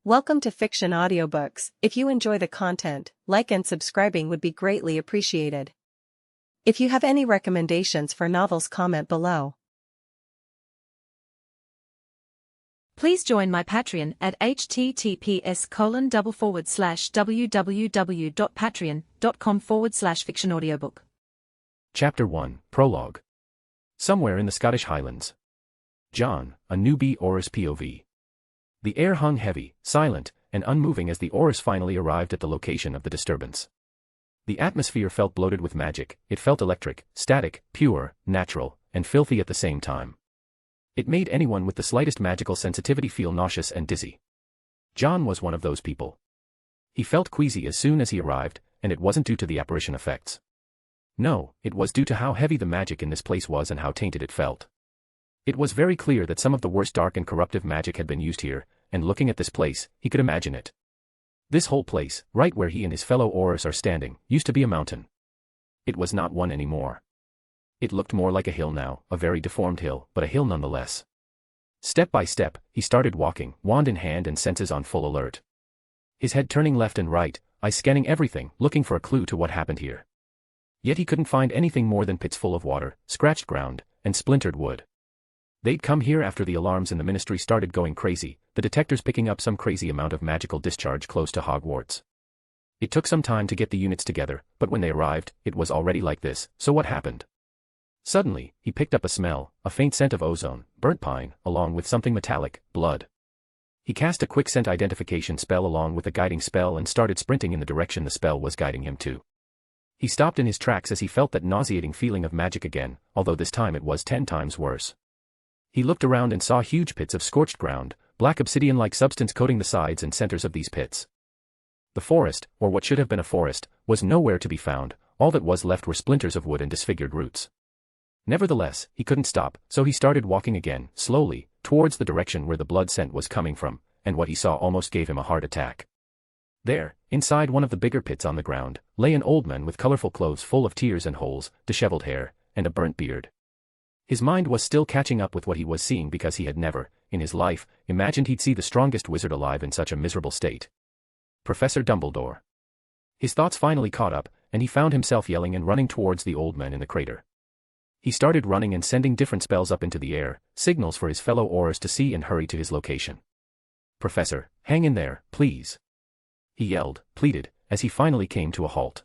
Welcome to Fiction Audiobooks. If you enjoy the content, like and subscribing would be greatly appreciated. If you have any recommendations for novels, comment below. Please join my Patreon at https://www.patreon.com/fictionaudiobook. Chapter 1, Prologue. Somewhere in the Scottish Highlands. John, a newbie Oris POV. The air hung heavy, silent, and unmoving as the Oris finally arrived at the location of the disturbance. The atmosphere felt bloated with magic. It felt electric, static, pure, natural, and filthy at the same time. It made anyone with the slightest magical sensitivity feel nauseous and dizzy. John was one of those people. He felt queasy as soon as he arrived, and it wasn't due to the apparition effects. No, it was due to how heavy the magic in this place was and how tainted it felt. It was very clear that some of the worst dark and corruptive magic had been used here, and looking at this place, he could imagine it. This whole place, right where he and his fellow Oris are standing, used to be a mountain. It was not one anymore. It looked more like a hill now, a very deformed hill, but a hill nonetheless. Step by step, he started walking, wand in hand and senses on full alert. His head turning left and right, eyes scanning everything, looking for a clue to what happened here. Yet he couldn't find anything more than pits full of water, scratched ground, and splintered wood. They'd come here after the alarms in the ministry started going crazy, the detectors picking up some crazy amount of magical discharge close to Hogwarts. It took some time to get the units together, but when they arrived, it was already like this. So what happened? Suddenly, he picked up a smell, a faint scent of ozone, burnt pine, along with something metallic, blood. He cast a quick scent identification spell along with a guiding spell and started sprinting in the direction the spell was guiding him to. He stopped in his tracks as he felt that nauseating feeling of magic again, although this time it was 10 times worse. He looked around and saw huge pits of scorched ground, black obsidian-like substance coating the sides and centers of these pits. The forest, or what should have been a forest, was nowhere to be found. All that was left were splinters of wood and disfigured roots. Nevertheless, he couldn't stop, so he started walking again, slowly, towards the direction where the blood scent was coming from, and what he saw almost gave him a heart attack. There, inside one of the bigger pits on the ground, lay an old man with colorful clothes full of tears and holes, disheveled hair, and a burnt beard. His mind was still catching up with what he was seeing because he had never, in his life, imagined he'd see the strongest wizard alive in such a miserable state. Professor Dumbledore. His thoughts finally caught up, and he found himself yelling and running towards the old man in the crater. He started running and sending different spells up into the air, signals for his fellow Oris to see and hurry to his location. "Professor, hang in there, please," he yelled, pleaded, as he finally came to a halt.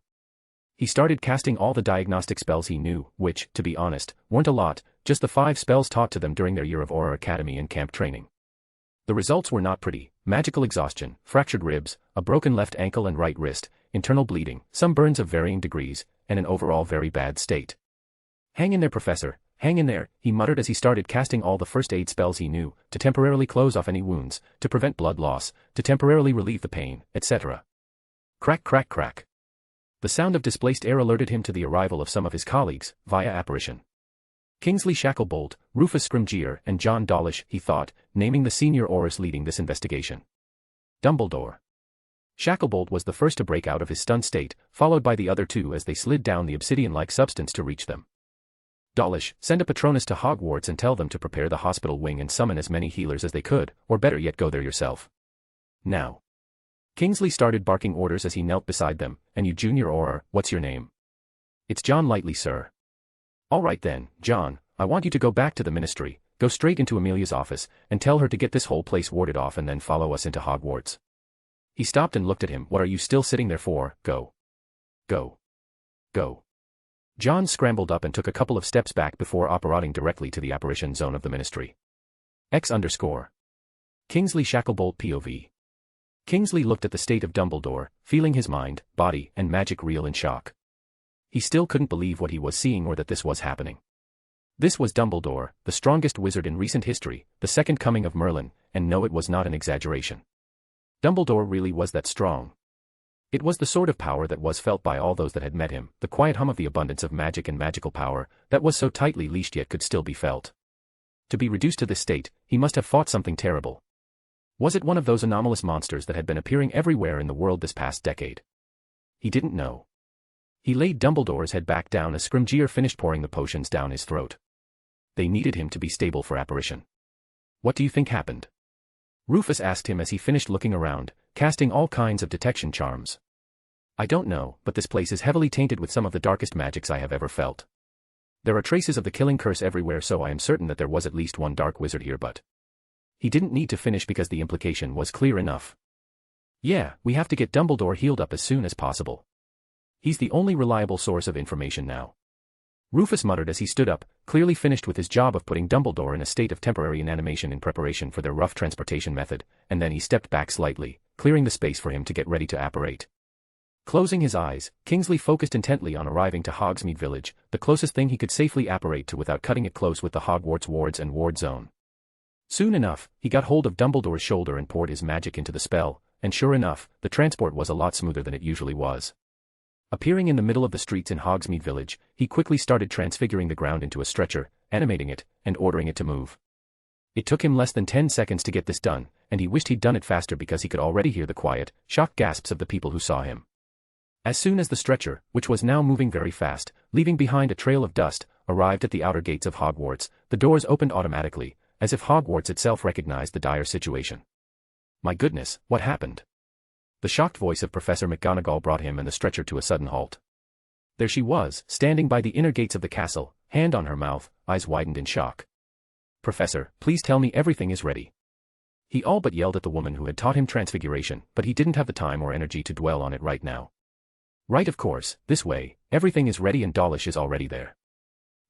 He started casting all the diagnostic spells he knew, which, to be honest, weren't a lot, just the 5 spells taught to them during their year of Auror Academy and camp training. The results were not pretty: magical exhaustion, fractured ribs, a broken left ankle and right wrist, internal bleeding, some burns of varying degrees, and an overall very bad state. "Hang in there, Professor, hang in there," he muttered as he started casting all the first aid spells he knew, to temporarily close off any wounds, to prevent blood loss, to temporarily relieve the pain, etc. Crack, crack, crack. The sound of displaced air alerted him to the arrival of some of his colleagues, via apparition. Kingsley Shacklebolt, Rufus Scrimgeour, and John Dawlish, he thought, naming the senior Oris leading this investigation. Dumbledore. Shacklebolt was the first to break out of his stunned state, followed by the other 2 as they slid down the obsidian-like substance to reach them. Dawlish, send a Patronus to Hogwarts and tell them to prepare the hospital wing and summon as many healers as they could, or better yet go there yourself. Now. Kingsley started barking orders as he knelt beside them. "And you junior Auror, what's your name?" "It's John Lightly, sir." "All right then, John, I want you to go back to the ministry, go straight into Amelia's office, and tell her to get this whole place warded off and then follow us into Hogwarts." He stopped and looked at him. "What are you still sitting there for? Go. Go. Go." John scrambled up and took a couple of steps back before apparating directly to the apparition zone of the ministry. X_. Kingsley Shacklebolt POV. Kingsley looked at the state of Dumbledore, feeling his mind, body, and magic reel in shock. He still couldn't believe what he was seeing or that this was happening. This was Dumbledore, the strongest wizard in recent history, the second coming of Merlin, and no, it was not an exaggeration. Dumbledore really was that strong. It was the sort of power that was felt by all those that had met him, the quiet hum of the abundance of magic and magical power, that was so tightly leashed yet could still be felt. To be reduced to this state, he must have fought something terrible. Was it one of those anomalous monsters that had been appearing everywhere in the world this past decade? He didn't know. He laid Dumbledore's head back down as Scrimgeour finished pouring the potions down his throat. They needed him to be stable for apparition. What do you think happened? Rufus asked him as he finished looking around, casting all kinds of detection charms. I don't know, but this place is heavily tainted with some of the darkest magics I have ever felt. There are traces of the killing curse everywhere, so I am certain that there was at least one dark wizard here, but... He didn't need to finish because the implication was clear enough. Yeah, we have to get Dumbledore healed up as soon as possible. He's the only reliable source of information now. Rufus muttered as he stood up, clearly finished with his job of putting Dumbledore in a state of temporary inanimation in preparation for their rough transportation method, and then he stepped back slightly, clearing the space for him to get ready to apparate. Closing his eyes, Kingsley focused intently on arriving to Hogsmeade Village, the closest thing he could safely apparate to without cutting it close with the Hogwarts wards and ward zone. Soon enough, he got hold of Dumbledore's shoulder and poured his magic into the spell, and sure enough, the transport was a lot smoother than it usually was. Appearing in the middle of the streets in Hogsmeade Village, he quickly started transfiguring the ground into a stretcher, animating it, and ordering it to move. It took him less than 10 seconds to get this done, and he wished he'd done it faster because he could already hear the quiet, shocked gasps of the people who saw him. As soon as the stretcher, which was now moving very fast, leaving behind a trail of dust, arrived at the outer gates of Hogwarts, the doors opened automatically, as if Hogwarts itself recognized the dire situation. My goodness, what happened? The shocked voice of Professor McGonagall brought him and the stretcher to a sudden halt. There she was, standing by the inner gates of the castle, hand on her mouth, eyes widened in shock. Professor, please tell me everything is ready. He all but yelled at the woman who had taught him transfiguration, but he didn't have the time or energy to dwell on it right now. Right, of course, this way, everything is ready and Dawlish is already there.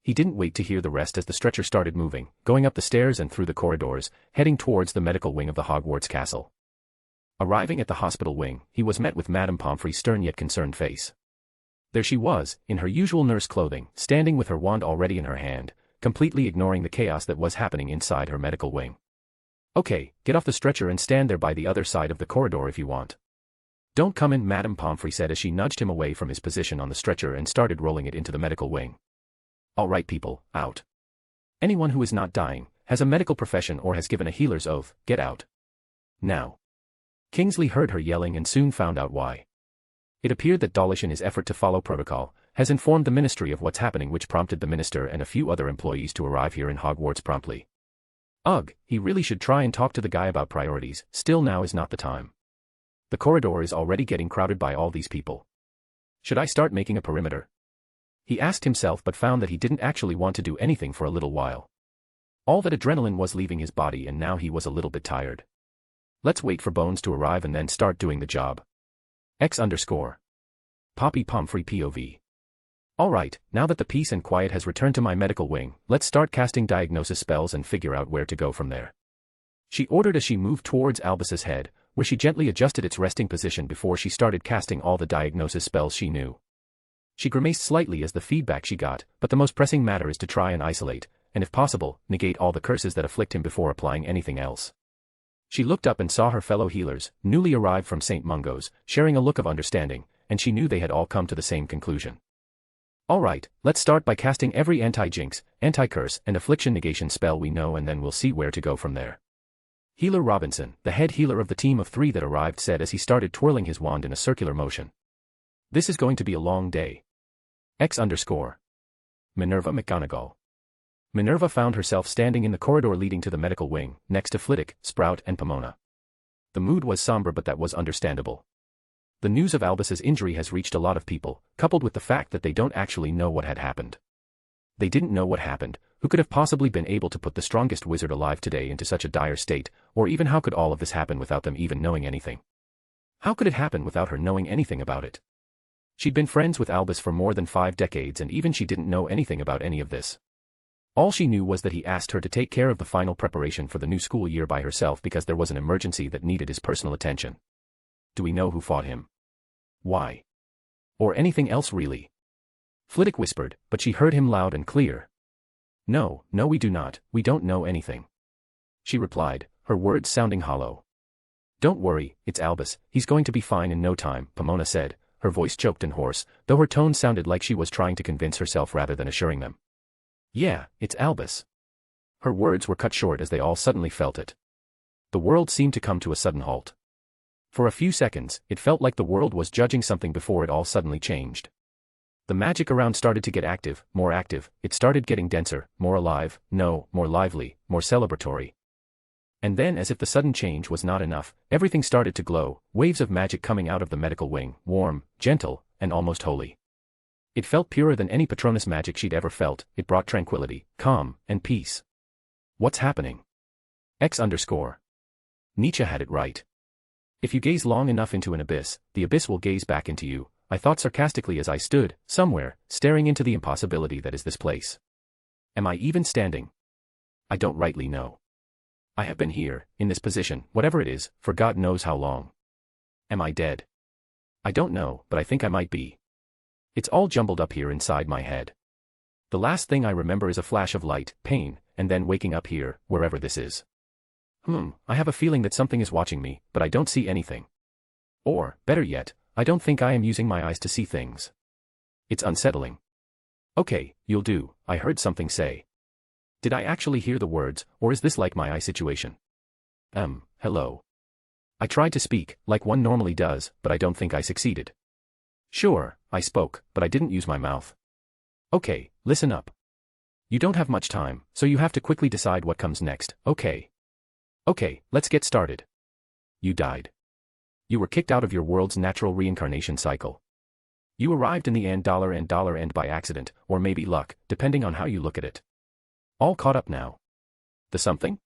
He didn't wait to hear the rest as the stretcher started moving, going up the stairs and through the corridors, heading towards the medical wing of the Hogwarts castle. Arriving at the hospital wing, he was met with Madame Pomfrey's stern yet concerned face. There she was, in her usual nurse clothing, standing with her wand already in her hand, completely ignoring the chaos that was happening inside her medical wing. Okay, get off the stretcher and stand there by the other side of the corridor if you want. Don't come in, Madame Pomfrey said as she nudged him away from his position on the stretcher and started rolling it into the medical wing. All right people, out. Anyone who is not dying, has a medical profession or has given a healer's oath, get out. Now. Kingsley heard her yelling and soon found out why. It appeared that Dawlish in his effort to follow protocol, has informed the ministry of what's happening, which prompted the minister and a few other employees to arrive here in Hogwarts promptly. Ugh, he really should try and talk to the guy about priorities, still now is not the time. The corridor is already getting crowded by all these people. Should I start making a perimeter? He asked himself but found that he didn't actually want to do anything for a little while. All that adrenaline was leaving his body and now he was a little bit tired. Let's wait for Bones to arrive and then start doing the job. X_. Poppy Pomfrey POV. Alright, now that the peace and quiet has returned to my medical wing, let's start casting diagnosis spells and figure out where to go from there. She ordered as she moved towards Albus's head, where she gently adjusted its resting position before she started casting all the diagnosis spells she knew. She grimaced slightly as the feedback she got, but the most pressing matter is to try and isolate, and if possible, negate all the curses that afflict him before applying anything else. She looked up and saw her fellow healers, newly arrived from St. Mungo's, sharing a look of understanding, and she knew they had all come to the same conclusion. Alright, let's start by casting every anti-jinx, anti-curse, and affliction negation spell we know and then we'll see where to go from there. Healer Robinson, the head healer of the team of 3 that arrived, said as he started twirling his wand in a circular motion. This is going to be a long day. X_. Minerva McGonagall. Minerva found herself standing in the corridor leading to the medical wing, next to Flitwick, Sprout and Pomona. The mood was somber but that was understandable. The news of Albus's injury has reached a lot of people, coupled with the fact that they don't actually know what had happened. They didn't know what happened, who could have possibly been able to put the strongest wizard alive today into such a dire state, or even how could all of this happen without them even knowing anything? How could it happen without her knowing anything about it? She'd been friends with Albus for more than 5 decades and even she didn't know anything about any of this. All she knew was that he asked her to take care of the final preparation for the new school year by herself because there was an emergency that needed his personal attention. Do we know who fought him? Why? Or anything else really? Flitwick whispered, but she heard him loud and clear. No, we do not, we don't know anything. She replied, her words sounding hollow. Don't worry, it's Albus, he's going to be fine in no time, Pomona said, her voice choked and hoarse, though her tone sounded like she was trying to convince herself rather than assuring them. Yeah, it's Albus. Her words were cut short as they all suddenly felt it. The world seemed to come to a sudden halt. For a few seconds, it felt like the world was judging something before it all suddenly changed. The magic around started to get active, it started getting denser, more alive, more lively, more celebratory. And then, as if the sudden change was not enough, everything started to glow, waves of magic coming out of the medical wing, warm, gentle, and almost holy. It felt purer than any Patronus magic she'd ever felt. It brought tranquility, calm, and peace. What's happening? X_. Nietzsche had it right. If you gaze long enough into an abyss, the abyss will gaze back into you, I thought sarcastically as I stood, somewhere, staring into the impossibility that is this place. Am I even standing? I don't rightly know. I have been here, in this position, whatever it is, for God knows how long. Am I dead? I don't know, but I think I might be. It's all jumbled up here inside my head. The last thing I remember is a flash of light, pain, and then waking up here, wherever this is. I have a feeling that something is watching me, but I don't see anything. Or, better yet, I don't think I am using my eyes to see things. It's unsettling. Okay, you'll do, I heard something say. Did I actually hear the words, or is this like my eye situation? Hello. I tried to speak, like one normally does, but I don't think I succeeded. Sure, I spoke, but I didn't use my mouth. Okay, listen up. You don't have much time, so you have to quickly decide what comes next, okay? Okay, let's get started. You died. You were kicked out of your world's natural reincarnation cycle. You arrived in the end by accident, or maybe luck, depending on how you look at it. All caught up now. The something?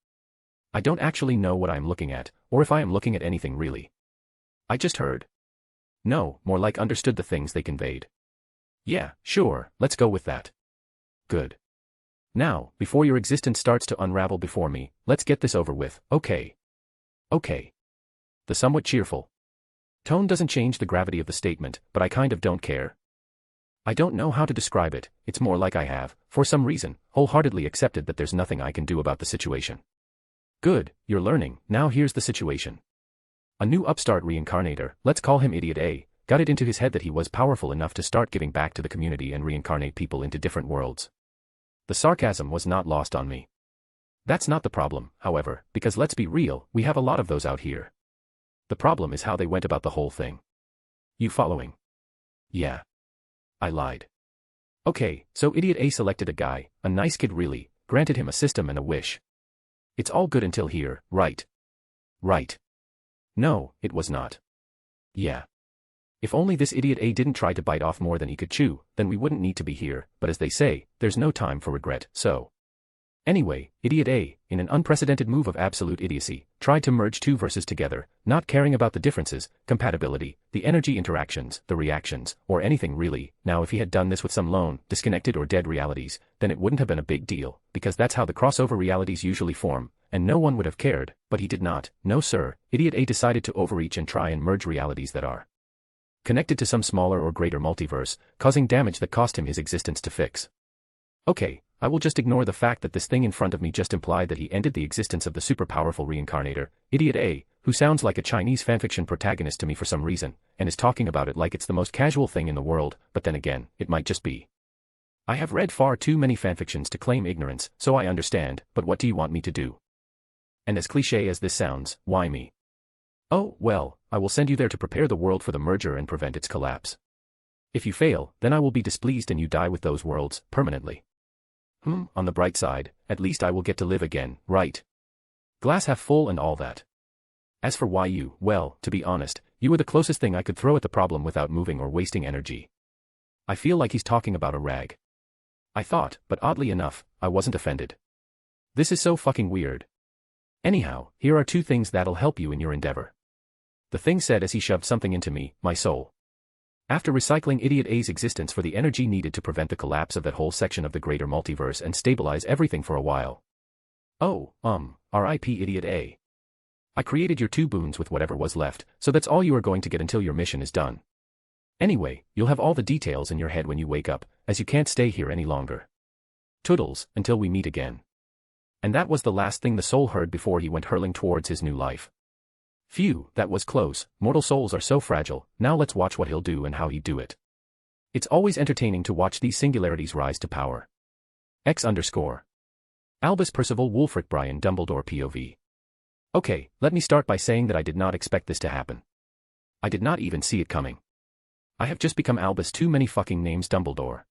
I don't actually know what I'm looking at, or if I am looking at anything really. I just heard. No, more like understood the things they conveyed. Yeah, sure, let's go with that. Good. Now, before your existence starts to unravel before me, let's get this over with, okay? Okay. The somewhat cheerful tone doesn't change the gravity of the statement, but I kind of don't care. I don't know how to describe it, it's more like I have, for some reason, wholeheartedly accepted that there's nothing I can do about the situation. Good, you're learning, now here's the situation. A new upstart reincarnator, let's call him Idiot A, got it into his head that he was powerful enough to start giving back to the community and reincarnate people into different worlds. The sarcasm was not lost on me. That's not the problem, however, because let's be real, we have a lot of those out here. The problem is how they went about the whole thing. You following? Yeah. I lied. Okay, so Idiot A selected a guy, a nice kid really, granted him a system and a wish. It's all good until here, right? Right. No, it was not. Yeah. If only this Idiot A didn't try to bite off more than he could chew, then we wouldn't need to be here, but as they say, there's no time for regret, so. Anyway, Idiot A, in an unprecedented move of absolute idiocy, tried to merge two verses together, not caring about the differences, compatibility, the energy interactions, the reactions, or anything really. Now if he had done this with some lone, disconnected or dead realities, then it wouldn't have been a big deal, because that's how the crossover realities usually form, and no one would have cared, but he did not. No sir, Idiot A decided to overreach and try and merge realities that are connected to some smaller or greater multiverse, causing damage that cost him his existence to fix. Okay, I will just ignore the fact that this thing in front of me just implied that he ended the existence of the super-powerful reincarnator, Idiot A, who sounds like a Chinese fanfiction protagonist to me for some reason, and is talking about it like it's the most casual thing in the world, but then again, it might just be. I have read far too many fanfictions to claim ignorance, so I understand, but what do you want me to do? And as cliché as this sounds, why me? Oh, well, I will send you there to prepare the world for the merger and prevent its collapse. If you fail, then I will be displeased and you die with those worlds, permanently. On the bright side, at least I will get to live again, right? Glass half full and all that. As for why you, well, to be honest, you were the closest thing I could throw at the problem without moving or wasting energy. I feel like he's talking about a rag. I thought, but oddly enough, I wasn't offended. This is so fucking weird. Anyhow, here are two things that'll help you in your endeavor. The thing said as he shoved something into me, my soul. After recycling Idiot A's existence for the energy needed to prevent the collapse of that whole section of the greater multiverse and stabilize everything for a while. Oh, R.I.P. Idiot A. I created your two boons with whatever was left, so that's all you are going to get until your mission is done. Anyway, you'll have all the details in your head when you wake up, as you can't stay here any longer. Toodles, until we meet again. And that was the last thing the soul heard before he went hurling towards his new life. Phew, that was close. Mortal souls are so fragile. Now let's watch what he'll do and how he'd do it. It's always entertaining to watch these singularities rise to power. X_. Albus Percival Wulfric Brian Dumbledore POV. Okay, let me start by saying that I did not expect this to happen. I did not even see it coming. I have just become Albus too many fucking names Dumbledore.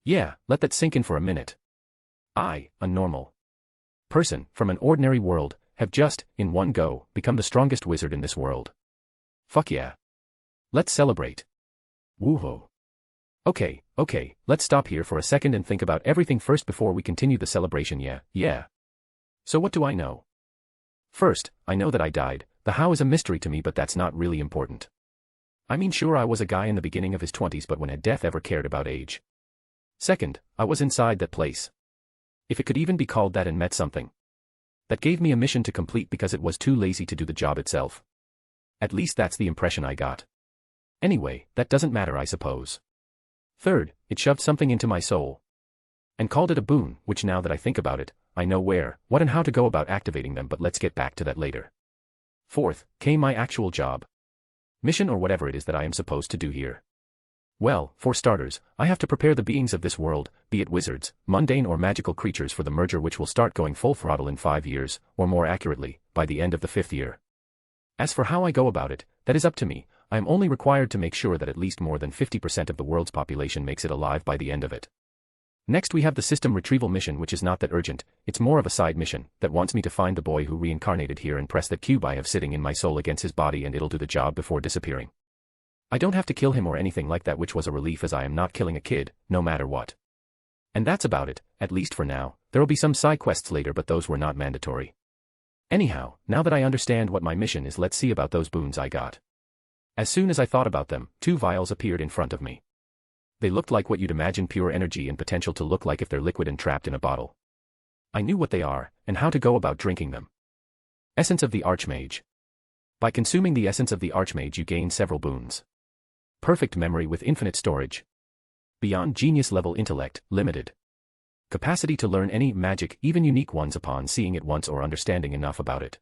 Yeah, let that sink in for a minute. I, a normal person, from an ordinary world, have just, in one go, become the strongest wizard in this world. Fuck yeah. Let's celebrate. Woohoo. Okay, let's stop here for a second and think about everything first before we continue the celebration. Yeah. So what do I know? First, I know that I died. The how is a mystery to me, but that's not really important. I mean, sure, I was a guy in the beginning of his 20s, but when had death ever cared about age? Second, I was inside that place. If it could even be called that, and met something that gave me a mission to complete because it was too lazy to do the job itself. At least that's the impression I got. Anyway, that doesn't matter, I suppose. Third, it shoved something into my soul and called it a boon, which now that I think about it, I know where, what and how to go about activating them, but let's get back to that later. Fourth, came my actual job. Mission, or whatever it is that I am supposed to do here. Well, for starters, I have to prepare the beings of this world, be it wizards, mundane or magical creatures, for the merger which will start going full throttle in 5 years, or more accurately, by the end of the 5th year. As for how I go about it, that is up to me. I am only required to make sure that at least more than 50% of the world's population makes it alive by the end of it. Next we have the system retrieval mission, which is not that urgent, it's more of a side mission, that wants me to find the boy who reincarnated here and press that cube I have sitting in my soul against his body, and it'll do the job before disappearing. I don't have to kill him or anything like that, which was a relief, as I am not killing a kid, no matter what. And that's about it, at least for now. There'll be some side quests later, but those were not mandatory. Anyhow, now that I understand what my mission is, let's see about those boons I got. As soon as I thought about them, 2 vials appeared in front of me. They looked like what you'd imagine pure energy and potential to look like if they're liquid and trapped in a bottle. I knew what they are, and how to go about drinking them. Essence of the Archmage. By consuming the essence of the Archmage you gain several boons. Perfect memory with infinite storage. Beyond genius level intellect, limited. Capacity to learn any magic, even unique ones, upon seeing it once or understanding enough about it.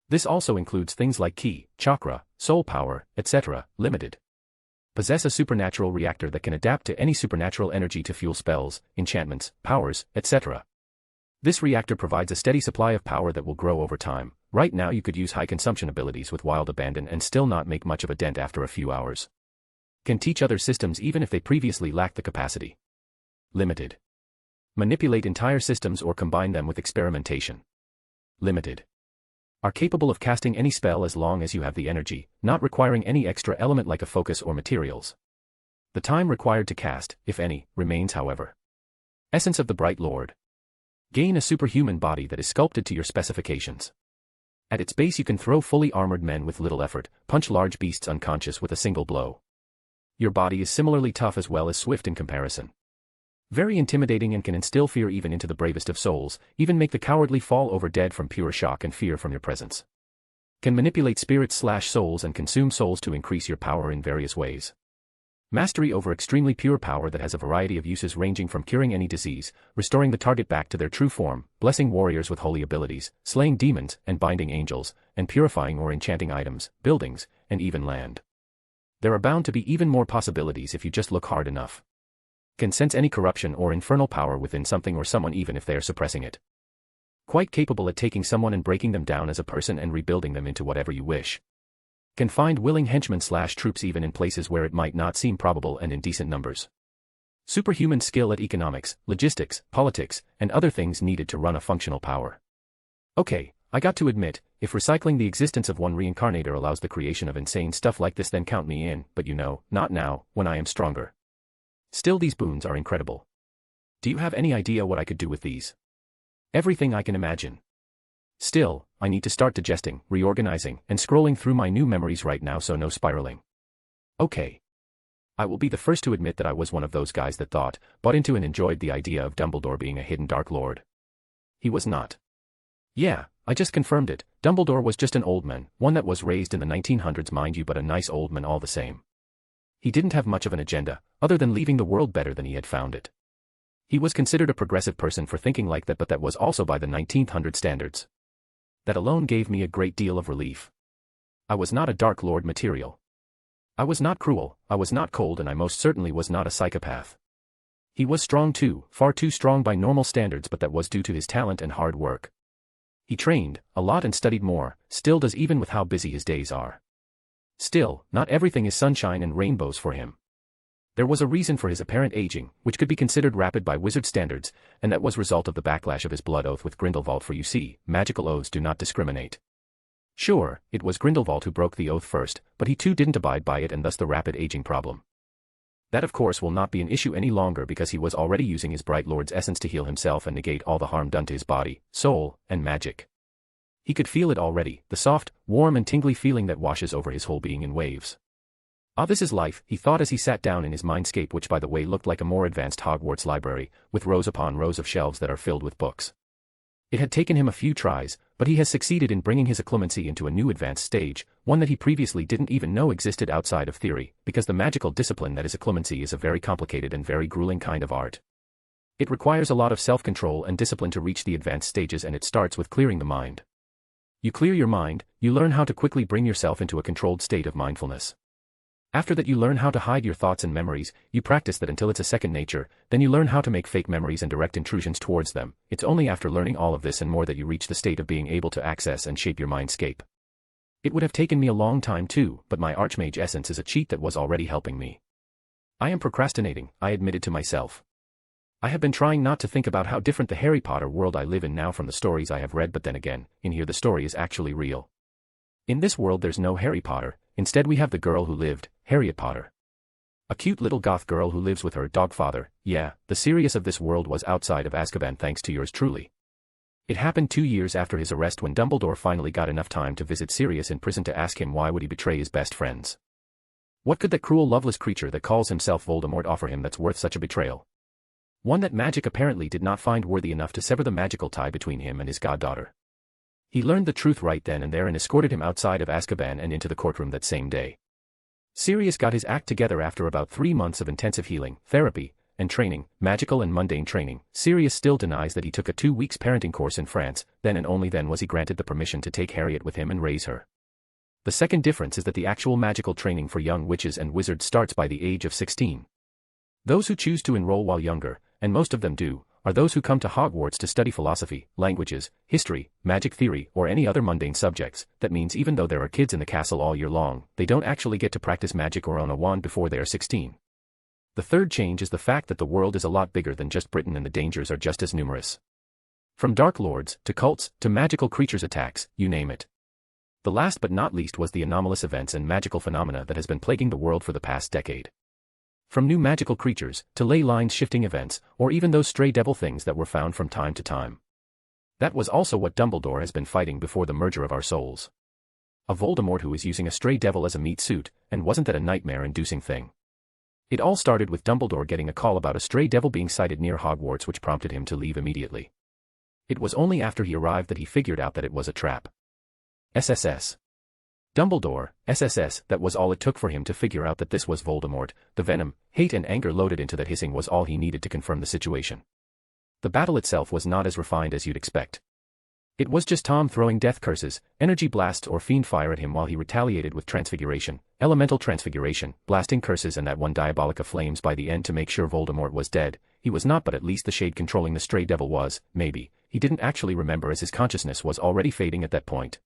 This also includes things like ki, chakra, soul power, etc., limited. Possess a supernatural reactor that can adapt to any supernatural energy to fuel spells, enchantments, powers, etc. This reactor provides a steady supply of power that will grow over time. Right now you could use high consumption abilities with wild abandon and still not make much of a dent after a few hours. Can teach other systems even if they previously lacked the capacity. Limited. Manipulate entire systems or combine them with experimentation. Limited. Are capable of casting any spell as long as you have the energy, not requiring any extra element like a focus or materials. The time required to cast, if any, remains however. Essence of the Bright Lord. Gain a superhuman body that is sculpted to your specifications. At its base you can throw fully armored men with little effort, punch large beasts unconscious with a single blow. Your body is similarly tough as well as swift in comparison. Very intimidating and can instill fear even into the bravest of souls, even make the cowardly fall over dead from pure shock and fear from your presence. Can manipulate spirits/souls and consume souls to increase your power in various ways. Mastery over extremely pure power that has a variety of uses ranging from curing any disease, restoring the target back to their true form, blessing warriors with holy abilities, slaying demons and binding angels, and purifying or enchanting items, buildings, and even land. There are bound to be even more possibilities if you just look hard enough. Can sense any corruption or infernal power within something or someone even if they are suppressing it. Quite capable at taking someone and breaking them down as a person and rebuilding them into whatever you wish. Can find willing henchmen/troops even in places where it might not seem probable and in decent numbers. Superhuman skill at economics, logistics, politics, and other things needed to run a functional power. Okay, I got to admit, if recycling the existence of one reincarnator allows the creation of insane stuff like this, then count me in, but you know, not now, when I am stronger. Still, these boons are incredible. Do you have any idea what I could do with these? Everything I can imagine. Still, I need to start digesting, reorganizing, and scrolling through my new memories right now, so no spiraling. Okay. I will be the first to admit that I was one of those guys that thought, bought into and enjoyed the idea of Dumbledore being a hidden Dark Lord. He was not. Yeah, I just confirmed it. Dumbledore was just an old man, one that was raised in the 1900s mind you, but a nice old man all the same. He didn't have much of an agenda, other than leaving the world better than he had found it. He was considered a progressive person for thinking like that, but that was also by the 1900 standards. That alone gave me a great deal of relief. I was not a Dark Lord material. I was not cruel, I was not cold, and I most certainly was not a psychopath. He was strong too, far too strong by normal standards, but that was due to his talent and hard work. He trained a lot and studied more, still does even with how busy his days are. Still, not everything is sunshine and rainbows for him. There was a reason for his apparent aging, which could be considered rapid by wizard standards, and that was result of the backlash of his blood oath with Grindelwald, for you see, magical oaths do not discriminate. Sure, it was Grindelwald who broke the oath first, but he too didn't abide by it, and thus the rapid aging problem. That of course will not be an issue any longer because he was already using his Bright Lord's essence to heal himself and negate all the harm done to his body, soul, and magic. He could feel it already, the soft, warm and tingly feeling that washes over his whole being in waves. Ah, this is life, he thought as he sat down in his mindscape, which by the way looked like a more advanced Hogwarts library, with rows upon rows of shelves that are filled with books. It had taken him a few tries, but he has succeeded in bringing his occlumency into a new advanced stage, one that he previously didn't even know existed outside of theory, because the magical discipline that is occlumency is a very complicated and very grueling kind of art. It requires a lot of self-control and discipline to reach the advanced stages, and it starts with clearing the mind. You clear your mind, you learn how to quickly bring yourself into a controlled state of mindfulness. After that you learn how to hide your thoughts and memories, you practice that until it's a second nature, then you learn how to make fake memories and direct intrusions towards them. It's only after learning all of this and more that you reach the state of being able to access and shape your mindscape. It would have taken me a long time too, but my Archmage essence is a cheat that was already helping me. I am procrastinating, I admitted to myself. I have been trying not to think about how different the Harry Potter world I live in now from the stories I have read, but then again, in here the story is actually real. In this world there's no Harry Potter, instead we have the girl who lived, Harriet Potter. A cute little goth girl who lives with her dog father. Yeah, the Sirius of this world was outside of Azkaban thanks to yours truly. It happened 2 years after his arrest, when Dumbledore finally got enough time to visit Sirius in prison to ask him why would he betray his best friends. What could that cruel loveless creature that calls himself Voldemort offer him that's worth such a betrayal? One that magic apparently did not find worthy enough to sever the magical tie between him and his goddaughter. He learned the truth right then and there and escorted him outside of Azkaban and into the courtroom that same day. Sirius got his act together after about 3 months of intensive healing, therapy, and training, magical and mundane training. Sirius still denies that he took a 2 weeks parenting course in France, then and only then was he granted the permission to take Harriet with him and raise her. The second difference is that the actual magical training for young witches and wizards starts by the age of 16. Those who choose to enroll while younger, and most of them do, are those who come to Hogwarts to study philosophy, languages, history, magic theory, or any other mundane subjects. That means even though there are kids in the castle all year long, they don't actually get to practice magic or own a wand before they are 16. The third change is the fact that the world is a lot bigger than just Britain and the dangers are just as numerous. From dark lords, to cults, to magical creatures attacks, you name it. The last but not least was the anomalous events and magical phenomena that has been plaguing the world for the past decade. From new magical creatures, to ley lines shifting events, or even those stray devil things that were found from time to time. That was also what Dumbledore has been fighting before the merger of our souls. A Voldemort who is using a stray devil as a meat suit, and wasn't that a nightmare-inducing thing? It all started with Dumbledore getting a call about a stray devil being sighted near Hogwarts, which prompted him to leave immediately. It was only after he arrived that he figured out that it was a trap. SSS. Dumbledore, SSS, that was all it took for him to figure out that this was Voldemort. The venom, hate and anger loaded into that hissing was all he needed to confirm the situation. The battle itself was not as refined as you'd expect. It was just Tom throwing death curses, energy blasts or fiend fire at him while he retaliated with transfiguration, elemental transfiguration, blasting curses and that one diabolic of flames by the end to make sure Voldemort was dead. He was not, but at least the shade controlling the stray devil was, maybe. He didn't actually remember as his consciousness was already fading at that point.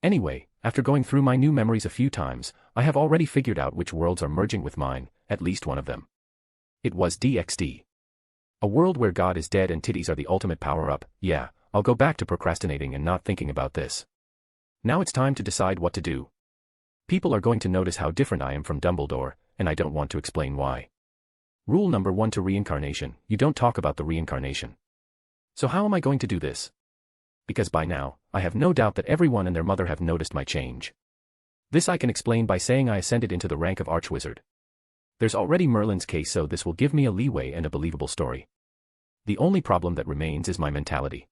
Anyway, after going through my new memories a few times, I have already figured out which worlds are merging with mine, at least one of them. It was DXD. A world where God is dead and titties are the ultimate power-up. Yeah, I'll go back to procrastinating and not thinking about this. Now it's time to decide what to do. People are going to notice how different I am from Dumbledore, and I don't want to explain why. Rule number 1 to reincarnation: you don't talk about the reincarnation. So how am I going to do this? Because by now, I have no doubt that everyone and their mother have noticed my change. This I can explain by saying I ascended into the rank of Archwizard. There's already Merlin's case, so this will give me a leeway and a believable story. The only problem that remains is my mentality.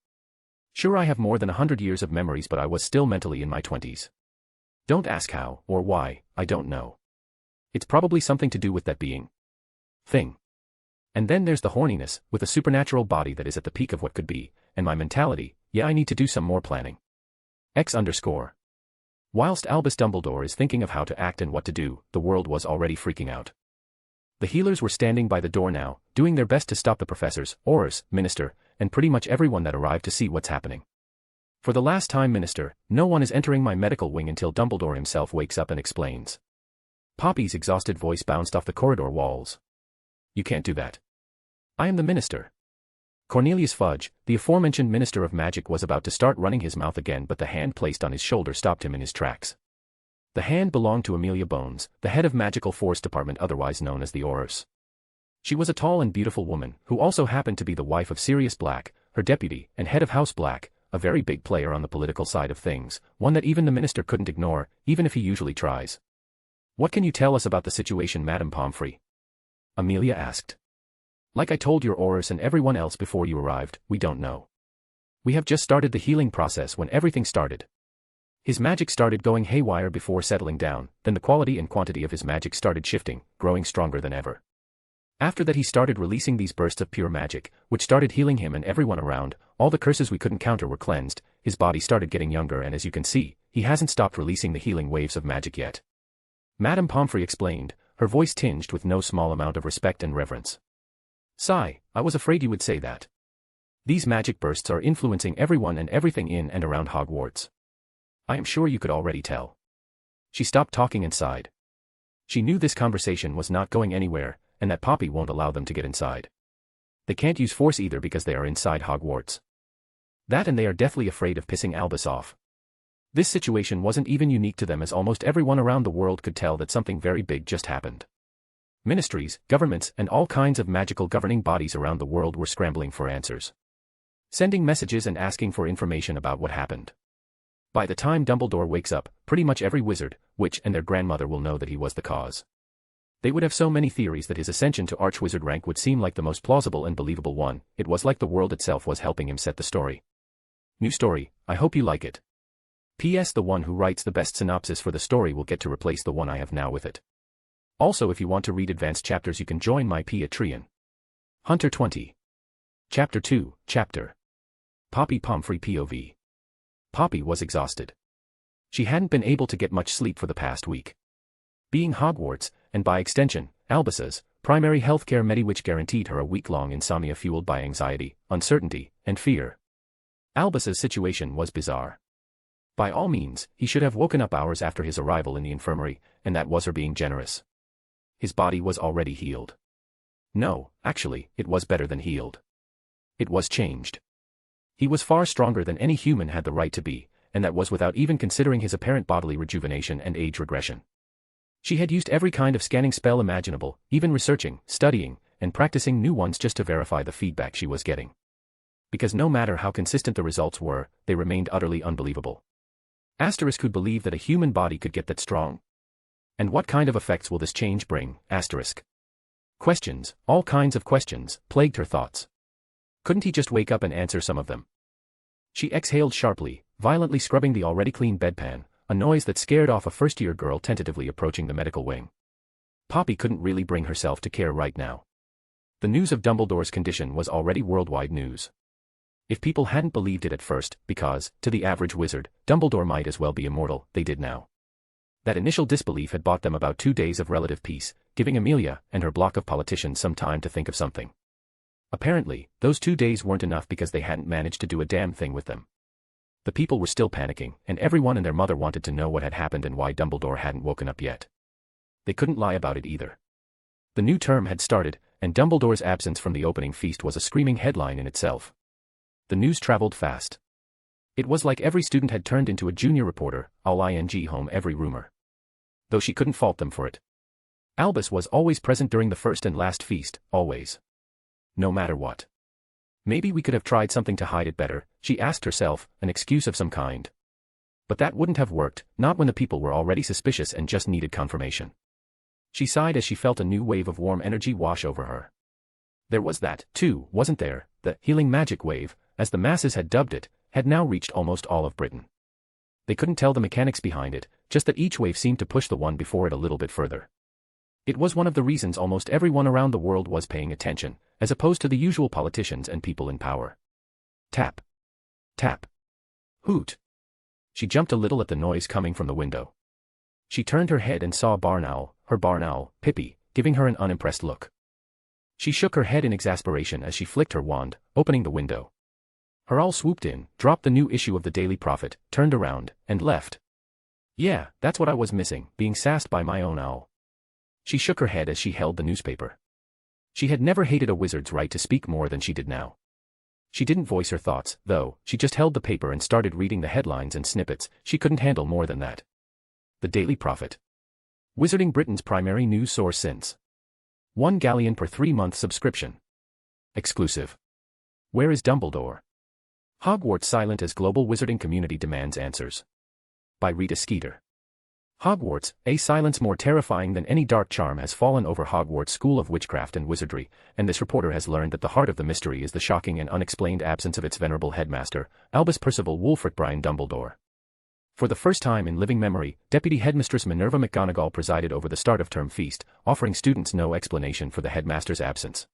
Sure, I have more than 100 years of memories, but I was still mentally in my 20s. Don't ask how, or why, I don't know. It's probably something to do with that being thing. And then there's the horniness, with a supernatural body that is at the peak of what could be, and my mentality. Yeah, I need to do some more planning. X_. Whilst Albus Dumbledore is thinking of how to act and what to do, the world was already freaking out. The healers were standing by the door now, doing their best to stop the professors, Aurors, Minister, and pretty much everyone that arrived to see what's happening. For the last time, Minister, no one is entering my medical wing until Dumbledore himself wakes up and explains. Poppy's exhausted voice bounced off the corridor walls. You can't do that. I am the minister. Cornelius Fudge, the aforementioned minister of magic, was about to start running his mouth again, but the hand placed on his shoulder stopped him in his tracks. The hand belonged to Amelia Bones, the head of Magical Force Department, otherwise known as the Aurors. She was a tall and beautiful woman, who also happened to be the wife of Sirius Black, her deputy, and head of House Black, a very big player on the political side of things, one that even the minister couldn't ignore, even if he usually tries. What can you tell us about the situation, Madame Pomfrey? Amelia asked. Like I told your Aurors and everyone else before you arrived, we don't know. We have just started the healing process when everything started. His magic started going haywire before settling down, then the quality and quantity of his magic started shifting, growing stronger than ever. After that he started releasing these bursts of pure magic, which started healing him and everyone around. All the curses we couldn't counter were cleansed, his body started getting younger, and as you can see, he hasn't stopped releasing the healing waves of magic yet. Madame Pomfrey explained, her voice tinged with no small amount of respect and reverence. Sigh, I was afraid you would say that. These magic bursts are influencing everyone and everything in and around Hogwarts. I am sure you could already tell. She stopped talking and sighed. She knew this conversation was not going anywhere, and that Poppy won't allow them to get inside. They can't use force either because they are inside Hogwarts. That, and they are deathly afraid of pissing Albus off. This situation wasn't even unique to them, as almost everyone around the world could tell that something very big just happened. Ministries, governments, and all kinds of magical governing bodies around the world were scrambling for answers. Sending messages and asking for information about what happened. By the time Dumbledore wakes up, pretty much every wizard, witch, and their grandmother will know that he was the cause. They would have so many theories that his ascension to Archwizard rank would seem like the most plausible and believable one. It was like the world itself was helping him set the story. New story, I hope you like it. P.S. The one who writes the best synopsis for the story will get to replace the one I have now with it. Also, if you want to read advanced chapters, you can join my Patreon. Hunter 20. Chapter 2, Chapter. Poppy Pomfrey POV. Poppy was exhausted. She hadn't been able to get much sleep for the past week. Being Hogwarts, and by extension, Albus's, primary healthcare Mediwitch guaranteed her a week-long insomnia fueled by anxiety, uncertainty, and fear. Albus's situation was bizarre. By all means, he should have woken up hours after his arrival in the infirmary, and that was her being generous. His body was already healed. No, actually, it was better than healed. It was changed. He was far stronger than any human had the right to be, and that was without even considering his apparent bodily rejuvenation and age regression. She had used every kind of scanning spell imaginable, even researching, studying, and practicing new ones just to verify the feedback she was getting. Because no matter how consistent the results were, they remained utterly unbelievable. Asterisk, who'd believe that a human body could get that strong? And what kind of effects will this change bring? Asterisk. Questions, all kinds of questions, plagued her thoughts. Couldn't he just wake up and answer some of them? She exhaled sharply, violently scrubbing the already clean bedpan, a noise that scared off a first-year girl tentatively approaching the medical wing. Poppy couldn't really bring herself to care right now. The news of Dumbledore's condition was already worldwide news. If people hadn't believed it at first, because, to the average wizard, Dumbledore might as well be immortal, they did now. That initial disbelief had bought them about 2 days of relative peace, giving Amelia and her block of politicians some time to think of something. Apparently, those 2 days weren't enough because they hadn't managed to do a damn thing with them. The people were still panicking, and everyone and their mother wanted to know what had happened and why Dumbledore hadn't woken up yet. They couldn't lie about it either. The new term had started, and Dumbledore's absence from the opening feast was a screaming headline in itself. The news traveled fast. It was like every student had turned into a junior reporter, all ing home every rumor. Though she couldn't fault them for it. Albus was always present during the first and last feast, always. No matter what. Maybe we could have tried something to hide it better, she asked herself, an excuse of some kind. But that wouldn't have worked, not when the people were already suspicious and just needed confirmation. She sighed as she felt a new wave of warm energy wash over her. There was that, too, wasn't there? The healing magic wave, as the masses had dubbed it, had now reached almost all of Britain. They couldn't tell the mechanics behind it, just that each wave seemed to push the one before it a little bit further. It was one of the reasons almost everyone around the world was paying attention, as opposed to the usual politicians and people in power. Tap. Tap. Hoot. She jumped a little at the noise coming from the window. She turned her head and saw her barn owl, Pippi, giving her an unimpressed look. She shook her head in exasperation as she flicked her wand, opening the window. Her owl swooped in, dropped the new issue of the Daily Prophet, turned around, and left. Yeah, that's what I was missing, being sassed by my own owl. She shook her head as she held the newspaper. She had never hated a wizard's right to speak more than she did now. She didn't voice her thoughts, though. She just held the paper and started reading the headlines and snippets. She couldn't handle more than that. The Daily Prophet. Wizarding Britain's primary news source since. 1 galleon per 3-month subscription. Exclusive. Where is Dumbledore? Hogwarts silent as global wizarding community demands answers. By Rita Skeeter. Hogwarts, a silence more terrifying than any dark charm has fallen over Hogwarts School of Witchcraft and Wizardry, and this reporter has learned that the heart of the mystery is the shocking and unexplained absence of its venerable headmaster, Albus Percival Wulfric Brian Dumbledore. For the first time in living memory, Deputy Headmistress Minerva McGonagall presided over the start-of-term feast, offering students no explanation for the headmaster's absence.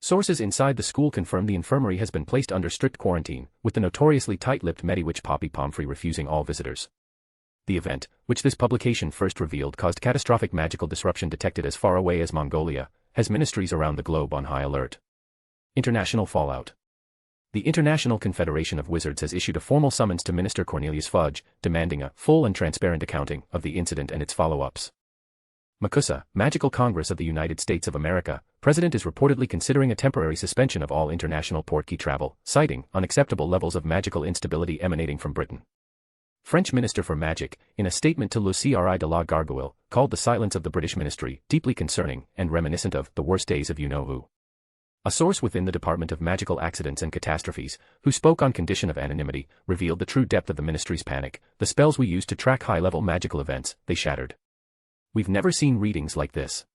Sources inside the school confirm the infirmary has been placed under strict quarantine, with the notoriously tight-lipped Mediwitch Poppy Pomfrey refusing all visitors. The event, which this publication first revealed caused catastrophic magical disruption detected as far away as Mongolia, has ministries around the globe on high alert. International fallout. The International Confederation of Wizards has issued a formal summons to Minister Cornelius Fudge, demanding a full and transparent accounting of the incident and its follow-ups. MACUSA, Magical Congress of the United States of America, President is reportedly considering a temporary suspension of all international portkey travel, citing unacceptable levels of magical instability emanating from Britain. French Minister for Magic, in a statement to Le Cri de la Gargoyle, called the silence of the British ministry deeply concerning and reminiscent of the worst days of you-know-who. A source within the Department of Magical Accidents and Catastrophes, who spoke on condition of anonymity, revealed the true depth of the ministry's panic. The spells we used to track high-level magical events, they shattered. We've never seen readings like this.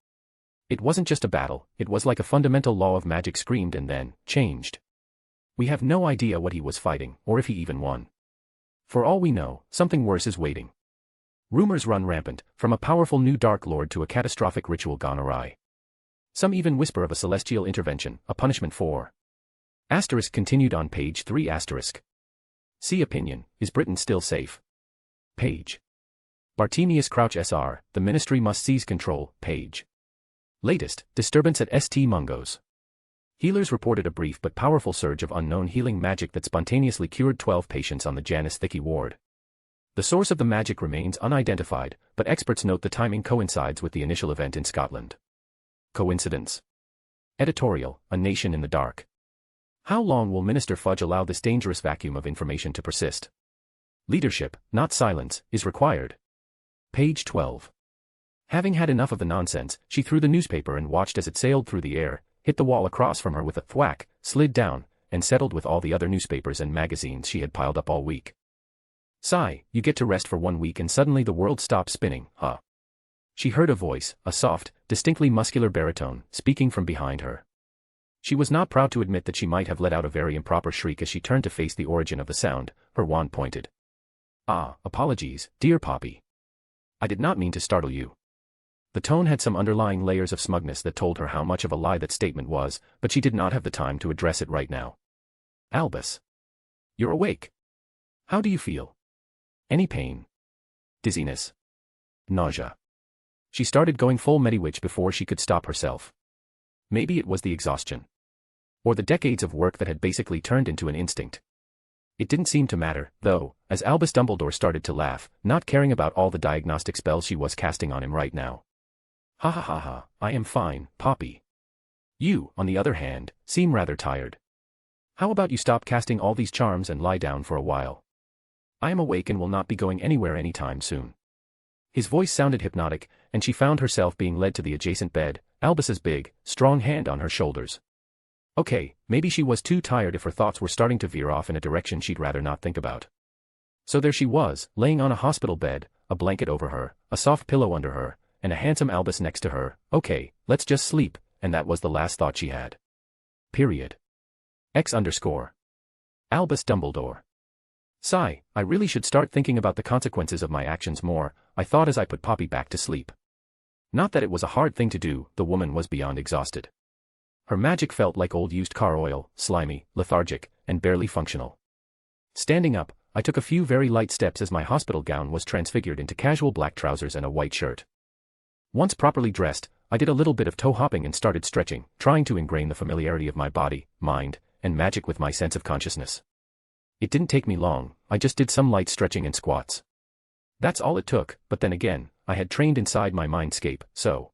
It wasn't just a battle, it was like a fundamental law of magic screamed and then changed. We have no idea what he was fighting, or if he even won. For all we know, something worse is waiting. Rumors run rampant, from a powerful new Dark Lord to a catastrophic ritual gone awry. Some even whisper of a celestial intervention, a punishment for. Asterisk continued on page 3 asterisk. See opinion, is Britain still safe? Page. Bartemius Crouch SR, the ministry must seize control, page. Latest, disturbance at St. Mungo's. Healers reported a brief but powerful surge of unknown healing magic that spontaneously cured 12 patients on the Janice Thickey ward. The source of the magic remains unidentified, but experts note the timing coincides with the initial event in Scotland. Coincidence? Editorial, A Nation in the Dark. How long will Minister Fudge allow this dangerous vacuum of information to persist? Leadership, not silence, is required. Page 12. Having had enough of the nonsense, she threw the newspaper and watched as it sailed through the air, hit the wall across from her with a thwack, slid down, and settled with all the other newspapers and magazines she had piled up all week. Sigh, you get to rest for 1 week and suddenly the world stops spinning, huh? She heard a voice, a soft, distinctly muscular baritone, speaking from behind her. She was not proud to admit that she might have let out a very improper shriek as she turned to face the origin of the sound, her wand pointed. Ah, apologies, dear Poppy. I did not mean to startle you. The tone had some underlying layers of smugness that told her how much of a lie that statement was, but she did not have the time to address it right now. Albus. You're awake. How do you feel? Any pain? Dizziness? Nausea? She started going full Mediwitch before she could stop herself. Maybe it was the exhaustion. Or the decades of work that had basically turned into an instinct. It didn't seem to matter, though, as Albus Dumbledore started to laugh, not caring about all the diagnostic spells she was casting on him right now. Ha ha ha ha, I am fine, Poppy. You, on the other hand, seem rather tired. How about you stop casting all these charms and lie down for a while? I am awake and will not be going anywhere anytime soon. His voice sounded hypnotic, and she found herself being led to the adjacent bed, Albus's big, strong hand on her shoulders. Okay, maybe she was too tired if her thoughts were starting to veer off in a direction she'd rather not think about. So there she was, laying on a hospital bed, a blanket over her, a soft pillow under her, and a handsome Albus next to her. Okay, let's just sleep, and that was the last thought she had. Period. X_. Albus Dumbledore. Sigh, I really should start thinking about the consequences of my actions more, I thought as I put Poppy back to sleep. Not that it was a hard thing to do, the woman was beyond exhausted. Her magic felt like old used car oil, slimy, lethargic, and barely functional. Standing up, I took a few very light steps as my hospital gown was transfigured into casual black trousers and a white shirt. Once properly dressed, I did a little bit of toe hopping and started stretching, trying to ingrain the familiarity of my body, mind, and magic with my sense of consciousness. It didn't take me long, I just did some light stretching and squats. That's all it took, but then again, I had trained inside my mindscape, so.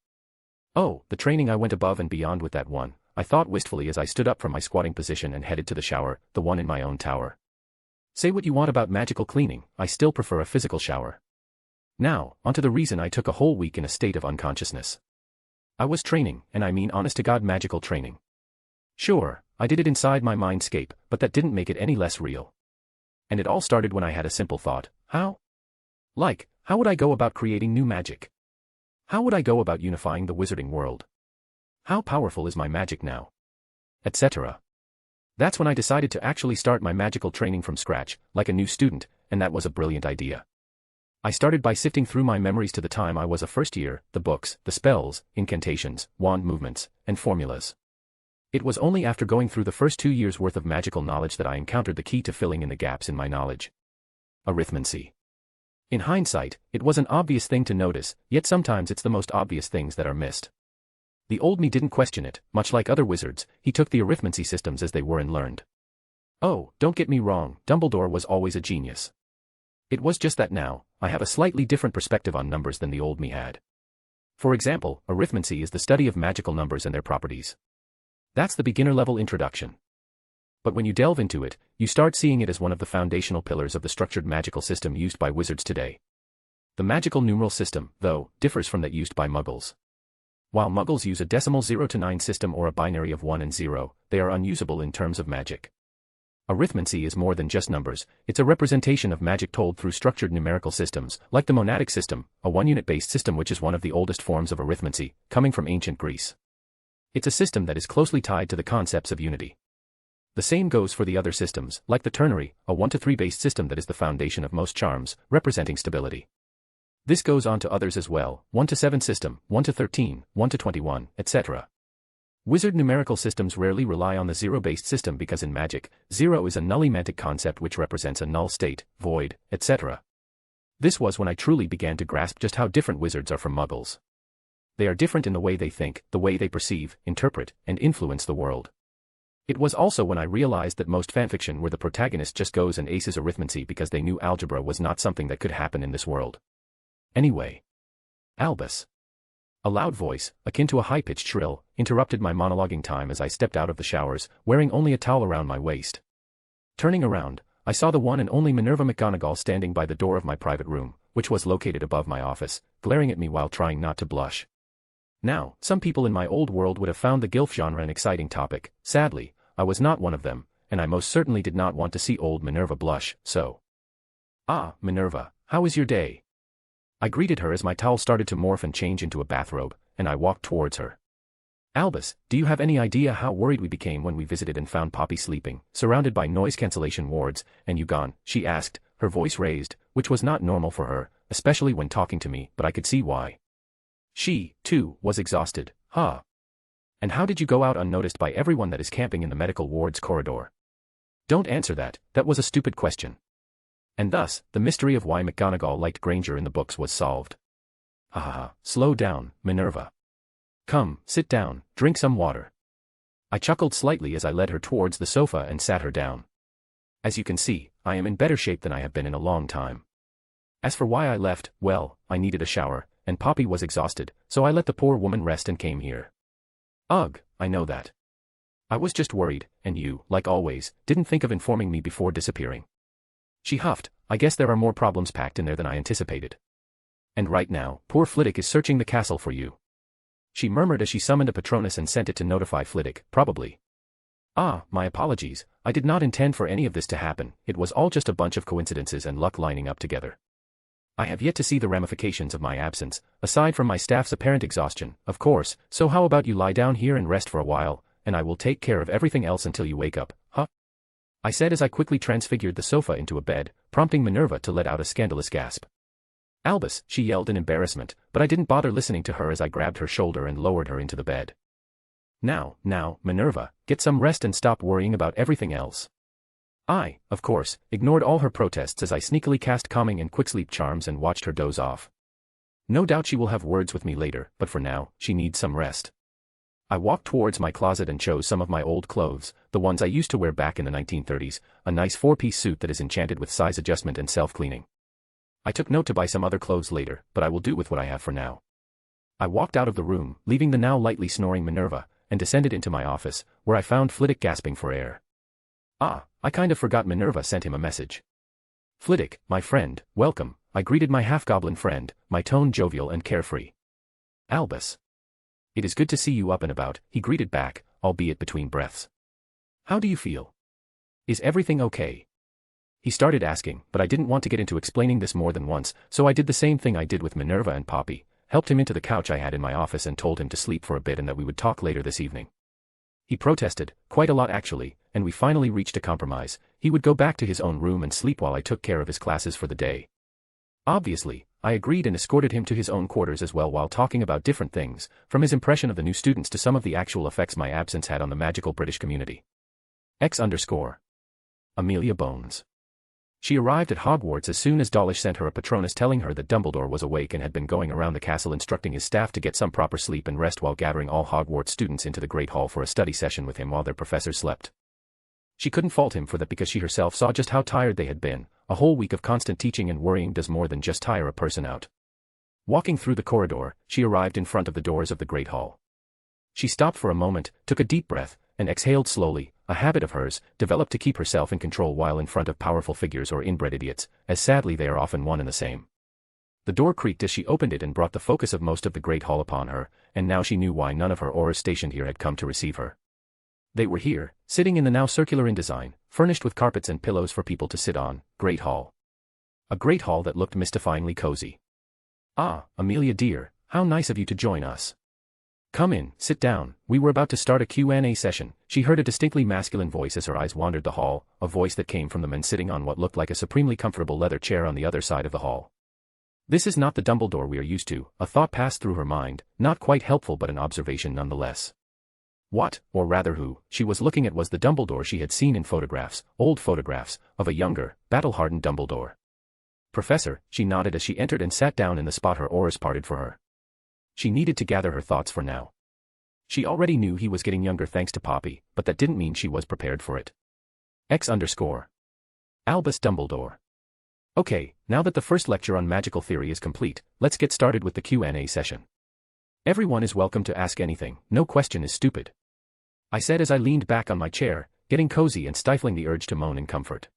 Oh, the training I went above and beyond with that one, I thought wistfully as I stood up from my squatting position and headed to the shower, the one in my own tower. Say what you want about magical cleaning, I still prefer a physical shower. Now, onto the reason I took a whole week in a state of unconsciousness. I was training, and I mean honest-to-God magical training. Sure, I did it inside my mindscape, but that didn't make it any less real. And it all started when I had a simple thought: how? Like, how would I go about creating new magic? How would I go about unifying the wizarding world? How powerful is my magic now? Etc. That's when I decided to actually start my magical training from scratch, like a new student, and that was a brilliant idea. I started by sifting through my memories to the time I was a first year, the books, the spells, incantations, wand movements, and formulas. It was only after going through the first 2 years' worth of magical knowledge that I encountered the key to filling in the gaps in my knowledge. Arithmancy. In hindsight, it was an obvious thing to notice, yet sometimes it's the most obvious things that are missed. The old me didn't question it, much like other wizards, he took the arithmancy systems as they were and learned. Oh, don't get me wrong, Dumbledore was always a genius. It was just that now, I have a slightly different perspective on numbers than the old me had. For example, arithmancy is the study of magical numbers and their properties. That's the beginner-level introduction. But when you delve into it, you start seeing it as one of the foundational pillars of the structured magical system used by wizards today. The magical numeral system, though, differs from that used by muggles. While muggles use a decimal 0 to 9 system or a binary of 1 and 0, they are unusable in terms of magic. Arithmancy is more than just numbers, it's a representation of magic told through structured numerical systems, like the monadic system, a one-unit-based system which is one of the oldest forms of arithmancy, coming from ancient Greece. It's a system that is closely tied to the concepts of unity. The same goes for the other systems, like the ternary, a 1 to 3 based system that is the foundation of most charms, representing stability. This goes on to others as well, 1 to 7 system, 1 to 13, 1 to 21, etc. Wizard numerical systems rarely rely on the zero-based system because in magic, zero is a nullimantic concept which represents a null state, void, etc. This was when I truly began to grasp just how different wizards are from muggles. They are different in the way they think, the way they perceive, interpret, and influence the world. It was also when I realized that most fanfiction where the protagonist just goes and aces arithmancy because they knew algebra was not something that could happen in this world. Anyway. Albus. A loud voice, akin to a high-pitched shrill, interrupted my monologuing time as I stepped out of the showers, wearing only a towel around my waist. Turning around, I saw the one and only Minerva McGonagall standing by the door of my private room, which was located above my office, glaring at me while trying not to blush. Now, some people in my old world would have found the gilf genre an exciting topic. Sadly, I was not one of them, and I most certainly did not want to see old Minerva blush, so. Ah, Minerva, how is your day? I greeted her as my towel started to morph and change into a bathrobe, and I walked towards her. Albus, do you have any idea how worried we became when we visited and found Poppy sleeping, surrounded by noise cancellation wards, and you gone? She asked, her voice raised, which was not normal for her, especially when talking to me, but I could see why. She, too, was exhausted, huh? And how did you go out unnoticed by everyone that is camping in the medical ward's corridor? Don't answer that, that was a stupid question. And thus, the mystery of why McGonagall liked Granger in the books was solved. Ha ha ha, slow down, Minerva. Come, sit down, drink some water. I chuckled slightly as I led her towards the sofa and sat her down. As you can see, I am in better shape than I have been in a long time. As for why I left, well, I needed a shower, and Poppy was exhausted, so I let the poor woman rest and came here. Ugh, I know that. I was just worried, and you, like always, didn't think of informing me before disappearing. She huffed, I guess there are more problems packed in there than I anticipated. And right now, poor Flitwick is searching the castle for you. She murmured as she summoned a Patronus and sent it to notify Flitwick, probably. Ah, my apologies, I did not intend for any of this to happen, it was all just a bunch of coincidences and luck lining up together. I have yet to see the ramifications of my absence, aside from my staff's apparent exhaustion, of course, so how about you lie down here and rest for a while, and I will take care of everything else until you wake up, huh? I said as I quickly transfigured the sofa into a bed, prompting Minerva to let out a scandalous gasp. Albus, she yelled in embarrassment, but I didn't bother listening to her as I grabbed her shoulder and lowered her into the bed. Now, Minerva, get some rest and stop worrying about everything else. I, of course, ignored all her protests as I sneakily cast calming and quick-sleep charms and watched her doze off. No doubt she will have words with me later, but for now, she needs some rest. I walked towards my closet and chose some of my old clothes, the ones I used to wear back in the 1930s, a nice 4-piece suit that is enchanted with size adjustment and self-cleaning. I took note to buy some other clothes later, but I will do with what I have for now. I walked out of the room, leaving the now lightly snoring Minerva, and descended into my office, where I found Flitwick gasping for air. Ah, I kind of forgot Minerva sent him a message. Flitwick, my friend, welcome, I greeted my half-goblin friend, my tone jovial and carefree. Albus. It is good to see you up and about, he greeted back, albeit between breaths. How do you feel? Is everything okay? He started asking, but I didn't want to get into explaining this more than once, so I did the same thing I did with Minerva and Poppy, helped him into the couch I had in my office and told him to sleep for a bit and that we would talk later this evening. He protested, quite a lot actually, and we finally reached a compromise. He would go back to his own room and sleep while I took care of his classes for the day. Obviously, I agreed and escorted him to his own quarters as well while talking about different things, from his impression of the new students to some of the actual effects my absence had on the magical British community. Amelia Bones. She arrived at Hogwarts as soon as Dawlish sent her a Patronus telling her that Dumbledore was awake and had been going around the castle instructing his staff to get some proper sleep and rest while gathering all Hogwarts students into the Great Hall for a study session with him while their professors slept. She couldn't fault him for that because she herself saw just how tired they had been. A whole week of constant teaching and worrying does more than just tire a person out. Walking through the corridor, she arrived in front of the doors of the Great Hall. She stopped for a moment, took a deep breath, and exhaled slowly, a habit of hers, developed to keep herself in control while in front of powerful figures or inbred idiots, as sadly they are often one and the same. The door creaked as she opened it and brought the focus of most of the Great Hall upon her, and now she knew why none of her auras stationed here had come to receive her. They were here, sitting in the now circular in design, furnished with carpets and pillows for people to sit on, Great Hall. A Great Hall that looked mystifyingly cozy. Ah, Amelia dear, how nice of you to join us. Come in, sit down, we were about to start a Q&A session. She heard a distinctly masculine voice as her eyes wandered the hall, a voice that came from the man sitting on what looked like a supremely comfortable leather chair on the other side of the hall. This is not the Dumbledore we are used to, a thought passed through her mind, not quite helpful but an observation nonetheless. What, or rather who, she was looking at was the Dumbledore she had seen in photographs, old photographs, of a younger, battle-hardened Dumbledore. Professor, she nodded as she entered and sat down in the spot her auras parted for her. She needed to gather her thoughts for now. She already knew he was getting younger thanks to Poppy, but that didn't mean she was prepared for it. Albus Dumbledore. Okay, now that the first lecture on magical theory is complete, let's get started with the Q&A session. Everyone is welcome to ask anything, no question is stupid. I said as I leaned back on my chair, getting cozy and stifling the urge to moan in comfort.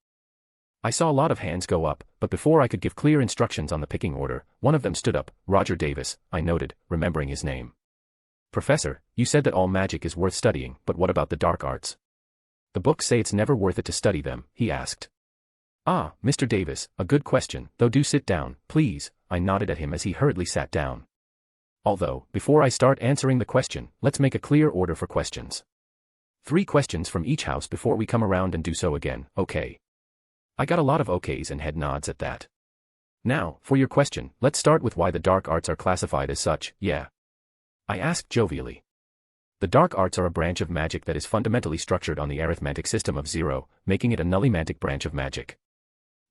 I saw a lot of hands go up, but before I could give clear instructions on the picking order, one of them stood up. Roger Davis, I noted, remembering his name. Professor, you said that all magic is worth studying, but what about the dark arts? The books say it's never worth it to study them, he asked. Ah, Mr. Davis, a good question, though do sit down, please, I nodded at him as he hurriedly sat down. Although, before I start answering the question, let's make a clear order for questions. 3 questions from each house before we come around and do so again, okay? I got a lot of okays and head nods at that. Now, for your question, let's start with why the dark arts are classified as such, yeah. I asked jovially. The dark arts are a branch of magic that is fundamentally structured on the arithmetic system of 0, making it a nullimantic branch of magic.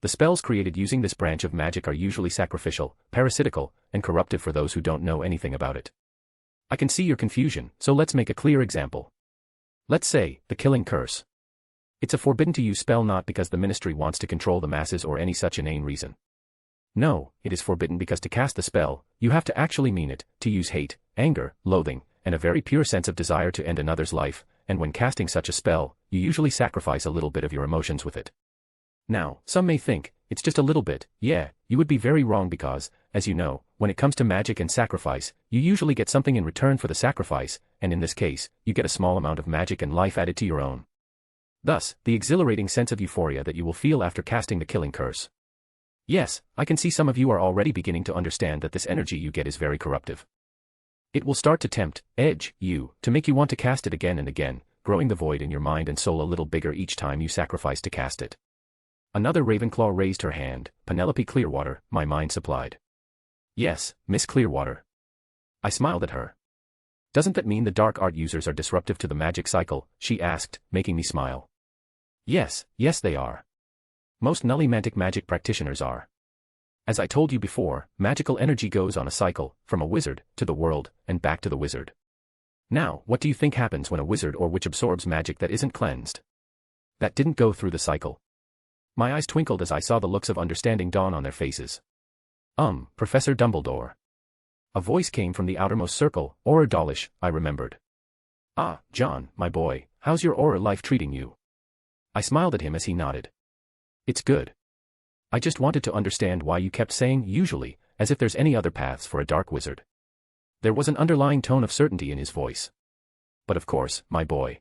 The spells created using this branch of magic are usually sacrificial, parasitical, and corruptive for those who don't know anything about it. I can see your confusion, so let's make a clear example. Let's say, the Killing Curse. It's a forbidden-to-use spell not because the Ministry wants to control the masses or any such inane reason. No, it is forbidden because to cast the spell, you have to actually mean it, to use hate, anger, loathing, and a very pure sense of desire to end another's life, and when casting such a spell, you usually sacrifice a little bit of your emotions with it. Now, some may think, it's just a little bit, yeah, you would be very wrong because, as you know, when it comes to magic and sacrifice, you usually get something in return for the sacrifice, and in this case, you get a small amount of magic and life added to your own. Thus, the exhilarating sense of euphoria that you will feel after casting the Killing Curse. Yes, I can see some of you are already beginning to understand that this energy you get is very corruptive. It will start to tempt, edge, you, to make you want to cast it again and again, growing the void in your mind and soul a little bigger each time you sacrifice to cast it. Another Ravenclaw raised her hand. Penelope Clearwater, my mind supplied. Yes, Miss Clearwater. I smiled at her. Doesn't that mean the dark art users are disruptive to the magic cycle? She asked, making me smile. Yes, they are. Most nullimantic magic practitioners are. As I told you before, magical energy goes on a cycle, from a wizard, to the world, and back to the wizard. Now, what do you think happens when a wizard or witch absorbs magic that isn't cleansed? That didn't go through the cycle. My eyes twinkled as I saw the looks of understanding dawn on their faces. Professor Dumbledore. A voice came from the outermost circle, Aura Dawlish, I remembered. Ah, John, my boy, how's your aura life treating you? I smiled at him as he nodded. It's good. I just wanted to understand why you kept saying usually, as if there's any other paths for a dark wizard. There was an underlying tone of certainty in his voice. But of course, my boy.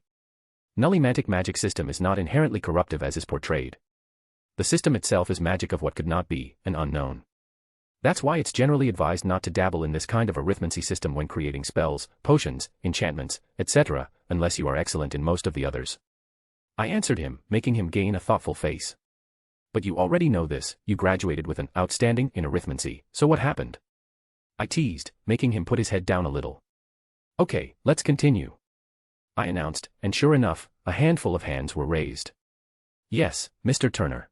Nullimantic magic system is not inherently corruptive as is portrayed. The system itself is magic of what could not be, an unknown. That's why it's generally advised not to dabble in this kind of arithmancy system when creating spells, potions, enchantments, etc., unless you are excellent in most of the others. I answered him, making him gain a thoughtful face. But you already know this, you graduated with an outstanding in arithmancy, so what happened? I teased, making him put his head down a little. Okay, let's continue. I announced, and sure enough, a handful of hands were raised. Yes, Mr. Turner.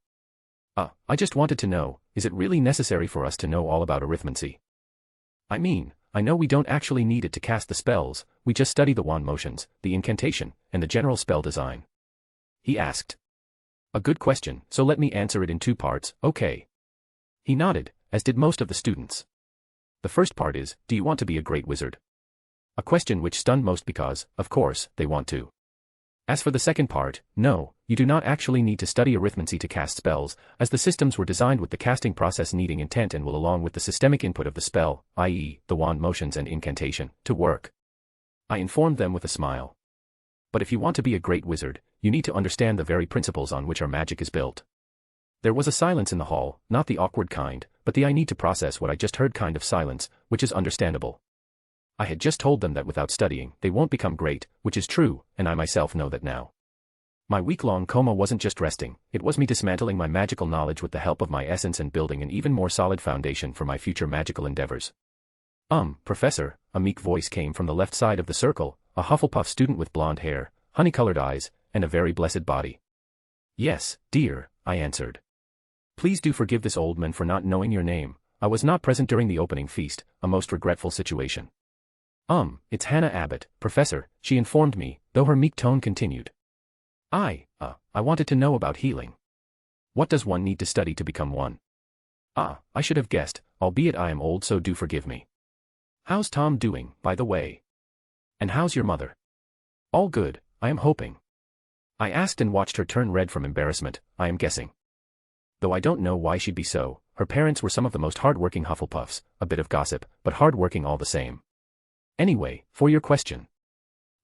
I just wanted to know, is it really necessary for us to know all about arithmancy? I mean, I know we don't actually need it to cast the spells, we just study the wand motions, the incantation, and the general spell design. He asked. A good question, so let me answer it in 2 parts, okay? He nodded, as did most of the students. The first part is, do you want to be a great wizard? A question which stunned most because, of course, they want to. As for the second part, no, you do not actually need to study arithmancy to cast spells, as the systems were designed with the casting process needing intent and will along with the systemic input of the spell, i.e., the wand motions and incantation, to work. I informed them with a smile. But if you want to be a great wizard, you need to understand the very principles on which our magic is built. There was a silence in the hall, not the awkward kind, but the I need to process what I just heard kind of silence, which is understandable. I had just told them that without studying, they won't become great, which is true, and I myself know that now. My week-long coma wasn't just resting, it was me dismantling my magical knowledge with the help of my essence and building an even more solid foundation for my future magical endeavors. Professor, a meek voice came from the left side of the circle, a Hufflepuff student with blonde hair, honey-colored eyes, and a very blessed body. Yes, dear, I answered. Please do forgive this old man for not knowing your name, I was not present during the opening feast, a most regretful situation. It's Hannah Abbott, Professor, she informed me, though her meek tone continued. I wanted to know about healing. What does one need to study to become one? I should have guessed, albeit I am old so do forgive me. How's Tom doing, by the way? And how's your mother? All good, I am hoping. I asked and watched her turn red from embarrassment, I am guessing. Though I don't know why she'd be so, her parents were some of the most hard-working Hufflepuffs, a bit of gossip, but hard-working all the same. Anyway, for your question.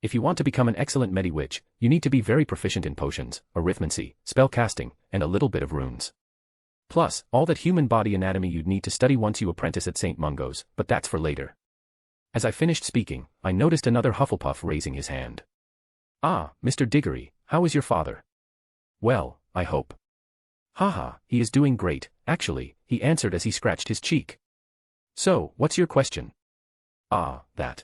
If you want to become an excellent Medi-Witch, you need to be very proficient in potions, arithmancy, spell-casting, and a little bit of runes. Plus, all that human body anatomy you'd need to study once you apprentice at St. Mungo's, but that's for later. As I finished speaking, I noticed another Hufflepuff raising his hand. Mr. Diggory, how is your father? Well, I hope. Haha, he is doing great, actually, he answered as he scratched his cheek. So, what's your question? That.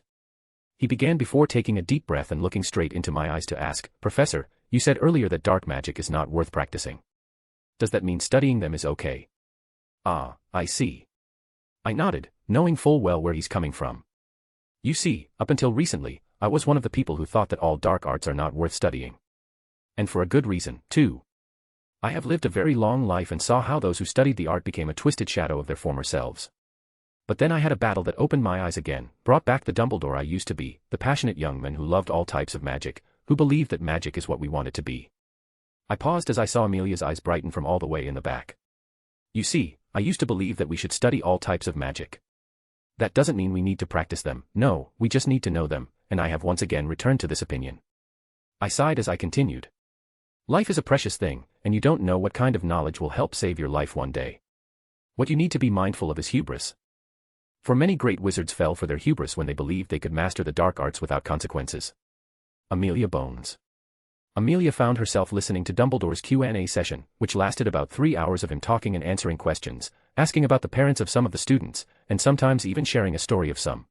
He began before taking a deep breath and looking straight into my eyes to ask, Professor, you said earlier that dark magic is not worth practicing. Does that mean studying them is okay? I see. I nodded, knowing full well where he's coming from. You see, up until recently, I was one of the people who thought that all dark arts are not worth studying. And for a good reason, too. I have lived a very long life and saw how those who studied the art became a twisted shadow of their former selves. But then I had a battle that opened my eyes again, brought back the Dumbledore I used to be, the passionate young man who loved all types of magic, who believed that magic is what we want it to be. I paused as I saw Amelia's eyes brighten from all the way in the back. You see, I used to believe that we should study all types of magic. That doesn't mean we need to practice them, no, we just need to know them, and I have once again returned to this opinion. I sighed as I continued. Life is a precious thing, and you don't know what kind of knowledge will help save your life one day. What you need to be mindful of is hubris. For many great wizards fell for their hubris when they believed they could master the dark arts without consequences. Amelia Bones. Amelia found herself listening to Dumbledore's Q&A session, which lasted about 3 hours of him talking and answering questions, asking about the parents of some of the students, and sometimes even sharing a story of some.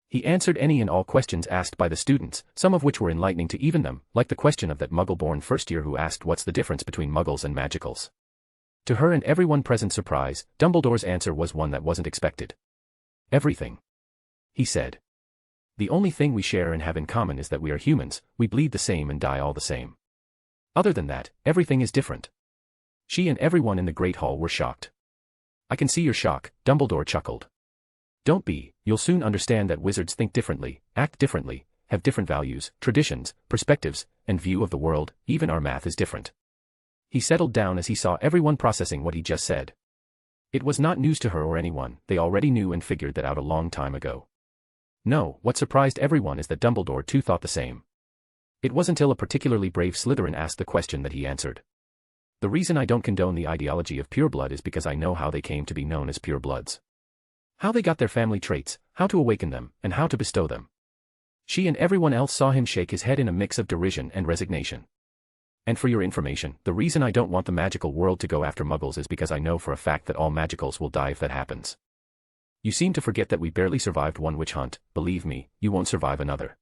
He answered any and all questions asked by the students, some of which were enlightening to even them, like the question of that Muggle-born first year who asked what's the difference between Muggles and Magicals. To her and everyone present's surprise, Dumbledore's answer was one that wasn't expected. Everything. He said. The only thing we share and have in common is that we are humans, we bleed the same and die all the same. Other than that, everything is different. She and everyone in the Great Hall were shocked. I can see your shock, Dumbledore chuckled. Don't be, you'll soon understand that wizards think differently, act differently, have different values, traditions, perspectives, and view of the world, even our math is different. He settled down as he saw everyone processing what he just said. It was not news to her or anyone, they already knew and figured that out a long time ago. No, what surprised everyone is that Dumbledore too thought the same. It was until a particularly brave Slytherin asked the question that he answered. The reason I don't condone the ideology of pureblood is because I know how they came to be known as purebloods. How they got their family traits, how to awaken them, and how to bestow them. She and everyone else saw him shake his head in a mix of derision and resignation. And for your information, the reason I don't want the magical world to go after muggles is because I know for a fact that all magicals will die if that happens. You seem to forget that we barely survived one witch hunt, believe me, you won't survive another.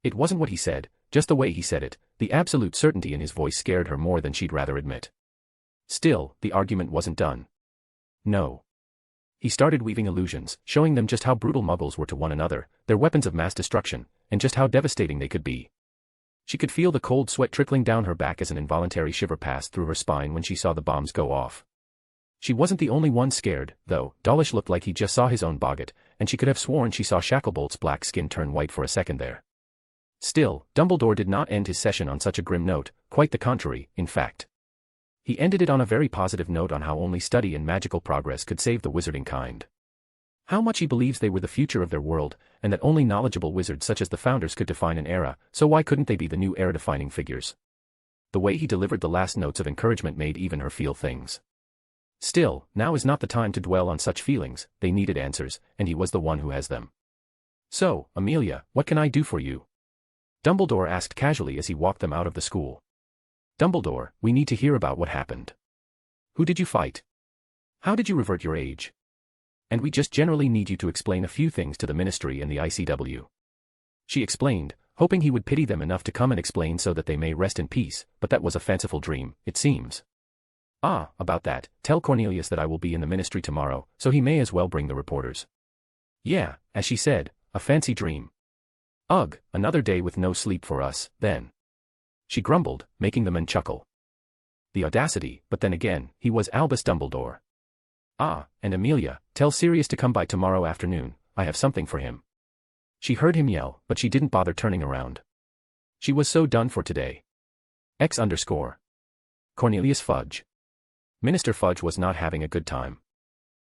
It wasn't what he said, just the way he said it, the absolute certainty in his voice scared her more than she'd rather admit. Still, the argument wasn't done. No. He started weaving illusions, showing them just how brutal muggles were to one another, their weapons of mass destruction, and just how devastating they could be. She could feel the cold sweat trickling down her back as an involuntary shiver passed through her spine when she saw the bombs go off. She wasn't the only one scared, though. Dawlish looked like he just saw his own boggart, and she could have sworn she saw Shacklebolt's black skin turn white for a second there. Still, Dumbledore did not end his session on such a grim note, quite the contrary, in fact. He ended it on a very positive note on how only study and magical progress could save the wizarding kind. How much he believes they were the future of their world, and that only knowledgeable wizards such as the founders could define an era, so why couldn't they be the new era-defining figures? The way he delivered the last notes of encouragement made even her feel things. Still, now is not the time to dwell on such feelings, they needed answers, and he was the one who has them. So, Amelia, what can I do for you? Dumbledore asked casually as he walked them out of the school. Dumbledore, we need to hear about what happened. Who did you fight? How did you revert your age? And we just generally need you to explain a few things to the Ministry and the ICW. She explained, hoping he would pity them enough to come and explain so that they may rest in peace, but that was a fanciful dream, it seems. Ah, about that, tell Cornelius that I will be in the Ministry tomorrow, so he may as well bring the reporters. Yeah, as she said, a fancy dream. Ugh, another day with no sleep for us, then. She grumbled, making the men chuckle. The audacity, but then again, he was Albus Dumbledore. Ah, and Amelia, tell Sirius to come by tomorrow afternoon, I have something for him. She heard him yell, but she didn't bother turning around. She was so done for today. X_. Cornelius Fudge. Minister Fudge was not having a good time.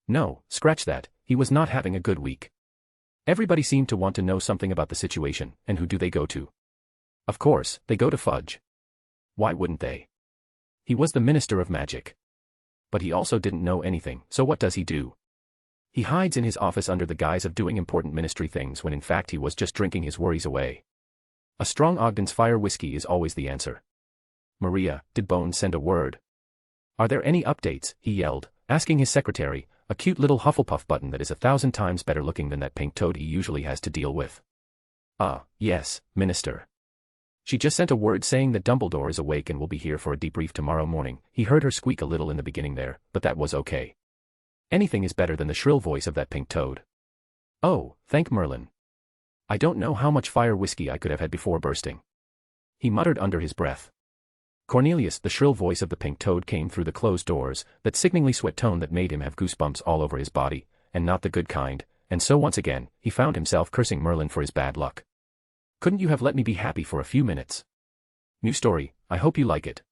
No, scratch that, he was not having a good week. Everybody seemed to want to know something about the situation, and who do they go to? Of course, they go to Fudge. Why wouldn't they? He was the Minister of Magic. But he also didn't know anything, so what does he do? He hides in his office under the guise of doing important ministry things when in fact he was just drinking his worries away. A strong Ogden's Fire whiskey is always the answer. Maria, did Bones send a word? Are there any updates? He yelled, asking his secretary, a cute little Hufflepuff button that is 1,000 times better looking than that pink toad he usually has to deal with. Yes, Minister. She just sent a word saying that Dumbledore is awake and will be here for a debrief tomorrow morning. He heard her squeak a little in the beginning there, but that was okay. Anything is better than the shrill voice of that pink toad. Oh, thank Merlin. I don't know how much fire whiskey I could have had before bursting. He muttered under his breath. Cornelius, the shrill voice of the pink toad came through the closed doors, that sickeningly sweat tone that made him have goosebumps all over his body, and not the good kind, and so once again, he found himself cursing Merlin for his bad luck. Couldn't you have let me be happy for a few minutes? New story, I hope you like it.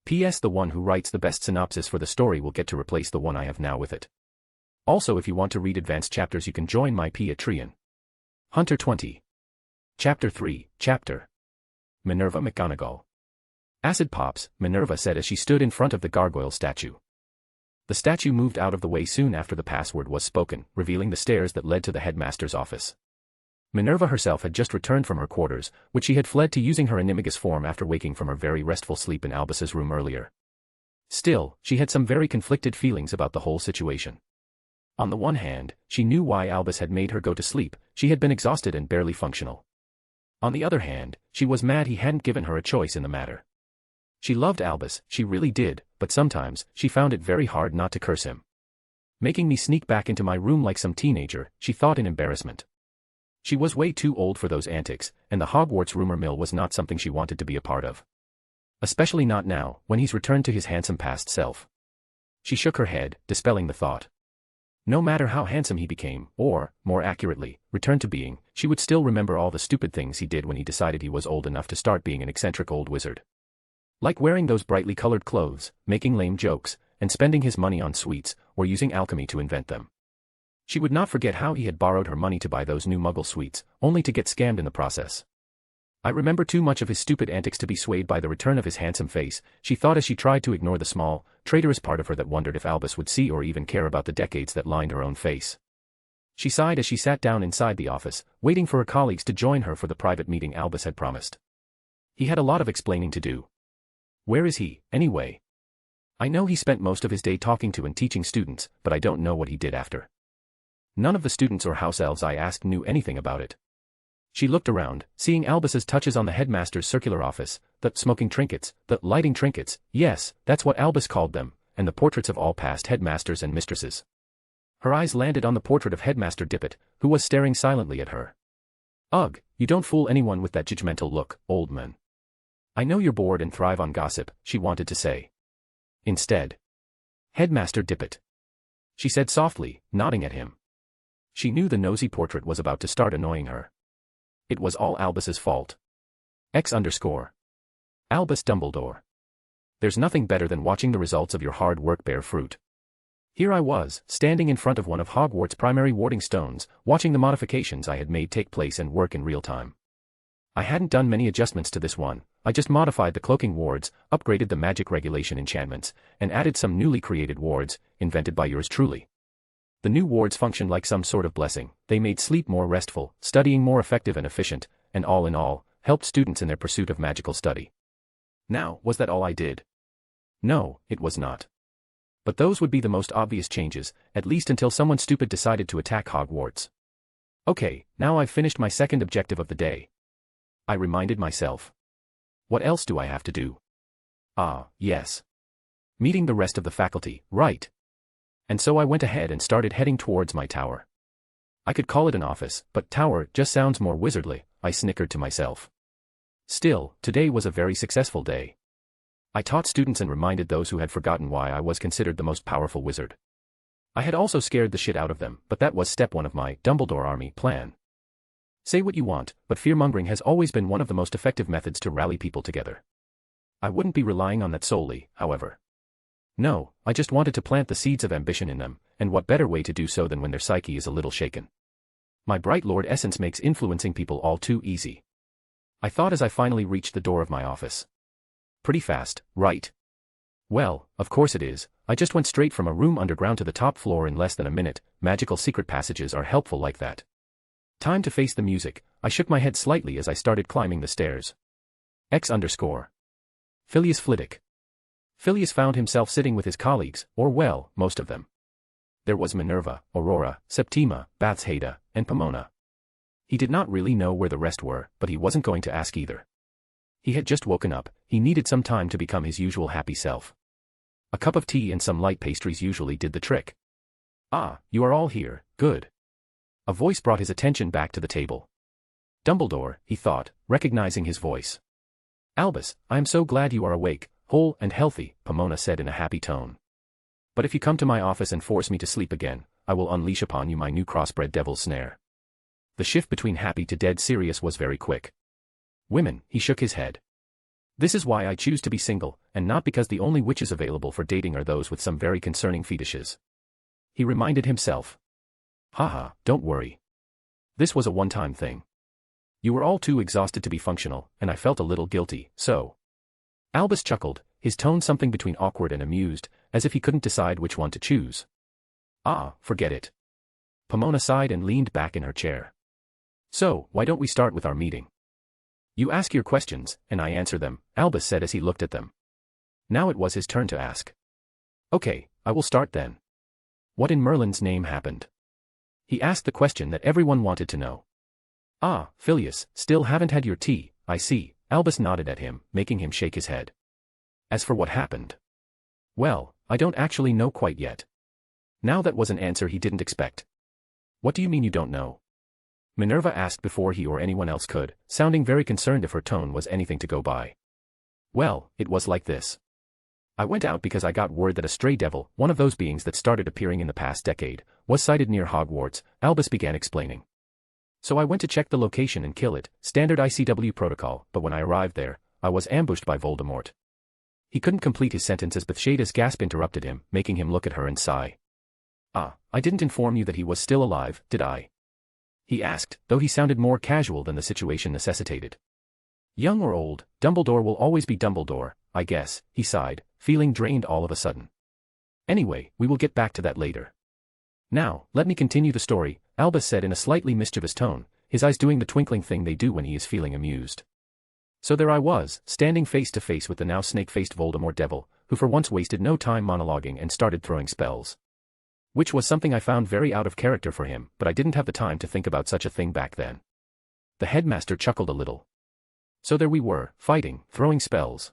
P.S. The one who writes the best synopsis for the story will get to replace the one I have now with it. Also, if you want to read advanced chapters you can join my Patreon. Hunter 20. Chapter 3, Chapter. Minerva McGonagall. Acid pops, Minerva said as she stood in front of the gargoyle statue. The statue moved out of the way soon after the password was spoken, revealing the stairs that led to the headmaster's office. Minerva herself had just returned from her quarters, which she had fled to using her animagus form after waking from her very restful sleep in Albus's room earlier. Still, she had some very conflicted feelings about the whole situation. On the one hand, she knew why Albus had made her go to sleep, she had been exhausted and barely functional. On the other hand, she was mad he hadn't given her a choice in the matter. She loved Albus, she really did, but sometimes, she found it very hard not to curse him. Making me sneak back into my room like some teenager, she thought in embarrassment. She was way too old for those antics, and the Hogwarts rumor mill was not something she wanted to be a part of. Especially not now, when he's returned to his handsome past self. She shook her head, dispelling the thought. No matter how handsome he became, or, more accurately, returned to being, she would still remember all the stupid things he did when he decided he was old enough to start being an eccentric old wizard. Like wearing those brightly colored clothes, making lame jokes, and spending his money on sweets, or using alchemy to invent them. She would not forget how he had borrowed her money to buy those new Muggle sweets, only to get scammed in the process. I remember too much of his stupid antics to be swayed by the return of his handsome face, she thought as she tried to ignore the small, traitorous part of her that wondered if Albus would see or even care about the decades that lined her own face. She sighed as she sat down inside the office, waiting for her colleagues to join her for the private meeting Albus had promised. He had a lot of explaining to do. Where is he, anyway? I know he spent most of his day talking to and teaching students, but I don't know what he did after. None of the students or house elves I asked knew anything about it. She looked around, seeing Albus's touches on the headmaster's circular office, the smoking trinkets, the lighting trinkets, yes, that's what Albus called them, and the portraits of all past headmasters and mistresses. Her eyes landed on the portrait of Headmaster Dippet, who was staring silently at her. Ugh, you don't fool anyone with that judgmental look, old man. I know you're bored and thrive on gossip, she wanted to say. Instead. Headmaster Dippet. She said softly, nodding at him. She knew the nosy portrait was about to start annoying her. It was all Albus's fault. Albus Dumbledore. There's nothing better than watching the results of your hard work bear fruit. Here I was, standing in front of one of Hogwarts' primary warding stones, watching the modifications I had made take place and work in real time. I hadn't done many adjustments to this one, I just modified the cloaking wards, upgraded the magic regulation enchantments, and added some newly created wards, invented by yours truly. The new wards functioned like some sort of blessing, they made sleep more restful, studying more effective and efficient, and all in all, helped students in their pursuit of magical study. Now, was that all I did? No, it was not. But those would be the most obvious changes, at least until someone stupid decided to attack Hogwarts. Okay, now I've finished my second objective of the day. I reminded myself. What else do I have to do? Ah, yes. Meeting the rest of the faculty, right. And so I went ahead and started heading towards my tower. I could call it an office, but tower just sounds more wizardly, I snickered to myself. Still, today was a very successful day. I taught students and reminded those who had forgotten why I was considered the most powerful wizard. I had also scared the shit out of them, but that was step one of my Dumbledore army plan. Say what you want, but fear-mongering has always been one of the most effective methods to rally people together. I wouldn't be relying on that solely, however. No, I just wanted to plant the seeds of ambition in them, and what better way to do so than when their psyche is a little shaken. My bright Lord essence makes influencing people all too easy. I thought as I finally reached the door of my office. Pretty fast, right? Well, of course it is, I just went straight from a room underground to the top floor in less than a minute, magical secret passages are helpful like that. Time to face the music, I shook my head slightly as I started climbing the stairs. Phileas Flitwick. Phileas found himself sitting with his colleagues, or well, most of them. There was Minerva, Aurora, Septima, Bathshada, and Pomona. He did not really know where the rest were, but he wasn't going to ask either. He had just woken up, he needed some time to become his usual happy self. A cup of tea and some light pastries usually did the trick. Ah, you are all here, good. A voice brought his attention back to the table. Dumbledore, he thought, recognizing his voice. Albus, I am so glad you are awake, whole and healthy, Pomona said in a happy tone. But if you come to my office and force me to sleep again, I will unleash upon you my new crossbred devil's snare. The shift between happy to dead serious was very quick. Women, he shook his head. This is why I choose to be single, and not because the only witches available for dating are those with some very concerning fetishes. He reminded himself. Haha, don't worry. This was a one-time thing. You were all too exhausted to be functional, and I felt a little guilty, so. Albus chuckled, his tone something between awkward and amused, as if he couldn't decide which one to choose. Ah, forget it. Pomona sighed and leaned back in her chair. So, why don't we start with our meeting? You ask your questions, and I answer them, Albus said as he looked at them. Now it was his turn to ask. Okay, I will start then. What in Merlin's name happened? He asked the question that everyone wanted to know. Ah, Phileas, still haven't had your tea, I see, Albus nodded at him, making him shake his head. As for what happened? Well, I don't actually know quite yet. Now that was an answer he didn't expect. What do you mean you don't know? Minerva asked before he or anyone else could, sounding very concerned if her tone was anything to go by. Well, it was like this. I went out because I got word that a stray devil, one of those beings that started appearing in the past decade, was sighted near Hogwarts, Albus began explaining. So I went to check the location and kill it, standard ICW protocol, but when I arrived there, I was ambushed by Voldemort. He couldn't complete his sentence as Bethsheda's gasp interrupted him, making him look at her and sigh. Ah, I didn't inform you that he was still alive, did I? He asked, though he sounded more casual than the situation necessitated. Young or old, Dumbledore will always be Dumbledore, I guess, he sighed, feeling drained all of a sudden. Anyway, we will get back to that later. Now, let me continue the story, Albus said in a slightly mischievous tone, his eyes doing the twinkling thing they do when he is feeling amused. So there I was, standing face to face with the now snake-faced Voldemort devil, who for once wasted no time monologuing and started throwing spells. Which was something I found very out of character for him, but I didn't have the time to think about such a thing back then. The headmaster chuckled a little. So there we were, fighting, throwing spells.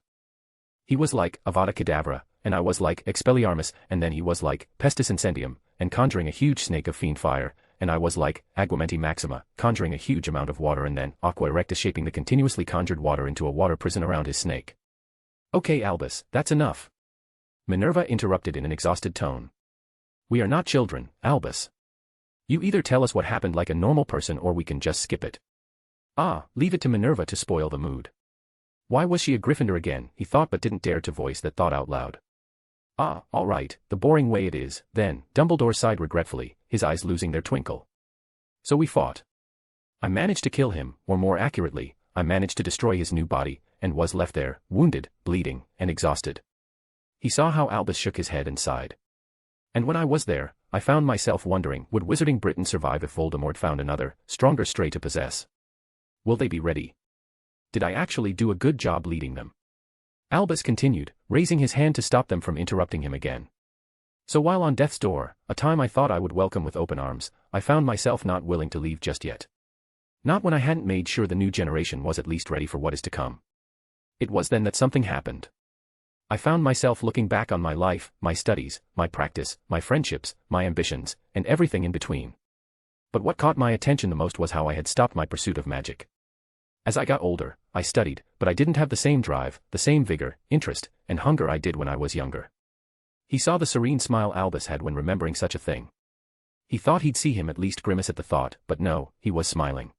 He was like, Avada Kedavra, and I was like, Expelliarmus, and then he was like, Pestis Incendium, and conjuring a huge snake of fiend fire, and I was like, Aguamenti Maxima, conjuring a huge amount of water and then, Aqua Erectus shaping the continuously conjured water into a water prison around his snake. Okay Albus, that's enough. Minerva interrupted in an exhausted tone. We are not children, Albus. You either tell us what happened like a normal person or we can just skip it. Ah, leave it to Minerva to spoil the mood. Why was she a Gryffindor again, he thought but didn't dare to voice that thought out loud. Ah, all right, the boring way it is, then, Dumbledore sighed regretfully, his eyes losing their twinkle. So we fought. I managed to kill him, or more accurately, I managed to destroy his new body, and was left there, wounded, bleeding, and exhausted. He saw how Albus shook his head and sighed. And when I was there, I found myself wondering, would Wizarding Britain survive if Voldemort found another, stronger stray to possess? Will they be ready? Did I actually do a good job leading them? Albus continued, raising his hand to stop them from interrupting him again. So while on death's door, a time I thought I would welcome with open arms, I found myself not willing to leave just yet. Not when I hadn't made sure the new generation was at least ready for what is to come. It was then that something happened. I found myself looking back on my life, my studies, my practice, my friendships, my ambitions, and everything in between. But what caught my attention the most was how I had stopped my pursuit of magic. As I got older, I studied, but I didn't have the same drive, the same vigor, interest, and hunger I did when I was younger. He saw the serene smile Albus had when remembering such a thing. He thought he'd see him at least grimace at the thought, but no, he was smiling.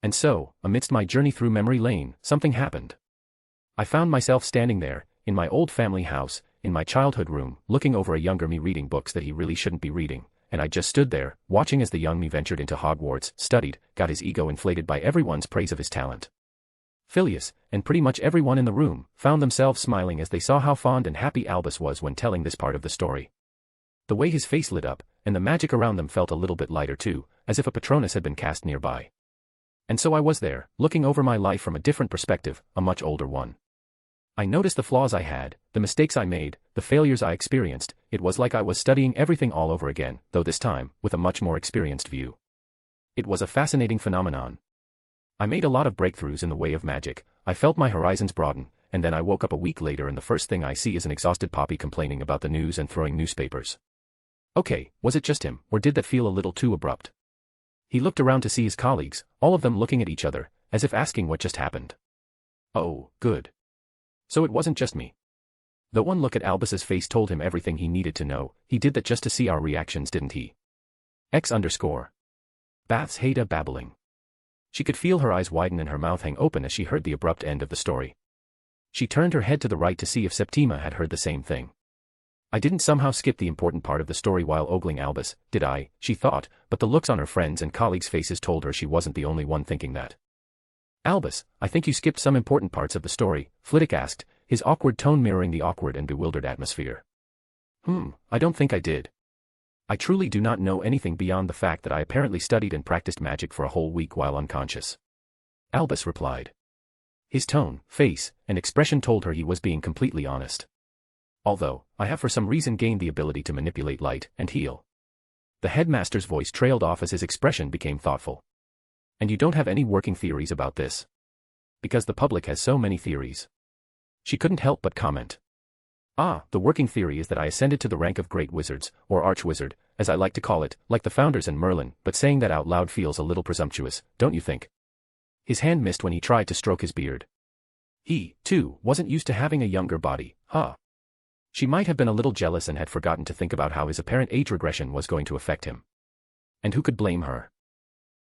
And so, amidst my journey through memory lane, something happened. I found myself standing there, in my old family house, in my childhood room, looking over a younger me reading books that he really shouldn't be reading, and I just stood there, watching as the young me ventured into Hogwarts, studied, got his ego inflated by everyone's praise of his talent. Phileas, and pretty much everyone in the room, found themselves smiling as they saw how fond and happy Albus was when telling this part of the story. The way his face lit up, and the magic around them felt a little bit lighter too, as if a Patronus had been cast nearby. And so I was there, looking over my life from a different perspective, a much older one. I noticed the flaws I had, the mistakes I made, the failures I experienced. It was like I was studying everything all over again, though this time, with a much more experienced view. It was a fascinating phenomenon. I made a lot of breakthroughs in the way of magic, I felt my horizons broaden, and then I woke up a week later and the first thing I see is an exhausted Poppy complaining about the news and throwing newspapers. Okay, was it just him, or did that feel a little too abrupt? He looked around to see his colleagues, all of them looking at each other, as if asking what just happened. Oh, good. So it wasn't just me. The one look at Albus's face told him everything he needed to know. He did that just to see our reactions, didn't he? Baths Haida babbling. She could feel her eyes widen and her mouth hang open as she heard the abrupt end of the story. She turned her head to the right to see if Septima had heard the same thing. I didn't somehow skip the important part of the story while ogling Albus, did I? She thought, but the looks on her friends' and colleagues' faces told her she wasn't the only one thinking that. Albus, I think you skipped some important parts of the story, Flitwick asked, his awkward tone mirroring the awkward and bewildered atmosphere. I don't think I did. I truly do not know anything beyond the fact that I apparently studied and practiced magic for a whole week while unconscious. Albus replied. His tone, face, and expression told her he was being completely honest. Although, I have for some reason gained the ability to manipulate light and heal. The headmaster's voice trailed off as his expression became thoughtful. And you don't have any working theories about this? Because the public has so many theories. She couldn't help but comment. The working theory is that I ascended to the rank of Great Wizards, or Archwizard, as I like to call it, like the Founders and Merlin, but saying that out loud feels a little presumptuous, don't you think? His hand missed when he tried to stroke his beard. He, too, wasn't used to having a younger body, huh? She might have been a little jealous and had forgotten to think about how his apparent age regression was going to affect him. And who could blame her?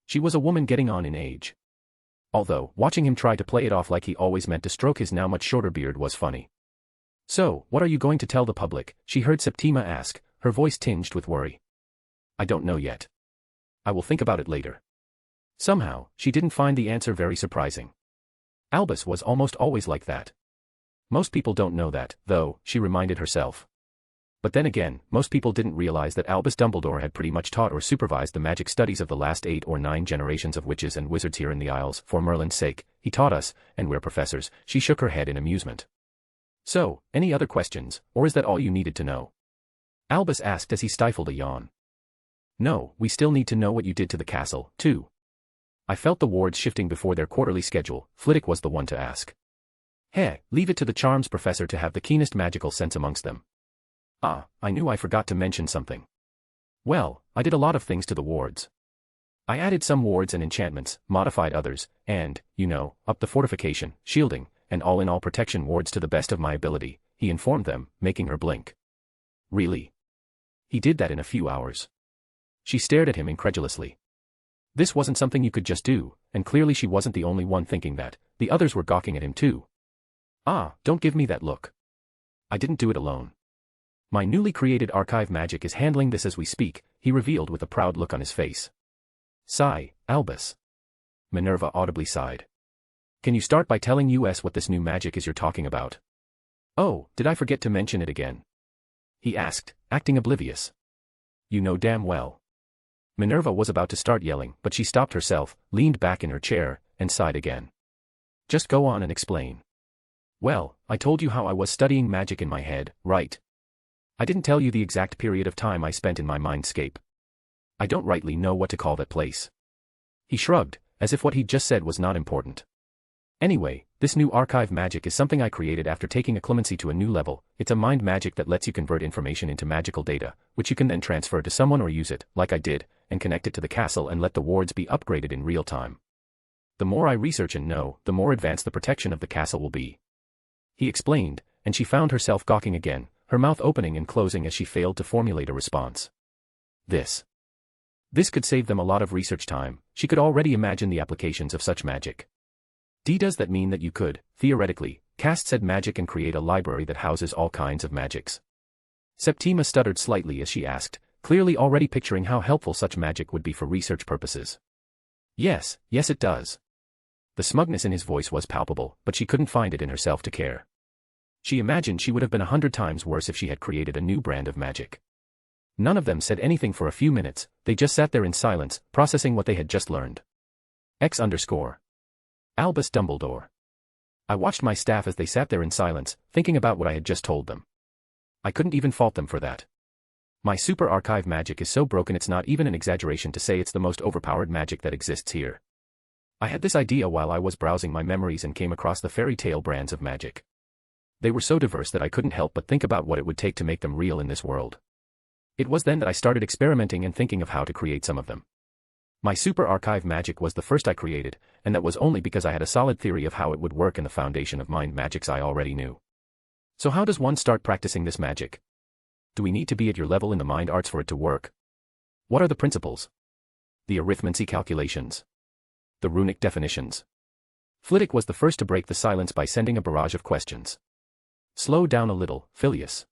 She was a woman getting on in age. Although, watching him try to play it off like he always meant to stroke his now much shorter beard was funny. "So, what are you going to tell the public?" she heard Septima ask, her voice tinged with worry. "I don't know yet. I will think about it later." Somehow, she didn't find the answer very surprising. Albus was almost always like that. Most people don't know that, though, she reminded herself. But then again, most people didn't realize that Albus Dumbledore had pretty much taught or supervised the magic studies of the last 8 or 9 generations of witches and wizards here in the Isles. For Merlin's sake, he taught us, and we're professors. She shook her head in amusement. "So, any other questions, or is that all you needed to know?" Albus asked as he stifled a yawn. "No, we still need to know what you did to the castle, too." I felt the wards shifting before their quarterly schedule. Flitwick was the one to ask. Leave it to the charms professor to have the keenest magical sense amongst them. "Ah, I knew I forgot to mention something. Well, I did a lot of things to the wards. I added some wards and enchantments, modified others, and, upped the fortification, shielding, and all-in-all protection wards to the best of my ability," he informed them, making her blink. "Really? He did that in a few hours?" She stared at him incredulously. This wasn't something you could just do, and clearly she wasn't the only one thinking that. The others were gawking at him too. "Ah, don't give me that look. I didn't do it alone. My newly created archive magic is handling this as we speak," he revealed with a proud look on his face. "Sigh, Albus." Minerva audibly sighed. "Can you start by telling us what this new magic is you're talking about?" "Oh, did I forget to mention it again?" he asked, acting oblivious. "You know damn well." Minerva was about to start yelling, but she stopped herself, leaned back in her chair, and sighed again. "Just go on and explain." "Well, I told you how I was studying magic in my head, right? I didn't tell you the exact period of time I spent in my mindscape. I don't rightly know what to call that place." He shrugged, as if what he'd just said was not important. "Anyway, this new archive magic is something I created after taking Acclimancy to a new level. It's a mind magic that lets you convert information into magical data, which you can then transfer to someone or use it, like I did, and connect it to the castle and let the wards be upgraded in real time. The more I research and know, the more advanced the protection of the castle will be," he explained, and she found herself gawking again, her mouth opening and closing as she failed to formulate a response. This could save them a lot of research time. She could already imagine the applications of such magic. Does that mean that you could, theoretically, cast said magic and create a library that houses all kinds of magics?" Septima stuttered slightly as she asked, clearly already picturing how helpful such magic would be for research purposes. Yes, it does." The smugness in his voice was palpable, but she couldn't find it in herself to care. She imagined she would have been 100 times worse if she had created a new brand of magic. None of them said anything for a few minutes. They just sat there in silence, processing what they had just learned. Albus Dumbledore. I watched my staff as they sat there in silence, thinking about what I had just told them. I couldn't even fault them for that. My super archive magic is so broken it's not even an exaggeration to say it's the most overpowered magic that exists here. I had this idea while I was browsing my memories and came across the fairy tale brands of magic. They were so diverse that I couldn't help but think about what it would take to make them real in this world. It was then that I started experimenting and thinking of how to create some of them. My super archive magic was the first I created, and that was only because I had a solid theory of how it would work and the foundation of mind magics I already knew. So how does one start practicing this magic? Do we need to be at your level in the mind arts for it to work? What are the principles? The arithmancy calculations? The runic definitions? Flitwick was the first to break the silence by sending a barrage of questions. Slow down a little, Phileas.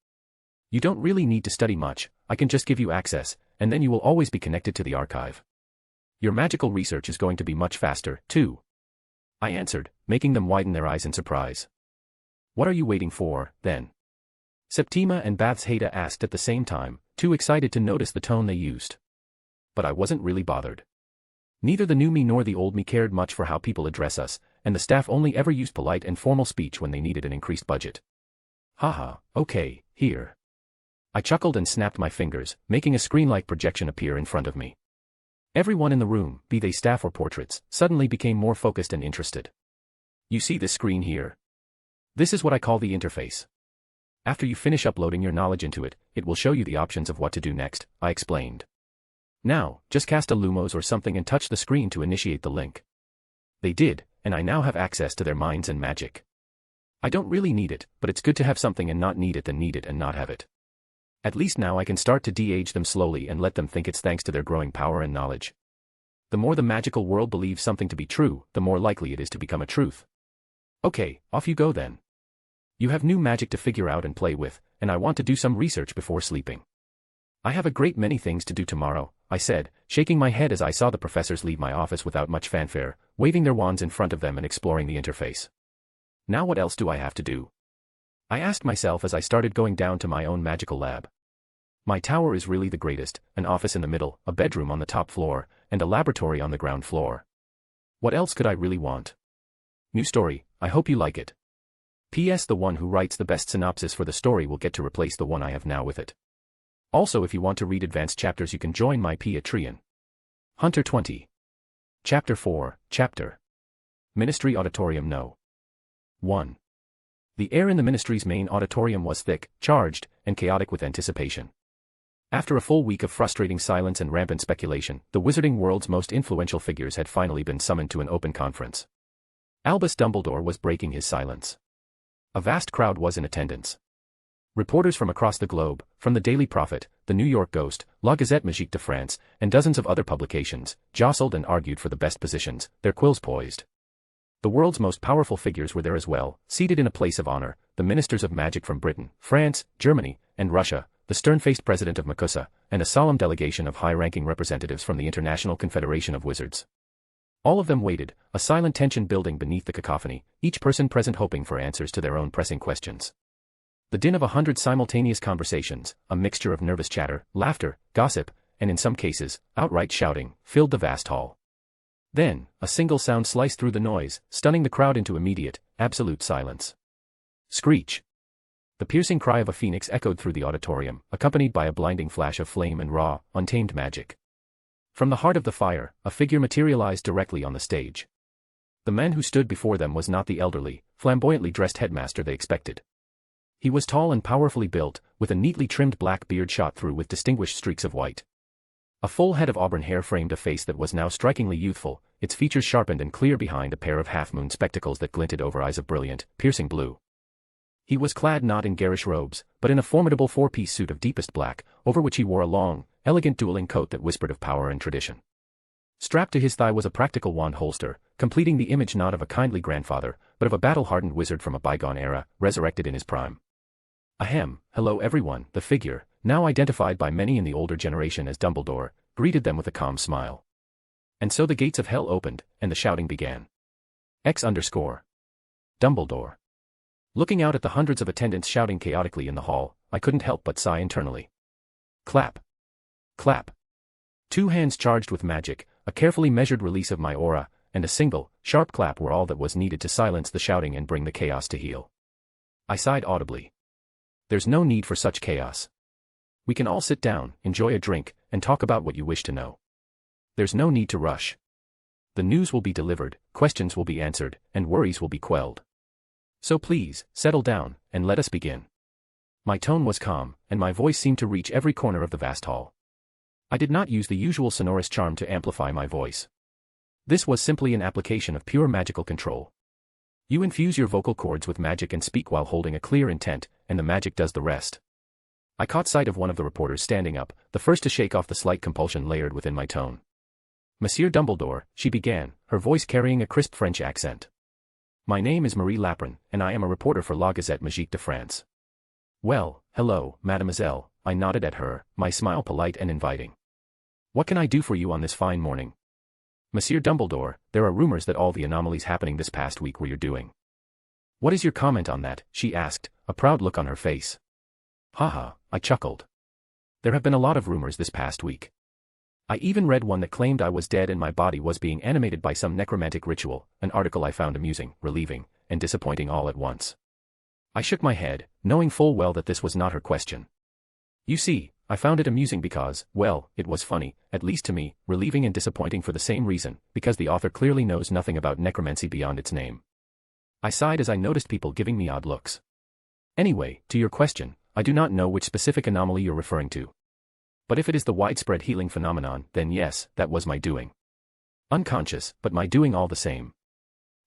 You don't really need to study much. I can just give you access, and then you will always be connected to the archive. Your magical research is going to be much faster, too. I answered, making them widen their eyes in surprise. What are you waiting for, then? Septima and Bathsheba asked at the same time, too excited to notice the tone they used. But I wasn't really bothered. Neither the new me nor the old me cared much for how people address us, and the staff only ever used polite and formal speech when they needed an increased budget. Haha, okay, here. I chuckled and snapped my fingers, making a screen-like projection appear in front of me. Everyone in the room, be they staff or portraits, suddenly became more focused and interested. You see this screen here? This is what I call the interface. After you finish uploading your knowledge into it, it will show you the options of what to do next, I explained. Now, just cast a Lumos or something and touch the screen to initiate the link. They did, and I now have access to their minds and magic. I don't really need it, but it's good to have something and not need it than need it and not have it. At least now I can start to de-age them slowly and let them think it's thanks to their growing power and knowledge. The more the magical world believes something to be true, the more likely it is to become a truth. Okay, off you go then. You have new magic to figure out and play with, and I want to do some research before sleeping. I have a great many things to do tomorrow, I said, shaking my head as I saw the professors leave my office without much fanfare, waving their wands in front of them and exploring the interface. Now what else do I have to do? I asked myself as I started going down to my own magical lab. My tower is really the greatest, an office in the middle, a bedroom on the top floor, and a laboratory on the ground floor. What else could I really want? New story, I hope you like it. P.S. The one who writes the best synopsis for the story will get to replace the one I have now with it. Also, if you want to read advanced chapters you can join my Patreon. Hunter 20. Chapter 4, Chapter. Ministry Auditorium No. 1. The air in the ministry's main auditorium was thick, charged, and chaotic with anticipation. After a full week of frustrating silence and rampant speculation, the wizarding world's most influential figures had finally been summoned to an open conference. Albus Dumbledore was breaking his silence. A vast crowd was in attendance. Reporters from across the globe, from the Daily Prophet, the New York Ghost, La Gazette Magique de France, and dozens of other publications, jostled and argued for the best positions, their quills poised. The world's most powerful figures were there as well, seated in a place of honor, the ministers of magic from Britain, France, Germany, and Russia, the stern-faced president of Makusa, and a solemn delegation of high-ranking representatives from the International Confederation of Wizards. All of them waited, a silent tension building beneath the cacophony, each person present hoping for answers to their own pressing questions. The din of 100 simultaneous conversations, a mixture of nervous chatter, laughter, gossip, and in some cases, outright shouting, filled the vast hall. Then, a single sound sliced through the noise, stunning the crowd into immediate, absolute silence. Screech. The piercing cry of a phoenix echoed through the auditorium, accompanied by a blinding flash of flame and raw, untamed magic. From the heart of the fire, a figure materialized directly on the stage. The man who stood before them was not the elderly, flamboyantly dressed headmaster they expected. He was tall and powerfully built, with a neatly trimmed black beard shot through with distinguished streaks of white. A full head of auburn hair framed a face that was now strikingly youthful, its features sharpened and clear behind a pair of half-moon spectacles that glinted over eyes of brilliant, piercing blue. He was clad not in garish robes, but in a formidable four-piece suit of deepest black, over which he wore a long, elegant dueling coat that whispered of power and tradition. Strapped to his thigh was a practical wand holster, completing the image not of a kindly grandfather, but of a battle-hardened wizard from a bygone era, resurrected in his prime. Ahem, hello everyone, the figure, now identified by many in the older generation as Dumbledore, greeted them with a calm smile. And so the gates of hell opened, and the shouting began. Dumbledore. Looking out at the hundreds of attendants shouting chaotically in the hall, I couldn't help but sigh internally. Clap. Clap. 2 hands charged with magic, a carefully measured release of my aura, and a single, sharp clap were all that was needed to silence the shouting and bring the chaos to heel. I sighed audibly. There's no need for such chaos. We can all sit down, enjoy a drink, and talk about what you wish to know. There's no need to rush. The news will be delivered, questions will be answered, and worries will be quelled. So please, settle down, and let us begin. My tone was calm, and my voice seemed to reach every corner of the vast hall. I did not use the usual sonorous charm to amplify my voice. This was simply an application of pure magical control. You infuse your vocal cords with magic and speak while holding a clear intent, and the magic does the rest. I caught sight of one of the reporters standing up, the first to shake off the slight compulsion layered within my tone. Monsieur Dumbledore, she began, her voice carrying a crisp French accent. My name is Marie Laprin, and I am a reporter for La Gazette Magique de France. Well, hello, mademoiselle, I nodded at her, my smile polite and inviting. What can I do for you on this fine morning? Monsieur Dumbledore, there are rumors that all the anomalies happening this past week were your doing. What is your comment on that? She asked, a proud look on her face. Haha, I chuckled. There have been a lot of rumors this past week. I even read one that claimed I was dead and my body was being animated by some necromantic ritual, an article I found amusing, relieving, and disappointing all at once. I shook my head, knowing full well that this was not her question. You see, I found it amusing because, well, it was funny, at least to me, relieving and disappointing for the same reason, because the author clearly knows nothing about necromancy beyond its name. I sighed as I noticed people giving me odd looks. Anyway, to your question, I do not know which specific anomaly you're referring to. But if it is the widespread healing phenomenon, then yes, that was my doing. Unconscious, but my doing all the same.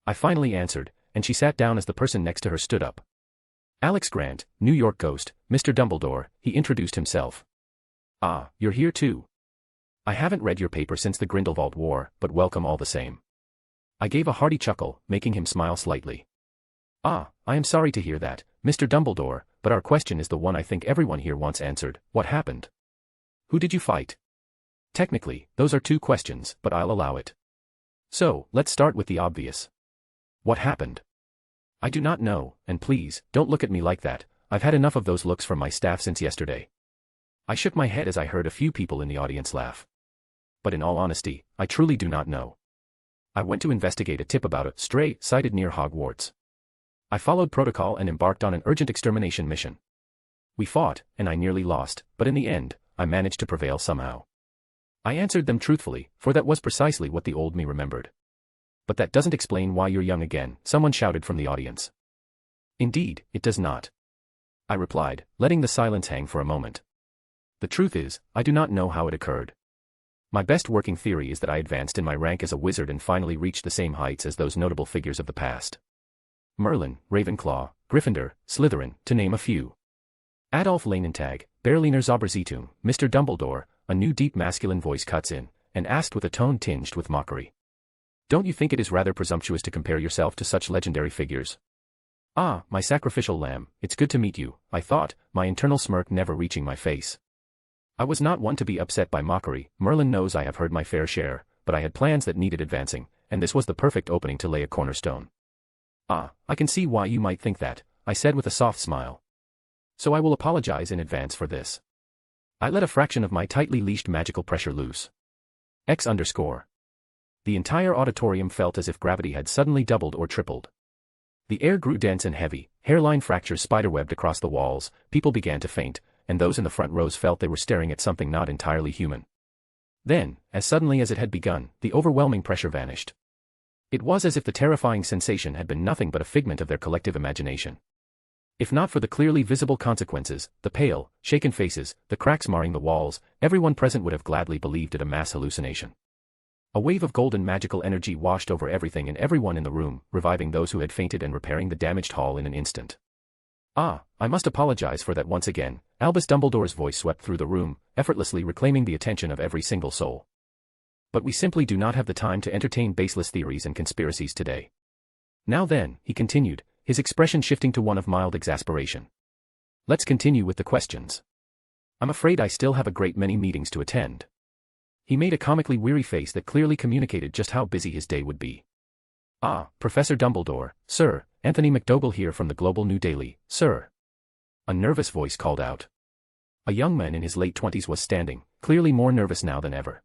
I finally answered, and she sat down as the person next to her stood up. Alex Grant, New York Ghost, Mr. Dumbledore, he introduced himself. Ah, you're here too. I haven't read your paper since the Grindelwald War, but welcome all the same. I gave a hearty chuckle, making him smile slightly. Ah, I am sorry to hear that, Mr. Dumbledore, but our question is the one I think everyone here wants answered. What happened? Who did you fight? Technically, those are two questions, but I'll allow it. So, let's start with the obvious. What happened? I do not know, and please, don't look at me like that. I've had enough of those looks from my staff since yesterday. I shook my head as I heard a few people in the audience laugh. But in all honesty, I truly do not know. I went to investigate a tip about a stray sighted near Hogwarts. I followed protocol and embarked on an urgent extermination mission. We fought, and I nearly lost, but in the end, I managed to prevail somehow. I answered them truthfully, for that was precisely what the old me remembered. But that doesn't explain why you're young again, someone shouted from the audience. Indeed, it does not. I replied, letting the silence hang for a moment. The truth is, I do not know how it occurred. My best working theory is that I advanced in my rank as a wizard and finally reached the same heights as those notable figures of the past. Merlin, Ravenclaw, Gryffindor, Slytherin, to name a few. Adolf Leinentag, Berliner Zauberzeitung, Mr. Dumbledore, a new deep masculine voice cuts in, and asked with a tone tinged with mockery. Don't you think it is rather presumptuous to compare yourself to such legendary figures? Ah, my sacrificial lamb, it's good to meet you, I thought, my internal smirk never reaching my face. I was not one to be upset by mockery. Merlin knows I have heard my fair share, but I had plans that needed advancing, and this was the perfect opening to lay a cornerstone. Ah, I can see why you might think that, I said with a soft smile. So I will apologize in advance for this. I let a fraction of my tightly leashed magical pressure loose. The entire auditorium felt as if gravity had suddenly doubled or tripled. The air grew dense and heavy, hairline fractures spiderwebbed across the walls, people began to faint, and those in the front rows felt they were staring at something not entirely human. Then, as suddenly as it had begun, the overwhelming pressure vanished. It was as if the terrifying sensation had been nothing but a figment of their collective imagination. If not for the clearly visible consequences, the pale, shaken faces, the cracks marring the walls, everyone present would have gladly believed it a mass hallucination. A wave of golden magical energy washed over everything and everyone in the room, reviving those who had fainted and repairing the damaged hall in an instant. Ah, I must apologize for that once again, Albus Dumbledore's voice swept through the room, effortlessly reclaiming the attention of every single soul. But we simply do not have the time to entertain baseless theories and conspiracies today. Now then, he continued, his expression shifting to one of mild exasperation. Let's continue with the questions. I'm afraid I still have a great many meetings to attend. He made a comically weary face that clearly communicated just how busy his day would be. Ah, Professor Dumbledore, sir, Anthony McDougall here from the Global New Daily, sir. A nervous voice called out. A young man in his late 20s was standing, clearly more nervous now than ever.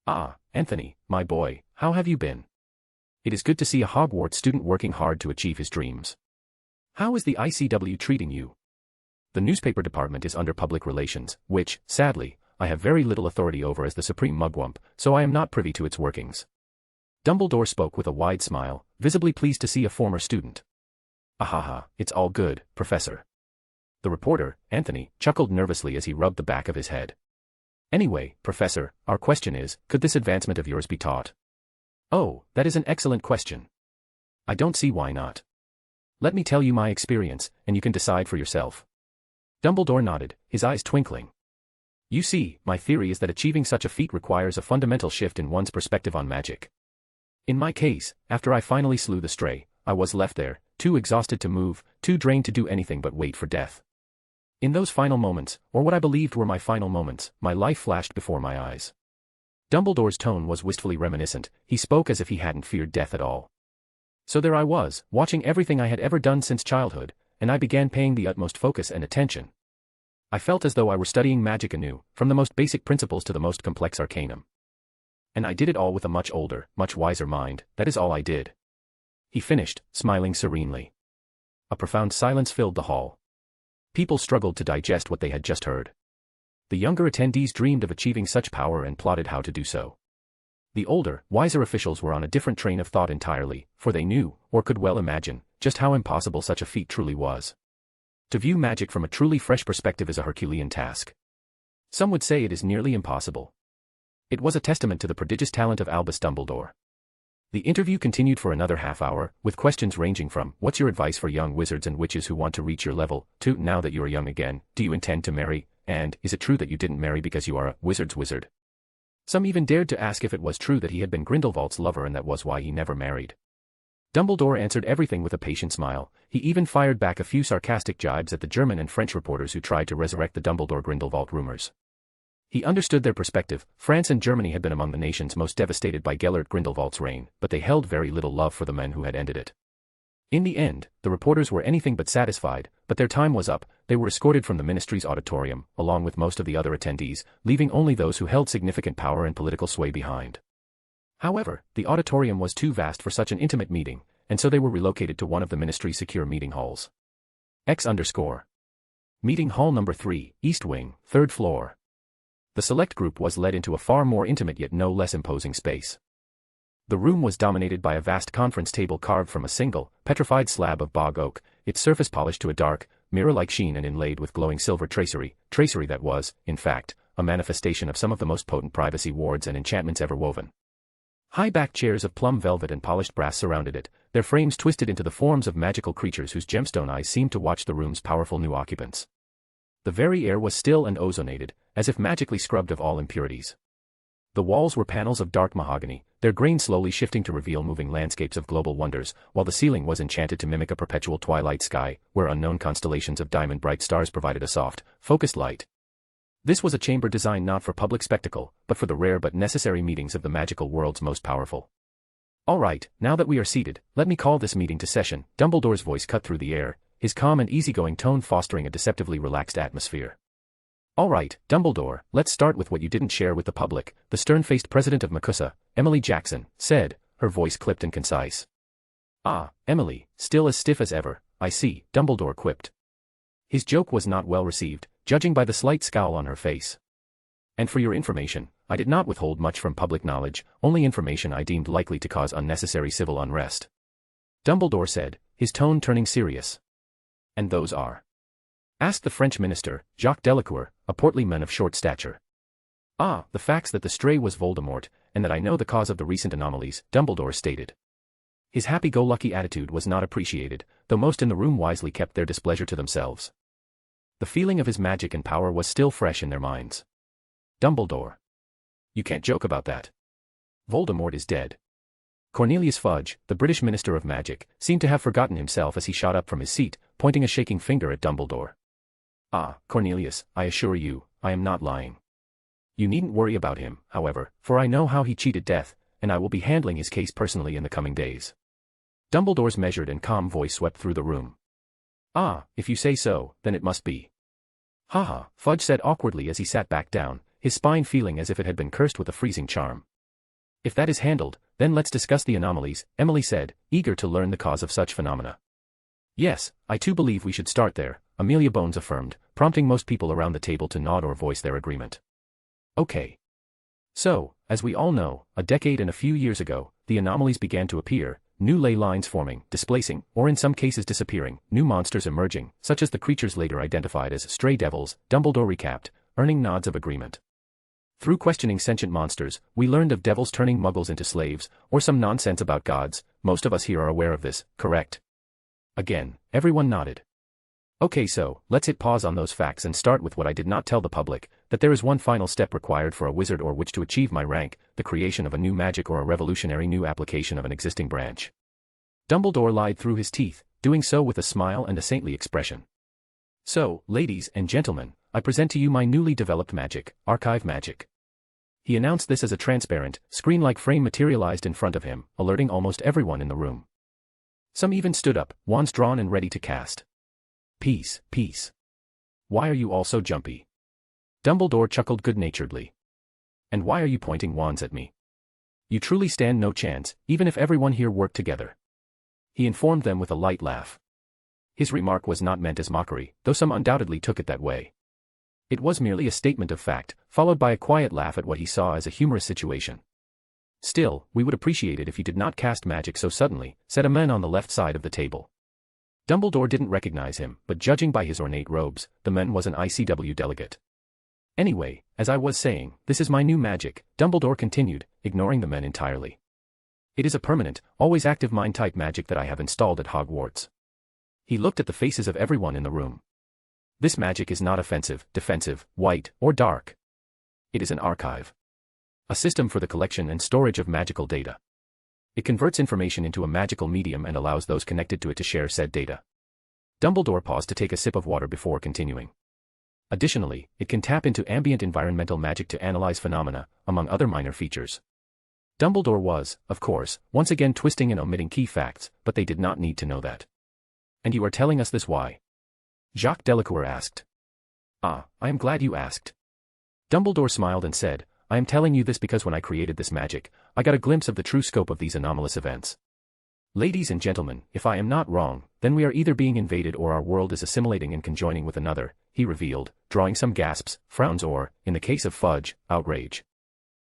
Ah, Anthony, my boy, how have you been? It is good to see a Hogwarts student working hard to achieve his dreams. How is the ICW treating you? The newspaper department is under public relations, which, sadly, I have very little authority over as the supreme mugwump, so I am not privy to its workings. Dumbledore spoke with a wide smile, visibly pleased to see a former student. Ahaha, it's all good, Professor. The reporter, Anthony, chuckled nervously as he rubbed the back of his head. Anyway, Professor, our question is, could this advancement of yours be taught? Oh, that is an excellent question. I don't see why not. Let me tell you my experience, and you can decide for yourself. Dumbledore nodded, his eyes twinkling. You see, my theory is that achieving such a feat requires a fundamental shift in one's perspective on magic. In my case, after I finally slew the stray, I was left there, too exhausted to move, too drained to do anything but wait for death. In those final moments, or what I believed were my final moments, my life flashed before my eyes. Dumbledore's tone was wistfully reminiscent, he spoke as if he hadn't feared death at all. So there I was, watching everything I had ever done since childhood, and I began paying the utmost focus and attention. I felt as though I were studying magic anew, from the most basic principles to the most complex arcanum. And I did it all with a much older, much wiser mind, that is all I did. He finished, smiling serenely. A profound silence filled the hall. People struggled to digest what they had just heard. The younger attendees dreamed of achieving such power and plotted how to do so. The older, wiser officials were on a different train of thought entirely, for they knew, or could well imagine, just how impossible such a feat truly was. To view magic from a truly fresh perspective is a Herculean task. Some would say it is nearly impossible. It was a testament to the prodigious talent of Albus Dumbledore. The interview continued for another half hour, with questions ranging from, what's your advice for young wizards and witches who want to reach your level, to, now that you are young again, do you intend to marry, and, is it true that you didn't marry because you are a wizard's wizard? Some even dared to ask if it was true that he had been Grindelwald's lover and that was why he never married. Dumbledore answered everything with a patient smile. He even fired back a few sarcastic jibes at the German and French reporters who tried to resurrect the Dumbledore-Grindelwald rumors. He understood their perspective. France and Germany had been among the nations most devastated by Gellert Grindelwald's reign, but they held very little love for the men who had ended it. In the end, the reporters were anything but satisfied, but their time was up. They were escorted from the ministry's auditorium, along with most of the other attendees, leaving only those who held significant power and political sway behind. However, the auditorium was too vast for such an intimate meeting, and so they were relocated to one of the ministry's secure meeting halls. Meeting Hall Number 3, East Wing, 3rd floor. The select group was led into a far more intimate yet no less imposing space. The room was dominated by a vast conference table carved from a single, petrified slab of bog oak, its surface polished to a dark, mirror-like sheen and inlaid with glowing silver tracery that was, in fact, a manifestation of some of the most potent privacy wards and enchantments ever woven. High-backed chairs of plum velvet and polished brass surrounded it, their frames twisted into the forms of magical creatures whose gemstone eyes seemed to watch the room's powerful new occupants. The very air was still and ozonated, as if magically scrubbed of all impurities. The walls were panels of dark mahogany, their grain slowly shifting to reveal moving landscapes of global wonders, while the ceiling was enchanted to mimic a perpetual twilight sky, where unknown constellations of diamond-bright stars provided a soft, focused light. This was a chamber designed not for public spectacle, but for the rare but necessary meetings of the magical world's most powerful. All right, now that we are seated, let me call this meeting to session. Dumbledore's voice cut through the air, his calm and easygoing tone fostering a deceptively relaxed atmosphere. All right, Dumbledore, let's start with what you didn't share with the public, the stern-faced president of MACUSA, Emily Jackson, said, her voice clipped and concise. Ah, Emily, still as stiff as ever, I see, Dumbledore quipped. His joke was not well received, judging by the slight scowl on her face. And for your information, I did not withhold much from public knowledge, only information I deemed likely to cause unnecessary civil unrest. Dumbledore said, his tone turning serious. And those are? Asked the French minister, Jacques Delacour, a portly man of short stature. Ah, the facts that the stray was Voldemort, and that I know the cause of the recent anomalies, Dumbledore stated. His happy-go-lucky attitude was not appreciated, though most in the room wisely kept their displeasure to themselves. The feeling of his magic and power was still fresh in their minds. Dumbledore. You can't joke about that. Voldemort is dead. Cornelius Fudge, the British Minister of Magic, seemed to have forgotten himself as he shot up from his seat, pointing a shaking finger at Dumbledore. Ah, Cornelius, I assure you, I am not lying. You needn't worry about him, however, for I know how he cheated death, and I will be handling his case personally in the coming days. Dumbledore's measured and calm voice swept through the room. Ah, if you say so, then it must be. Haha, Fudge said awkwardly as he sat back down, his spine feeling as if it had been cursed with a freezing charm. If that is handled, then let's discuss the anomalies, Emily said, eager to learn the cause of such phenomena. Yes, I too believe we should start there, Amelia Bones affirmed, prompting most people around the table to nod or voice their agreement. Okay. So, as we all know, a decade and a few years ago, the anomalies began to appear, new ley lines forming, displacing, or in some cases disappearing, new monsters emerging, such as the creatures later identified as stray devils, Dumbledore recapped, earning nods of agreement. Through questioning sentient monsters, we learned of devils turning muggles into slaves, or some nonsense about gods. Most of us here are aware of this, correct? Again, everyone nodded. Okay, so, let's hit pause on those facts and start with what I did not tell the public, that there is one final step required for a wizard or witch to achieve my rank, the creation of a new magic or a revolutionary new application of an existing branch. Dumbledore lied through his teeth, doing so with a smile and a saintly expression. So, ladies and gentlemen, I present to you my newly developed magic, archive magic. He announced this as a transparent, screen-like frame materialized in front of him, alerting almost everyone in the room. Some even stood up, wands drawn and ready to cast. Peace, peace. Why are you all so jumpy? Dumbledore chuckled good-naturedly. And why are you pointing wands at me? You truly stand no chance, even if everyone here worked together. He informed them with a light laugh. His remark was not meant as mockery, though some undoubtedly took it that way. It was merely a statement of fact, followed by a quiet laugh at what he saw as a humorous situation. Still, we would appreciate it if you did not cast magic so suddenly, said a man on the left side of the table. Dumbledore didn't recognize him, but judging by his ornate robes, the man was an ICW delegate. Anyway, as I was saying, this is my new magic, Dumbledore continued, ignoring the men entirely. It is a permanent, always active mind-type magic that I have installed at Hogwarts. He looked at the faces of everyone in the room. This magic is not offensive, defensive, white, or dark. It is an archive. A system for the collection and storage of magical data. It converts information into a magical medium and allows those connected to it to share said data. Dumbledore paused to take a sip of water before continuing. Additionally, it can tap into ambient environmental magic to analyze phenomena, among other minor features. Dumbledore was, of course, once again twisting and omitting key facts, but they did not need to know that. And you are telling us this why? Jacques Delacour asked. Ah, I am glad you asked. Dumbledore smiled and said, I am telling you this because when I created this magic, I got a glimpse of the true scope of these anomalous events. Ladies and gentlemen, if I am not wrong, then we are either being invaded or our world is assimilating and conjoining with another, he revealed, drawing some gasps, frowns or, in the case of Fudge, outrage.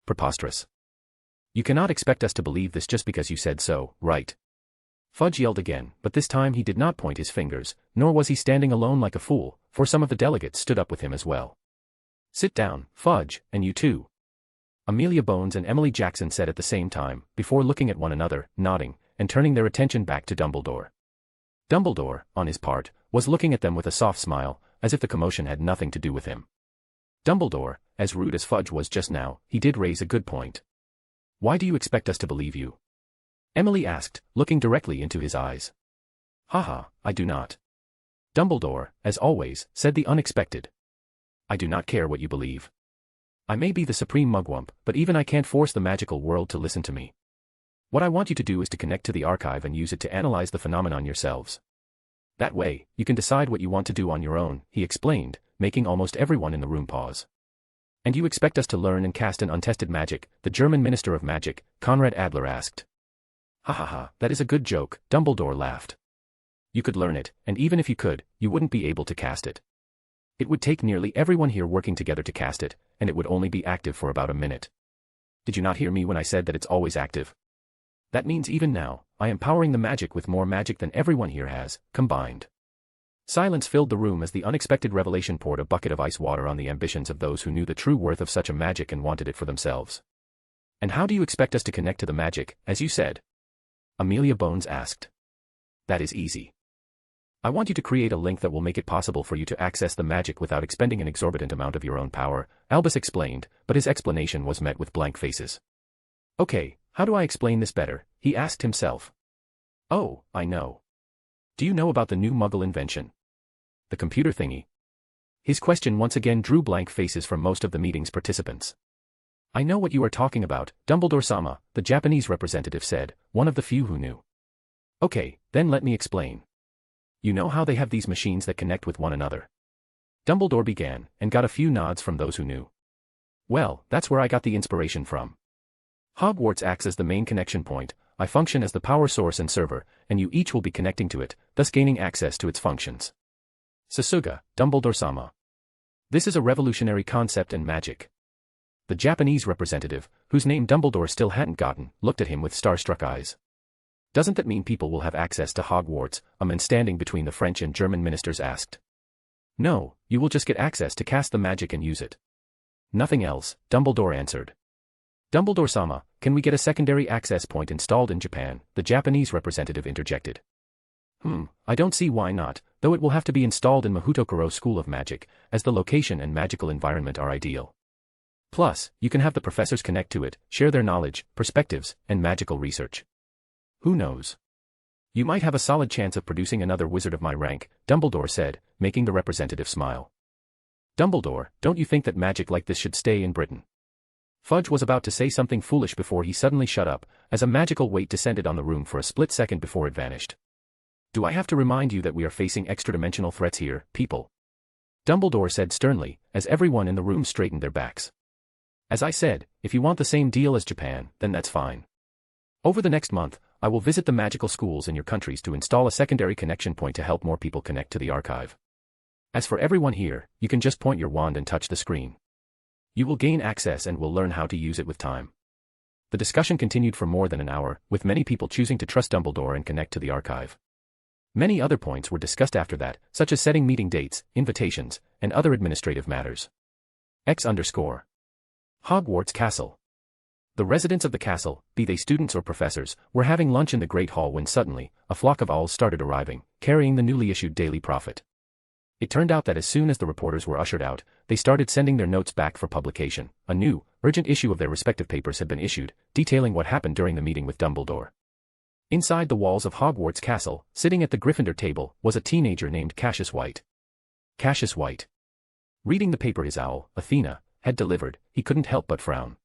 Preposterous. You cannot expect us to believe this just because you said so, right? Fudge yelled again, but this time he did not point his fingers, nor was he standing alone like a fool, for some of the delegates stood up with him as well. Sit down, Fudge, and you too. Amelia Bones and Emily Jackson said at the same time, before looking at one another, nodding, and turning their attention back to Dumbledore. Dumbledore, on his part, was looking at them with a soft smile, as if the commotion had nothing to do with him. Dumbledore, as rude as Fudge was just now, he did raise a good point. Why do you expect us to believe you? Emily asked, looking directly into his eyes. Haha, I do not. Dumbledore, as always, said the unexpected. I do not care what you believe. I may be the supreme mugwump, but even I can't force the magical world to listen to me. What I want you to do is to connect to the archive and use it to analyze the phenomenon yourselves. That way, you can decide what you want to do on your own, he explained, making almost everyone in the room pause. And you expect us to learn and cast an untested magic, the German Minister of Magic, Conrad Adler asked. Ha ha ha, that is a good joke, Dumbledore laughed. You could learn it, and even if you could, you wouldn't be able to cast it. It would take nearly everyone here working together to cast it, and it would only be active for about a minute. Did you not hear me when I said that it's always active? That means even now, I am powering the magic with more magic than everyone here has, combined. Silence filled the room as the unexpected revelation poured a bucket of ice water on the ambitions of those who knew the true worth of such a magic and wanted it for themselves. And how do you expect us to connect to the magic, as you said? Amelia Bones asked. That is easy. I want you to create a link that will make it possible for you to access the magic without expending an exorbitant amount of your own power, Albus explained, but his explanation was met with blank faces. Okay, how do I explain this better? He asked himself. Oh, I know. Do you know about the new Muggle invention? The computer thingy? His question once again drew blank faces from most of the meeting's participants. I know what you are talking about, Dumbledore-sama, the Japanese representative said, one of the few who knew. Okay, then let me explain. You know how they have these machines that connect with one another? Dumbledore began, and got a few nods from those who knew. Well, that's where I got the inspiration from. Hogwarts acts as the main connection point, I function as the power source and server, and you each will be connecting to it, thus gaining access to its functions. Sasuga, Dumbledore-sama. This is a revolutionary concept and magic. The Japanese representative, whose name Dumbledore still hadn't gotten, looked at him with starstruck eyes. Doesn't that mean people will have access to Hogwarts? A man standing between the French and German ministers asked. No, you will just get access to cast the magic and use it. Nothing else, Dumbledore answered. Dumbledore-sama, can we get a secondary access point installed in Japan? The Japanese representative interjected. I don't see why not, though it will have to be installed in Mahutokoro School of Magic, as the location and magical environment are ideal. Plus, you can have the professors connect to it, share their knowledge, perspectives, and magical research. Who knows? You might have a solid chance of producing another wizard of my rank, Dumbledore said, making the representative smile. Dumbledore, don't you think that magic like this should stay in Britain? Fudge was about to say something foolish before he suddenly shut up, as a magical weight descended on the room for a split second before it vanished. Do I have to remind you that we are facing extra-dimensional threats here, people? Dumbledore said sternly, as everyone in the room straightened their backs. As I said, if you want the same deal as Japan, then that's fine. Over the next month, I will visit the magical schools in your countries to install a secondary connection point to help more people connect to the archive. As for everyone here, you can just point your wand and touch the screen. You will gain access and will learn how to use it with time. The discussion continued for more than an hour, with many people choosing to trust Dumbledore and connect to the archive. Many other points were discussed after that, such as setting meeting dates, invitations, and other administrative matters. Hogwarts Castle. The residents of the castle, be they students or professors, were having lunch in the great hall when suddenly, a flock of owls started arriving, carrying the newly issued Daily Prophet. It turned out that as soon as the reporters were ushered out, they started sending their notes back for publication. A new, urgent issue of their respective papers had been issued, detailing what happened during the meeting with Dumbledore. Inside the walls of Hogwarts Castle, sitting at the Gryffindor table, was a teenager named Cassius White. Cassius White. Reading the paper his owl, Athena, had delivered, he couldn't help but frown.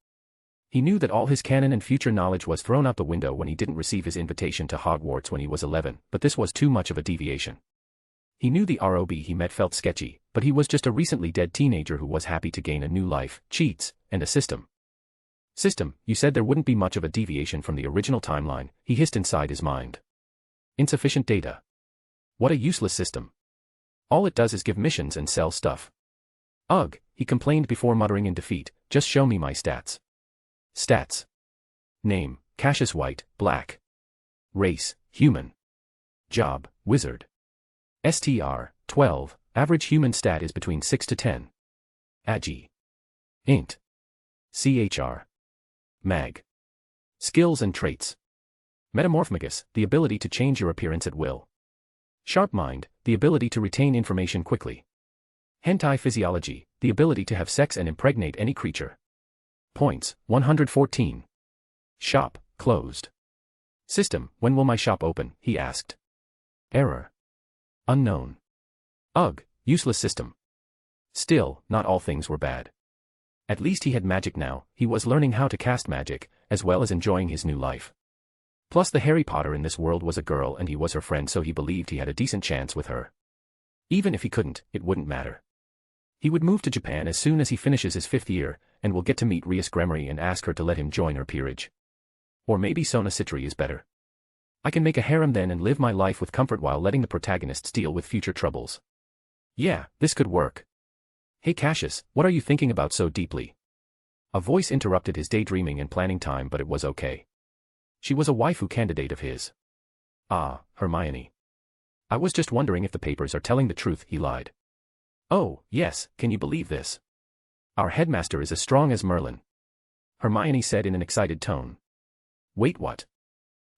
He knew that all his canon and future knowledge was thrown out the window when he didn't receive his invitation to Hogwarts when he was 11, but this was too much of a deviation. He knew the ROB he met felt sketchy, but he was just a recently dead teenager who was happy to gain a new life, cheats, and a system. System, you said there wouldn't be much of a deviation from the original timeline, he hissed inside his mind. Insufficient data. What a useless system. All it does is give missions and sell stuff. Ugh, he complained before muttering in defeat, just show me my stats. Stats. Name, Cassius White, black. Race, human. Job, wizard. STR, 12, average human stat is between 6 to 10. Agi. Int. CHR. Mag. Skills and traits. Metamorphmagus, the ability to change your appearance at will. Sharp mind, the ability to retain information quickly. Hentai physiology, the ability to have sex and impregnate any creature. Points, 114. Shop, closed. System, when will my shop open, he asked. Error. Unknown. Ugh, useless system. Still, not all things were bad. At least he had magic now, he was learning how to cast magic, as well as enjoying his new life. Plus the Harry Potter in this world was a girl and he was her friend, so he believed he had a decent chance with her. Even if he couldn't, it wouldn't matter. He would move to Japan as soon as he finishes his 5th year, and will get to meet Rias Gremory and ask her to let him join her peerage. Or maybe Sona Citri is better. I can make a harem then and live my life with comfort while letting the protagonists deal with future troubles. Yeah, this could work. Hey Cassius, what are you thinking about so deeply? A voice interrupted his daydreaming and planning time, but it was okay. She was a waifu candidate of his. Ah, Hermione. I was just wondering if the papers are telling the truth, he lied. Oh, yes, can you believe this? Our headmaster is as strong as Merlin. Hermione said in an excited tone. Wait, what?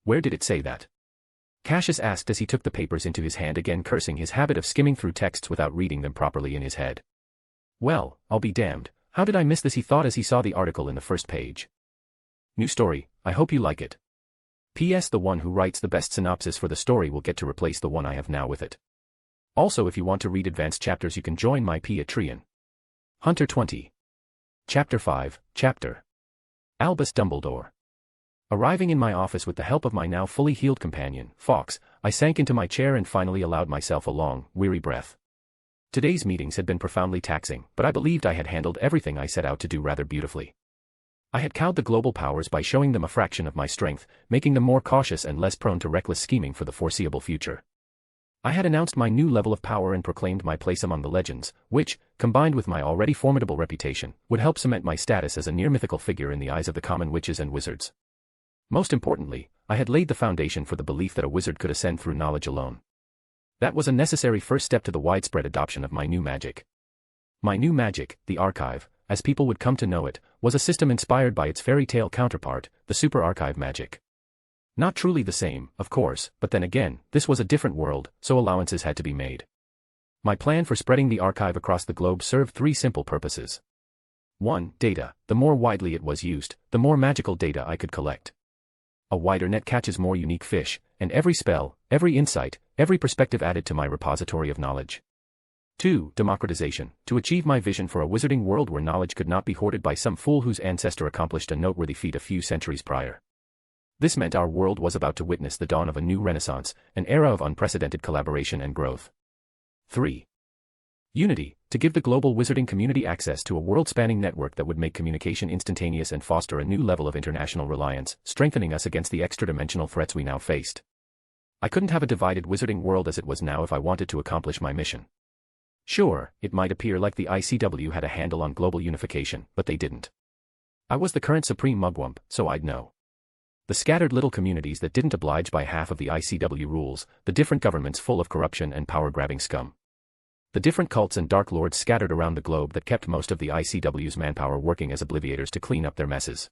Where did it say that? Cassius asked as he took the papers into his hand, again cursing his habit of skimming through texts without reading them properly in his head. Well, I'll be damned, how did I miss this, he thought as he saw the article in the first page. New story, I hope you like it. P.S. The one who writes the best synopsis for the story will get to replace the one I have now with it. Also, if you want to read advanced chapters you can join my Patreon. Hunter 20. Chapter 5, Chapter. Albus Dumbledore. Arriving in my office with the help of my now fully healed companion, Fawkes, I sank into my chair and finally allowed myself a long, weary breath. Today's meetings had been profoundly taxing, but I believed I had handled everything I set out to do rather beautifully. I had cowed the global powers by showing them a fraction of my strength, making them more cautious and less prone to reckless scheming for the foreseeable future. I had announced my new level of power and proclaimed my place among the legends, which, combined with my already formidable reputation, would help cement my status as a near-mythical figure in the eyes of the common witches and wizards. Most importantly, I had laid the foundation for the belief that a wizard could ascend through knowledge alone. That was a necessary first step to the widespread adoption of my new magic. My new magic, the Archive, as people would come to know it, was a system inspired by its fairy tale counterpart, the Super Archive magic. Not truly the same, of course, but then again, this was a different world, so allowances had to be made. My plan for spreading the Archive across the globe served 3 simple purposes. 1. Data. The more widely it was used, the more magical data I could collect. A wider net catches more unique fish, and every spell, every insight, every perspective added to my repository of knowledge. 2. Democratization. To achieve my vision for a wizarding world where knowledge could not be hoarded by some fool whose ancestor accomplished a noteworthy feat a few centuries prior. This meant our world was about to witness the dawn of a new renaissance, an era of unprecedented collaboration and growth. 3. Unity. To give the global wizarding community access to a world-spanning network that would make communication instantaneous and foster a new level of international reliance, strengthening us against the extra-dimensional threats we now faced. I couldn't have a divided wizarding world as it was now if I wanted to accomplish my mission. Sure, it might appear like the ICW had a handle on global unification, but they didn't. I was the current supreme mugwump, so I'd know. The scattered little communities that didn't oblige by half of the ICW rules, the different governments full of corruption and power-grabbing scum. The different cults and dark lords scattered around the globe that kept most of the ICW's manpower working as obliviators to clean up their messes.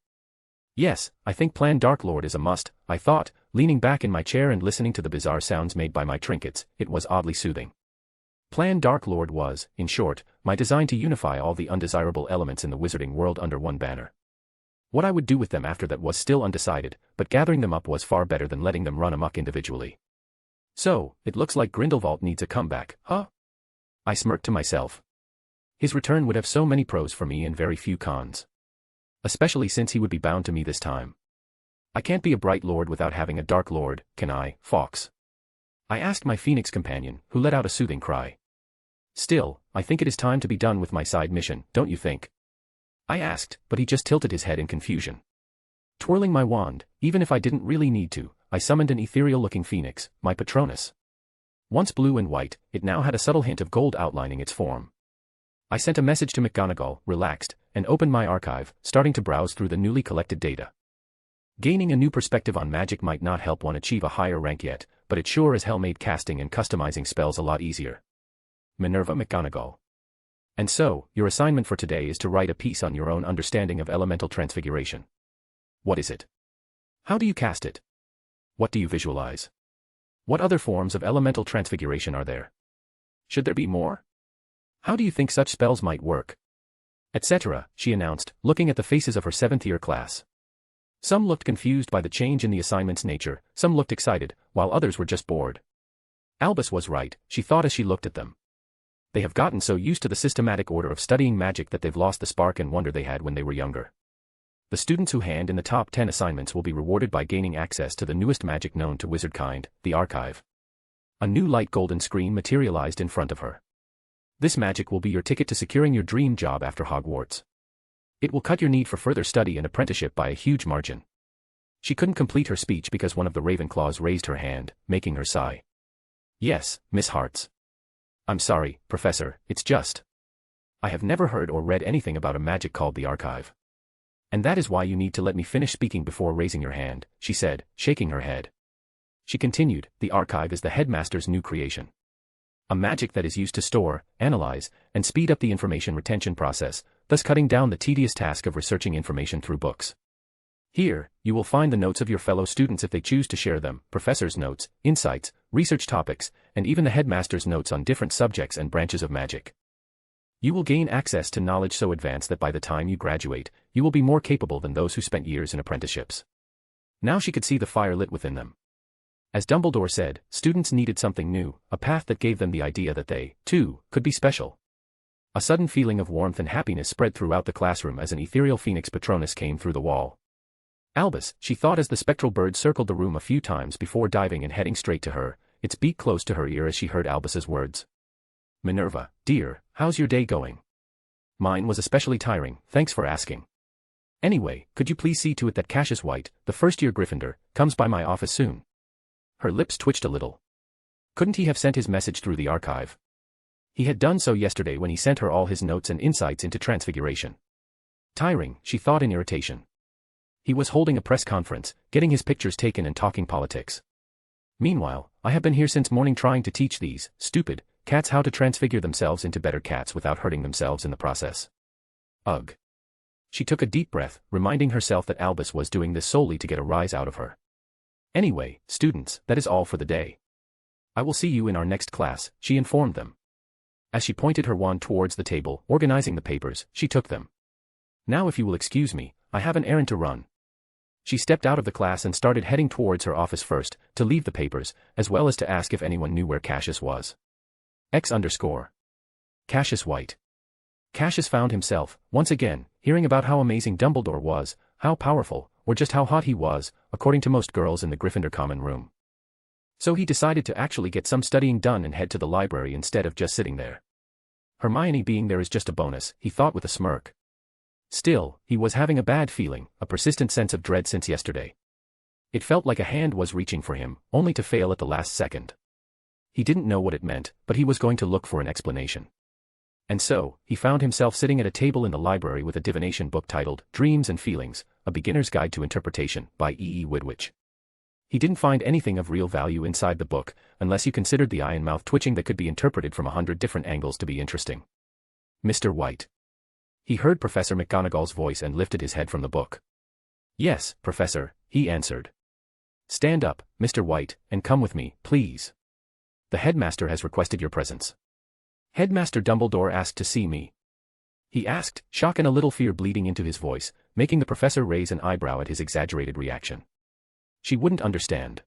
Yes, I think Plan Dark Lord is a must, I thought, leaning back in my chair and listening to the bizarre sounds made by my trinkets. It was oddly soothing. Plan Dark Lord was, in short, my design to unify all the undesirable elements in the wizarding world under one banner. What I would do with them after that was still undecided, but gathering them up was far better than letting them run amok individually. So, it looks like Grindelwald needs a comeback, huh? I smirked to myself. His return would have so many pros for me and very few cons. Especially since he would be bound to me this time. I can't be a bright lord without having a dark lord, can I, Fox? I asked my phoenix companion, who let out a soothing cry. Still, I think it is time to be done with my side mission, don't you think? I asked, but he just tilted his head in confusion. Twirling my wand, even if I didn't really need to, I summoned an ethereal-looking phoenix, my Patronus. Once blue and white, it now had a subtle hint of gold outlining its form. I sent a message to McGonagall, relaxed, and opened my archive, starting to browse through the newly collected data. Gaining a new perspective on magic might not help one achieve a higher rank yet, but it sure as hell made casting and customizing spells a lot easier. Minerva McGonagall. And so, your assignment for today is to write a piece on your own understanding of elemental transfiguration. What is it? How do you cast it? What do you visualize? What other forms of elemental transfiguration are there? Should there be more? How do you think such spells might work? Etc., she announced, looking at the faces of her 7th-year class. Some looked confused by the change in the assignment's nature, some looked excited, while others were just bored. Albus was right, she thought as she looked at them. They have gotten so used to the systematic order of studying magic that they've lost the spark and wonder they had when they were younger. The students who hand in the top 10 assignments will be rewarded by gaining access to the newest magic known to wizardkind, the archive. A new light golden screen materialized in front of her. This magic will be your ticket to securing your dream job after Hogwarts. It will cut your need for further study and apprenticeship by a huge margin. She couldn't complete her speech because one of the Ravenclaws raised her hand, making her sigh. Yes, Miss Harts. I'm sorry, Professor, it's just. I have never heard or read anything about a magic called the archive. And that is why you need to let me finish speaking before raising your hand, she said, shaking her head. She continued, the archive is the headmaster's new creation. A magic that is used to store, analyze, and speed up the information retention process, thus cutting down the tedious task of researching information through books. Here, you will find the notes of your fellow students if they choose to share them, professor's notes, insights, research topics, and even the headmaster's notes on different subjects and branches of magic. You will gain access to knowledge so advanced that by the time you graduate, you will be more capable than those who spent years in apprenticeships. Now she could see the fire lit within them. As Dumbledore said, students needed something new, a path that gave them the idea that they, too, could be special. A sudden feeling of warmth and happiness spread throughout the classroom as an ethereal phoenix Patronus came through the wall. Albus, she thought as the spectral bird circled the room a few times before diving and heading straight to her, its beak close to her ear as she heard Albus's words. Minerva, dear, how's your day going? Mine was especially tiring, thanks for asking. Anyway, could you please see to it that Cassius White, the first-year Gryffindor, comes by my office soon? Her lips twitched a little. Couldn't he have sent his message through the archive? He had done so yesterday when he sent her all his notes and insights into transfiguration. Tiring, she thought in irritation. He was holding a press conference, getting his pictures taken and talking politics. Meanwhile, I have been here since morning trying to teach these, stupid, cats how to transfigure themselves into better cats without hurting themselves in the process. Ugh. She took a deep breath, reminding herself that Albus was doing this solely to get a rise out of her. Anyway, students, that is all for the day. I will see you in our next class, she informed them. As she pointed her wand towards the table, organizing the papers, she took them. Now if you will excuse me, I have an errand to run. She stepped out of the class and started heading towards her office first, to leave the papers, as well as to ask if anyone knew where Cassius was. Cassius White. Cassius found himself, once again, hearing about how amazing Dumbledore was, how powerful, or just how hot he was, according to most girls in the Gryffindor common room. So he decided to actually get some studying done and head to the library instead of just sitting there. Hermione being there is just a bonus, he thought with a smirk. Still, he was having a bad feeling, a persistent sense of dread since yesterday. It felt like a hand was reaching for him, only to fail at the last second. He didn't know what it meant, but he was going to look for an explanation. And so, he found himself sitting at a table in the library with a divination book titled, Dreams and Feelings, A Beginner's Guide to Interpretation, by E. Woodwitch. He didn't find anything of real value inside the book, unless you considered the eye and mouth twitching that could be interpreted from 100 different angles to be interesting. Mr. White. He heard Professor McGonagall's voice and lifted his head from the book. Yes, Professor, he answered. Stand up, Mr. White, and come with me, please. The headmaster has requested your presence. Headmaster Dumbledore asked to see me. He asked, shock and a little fear bleeding into his voice, making the professor raise an eyebrow at his exaggerated reaction. She wouldn't understand.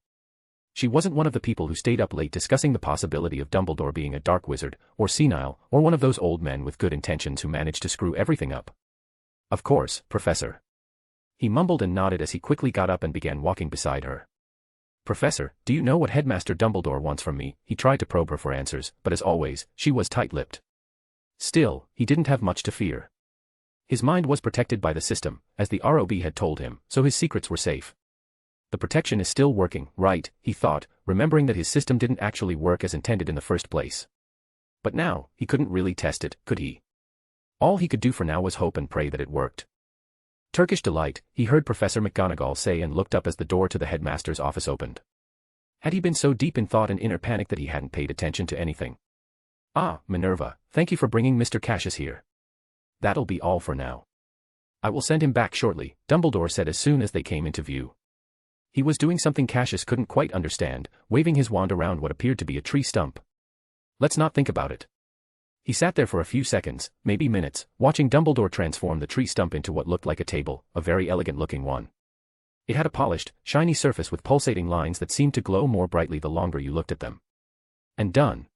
She wasn't one of the people who stayed up late discussing the possibility of Dumbledore being a dark wizard, or senile, or one of those old men with good intentions who managed to screw everything up. Of course, Professor. He mumbled and nodded as he quickly got up and began walking beside her. Professor, do you know what Headmaster Dumbledore wants from me? He tried to probe her for answers, but as always, she was tight-lipped. Still, he didn't have much to fear. His mind was protected by the system, as the ROB had told him, so his secrets were safe. The protection is still working, right, he thought, remembering that his system didn't actually work as intended in the first place. But now, he couldn't really test it, could he? All he could do for now was hope and pray that it worked. Turkish delight, he heard Professor McGonagall say and looked up as the door to the headmaster's office opened. Had he been so deep in thought and inner panic that he hadn't paid attention to anything? Ah, Minerva, thank you for bringing Mr. Cassius here. That'll be all for now. I will send him back shortly, Dumbledore said as soon as they came into view. He was doing something Cassius couldn't quite understand, waving his wand around what appeared to be a tree stump. Let's not think about it. He sat there for a few seconds, maybe minutes, watching Dumbledore transform the tree stump into what looked like a table, a very elegant-looking one. It had a polished, shiny surface with pulsating lines that seemed to glow more brightly the longer you looked at them. And done.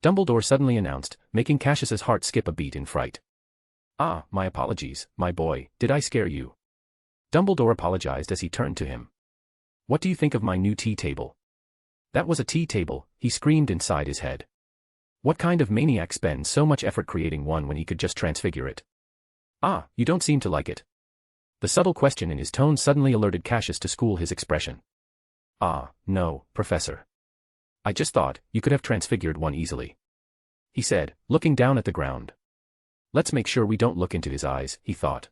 Dumbledore suddenly announced, making Cassius's heart skip a beat in fright. Ah, my apologies, my boy, did I scare you? Dumbledore apologized as he turned to him. What do you think of my new tea table? That was a tea table, he screamed inside his head. What kind of maniac spends so much effort creating one when he could just transfigure it? Ah, you don't seem to like it. The subtle question in his tone suddenly alerted Cassius to school his expression. Ah, no, Professor. I just thought you could have transfigured one easily. He said, looking down at the ground. Let's make sure we don't look into his eyes, he thought.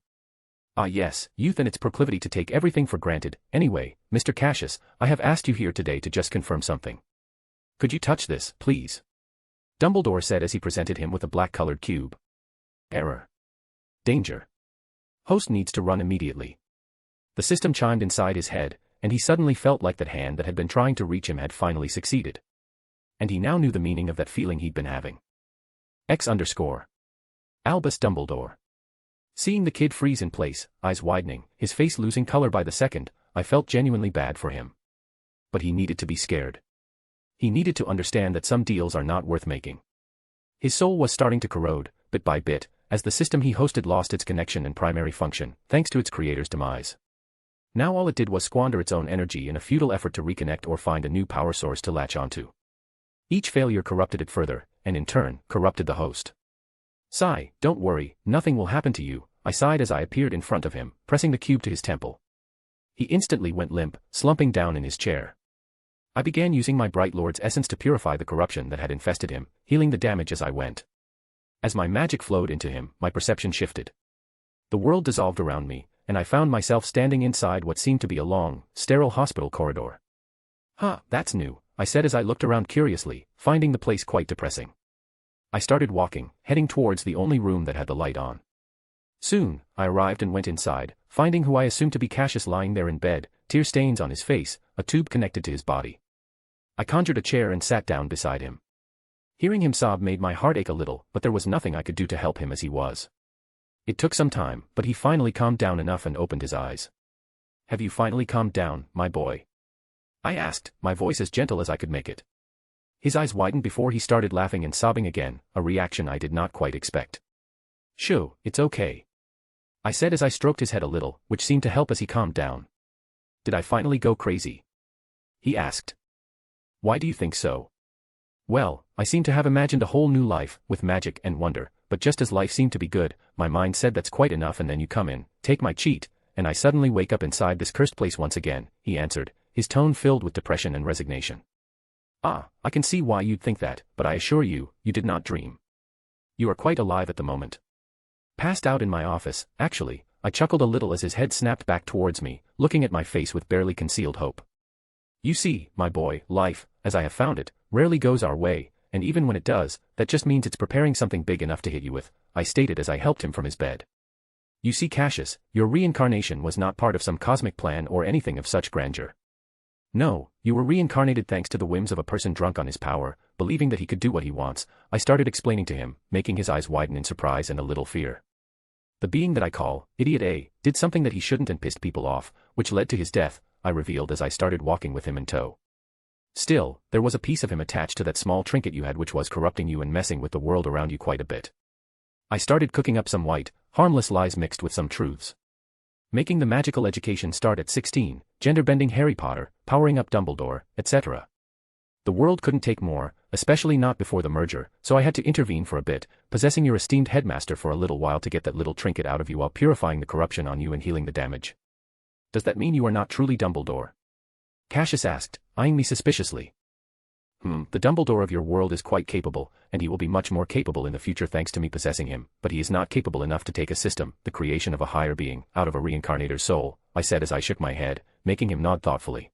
Ah yes, youth and its proclivity to take everything for granted. Anyway, Mr. Cassius, I have asked you here today to just confirm something. Could you touch this, please? Dumbledore said as he presented him with a black-colored cube. Error. Danger. Host needs to run immediately. The system chimed inside his head, and he suddenly felt like that hand that had been trying to reach him had finally succeeded. And he now knew the meaning of that feeling he'd been having. X_. Albus Dumbledore. Seeing the kid freeze in place, eyes widening, his face losing color by the second, I felt genuinely bad for him. But he needed to be scared. He needed to understand that some deals are not worth making. His soul was starting to corrode, bit by bit, as the system he hosted lost its connection and primary function, thanks to its creator's demise. Now all it did was squander its own energy in a futile effort to reconnect or find a new power source to latch onto. Each failure corrupted it further, and in turn, corrupted the host. Sigh, don't worry, nothing will happen to you, I sighed as I appeared in front of him, pressing the cube to his temple. He instantly went limp, slumping down in his chair. I began using my Bright Lord's essence to purify the corruption that had infested him, healing the damage as I went. As my magic flowed into him, my perception shifted. The world dissolved around me, and I found myself standing inside what seemed to be a long, sterile hospital corridor. Huh, that's new, I said as I looked around curiously, finding the place quite depressing. I started walking, heading towards the only room that had the light on. Soon, I arrived and went inside, finding who I assumed to be Cassius lying there in bed, tear stains on his face, a tube connected to his body. I conjured a chair and sat down beside him. Hearing him sob made my heart ache a little, but there was nothing I could do to help him as he was. It took some time, but he finally calmed down enough and opened his eyes. Have you finally calmed down, my boy? I asked, my voice as gentle as I could make it. His eyes widened before he started laughing and sobbing again, a reaction I did not quite expect. Shoo, it's okay. I said as I stroked his head a little, which seemed to help as he calmed down. Did I finally go crazy? He asked. Why do you think so? Well, I seem to have imagined a whole new life, with magic and wonder, but just as life seemed to be good, my mind said that's quite enough and then you come in, take my cheat, and I suddenly wake up inside this cursed place once again, he answered, his tone filled with depression and resignation. Ah, I can see why you'd think that, but I assure you, you did not dream. You are quite alive at the moment. Passed out in my office, actually, I chuckled a little as his head snapped back towards me, looking at my face with barely concealed hope. You see, my boy, life, as I have found it, rarely goes our way, and even when it does, that just means it's preparing something big enough to hit you with, I stated as I helped him from his bed. You see, Cassius, your reincarnation was not part of some cosmic plan or anything of such grandeur. No, you were reincarnated thanks to the whims of a person drunk on his power, believing that he could do what he wants. I started explaining to him, making his eyes widen in surprise and a little fear. The being that I call Idiot A did something that he shouldn't and pissed people off, which led to his death, I revealed as I started walking with him in tow. Still, there was a piece of him attached to that small trinket you had which was corrupting you and messing with the world around you quite a bit. I started cooking up some white, harmless lies mixed with some truths. Making the magical education start at 16, gender-bending Harry Potter, powering up Dumbledore, etc. The world couldn't take more, especially not before the merger, so I had to intervene for a bit, possessing your esteemed headmaster for a little while to get that little trinket out of you while purifying the corruption on you and healing the damage. Does that mean you are not truly Dumbledore? Cassius asked, eyeing me suspiciously. The Dumbledore of your world is quite capable, and he will be much more capable in the future thanks to me possessing him, but he is not capable enough to take a system, the creation of a higher being, out of a reincarnator's soul, I said as I shook my head, making him nod thoughtfully.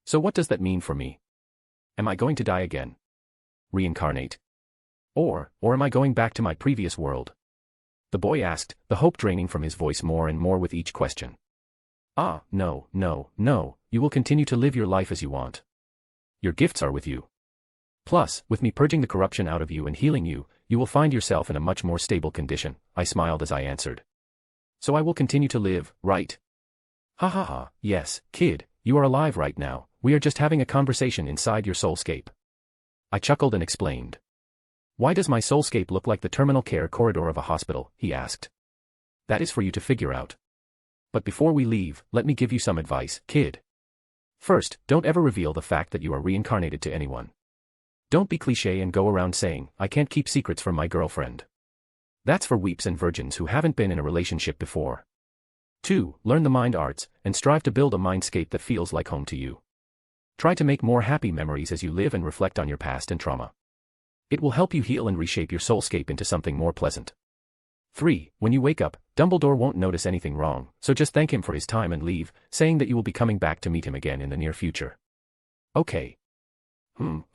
So what does that mean for me? Am I going to die again? Reincarnate? Or am I going back to my previous world? The boy asked, the hope draining from his voice more and more with each question. No, you will continue to live your life as you want. Your gifts are with you. Plus, with me purging the corruption out of you and healing you, you will find yourself in a much more stable condition, I smiled as I answered. So I will continue to live, right? Ha, yes, kid, you are alive right now, we are just having a conversation inside your soulscape. I chuckled and explained. Why does my soulscape look like the terminal care corridor of a hospital, he asked. That is for you to figure out. But before we leave, let me give you some advice, kid. First, don't ever reveal the fact that you are reincarnated to anyone. Don't be cliché and go around saying, I can't keep secrets from my girlfriend. That's for weeps and virgins who haven't been in a relationship before. 2. Learn the mind arts, and strive to build a mindscape that feels like home to you. Try to make more happy memories as you live and reflect on your past and trauma. It will help you heal and reshape your soulscape into something more pleasant. 3. When you wake up, Dumbledore won't notice anything wrong, so just thank him for his time and leave, saying that you will be coming back to meet him again in the near future. Okay.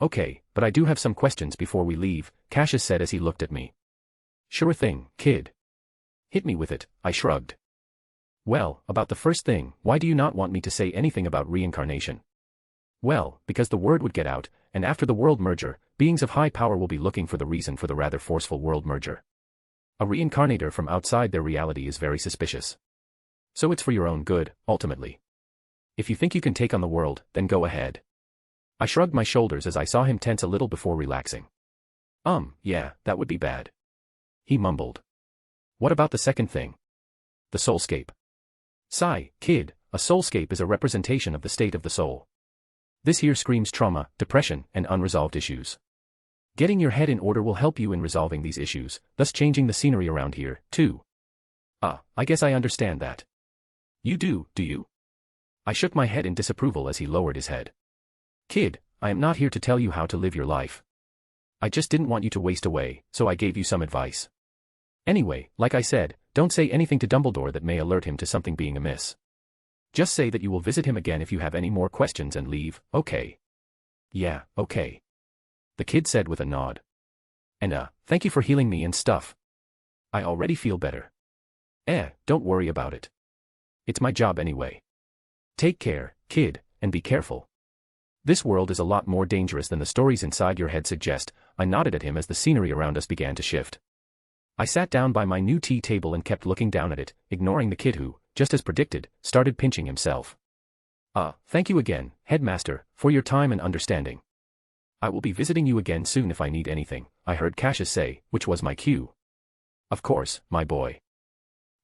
Okay, but I do have some questions before we leave, Cassius said as he looked at me. Sure thing, kid. Hit me with it, I shrugged. Well, about the first thing, why do you not want me to say anything about reincarnation? Well, because the word would get out, and after the world merger, beings of high power will be looking for the reason for the rather forceful world merger. A reincarnator from outside their reality is very suspicious. So it's for your own good, ultimately. If you think you can take on the world, then go ahead. I shrugged my shoulders as I saw him tense a little before relaxing. Yeah, that would be bad. He mumbled. What about the second thing? The soulscape. Sigh, kid, a soulscape is a representation of the state of the soul. This here screams trauma, depression, and unresolved issues. Getting your head in order will help you in resolving these issues, thus changing the scenery around here, too. I guess I understand that. You do you? I shook my head in disapproval as he lowered his head. Kid, I am not here to tell you how to live your life. I just didn't want you to waste away, so I gave you some advice. Anyway, like I said, don't say anything to Dumbledore that may alert him to something being amiss. Just say that you will visit him again if you have any more questions and leave, okay? Yeah, okay. The kid said with a nod. And thank you for healing me and stuff. I already feel better. Don't worry about it. It's my job anyway. Take care, kid, and be careful. This world is a lot more dangerous than the stories inside your head suggest. I nodded at him as the scenery around us began to shift. I sat down by my new tea table and kept looking down at it, ignoring the kid who, just as predicted, started pinching himself. Thank you again, Headmaster, for your time and understanding. I will be visiting you again soon if I need anything, I heard Cassius say, which was my cue. Of course, my boy.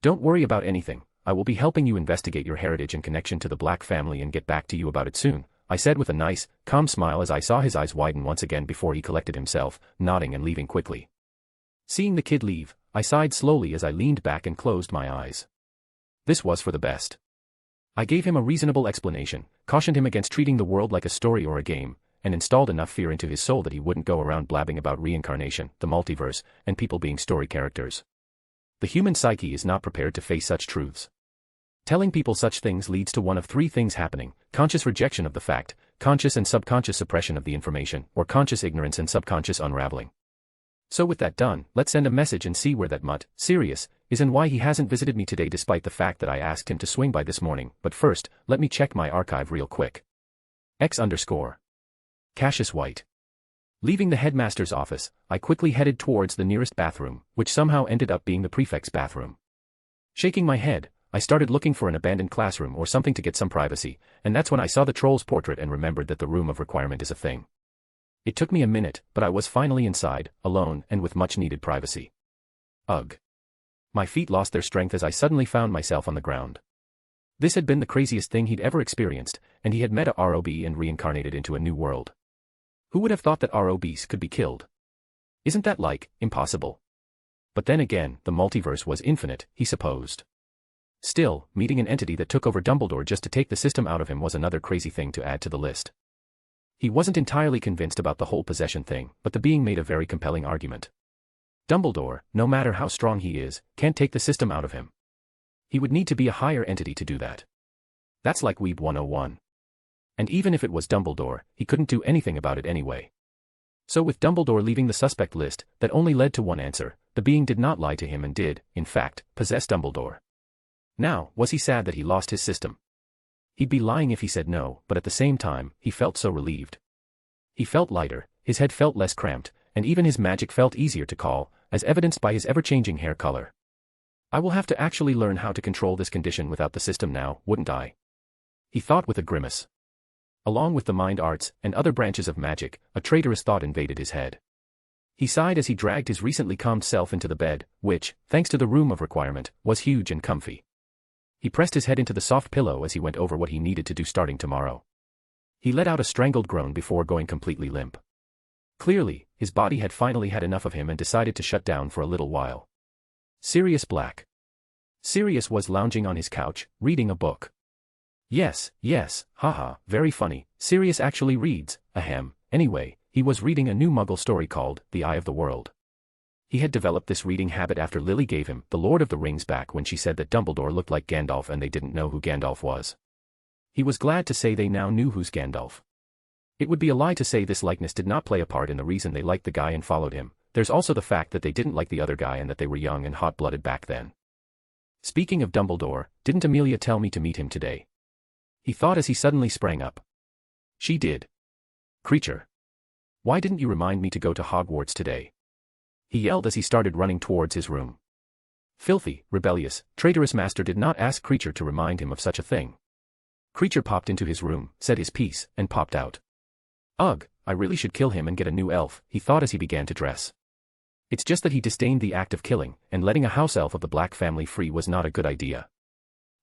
Don't worry about anything, I will be helping you investigate your heritage and connection to the Black family and get back to you about it soon, I said with a nice, calm smile as I saw his eyes widen once again before he collected himself, nodding and leaving quickly. Seeing the kid leave, I sighed slowly as I leaned back and closed my eyes. This was for the best. I gave him a reasonable explanation, cautioned him against treating the world like a story or a game, and installed enough fear into his soul that he wouldn't go around blabbing about reincarnation, the multiverse, and people being story characters. The human psyche is not prepared to face such truths. Telling people such things leads to one of three things happening: conscious rejection of the fact, conscious and subconscious suppression of the information, or conscious ignorance and subconscious unraveling. So with that done, let's send a message and see where that Serious isn't why he hasn't visited me today despite the fact that I asked him to swing by this morning, but first, let me check my archive real quick. Cassius White. Leaving the headmaster's office, I quickly headed towards the nearest bathroom, which somehow ended up being the prefect's bathroom. Shaking my head, I started looking for an abandoned classroom or something to get some privacy, and that's when I saw the troll's portrait and remembered that the room of requirement is a thing. It took me a minute, but I was finally inside, alone and with much needed privacy. Ugh. My feet lost their strength as I suddenly found myself on the ground. This had been the craziest thing he'd ever experienced, and he had met a ROB and reincarnated into a new world. Who would have thought that ROBs could be killed? Isn't that impossible? But then again, the multiverse was infinite, he supposed. Still, meeting an entity that took over Dumbledore just to take the system out of him was another crazy thing to add to the list. He wasn't entirely convinced about the whole possession thing, but the being made a very compelling argument. Dumbledore, no matter how strong he is, can't take the system out of him. He would need to be a higher entity to do that. That's like Weeb 101. And even if it was Dumbledore, he couldn't do anything about it anyway. So with Dumbledore leaving the suspect list, that only led to one answer: the being did not lie to him and did, in fact, possess Dumbledore. Now, was he sad that he lost his system? He'd be lying if he said no, but at the same time, he felt so relieved. He felt lighter, his head felt less cramped, and even his magic felt easier to call, as evidenced by his ever-changing hair color. I will have to actually learn how to control this condition without the system now, wouldn't I? He thought with a grimace. Along with the mind arts and other branches of magic, a traitorous thought invaded his head. He sighed as he dragged his recently calmed self into the bed, which, thanks to the room of requirement, was huge and comfy. He pressed his head into the soft pillow as he went over what he needed to do starting tomorrow. He let out a strangled groan before going completely limp. Clearly, his body had finally had enough of him and decided to shut down for a little while. Sirius Black. Sirius was lounging on his couch, reading a book. Yes, haha, very funny, Sirius actually reads, ahem. Anyway, he was reading a new Muggle story called The Eye of the World. He had developed this reading habit after Lily gave him The Lord of the Rings back when she said that Dumbledore looked like Gandalf and they didn't know who Gandalf was. He was glad to say they now knew who's Gandalf. It would be a lie to say this likeness did not play a part in the reason they liked the guy and followed him. There's also the fact that they didn't like the other guy and that they were young and hot-blooded back then. Speaking of Dumbledore, didn't Amelia tell me to meet him today? He thought as he suddenly sprang up. She did. Creature. Why didn't you remind me to go to Hogwarts today? He yelled as he started running towards his room. Filthy, rebellious, traitorous master did not ask Creature to remind him of such a thing. Creature popped into his room, said his piece, and popped out. Ugh, I really should kill him and get a new elf, he thought as he began to dress. It's just that he disdained the act of killing, and letting a house elf of the Black family free was not a good idea.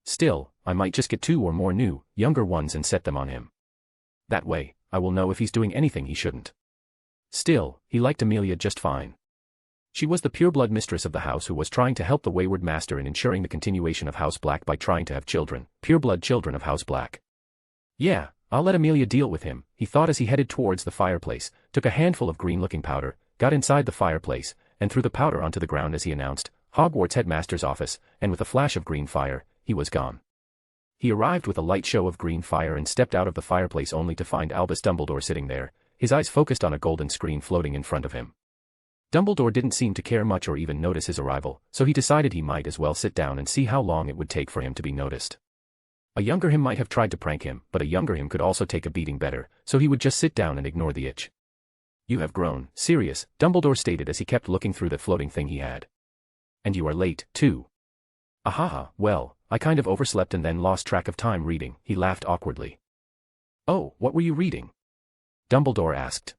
Still, I might just get 2 or more new, younger ones and set them on him. That way, I will know if he's doing anything he shouldn't. Still, he liked Amelia just fine. She was the pureblood mistress of the house who was trying to help the wayward master in ensuring the continuation of House Black by trying to have children, pureblood children of House Black. Yeah, I'll let Amelia deal with him, he thought as he headed towards the fireplace, took a handful of green-looking powder, got inside the fireplace, and threw the powder onto the ground as he announced, Hogwarts headmaster's office, and with a flash of green fire, he was gone. He arrived with a light show of green fire and stepped out of the fireplace only to find Albus Dumbledore sitting there, his eyes focused on a golden screen floating in front of him. Dumbledore didn't seem to care much or even notice his arrival, so he decided he might as well sit down and see how long it would take for him to be noticed. A younger him might have tried to prank him, but a younger him could also take a beating better, so he would just sit down and ignore the itch. You have grown, Sirius, Dumbledore stated as he kept looking through that floating thing he had. And you are late, too. Ahaha, well, I kind of overslept and then lost track of time reading, he laughed awkwardly. Oh, what were you reading? Dumbledore asked.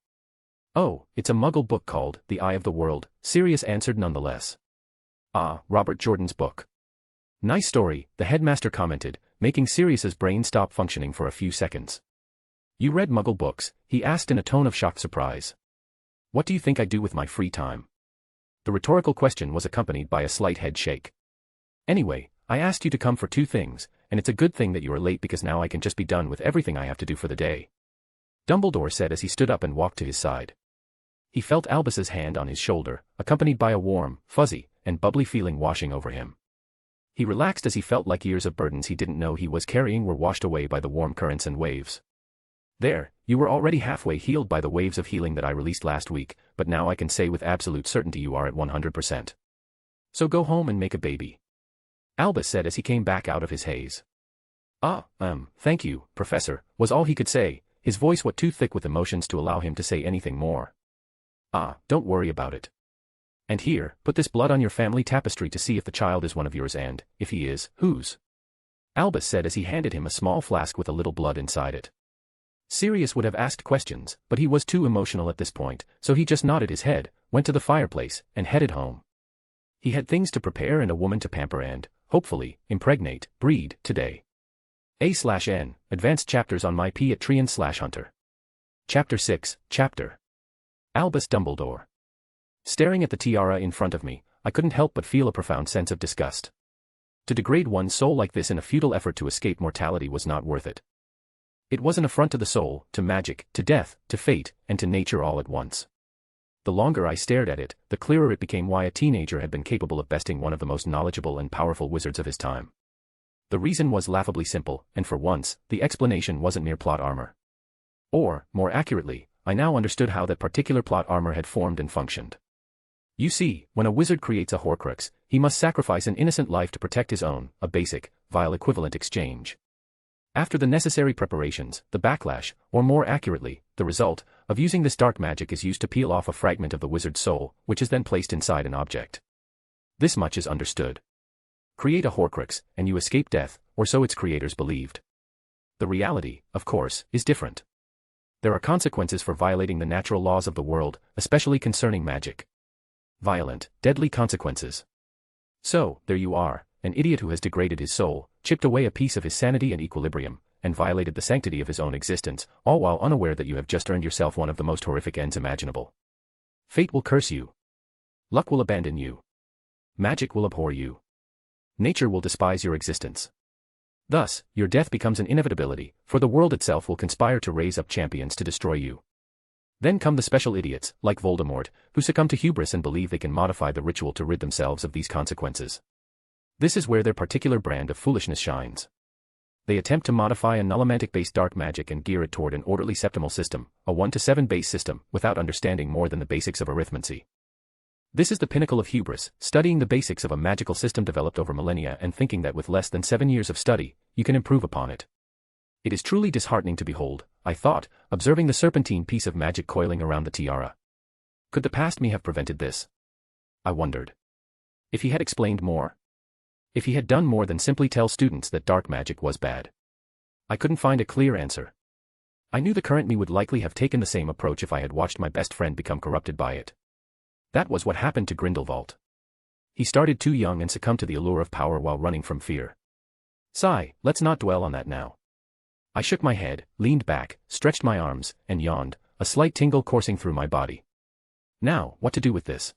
Oh, it's a Muggle book called The Eye of the World, Sirius answered nonetheless. Ah, Robert Jordan's book. Nice story, the headmaster commented, making Sirius's brain stop functioning for a few seconds. You read Muggle books? He asked in a tone of shocked surprise. What do you think I do with my free time? The rhetorical question was accompanied by a slight head shake. Anyway, I asked you to come for 2 things, and it's a good thing that you are late because now I can just be done with everything I have to do for the day. Dumbledore said as he stood up and walked to his side. He felt Albus's hand on his shoulder, accompanied by a warm, fuzzy, and bubbly feeling washing over him. He relaxed as he felt like years of burdens he didn't know he was carrying were washed away by the warm currents and waves. There, you were already halfway healed by the waves of healing that I released last week, but now I can say with absolute certainty you are at 100%. So go home and make a baby. Albus said as he came back out of his haze. Thank you, Professor, was all he could say, his voice too thick with emotions to allow him to say anything more. Don't worry about it. And here, put this blood on your family tapestry to see if the child is one of yours and, if he is, whose? Albus said as he handed him a small flask with a little blood inside it. Sirius would have asked questions, but he was too emotional at this point, so he just nodded his head, went to the fireplace, and headed home. He had things to prepare and a woman to pamper and, hopefully, impregnate, breed, today. A/N, advanced chapters on my P at Trian/Hunter. Chapter 6, Chapter. Albus Dumbledore. Staring at the tiara in front of me, I couldn't help but feel a profound sense of disgust. To degrade one's soul like this in a futile effort to escape mortality was not worth it. It was an affront to the soul, to magic, to death, to fate, and to nature all at once. The longer I stared at it, the clearer it became why a teenager had been capable of besting one of the most knowledgeable and powerful wizards of his time. The reason was laughably simple, and for once, the explanation wasn't mere plot armor. Or, more accurately, I now understood how that particular plot armor had formed and functioned. You see, when a wizard creates a Horcrux, he must sacrifice an innocent life to protect his own, a basic, vile equivalent exchange. After the necessary preparations, the backlash, or more accurately, the result, of using this dark magic is used to peel off a fragment of the wizard's soul, which is then placed inside an object. This much is understood. Create a Horcrux, and you escape death, or so its creators believed. The reality, of course, is different. There are consequences for violating the natural laws of the world, especially concerning magic. Violent, deadly consequences. So, there you are, an idiot who has degraded his soul, chipped away a piece of his sanity and equilibrium, and violated the sanctity of his own existence, all while unaware that you have just earned yourself one of the most horrific ends imaginable. Fate will curse you. Luck will abandon you. Magic will abhor you. Nature will despise your existence. Thus, your death becomes an inevitability, for the world itself will conspire to raise up champions to destroy you. Then come the special idiots, like Voldemort, who succumb to hubris and believe they can modify the ritual to rid themselves of these consequences. This is where their particular brand of foolishness shines. They attempt to modify a nullomantic-based dark magic and gear it toward an orderly septimal system, a 1 to 7 base system, without understanding more than the basics of arithmancy. This is the pinnacle of hubris, studying the basics of a magical system developed over millennia and thinking that with less than 7 years of study, you can improve upon it. It is truly disheartening to behold, I thought, observing the serpentine piece of magic coiling around the tiara. Could the past me have prevented this? I wondered. If he had explained more? If he had done more than simply tell students that dark magic was bad? I couldn't find a clear answer. I knew the current me would likely have taken the same approach if I had watched my best friend become corrupted by it. That was what happened to Grindelwald. He started too young and succumbed to the allure of power while running from fear. Sigh, let's not dwell on that now. I shook my head, leaned back, stretched my arms, and yawned, a slight tingle coursing through my body. Now, what to do with this?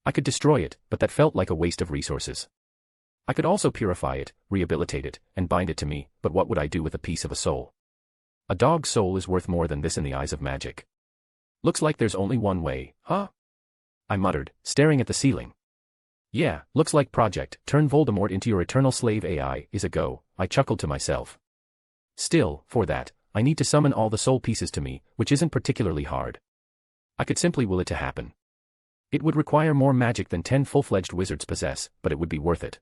I could destroy it, but that felt like a waste of resources. I could also purify it, rehabilitate it, and bind it to me, but what would I do with a piece of a soul? A dog's soul is worth more than this in the eyes of magic. Looks like there's only one way, huh? I muttered, staring at the ceiling. Yeah, looks like Project Turn Voldemort into Your Eternal Slave AI is a go, I chuckled to myself. Still, for that, I need to summon all the soul pieces to me, which isn't particularly hard. I could simply will it to happen. It would require more magic than 10 full-fledged wizards possess, but it would be worth it.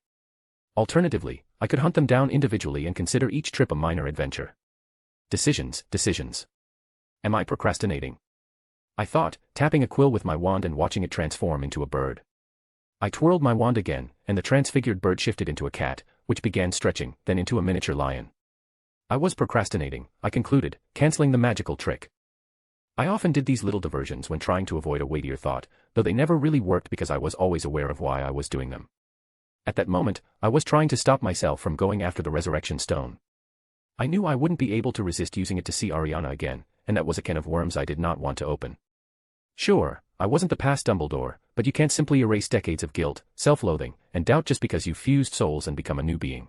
Alternatively, I could hunt them down individually and consider each trip a minor adventure. Decisions. Am I procrastinating? I thought, tapping a quill with my wand and watching it transform into a bird. I twirled my wand again, and the transfigured bird shifted into a cat, which began stretching, then into a miniature lion. I was procrastinating, I concluded, canceling the magical trick. I often did these little diversions when trying to avoid a weightier thought, though they never really worked because I was always aware of why I was doing them. At that moment, I was trying to stop myself from going after the resurrection stone. I knew I wouldn't be able to resist using it to see Ariana again, and that was a can of worms I did not want to open. Sure, I wasn't the past Dumbledore, but you can't simply erase decades of guilt, self-loathing, and doubt just because you've fused souls and become a new being.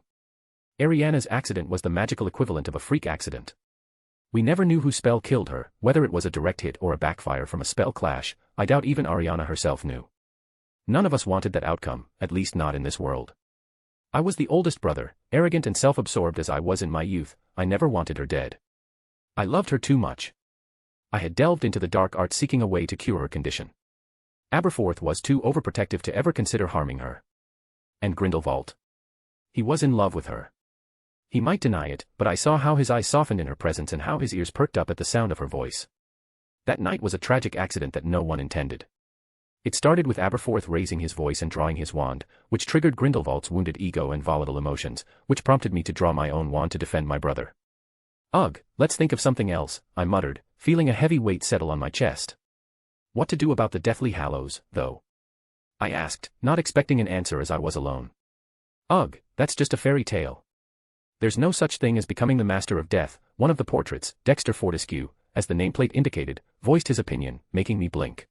Ariana's accident was the magical equivalent of a freak accident. We never knew whose spell killed her, whether it was a direct hit or a backfire from a spell clash. I doubt even Ariana herself knew. None of us wanted that outcome, at least not in this world. I was the oldest brother, arrogant and self-absorbed as I was in my youth. I never wanted her dead. I loved her too much. I had delved into the dark arts seeking a way to cure her condition. Aberforth was too overprotective to ever consider harming her. And Grindelwald? He was in love with her. He might deny it, but I saw how his eyes softened in her presence and how his ears perked up at the sound of her voice. That night was a tragic accident that no one intended. It started with Aberforth raising his voice and drawing his wand, which triggered Grindelwald's wounded ego and volatile emotions, which prompted me to draw my own wand to defend my brother. Ugh, let's think of something else, I muttered, feeling a heavy weight settle on my chest. What to do about the Deathly Hallows, though? I asked, not expecting an answer as I was alone. Ugh, that's just a fairy tale. There's no such thing as becoming the master of death. One of the portraits, Dexter Fortescue, as the nameplate indicated, voiced his opinion, making me blink.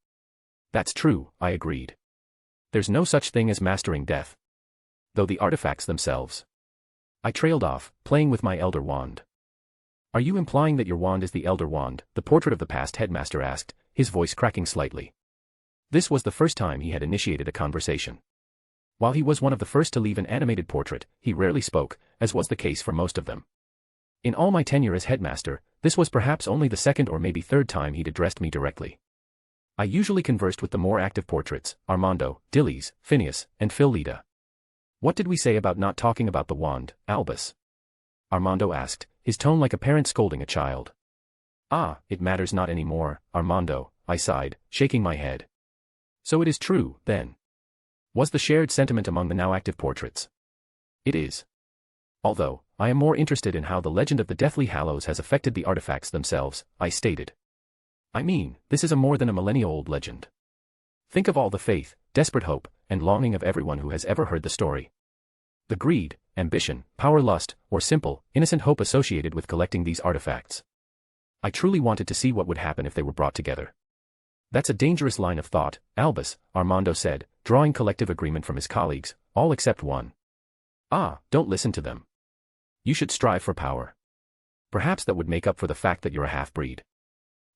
That's true, I agreed. There's no such thing as mastering death. Though the artifacts themselves. I trailed off, playing with my Elder Wand. Are you implying that your wand is the Elder Wand? The portrait of the past headmaster asked, his voice cracking slightly. This was the first time he had initiated a conversation. While he was one of the first to leave an animated portrait, he rarely spoke, as was the case for most of them. In all my tenure as headmaster, this was perhaps only the second or maybe third time he'd addressed me directly. I usually conversed with the more active portraits, Armando, Dillies, Phineas, and Phil-Lita. What did we say about not talking about the wand, Albus? Armando asked, his tone like a parent scolding a child. Ah, it matters not anymore, Armando, I sighed, shaking my head. So it is true, then. Was the shared sentiment among the now active portraits? It is. Although, I am more interested in how the legend of the Deathly Hallows has affected the artifacts themselves, I stated. I mean, this is a more than a millennia-old legend. Think of all the faith, desperate hope, and longing of everyone who has ever heard the story. The greed, ambition, power, lust, or simple, innocent hope associated with collecting these artifacts. I truly wanted to see what would happen if they were brought together. That's a dangerous line of thought, Albus, Armando said, drawing collective agreement from his colleagues, all except one. Ah, don't listen to them. You should strive for power. Perhaps that would make up for the fact that you're a half-breed.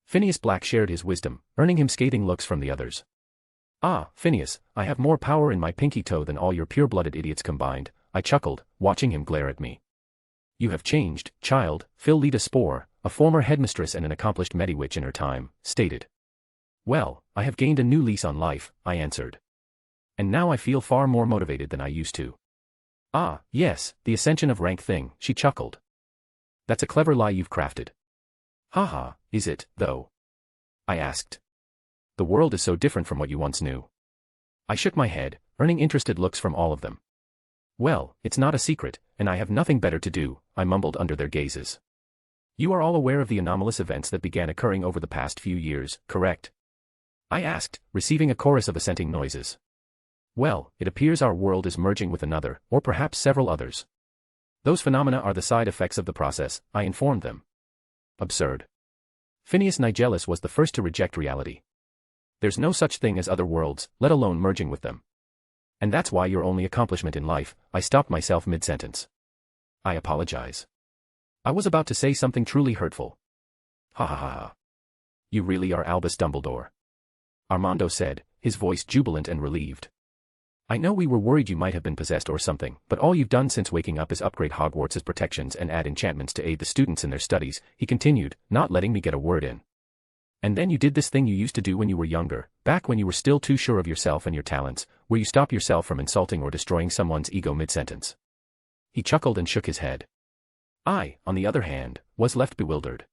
Phineas Black shared his wisdom, earning him scathing looks from the others. Ah, Phineas, I have more power in my pinky toe than all your pure-blooded idiots combined, I chuckled, watching him glare at me. You have changed, child, Phil-Lita Spore, a former headmistress and an accomplished mediwitch in her time, stated. Well, I have gained a new lease on life, I answered. And now I feel far more motivated than I used to. Ah, yes, the ascension of rank thing, she chuckled. That's a clever lie you've crafted. Haha, is it, though? I asked. The world is so different from what you once knew. I shook my head, earning interested looks from all of them. Well, it's not a secret, and I have nothing better to do, I mumbled under their gazes. You are all aware of the anomalous events that began occurring over the past few years, correct? I asked, receiving a chorus of assenting noises. Well, it appears our world is merging with another, or perhaps several others. Those phenomena are the side effects of the process, I informed them. Absurd. Phineas Nigellus was the first to reject reality. There's no such thing as other worlds, let alone merging with them. And that's why your only accomplishment in life, I stopped myself mid-sentence. I apologize. I was about to say something truly hurtful. Ha ha ha ha. You really are Albus Dumbledore. Armando said, his voice jubilant and relieved. I know we were worried you might have been possessed or something, but all you've done since waking up is upgrade Hogwarts' protections and add enchantments to aid the students in their studies, he continued, not letting me get a word in. And then you did this thing you used to do when you were younger, back when you were still too sure of yourself and your talents, where you stop yourself from insulting or destroying someone's ego mid-sentence. He chuckled and shook his head. I, on the other hand, was left bewildered.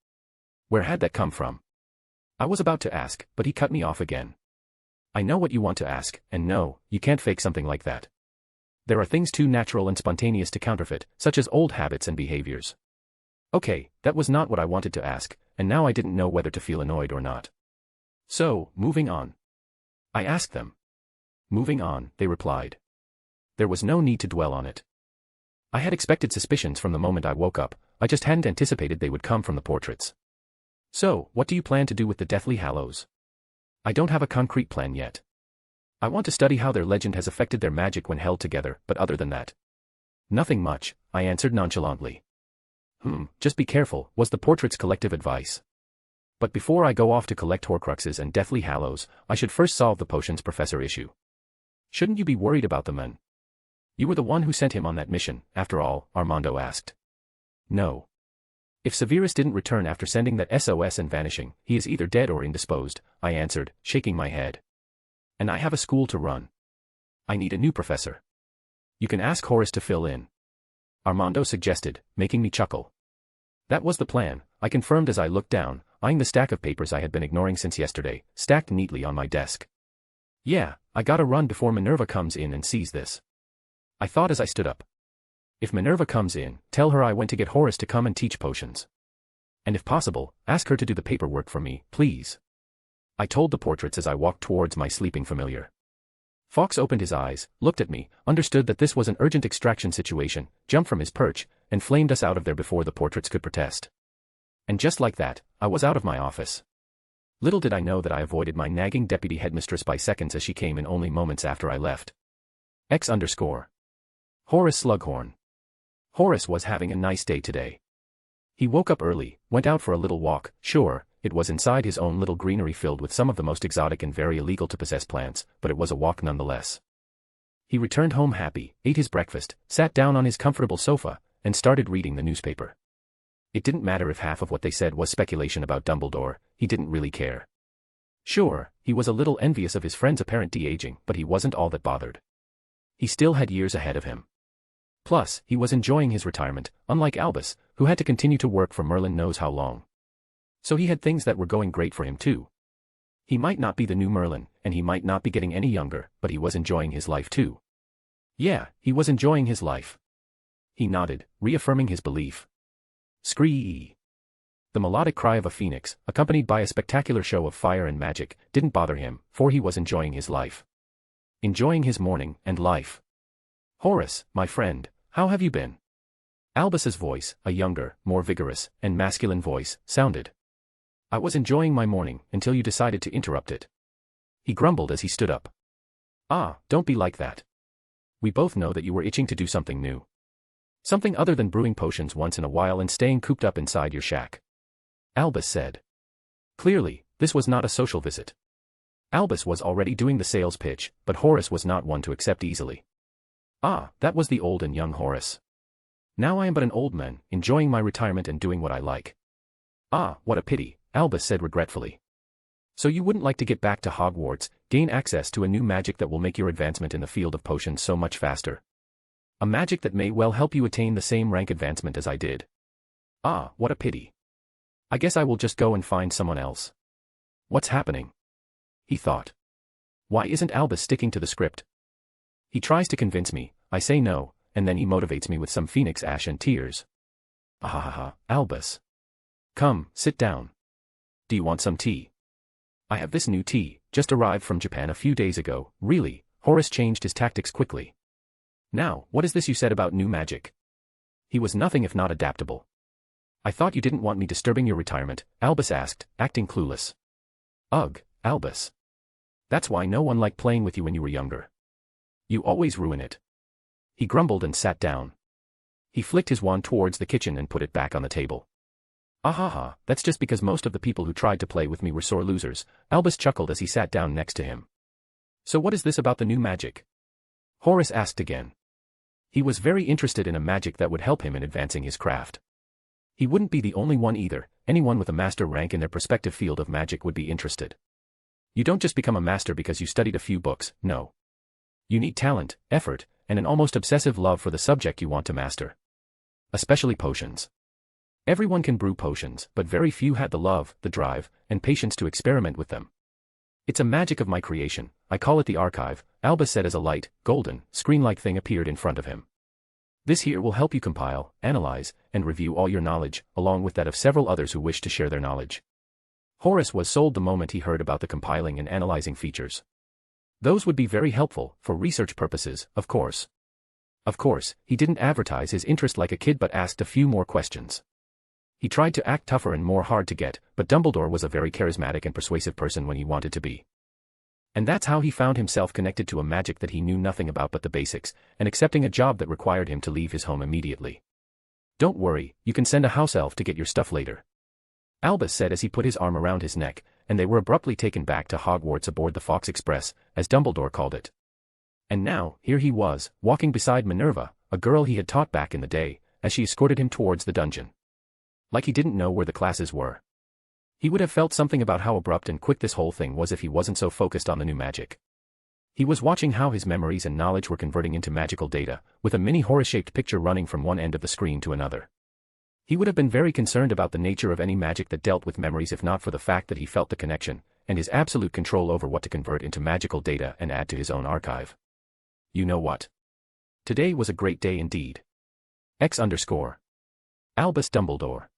Where had that come from? I was about to ask, but he cut me off again. I know what you want to ask, and no, you can't fake something like that. There are things too natural and spontaneous to counterfeit, such as old habits and behaviors. Okay, that was not what I wanted to ask, and now I didn't know whether to feel annoyed or not. So, moving on. I asked them. Moving on, they replied. There was no need to dwell on it. I had expected suspicions from the moment I woke up, I just hadn't anticipated they would come from the portraits. So, what do you plan to do with the Deathly Hallows? I don't have a concrete plan yet. I want to study how their legend has affected their magic when held together, but other than that. Nothing much, I answered nonchalantly. Just be careful, was the portrait's collective advice. But before I go off to collect Horcruxes and Deathly Hallows, I should first solve the potions professor issue. Shouldn't you be worried about the man? You were the one who sent him on that mission, after all, Armando asked. No. If Severus didn't return after sending that SOS and vanishing, he is either dead or indisposed, I answered, shaking my head. And I have a school to run. I need a new professor. You can ask Horace to fill in. Armando suggested, making me chuckle. That was the plan, I confirmed as I looked down, eyeing the stack of papers I had been ignoring since yesterday, stacked neatly on my desk. Yeah, I gotta run before Minerva comes in and sees this. I thought as I stood up. If Minerva comes in, tell her I went to get Horace to come and teach potions. And if possible, ask her to do the paperwork for me, please. I told the portraits as I walked towards my sleeping familiar. Fawkes opened his eyes, looked at me, understood that this was an urgent extraction situation, jumped from his perch, and flamed us out of there before the portraits could protest. And just like that, I was out of my office. Little did I know that I avoided my nagging deputy headmistress by seconds as she came in only moments after I left. X_. Horace Slughorn. Horace was having a nice day today. He woke up early, went out for a little walk, sure, it was inside his own little greenery filled with some of the most exotic and very illegal to possess plants, but it was a walk nonetheless. He returned home happy, ate his breakfast, sat down on his comfortable sofa, and started reading the newspaper. It didn't matter if half of what they said was speculation about Dumbledore, he didn't really care. Sure, he was a little envious of his friend's apparent de-aging, but he wasn't all that bothered. He still had years ahead of him. Plus, he was enjoying his retirement, unlike Albus, who had to continue to work for Merlin knows how long. So he had things that were going great for him too. He might not be the new Merlin, and he might not be getting any younger, but he was enjoying his life too. Yeah, he was enjoying his life. He nodded, reaffirming his belief. Scree! The melodic cry of a phoenix, accompanied by a spectacular show of fire and magic, didn't bother him, for he was enjoying his life. Enjoying his morning and life. Horace, my friend, how have you been? Albus's voice, a younger, more vigorous, and masculine voice, sounded. I was enjoying my morning, until you decided to interrupt it. He grumbled as he stood up. Ah, don't be like that. We both know that you were itching to do something new. Something other than brewing potions once in a while and staying cooped up inside your shack. Albus said. Clearly, this was not a social visit. Albus was already doing the sales pitch, but Horace was not one to accept easily. Ah, that was the old and young Horace. Now I am but an old man, enjoying my retirement and doing what I like. Ah, what a pity, Albus said regretfully. So you wouldn't like to get back to Hogwarts, gain access to a new magic that will make your advancement in the field of potions so much faster. A magic that may well help you attain the same rank advancement as I did. Ah, what a pity. I guess I will just go and find someone else. What's happening? He thought. Why isn't Albus sticking to the script? He tries to convince me, I say no, and then he motivates me with some phoenix ash and tears. Ahahaha, Albus. Come, sit down. Do you want some tea? I have this new tea, just arrived from Japan a few days ago, really. Horace changed his tactics quickly. Now, what is this you said about new magic? He was nothing if not adaptable. I thought you didn't want me disturbing your retirement, Albus asked, acting clueless. Ugh, Albus. That's why no one liked playing with you when you were younger. You always ruin it. He grumbled and sat down. He flicked his wand towards the kitchen and put it back on the table. Ahaha, that's just because most of the people who tried to play with me were sore losers, Albus chuckled as he sat down next to him. So what is this about the new magic? Horace asked again. He was very interested in a magic that would help him in advancing his craft. He wouldn't be the only one either, anyone with a master rank in their prospective field of magic would be interested. You don't just become a master because you studied a few books, no. You need talent, effort, and an almost obsessive love for the subject you want to master. Especially potions. Everyone can brew potions, but very few had the love, the drive, and patience to experiment with them. It's a magic of my creation, I call it the archive, Albus said as a light, golden, screen-like thing appeared in front of him. This here will help you compile, analyze, and review all your knowledge, along with that of several others who wish to share their knowledge. Horace was sold the moment he heard about the compiling and analyzing features. Those would be very helpful, for research purposes, of course. Of course, he didn't advertise his interest like a kid but asked a few more questions. He tried to act tougher and more hard to get, but Dumbledore was a very charismatic and persuasive person when he wanted to be. And that's how he found himself connected to a magic that he knew nothing about but the basics, and accepting a job that required him to leave his home immediately. Don't worry, you can send a house elf to get your stuff later. Albus said as he put his arm around his neck, and they were abruptly taken back to Hogwarts aboard the Fox Express, as Dumbledore called it. And now, here he was, walking beside Minerva, a girl he had taught back in the day, as she escorted him towards the dungeon. Like he didn't know where the classes were. He would have felt something about how abrupt and quick this whole thing was if he wasn't so focused on the new magic. He was watching how his memories and knowledge were converting into magical data, with a mini horror-shaped picture running from one end of the screen to another. He would have been very concerned about the nature of any magic that dealt with memories if not for the fact that he felt the connection, and his absolute control over what to convert into magical data and add to his own archive. You know what? Today was a great day indeed. Albus Dumbledore.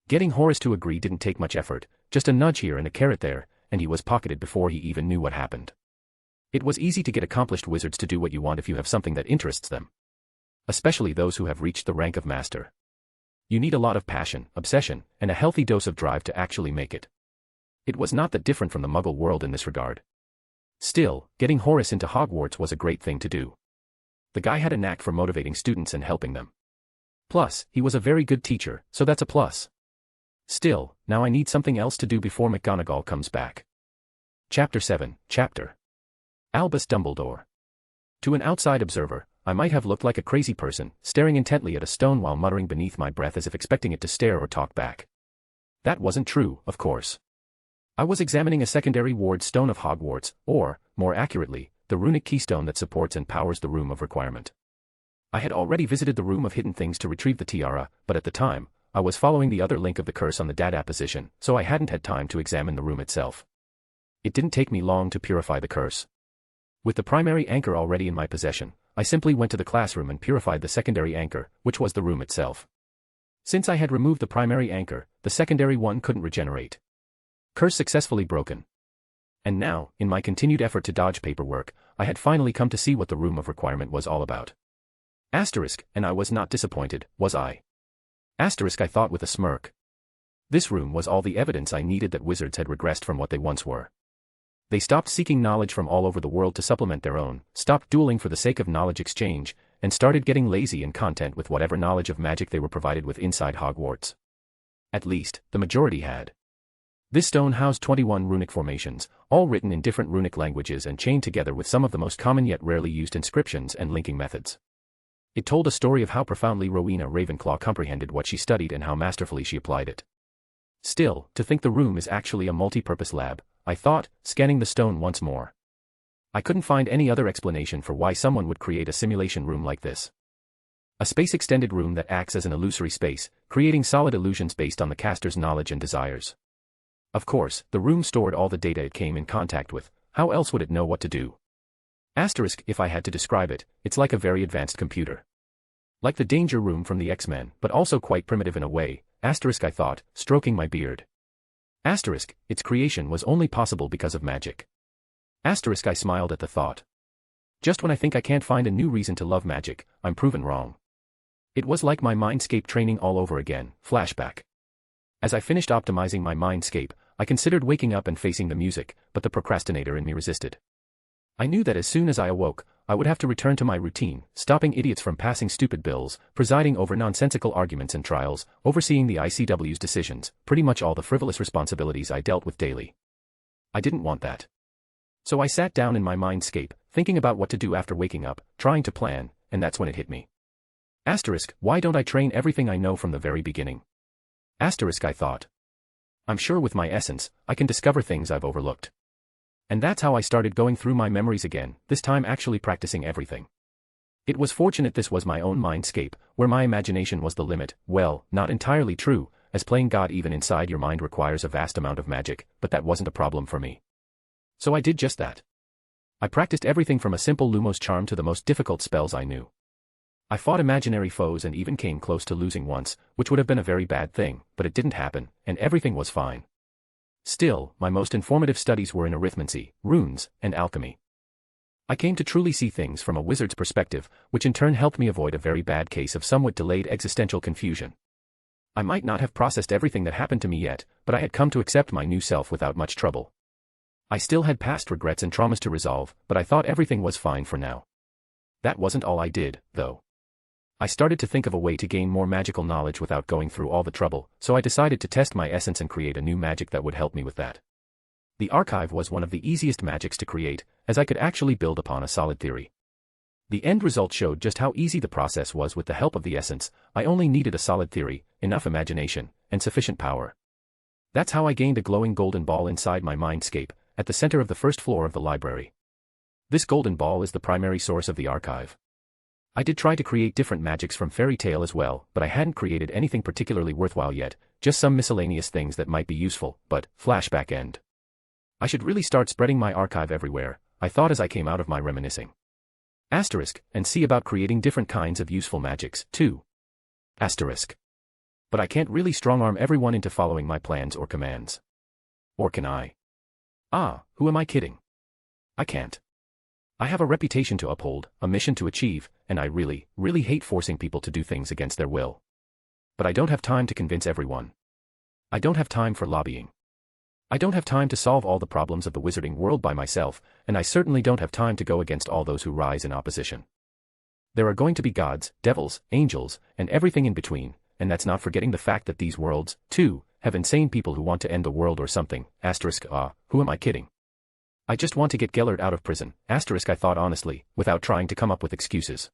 Getting Horace to agree didn't take much effort, just a nudge here and a carrot there, and he was pocketed before he even knew what happened. It was easy to get accomplished wizards to do what you want if you have something that interests them. Especially those who have reached the rank of master. You need a lot of passion, obsession, and a healthy dose of drive to actually make it. It was not that different from the Muggle world in this regard. Still, getting Horace into Hogwarts was a great thing to do. The guy had a knack for motivating students and helping them. Plus, he was a very good teacher, so that's a plus. Still, now I need something else to do before McGonagall comes back. Chapter 7, Albus Dumbledore. To an outside observer, I might have looked like a crazy person, staring intently at a stone while muttering beneath my breath as if expecting it to stare or talk back. That wasn't true, of course. I was examining a secondary ward stone of Hogwarts, or, more accurately, the runic keystone that supports and powers the Room of Requirement. I had already visited the Room of Hidden Things to retrieve the tiara, but at the time, I was following the other link of the curse on the Dada position, so I hadn't had time to examine the room itself. It didn't take me long to purify the curse. With the primary anchor already in my possession, I simply went to the classroom and purified the secondary anchor, which was the room itself. Since I had removed the primary anchor, the secondary one couldn't regenerate. Curse successfully broken. And now, in my continued effort to dodge paperwork, I had finally come to see what the Room of Requirement was all about. And I was not disappointed, was I? I thought with a smirk. This room was all the evidence I needed that wizards had regressed from what they once were. They stopped seeking knowledge from all over the world to supplement their own, stopped dueling for the sake of knowledge exchange, and started getting lazy and content with whatever knowledge of magic they were provided with inside Hogwarts. At least, the majority had. This stone housed 21 runic formations, all written in different runic languages and chained together with some of the most common yet rarely used inscriptions and linking methods. It told a story of how profoundly Rowena Ravenclaw comprehended what she studied and how masterfully she applied it. Still, to think the room is actually a multi-purpose lab, I thought, scanning the stone once more. I couldn't find any other explanation for why someone would create a simulation room like this. A space-extended room that acts as an illusory space, creating solid illusions based on the caster's knowledge and desires. Of course, the room stored all the data it came in contact with, how else would it know what to do? If I had to describe it, it's like a very advanced computer. Like the Danger Room from the X-Men, but also quite primitive in a way, I thought, stroking my beard. Its creation was only possible because of magic. I smiled at the thought. Just when I think I can't find a new reason to love magic, I'm proven wrong. It was like my mindscape training all over again, flashback. As I finished optimizing my mindscape, I considered waking up and facing the music, but the procrastinator in me resisted. I knew that as soon as I awoke, I would have to return to my routine, stopping idiots from passing stupid bills, presiding over nonsensical arguments and trials, overseeing the ICW's decisions, pretty much all the frivolous responsibilities I dealt with daily. I didn't want that. So I sat down in my mindscape, thinking about what to do after waking up, trying to plan, and that's when it hit me. Why don't I train everything I know from the very beginning? I thought. I'm sure with my essence, I can discover things I've overlooked. And that's how I started going through my memories again, this time actually practicing everything. It was fortunate this was my own mindscape, where my imagination was the limit. Well, not entirely true, as playing God even inside your mind requires a vast amount of magic, but that wasn't a problem for me. So I did just that. I practiced everything from a simple Lumos charm to the most difficult spells I knew. I fought imaginary foes and even came close to losing once, which would have been a very bad thing, but it didn't happen, and everything was fine. Still, my most informative studies were in arithmancy, runes, and alchemy. I came to truly see things from a wizard's perspective, which in turn helped me avoid a very bad case of somewhat delayed existential confusion. I might not have processed everything that happened to me yet, but I had come to accept my new self without much trouble. I still had past regrets and traumas to resolve, but I thought everything was fine for now. That wasn't all I did, though. I started to think of a way to gain more magical knowledge without going through all the trouble, so I decided to test my essence and create a new magic that would help me with that. The archive was one of the easiest magics to create, as I could actually build upon a solid theory. The end result showed just how easy the process was with the help of the essence. I only needed a solid theory, enough imagination, and sufficient power. That's how I gained a glowing golden ball inside my mindscape, at the center of the first floor of the library. This golden ball is the primary source of the archive. I did try to create different magics from fairy tale as well, but I hadn't created anything particularly worthwhile yet, just some miscellaneous things that might be useful, but, flashback end. I should really start spreading my archive everywhere, I thought as I came out of my reminiscing. Asterisk, and see about creating different kinds of useful magics, too. Asterisk. But I can't really strong-arm everyone into following my plans or commands. Or can I? Ah, who am I kidding? I can't. I have a reputation to uphold, a mission to achieve, and I really, really hate forcing people to do things against their will. But I don't have time to convince everyone. I don't have time for lobbying. I don't have time to solve all the problems of the wizarding world by myself, and I certainly don't have time to go against all those who rise in opposition. There are going to be gods, devils, angels, and everything in between, and that's not forgetting the fact that these worlds, too, have insane people who want to end the world or something, asterisk who am I kidding? I just want to get Gellert out of prison, asterisk I thought honestly, without trying to come up with excuses.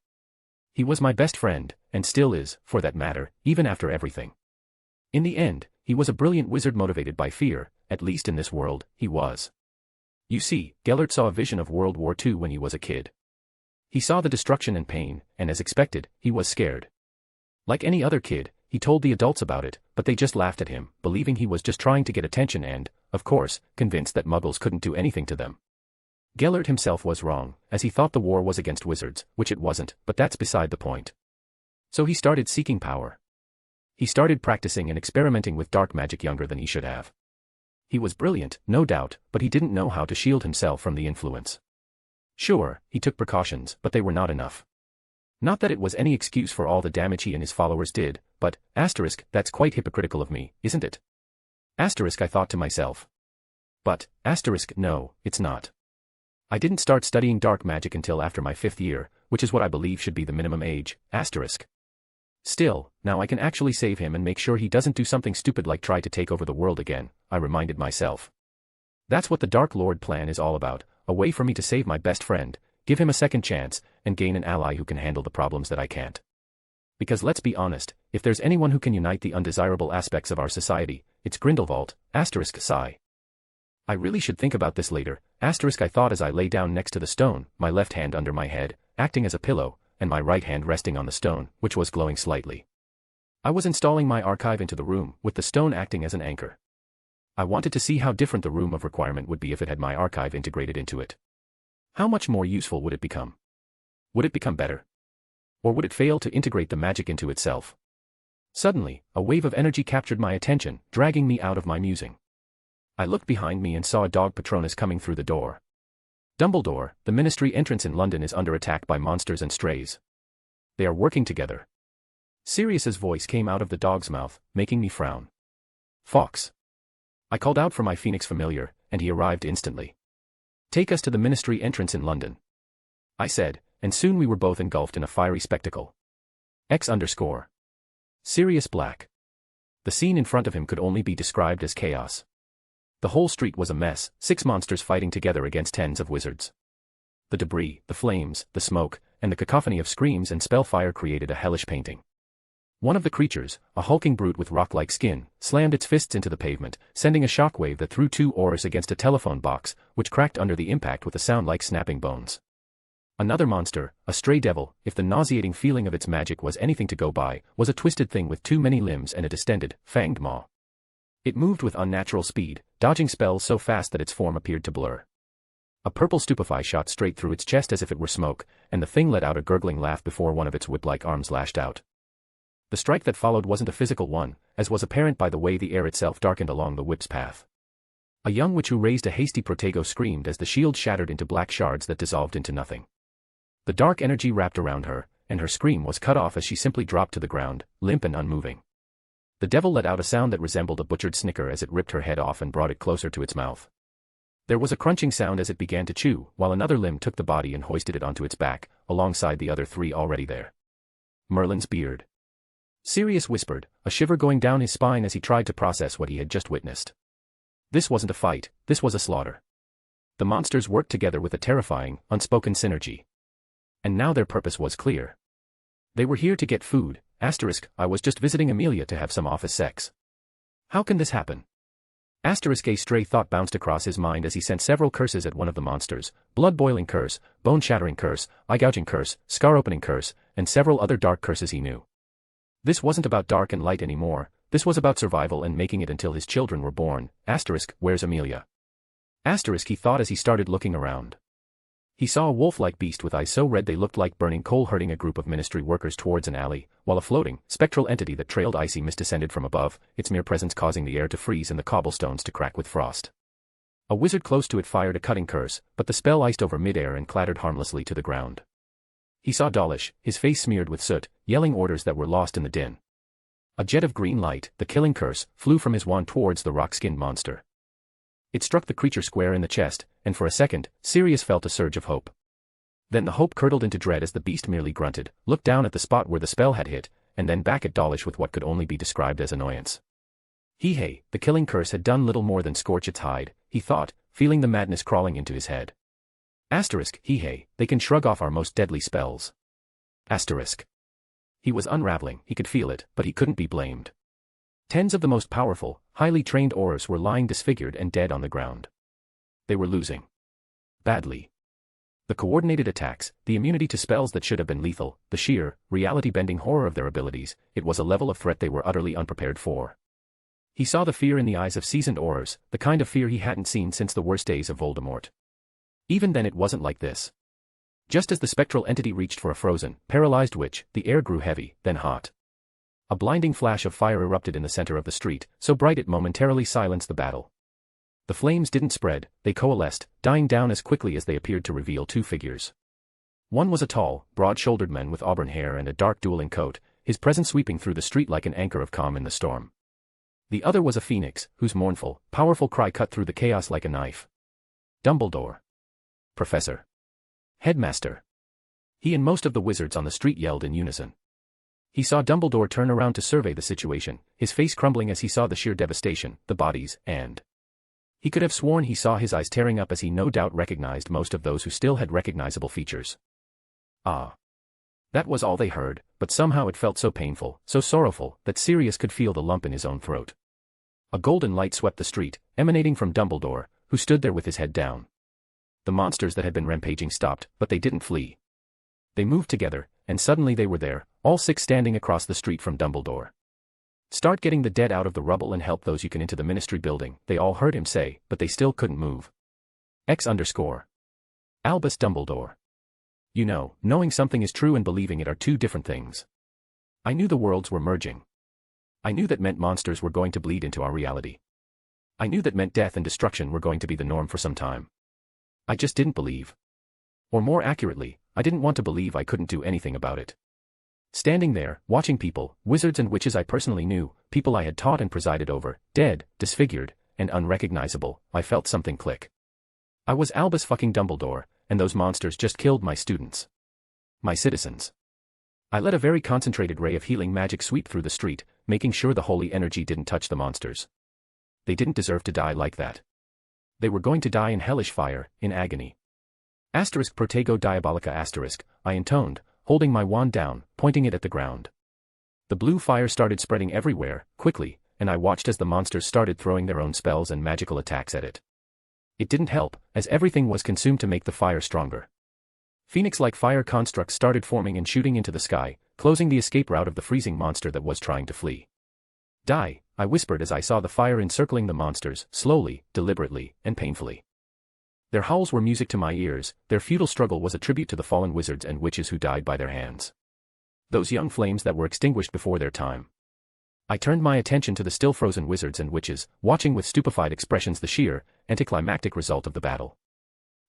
He was my best friend, and still is, for that matter, even after everything. In the end, he was a brilliant wizard motivated by fear, at least in this world, he was. You see, Gellert saw a vision of World War II when he was a kid. He saw the destruction and pain, and as expected, he was scared. Like any other kid, he told the adults about it, but they just laughed at him, believing he was just trying to get attention and, of course, convinced that muggles couldn't do anything to them. Gellert himself was wrong, as he thought the war was against wizards, which it wasn't, but that's beside the point. So he started seeking power. He started practicing and experimenting with dark magic younger than he should have. He was brilliant, no doubt, but he didn't know how to shield himself from the influence. Sure, he took precautions, but they were not enough. Not that it was any excuse for all the damage he and his followers did, but, asterisk, that's quite hypocritical of me, isn't it? Asterisk I thought to myself. But, asterisk no, it's not. I didn't start studying dark magic until after my 5th year, which is what I believe should be the minimum age, asterisk. Still, now I can actually save him and make sure he doesn't do something stupid like try to take over the world again, I reminded myself. That's what the Dark Lord plan is all about, a way for me to save my best friend, give him a second chance, and gain an ally who can handle the problems that I can't. Because let's be honest, if there's anyone who can unite the undesirable aspects of our society, it's Grindelwald, asterisk sigh. I really should think about this later, asterisk I thought as I lay down next to the stone, my left hand under my head, acting as a pillow, and my right hand resting on the stone, which was glowing slightly. I was installing my archive into the room, with the stone acting as an anchor. I wanted to see how different the room of requirement would be if it had my archive integrated into it. How much more useful would it become? Would it become better? Or would it fail to integrate the magic into itself? Suddenly, a wave of energy captured my attention, dragging me out of my musing. I looked behind me and saw a dog Patronus coming through the door. Dumbledore, the Ministry entrance in London is under attack by monsters and strays. They are working together. Sirius's voice came out of the dog's mouth, making me frown. Fox. I called out for my Phoenix familiar, and he arrived instantly. Take us to the Ministry entrance in London, I said, and soon we were both engulfed in a fiery spectacle. X_. Sirius Black. The scene in front of him could only be described as chaos. The whole street was a mess, 6 monsters fighting together against tens of wizards. The debris, the flames, the smoke, and the cacophony of screams and spellfire created a hellish painting. One of the creatures, a hulking brute with rock-like skin, slammed its fists into the pavement, sending a shockwave that threw 2 oars against a telephone box, which cracked under the impact with a sound like snapping bones. Another monster, a stray devil, if the nauseating feeling of its magic was anything to go by, was a twisted thing with too many limbs and a distended, fanged maw. It moved with unnatural speed, dodging spells so fast that its form appeared to blur. A purple stupefy shot straight through its chest as if it were smoke, and the thing let out a gurgling laugh before one of its whip-like arms lashed out. The strike that followed wasn't a physical one, as was apparent by the way the air itself darkened along the whip's path. A young witch who raised a hasty protego screamed as the shield shattered into black shards that dissolved into nothing. The dark energy wrapped around her, and her scream was cut off as she simply dropped to the ground, limp and unmoving. The devil let out a sound that resembled a butchered snicker as it ripped her head off and brought it closer to its mouth. There was a crunching sound as it began to chew, while another limb took the body and hoisted it onto its back, alongside the other 3 already there. Merlin's beard. Sirius whispered, a shiver going down his spine as he tried to process what he had just witnessed. This wasn't a fight, this was a slaughter. The monsters worked together with a terrifying, unspoken synergy. And now their purpose was clear. They were here to get food, *, I was just visiting Amelia to have some office sex. How can this happen? Asterisk a stray thought bounced across his mind as he sent several curses at one of the monsters: blood-boiling curse, bone-shattering curse, eye-gouging curse, scar-opening curse, and several other dark curses he knew. This wasn't about dark and light anymore, this was about survival and making it until his children were born. Asterisk, where's Amelia? Asterisk, he thought as he started looking around. He saw a wolf-like beast with eyes so red they looked like burning coal herding a group of ministry workers towards an alley, while a floating, spectral entity that trailed icy mist descended from above, its mere presence causing the air to freeze and the cobblestones to crack with frost. A wizard close to it fired a cutting curse, but the spell iced over mid-air and clattered harmlessly to the ground. He saw Dawlish, his face smeared with soot, yelling orders that were lost in the din. A jet of green light, the killing curse, flew from his wand towards the rock-skinned monster. It struck the creature square in the chest, and for a second, Sirius felt a surge of hope. Then the hope curdled into dread as the beast merely grunted, looked down at the spot where the spell had hit, and then back at Dawlish with what could only be described as annoyance. Hey, the killing curse had done little more than scorch its hide, he thought, feeling the madness crawling into his head. Asterisk, hey, they can shrug off our most deadly spells. Asterisk. He was unraveling, he could feel it, but he couldn't be blamed. Tens of the most powerful, highly trained aurors were lying disfigured and dead on the ground. They were losing. Badly. The coordinated attacks, the immunity to spells that should have been lethal, the sheer, reality-bending horror of their abilities, it was a level of threat they were utterly unprepared for. He saw the fear in the eyes of seasoned aurors, the kind of fear he hadn't seen since the worst days of Voldemort. Even then it wasn't like this. Just as the spectral entity reached for a frozen, paralyzed witch, the air grew heavy, then hot. A blinding flash of fire erupted in the center of the street, so bright it momentarily silenced the battle. The flames didn't spread, they coalesced, dying down as quickly as they appeared to reveal two figures. One was a tall, broad-shouldered man with auburn hair and a dark dueling coat, his presence sweeping through the street like an anchor of calm in the storm. The other was a phoenix, whose mournful, powerful cry cut through the chaos like a knife. Dumbledore. Professor. Headmaster. He and most of the wizards on the street yelled in unison. He saw Dumbledore turn around to survey the situation, his face crumbling as he saw the sheer devastation, the bodies, and... He could have sworn he saw his eyes tearing up as he no doubt recognized most of those who still had recognizable features. Ah. That was all they heard, but somehow it felt so painful, so sorrowful, that Sirius could feel the lump in his own throat. A golden light swept the street, emanating from Dumbledore, who stood there with his head down. The monsters that had been rampaging stopped, but they didn't flee. They moved together, and suddenly they were there, all six standing across the street from Dumbledore. Start getting the dead out of the rubble and help those you can into the ministry building, they all heard him say, but they still couldn't move. X_. Albus Dumbledore. You know, knowing something is true and believing it are two different things. I knew the worlds were merging. I knew that meant monsters were going to bleed into our reality. I knew that meant death and destruction were going to be the norm for some time. I just didn't believe. Or more accurately, I didn't want to believe I couldn't do anything about it. Standing there, watching people, wizards and witches I personally knew, people I had taught and presided over, dead, disfigured, and unrecognizable, I felt something click. I was Albus fucking Dumbledore, and those monsters just killed my students. My citizens. I let a very concentrated ray of healing magic sweep through the street, making sure the holy energy didn't touch the monsters. They didn't deserve to die like that. They were going to die in hellish fire, in agony. Asterisk protego diabolica asterisk, I intoned, holding my wand down, pointing it at the ground. The blue fire started spreading everywhere, quickly, and I watched as the monsters started throwing their own spells and magical attacks at it. It didn't help, as everything was consumed to make the fire stronger. Phoenix-like fire constructs started forming and shooting into the sky, closing the escape route of the freezing monster that was trying to flee. Die, I whispered as I saw the fire encircling the monsters, slowly, deliberately, and painfully. Their howls were music to my ears, their futile struggle was a tribute to the fallen wizards and witches who died by their hands. Those young flames that were extinguished before their time. I turned my attention to the still frozen wizards and witches, watching with stupefied expressions the sheer, anticlimactic result of the battle.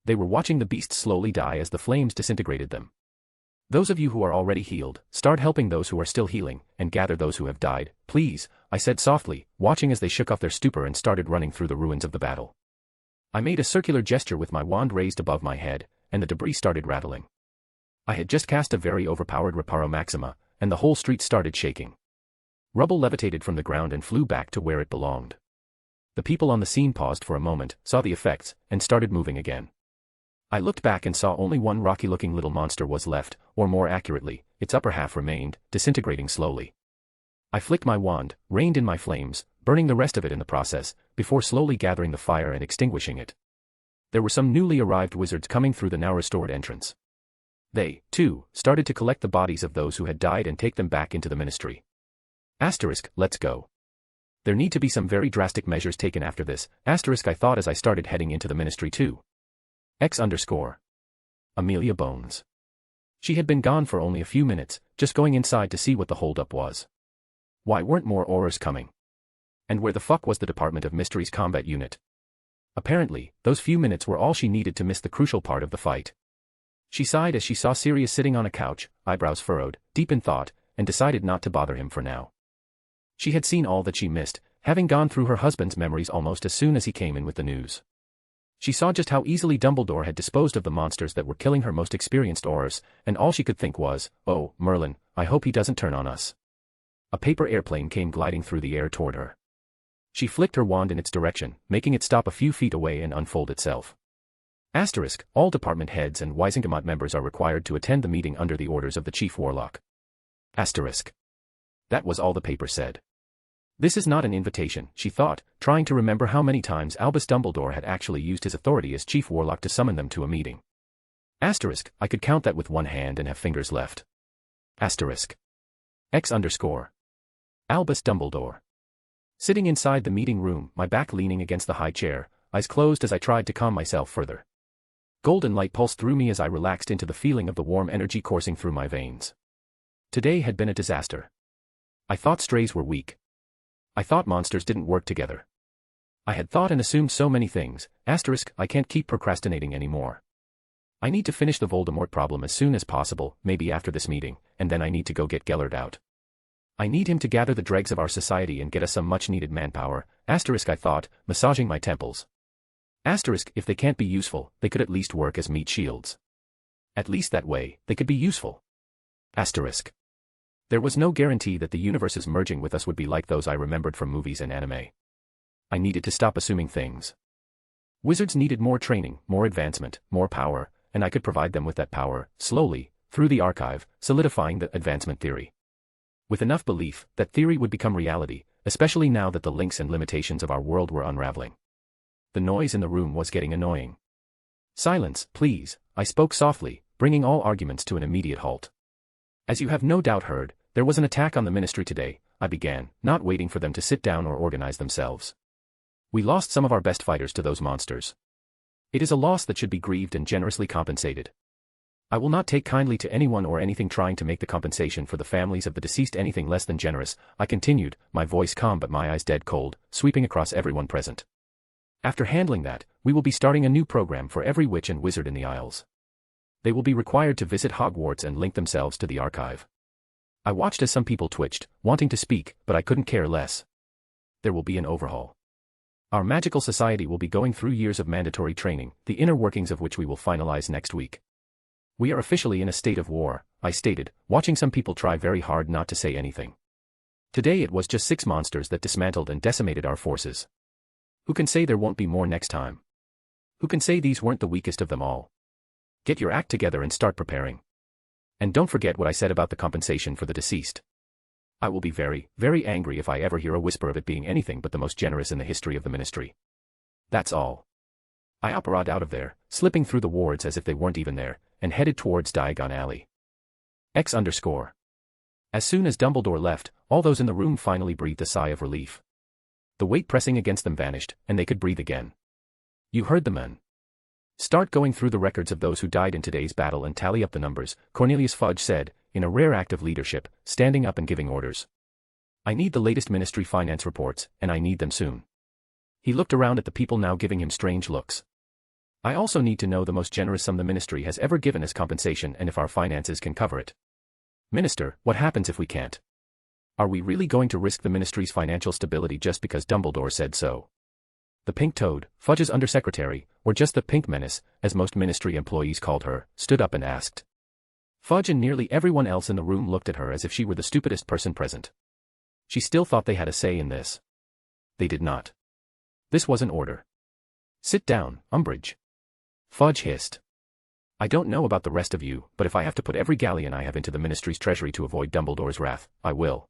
They were watching the beasts slowly die as the flames disintegrated them. Those of you who are already healed, start helping those who are still healing, and gather those who have died, please, I said softly, watching as they shook off their stupor and started running through the ruins of the battle. I made a circular gesture with my wand raised above my head, and the debris started rattling. I had just cast a very overpowered Reparo Maxima, and the whole street started shaking. Rubble levitated from the ground and flew back to where it belonged. The people on the scene paused for a moment, saw the effects, and started moving again. I looked back and saw only one rocky-looking little monster was left, or more accurately, its upper half remained, disintegrating slowly. I flicked my wand, reined in my flames, burning the rest of it in the process, before slowly gathering the fire and extinguishing it. There were some newly arrived wizards coming through the now restored entrance. They, too, started to collect the bodies of those who had died and take them back into the ministry. Let's go. There need to be some very drastic measures taken after this, I thought as I started heading into the ministry too. Amelia Bones. She had been gone for only a few minutes, just going inside to see what the holdup was. Why weren't more Aurors coming? And where the fuck was the Department of Mysteries combat unit? Apparently, those few minutes were all she needed to miss the crucial part of the fight. She sighed as she saw Sirius sitting on a couch, eyebrows furrowed, deep in thought, and decided not to bother him for now. She had seen all that she missed, having gone through her husband's memories almost as soon as he came in with the news. She saw just how easily Dumbledore had disposed of the monsters that were killing her most experienced Aurors, and all she could think was, oh, Merlin, I hope he doesn't turn on us. A paper airplane came gliding through the air toward her. She flicked her wand in its direction, making it stop a few feet away and unfold itself. All department heads and Wisengamot members are required to attend the meeting under the orders of the Chief Warlock. That was all the paper said. This is not an invitation, she thought, trying to remember how many times Albus Dumbledore had actually used his authority as Chief Warlock to summon them to a meeting. I could count that with one hand and have fingers left. Albus Dumbledore. Sitting inside the meeting room, my back leaning against the high chair, eyes closed as I tried to calm myself further. Golden light pulsed through me as I relaxed into the feeling of the warm energy coursing through my veins. Today had been a disaster. I thought strays were weak. I thought monsters didn't work together. I had thought and assumed so many things, I can't keep procrastinating anymore. I need to finish the Voldemort problem as soon as possible, maybe after this meeting, and then I need to go get Gellert out. I need him to gather the dregs of our society and get us some much-needed manpower, I thought, massaging my temples. If they can't be useful, they could at least work as meat shields. At least that way, they could be useful. There was no guarantee that the universes merging with us would be like those I remembered from movies and anime. I needed to stop assuming things. Wizards needed more training, more advancement, more power, and I could provide them with that power, slowly, through the archive, solidifying the advancement theory. With enough belief, that theory would become reality, especially now that the links and limitations of our world were unraveling. The noise in the room was getting annoying. Silence, please, I spoke softly, bringing all arguments to an immediate halt. As you have no doubt heard, there was an attack on the ministry today, I began, not waiting for them to sit down or organize themselves. We lost some of our best fighters to those monsters. It is a loss that should be grieved and generously compensated. I will not take kindly to anyone or anything trying to make the compensation for the families of the deceased anything less than generous, I continued, my voice calm but my eyes dead cold, sweeping across everyone present. After handling that, we will be starting a new program for every witch and wizard in the Isles. They will be required to visit Hogwarts and link themselves to the archive. I watched as some people twitched, wanting to speak, but I couldn't care less. There will be an overhaul. Our magical society will be going through years of mandatory training, the inner workings of which we will finalize next week. We are officially in a state of war, I stated, watching some people try very hard not to say anything. Today it was just 6 monsters that dismantled and decimated our forces. Who can say there won't be more next time? Who can say these weren't the weakest of them all? Get your act together and start preparing. And don't forget what I said about the compensation for the deceased. I will be very, very angry if I ever hear a whisper of it being anything but the most generous in the history of the ministry. That's all. I operated out of there, slipping through the wards as if they weren't even there, and headed towards Diagon Alley. As soon as Dumbledore left, all those in the room finally breathed a sigh of relief. The weight pressing against them vanished, and they could breathe again. You heard the men. Start going through the records of those who died in today's battle and tally up the numbers, Cornelius Fudge said, in a rare act of leadership, standing up and giving orders. I need the latest ministry finance reports, and I need them soon. He looked around at the people now giving him strange looks. I also need to know the most generous sum the ministry has ever given as compensation and if our finances can cover it. Minister, what happens if we can't? Are we really going to risk the ministry's financial stability just because Dumbledore said so? The Pink Toad, Fudge's undersecretary, or just the Pink Menace, as most ministry employees called her, stood up and asked. Fudge and nearly everyone else in the room looked at her as if she were the stupidest person present. She still thought they had a say in this. They did not. This was an order. Sit down, Umbridge. Fudge hissed. I don't know about the rest of you, but if I have to put every galleon I have into the ministry's treasury to avoid Dumbledore's wrath, I will.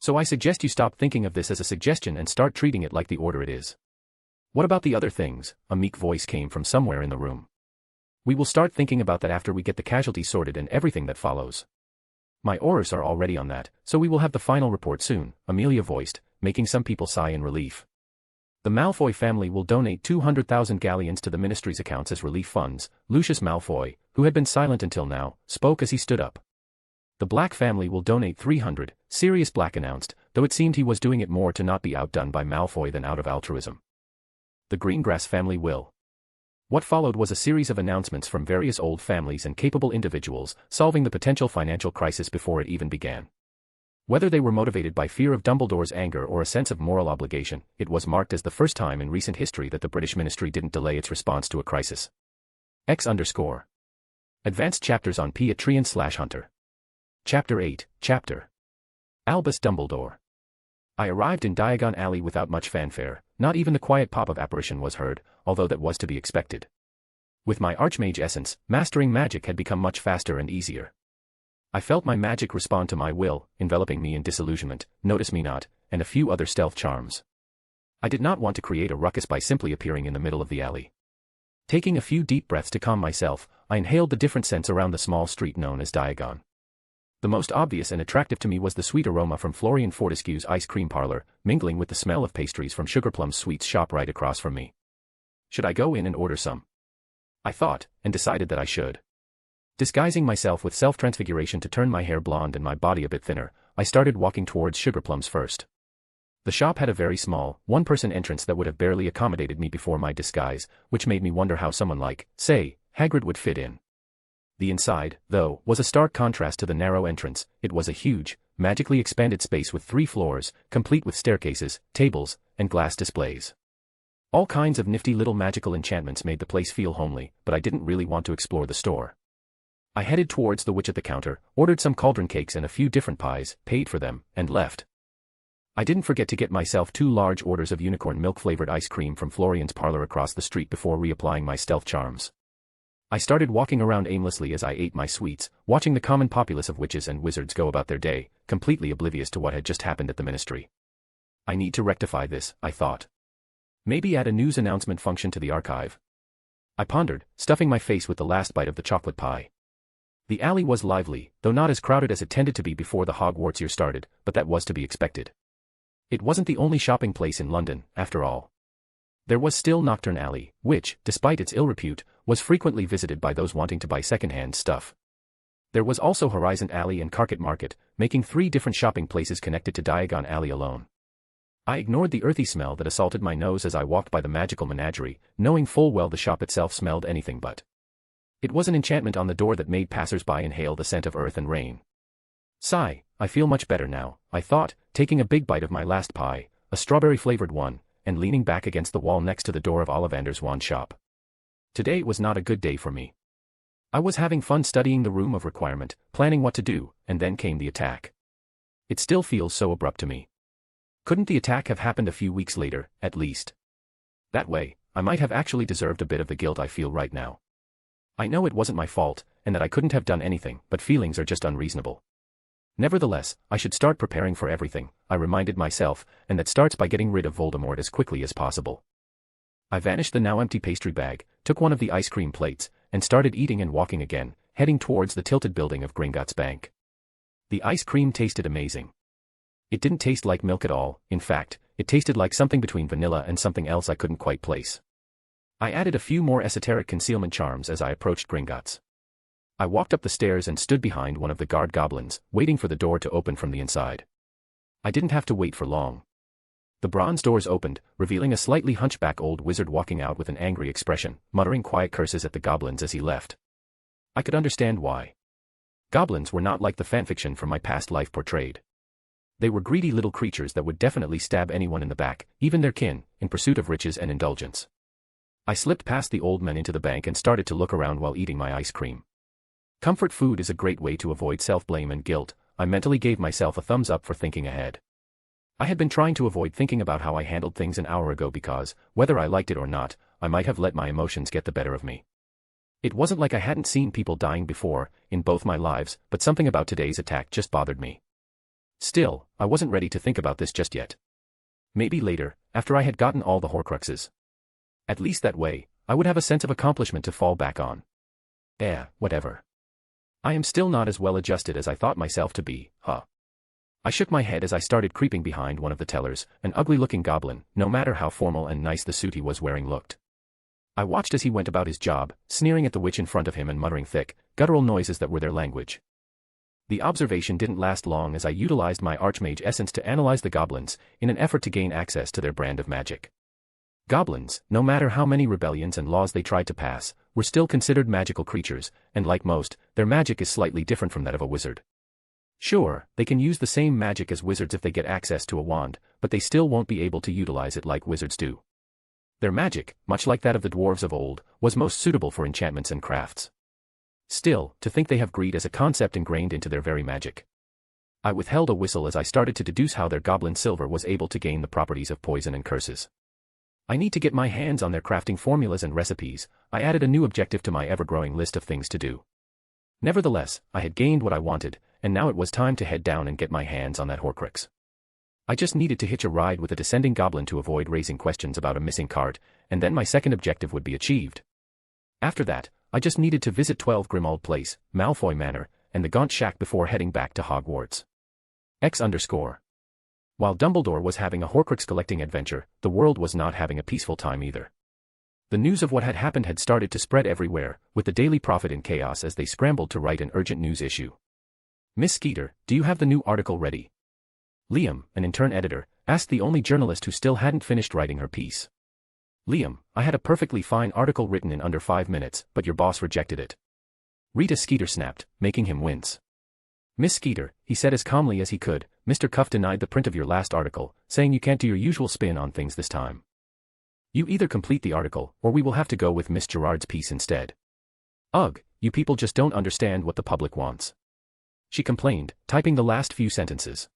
So I suggest you stop thinking of this as a suggestion and start treating it like the order it is. What about the other things? A meek voice came from somewhere in the room. We will start thinking about that after we get the casualties sorted and everything that follows. My orders are already on that, so we will have the final report soon, Amelia voiced, making some people sigh in relief. The Malfoy family will donate 200,000 galleons to the ministry's accounts as relief funds. Lucius Malfoy, who had been silent until now, spoke as he stood up. The Black family will donate 300, Sirius Black announced, though it seemed he was doing it more to not be outdone by Malfoy than out of altruism. The Greengrass family will. What followed was a series of announcements from various old families and capable individuals, solving the potential financial crisis before it even began. Whether they were motivated by fear of Dumbledore's anger or a sense of moral obligation, it was marked as the first time in recent history that the British ministry didn't delay its response to a crisis. Advanced chapters on Peatrian/Hunter. Chapter 8, Chapter Albus Dumbledore. I arrived in Diagon Alley without much fanfare, not even the quiet pop of apparition was heard, although that was to be expected. With my Archmage essence, mastering magic had become much faster and easier. I felt my magic respond to my will, enveloping me in disillusionment, notice me not, and a few other stealth charms. I did not want to create a ruckus by simply appearing in the middle of the alley. Taking a few deep breaths to calm myself, I inhaled the different scents around the small street known as Diagon. The most obvious and attractive to me was the sweet aroma from Florian Fortescue's ice cream parlor, mingling with the smell of pastries from Sugarplum's sweets shop right across from me. Should I go in and order some? I thought, and decided that I should. Disguising myself with self-transfiguration to turn my hair blonde and my body a bit thinner, I started walking towards Sugarplum's first. The shop had a very small, one-person entrance that would have barely accommodated me before my disguise, which made me wonder how someone like, say, Hagrid would fit in. The inside, though, was a stark contrast to the narrow entrance. It was a huge, magically expanded space with 3 floors, complete with staircases, tables, and glass displays. All kinds of nifty little magical enchantments made the place feel homely, but I didn't really want to explore the store. I headed towards the witch at the counter, ordered some cauldron cakes and a few different pies, paid for them, and left. I didn't forget to get myself 2 large orders of unicorn milk-flavored ice cream from Florian's parlor across the street before reapplying my stealth charms. I started walking around aimlessly as I ate my sweets, watching the common populace of witches and wizards go about their day, completely oblivious to what had just happened at the ministry. I need to rectify this, I thought. Maybe add a news announcement function to the archive. I pondered, stuffing my face with the last bite of the chocolate pie. The alley was lively, though not as crowded as it tended to be before the Hogwarts year started, but that was to be expected. It wasn't the only shopping place in London, after all. There was still Nocturne Alley, which, despite its ill repute, was frequently visited by those wanting to buy second-hand stuff. There was also Horizon Alley and Carpet Market, making 3 different shopping places connected to Diagon Alley alone. I ignored the earthy smell that assaulted my nose as I walked by the magical menagerie, knowing full well the shop itself smelled anything but. It was an enchantment on the door that made passers-by inhale the scent of earth and rain. Sigh, I feel much better now, I thought, taking a big bite of my last pie, a strawberry-flavored one, and leaning back against the wall next to the door of Ollivander's wand shop. Today was not a good day for me. I was having fun studying the Room of Requirement, planning what to do, and then came the attack. It still feels so abrupt to me. Couldn't the attack have happened a few weeks later, at least? That way, I might have actually deserved a bit of the guilt I feel right now. I know it wasn't my fault, and that I couldn't have done anything, but feelings are just unreasonable. Nevertheless, I should start preparing for everything, I reminded myself, and that starts by getting rid of Voldemort as quickly as possible. I vanished the now empty pastry bag, took one of the ice cream plates, and started eating and walking again, heading towards the tilted building of Gringotts Bank. The ice cream tasted amazing. It didn't taste like milk at all, in fact, it tasted like something between vanilla and something else I couldn't quite place. I added a few more esoteric concealment charms as I approached Gringotts. I walked up the stairs and stood behind one of the guard goblins, waiting for the door to open from the inside. I didn't have to wait for long. The bronze doors opened, revealing a slightly hunchback old wizard walking out with an angry expression, muttering quiet curses at the goblins as he left. I could understand why. Goblins were not like the fanfiction from my past life portrayed. They were greedy little creatures that would definitely stab anyone in the back, even their kin, in pursuit of riches and indulgence. I slipped past the old men into the bank and started to look around while eating my ice cream. Comfort food is a great way to avoid self-blame and guilt. I mentally gave myself a thumbs up for thinking ahead. I had been trying to avoid thinking about how I handled things an hour ago because, whether I liked it or not, I might have let my emotions get the better of me. It wasn't like I hadn't seen people dying before, in both my lives, but something about today's attack just bothered me. Still, I wasn't ready to think about this just yet. Maybe later, after I had gotten all the Horcruxes. At least that way, I would have a sense of accomplishment to fall back on. Whatever. I am still not as well adjusted as I thought myself to be, huh? I shook my head as I started creeping behind one of the tellers, an ugly-looking goblin, no matter how formal and nice the suit he was wearing looked. I watched as he went about his job, sneering at the witch in front of him and muttering thick, guttural noises that were their language. The observation didn't last long as I utilized my Archmage essence to analyze the goblins, in an effort to gain access to their brand of magic. Goblins, no matter how many rebellions and laws they tried to pass, were still considered magical creatures, and like most, their magic is slightly different from that of a wizard. Sure, they can use the same magic as wizards if they get access to a wand, but they still won't be able to utilize it like wizards do. Their magic, much like that of the dwarves of old, was most suitable for enchantments and crafts. Still, to think they have greed as a concept ingrained into their very magic. I withheld a whistle as I started to deduce how their goblin silver was able to gain the properties of poison and curses. I need to get my hands on their crafting formulas and recipes. I added a new objective to my ever-growing list of things to do. Nevertheless, I had gained what I wanted, and now it was time to head down and get my hands on that Horcrux. I just needed to hitch a ride with a descending goblin to avoid raising questions about a missing cart, and then my second objective would be achieved. After that, I just needed to visit 12 Grimmauld Place, Malfoy Manor, and the Gaunt Shack before heading back to Hogwarts. While Dumbledore was having a Horcrux collecting adventure, the world was not having a peaceful time either. The news of what had happened had started to spread everywhere, with the Daily Prophet in chaos as they scrambled to write an urgent news issue. "Miss Skeeter, do you have the new article ready?" Liam, an intern editor, asked the only journalist who still hadn't finished writing her piece. "Liam, I had a perfectly fine article written in under 5 minutes, but your boss rejected it." Rita Skeeter snapped, making him wince. "Miss Skeeter," he said as calmly as he could, "Mr. Cuff denied the print of your last article, saying you can't do your usual spin on things this time. You either complete the article, or we will have to go with Miss Gerard's piece instead." "Ugh, you people just don't understand what the public wants," she complained, typing the last few sentences.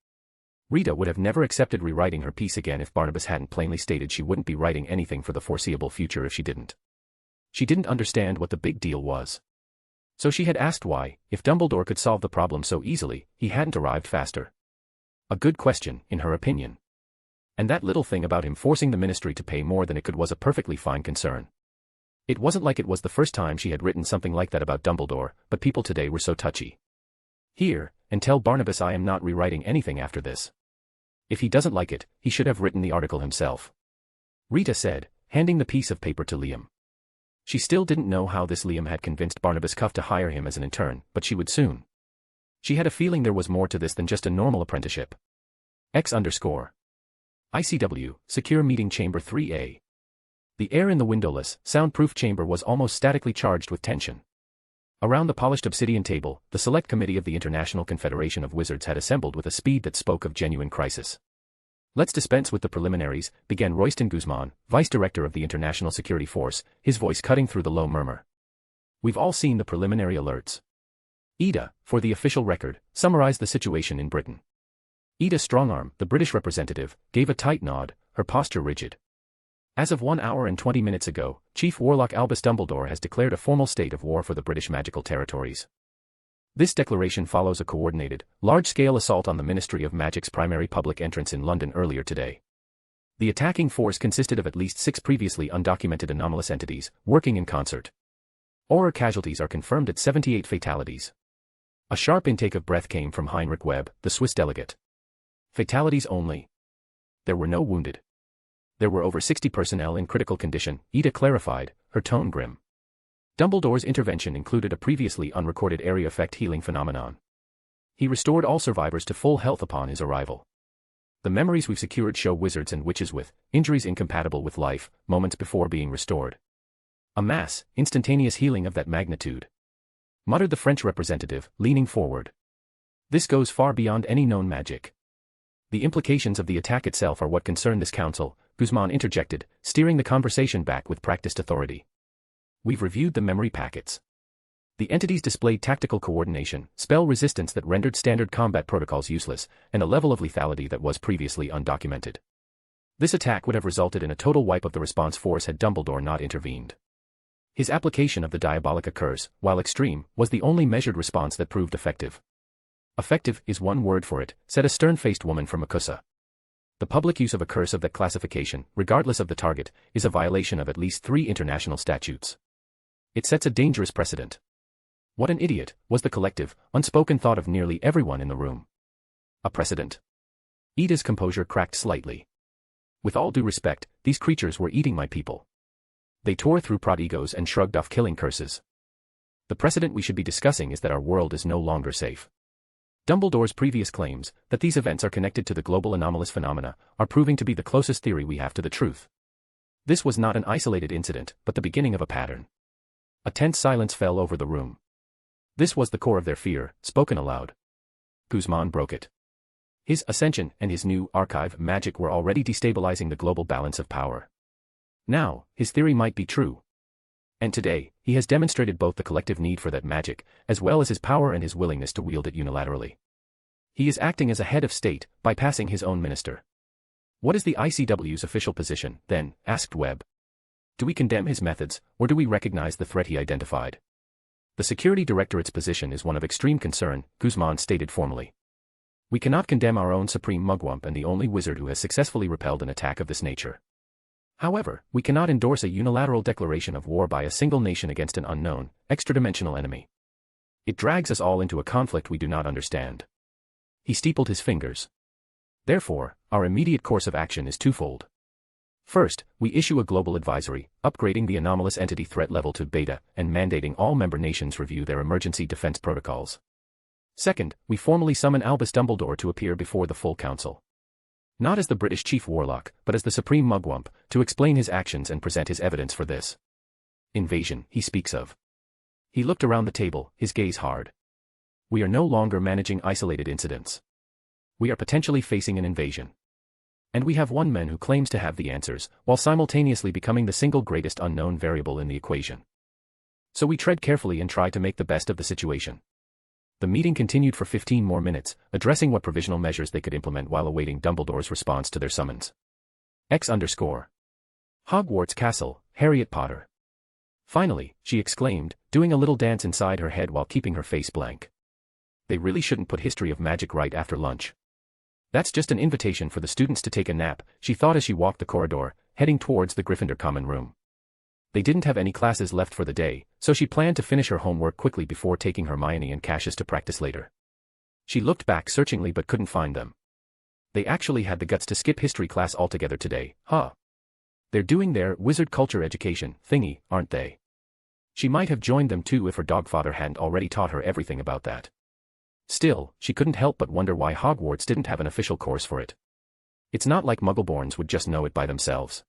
Rita would have never accepted rewriting her piece again if Barnabas hadn't plainly stated she wouldn't be writing anything for the foreseeable future if she didn't. She didn't understand what the big deal was. So she had asked why, if Dumbledore could solve the problem so easily, he hadn't arrived faster. A good question, in her opinion. And that little thing about him forcing the ministry to pay more than it could was a perfectly fine concern. It wasn't like it was the first time she had written something like that about Dumbledore, but people today were so touchy. "Here, and tell Barnabas I am not rewriting anything after this. If he doesn't like it, he should have written the article himself," Rita said, handing the piece of paper to Liam. She still didn't know how this Liam had convinced Barnabas Cuff to hire him as an intern, but she would soon. She had a feeling there was more to this than just a normal apprenticeship. ICW, Secure Meeting Chamber 3A. The air in the windowless, soundproof chamber was almost statically charged with tension. Around the polished obsidian table, the Select Committee of the International Confederation of Wizards had assembled with a speed that spoke of genuine crisis. "Let's dispense with the preliminaries," began Royston Guzman, Vice Director of the International Security Force, his voice cutting through the low murmur. "We've all seen the preliminary alerts." Ida, for the official record, summarized the situation in Britain. Ida Strongarm, the British representative, gave a tight nod, her posture rigid. "As of 1 hour and 20 minutes ago, Chief Warlock Albus Dumbledore has declared a formal state of war for the British magical territories. This declaration follows a coordinated, large-scale assault on the Ministry of Magic's primary public entrance in London earlier today. The attacking force consisted of at least 6 previously undocumented anomalous entities, working in concert. Aura casualties are confirmed at 78 fatalities." A sharp intake of breath came from Heinrich Webb, the Swiss delegate. "Fatalities only. There were no wounded." "There were over 60 personnel in critical condition," Ida clarified, her tone grim. Dumbledore's intervention included a previously unrecorded area effect healing phenomenon. He restored all survivors to full health upon his arrival. "The memories we've secured show wizards and witches with injuries incompatible with life, moments before being restored. A mass, instantaneous healing of that magnitude," muttered the French representative, leaning forward. "This goes far beyond any known magic." "The implications of the attack itself are what concern this council," Guzman interjected, steering the conversation back with practiced authority. "We've reviewed the memory packets. The entities displayed tactical coordination, spell resistance that rendered standard combat protocols useless, and a level of lethality that was previously undocumented. This attack would have resulted in a total wipe of the response force had Dumbledore not intervened. His application of the Diabolica curse, while extreme, was the only measured response that proved effective." Effective is one word for it, said a stern-faced woman from Akusa. The public use of a curse of that classification, regardless of the target, is a violation of at least 3 international statutes. It sets a dangerous precedent. What an idiot, was the collective, unspoken thought of nearly everyone in the room. A precedent. Ida's composure cracked slightly. With all due respect, these creatures were eating my people. They tore through prodigos and shrugged off killing curses. The precedent we should be discussing is that our world is no longer safe. Dumbledore's previous claims, that these events are connected to the global anomalous phenomena, are proving to be the closest theory we have to the truth. This was not an isolated incident, but the beginning of a pattern. A tense silence fell over the room. This was the core of their fear, spoken aloud. Guzman broke it. His ascension and his new archive magic were already destabilizing the global balance of power. Now, his theory might be true. And today, he has demonstrated both the collective need for that magic, as well as his power and his willingness to wield it unilaterally. He is acting as a head of state, bypassing his own minister. What is the ICW's official position, then, asked Webb. Do we condemn his methods, or do we recognize the threat he identified? The Security Directorate's position is one of extreme concern, Guzman stated formally. We cannot condemn our own supreme mugwump and the only wizard who has successfully repelled an attack of this nature. However, we cannot endorse a unilateral declaration of war by a single nation against an unknown, extra-dimensional enemy. It drags us all into a conflict we do not understand. He steepled his fingers. Therefore, our immediate course of action is twofold. First, we issue a global advisory, upgrading the anomalous entity threat level to beta, and mandating all member nations review their emergency defense protocols. Second, we formally summon Albus Dumbledore to appear before the full council. Not as the British chief warlock, but as the supreme mugwump, to explain his actions and present his evidence for this invasion he speaks of. He looked around the table, his gaze hard. We are no longer managing isolated incidents. We are potentially facing an invasion. And we have one man who claims to have the answers, while simultaneously becoming the single greatest unknown variable in the equation. So we tread carefully and try to make the best of the situation. The meeting continued for 15 more minutes, addressing what provisional measures they could implement while awaiting Dumbledore's response to their summons. X_. Hogwarts Castle, Harriet Potter. Finally, she exclaimed, doing a little dance inside her head while keeping her face blank. They really shouldn't put history of magic right after lunch. That's just an invitation for the students to take a nap, she thought as she walked the corridor, heading towards the Gryffindor common room. They didn't have any classes left for the day, so she planned to finish her homework quickly before taking Hermione and Cassius to practice later. She looked back searchingly but couldn't find them. They actually had the guts to skip history class altogether today, huh? They're doing their wizard culture education thingy, aren't they? She might have joined them too if her dogfather hadn't already taught her everything about that. Still, she couldn't help but wonder why Hogwarts didn't have an official course for it. It's not like Muggleborns would just know it by themselves.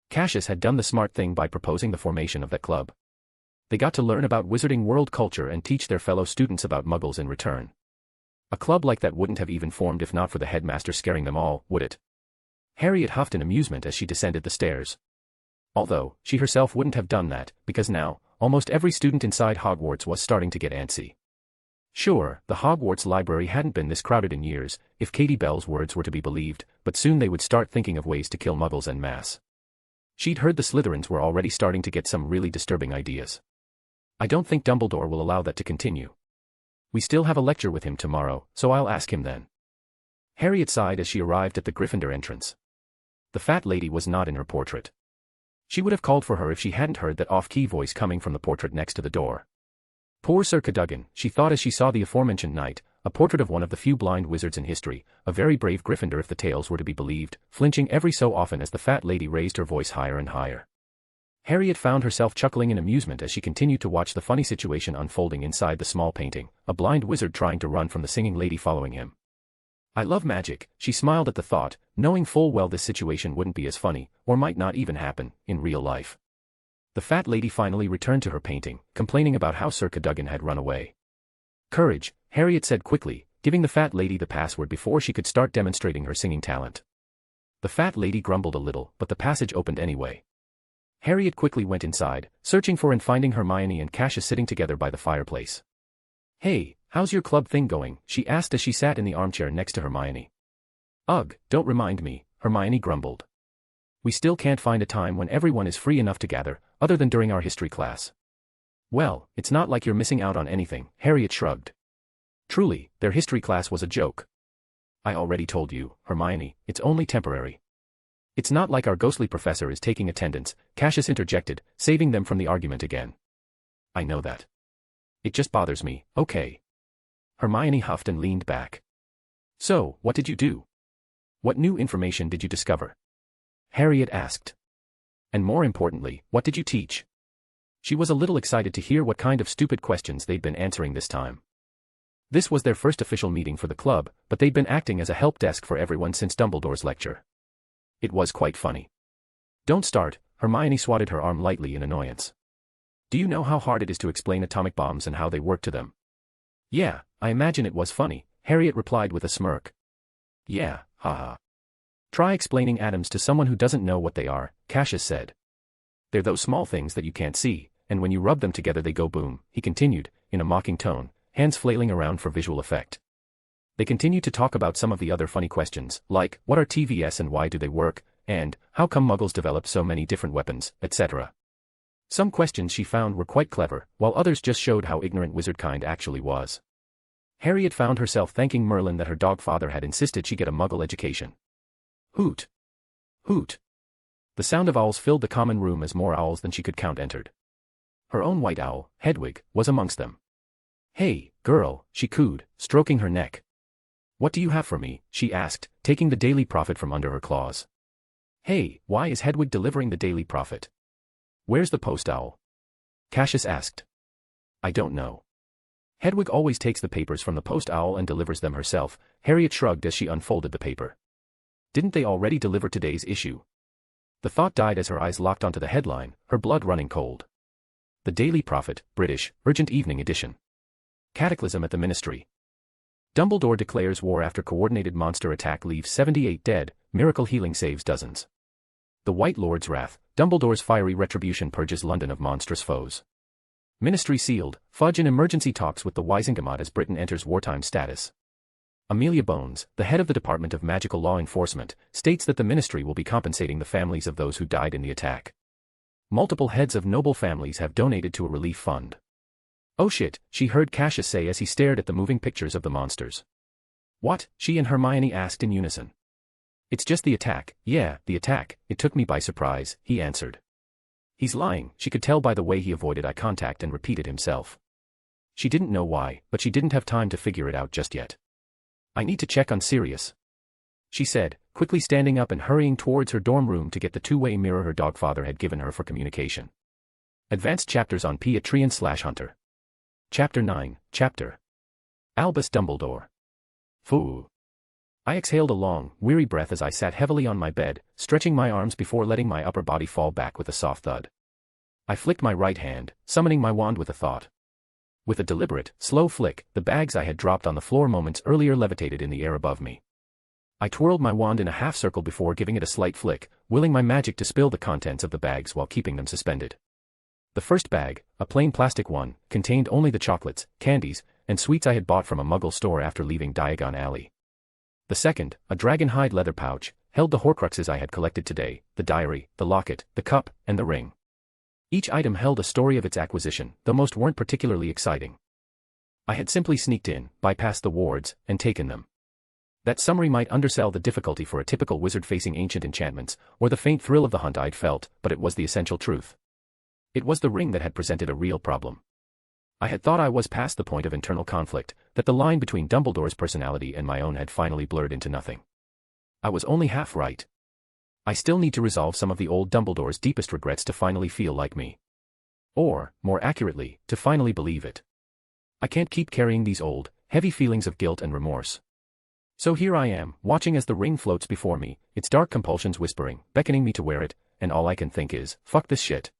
Cassius had done the smart thing by proposing the formation of that club. They got to learn about wizarding world culture and teach their fellow students about Muggles in return. A club like that wouldn't have even formed if not for the headmaster scaring them all, would it? Harriet huffed in amusement as she descended the stairs. Although, she herself wouldn't have done that, because now, almost every student inside Hogwarts was starting to get antsy. Sure, the Hogwarts library hadn't been this crowded in years, if Katie Bell's words were to be believed, but soon they would start thinking of ways to kill Muggles en masse. She'd heard the Slytherins were already starting to get some really disturbing ideas. I don't think Dumbledore will allow that to continue. We still have a lecture with him tomorrow, so I'll ask him then. Harriet sighed as she arrived at the Gryffindor entrance. The fat lady was not in her portrait. She would have called for her if she hadn't heard that off-key voice coming from the portrait next to the door. Poor Sir Cadogan, she thought as she saw the aforementioned knight, a portrait of one of the few blind wizards in history, a very brave Gryffindor if the tales were to be believed, flinching every so often as the fat lady raised her voice higher and higher. Harriet found herself chuckling in amusement as she continued to watch the funny situation unfolding inside the small painting, a blind wizard trying to run from the singing lady following him. I love magic, she smiled at the thought, knowing full well this situation wouldn't be as funny, or might not even happen, in real life. The fat lady finally returned to her painting, complaining about how Sir Cadogan had run away. Courage, Harriet said quickly, giving the fat lady the password before she could start demonstrating her singing talent. The fat lady grumbled a little, but the passage opened anyway. Harriet quickly went inside, searching for and finding Hermione and Cassius sitting together by the fireplace. Hey, how's your club thing going? She asked as she sat in the armchair next to Hermione. Ugh, don't remind me, Hermione grumbled. We still can't find a time when everyone is free enough to gather, other than during our history class. Well, it's not like you're missing out on anything, Harriet shrugged. Truly, their history class was a joke. I already told you, Hermione, it's only temporary. It's not like our ghostly professor is taking attendance, Cassius interjected, saving them from the argument again. I know that. It just bothers me, okay. Hermione huffed and leaned back. So, what did you do? What new information did you discover? Harriet asked. And more importantly, what did you teach? She was a little excited to hear what kind of stupid questions they'd been answering this time. This was their first official meeting for the club, but they'd been acting as a help desk for everyone since Dumbledore's lecture. It was quite funny. Don't start, Hermione swatted her arm lightly in annoyance. Do you know how hard it is to explain atomic bombs and how they work to them? Yeah, I imagine it was funny, Harriet replied with a smirk. Yeah, haha. Try explaining atoms to someone who doesn't know what they are, Cassius said. They're those small things that you can't see, and when you rub them together they go boom, he continued, in a mocking tone, hands flailing around for visual effect. They continued to talk about some of the other funny questions, like, what are TVS and why do they work, and, how come Muggles develop so many different weapons, etc. Some questions she found were quite clever, while others just showed how ignorant wizardkind actually was. Harriet found herself thanking Merlin that her dog father had insisted she get a Muggle education. Hoot! Hoot! The sound of owls filled the common room as more owls than she could count entered. Her own white owl, Hedwig, was amongst them. Hey, girl, she cooed, stroking her neck. What do you have for me? She asked, taking the Daily Prophet from under her claws. Hey, why is Hedwig delivering the Daily Prophet? Where's the post owl? Cassius asked. I don't know. Hedwig always takes the papers from the post owl and delivers them herself, Harriet shrugged as she unfolded the paper. Didn't they already deliver today's issue? The thought died as her eyes locked onto the headline, her blood running cold. The Daily Prophet, British, Urgent Evening Edition. Cataclysm at the Ministry. Dumbledore declares war after coordinated monster attack leaves 78 dead, miracle healing saves dozens. The White Lord's wrath, Dumbledore's fiery retribution purges London of monstrous foes. Ministry sealed, Fudge in emergency talks with the Wisingamot as Britain enters wartime status. Amelia Bones, the head of the Department of Magical Law Enforcement, states that the ministry will be compensating the families of those who died in the attack. Multiple heads of noble families have donated to a relief fund. Oh shit, she heard Cassius say as he stared at the moving pictures of the monsters. What? She and Hermione asked in unison. It's just the attack, yeah, the attack, it took me by surprise, he answered. He's lying, she could tell by the way he avoided eye contact and repeated himself. She didn't know why, but she didn't have time to figure it out just yet. I need to check on Sirius, she said, quickly standing up and hurrying towards her dorm room to get the two-way mirror her dogfather had given her for communication. Advanced chapters on Patreon/Hunter. Chapter 9, Chapter Albus Dumbledore. Phoo. I exhaled a long, weary breath as I sat heavily on my bed, stretching my arms before letting my upper body fall back with a soft thud. I flicked my right hand, summoning my wand with a thought. With a deliberate, slow flick, the bags I had dropped on the floor moments earlier levitated in the air above me. I twirled my wand in a half circle before giving it a slight flick, willing my magic to spill the contents of the bags while keeping them suspended. The first bag, a plain plastic one, contained only the chocolates, candies, and sweets I had bought from a Muggle store after leaving Diagon Alley. The second, a dragon hide leather pouch, held the Horcruxes I had collected today, the diary, the locket, the cup, and the ring. Each item held a story of its acquisition, though most weren't particularly exciting. I had simply sneaked in, bypassed the wards, and taken them. That summary might undersell the difficulty for a typical wizard facing ancient enchantments, or the faint thrill of the hunt I'd felt, but it was the essential truth. It was the ring that had presented a real problem. I had thought I was past the point of internal conflict, that the line between Dumbledore's personality and my own had finally blurred into nothing. I was only half right. I still need to resolve some of the old Dumbledore's deepest regrets to finally feel like me. Or, more accurately, to finally believe it. I can't keep carrying these old, heavy feelings of guilt and remorse. So here I am, watching as the ring floats before me, its dark compulsions whispering, beckoning me to wear it, and all I can think is, fuck this shit.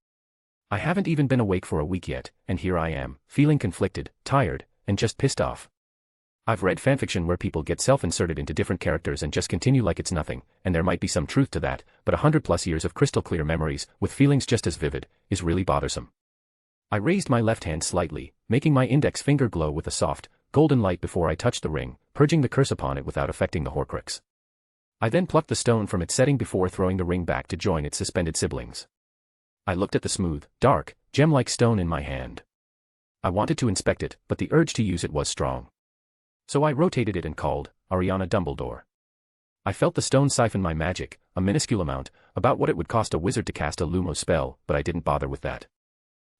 I haven't even been awake for a week yet, and here I am, feeling conflicted, tired, and just pissed off. I've read fanfiction where people get self-inserted into different characters and just continue like it's nothing, and there might be some truth to that, but 100+ years of crystal-clear memories, with feelings just as vivid, is really bothersome. I raised my left hand slightly, making my index finger glow with a soft, golden light before I touched the ring, purging the curse upon it without affecting the Horcrux. I then plucked the stone from its setting before throwing the ring back to join its suspended siblings. I looked at the smooth, dark, gem-like stone in my hand. I wanted to inspect it, but the urge to use it was strong. So I rotated it and called, Ariana Dumbledore. I felt the stone siphon my magic, a minuscule amount, about what it would cost a wizard to cast a Lumos spell, but I didn't bother with that.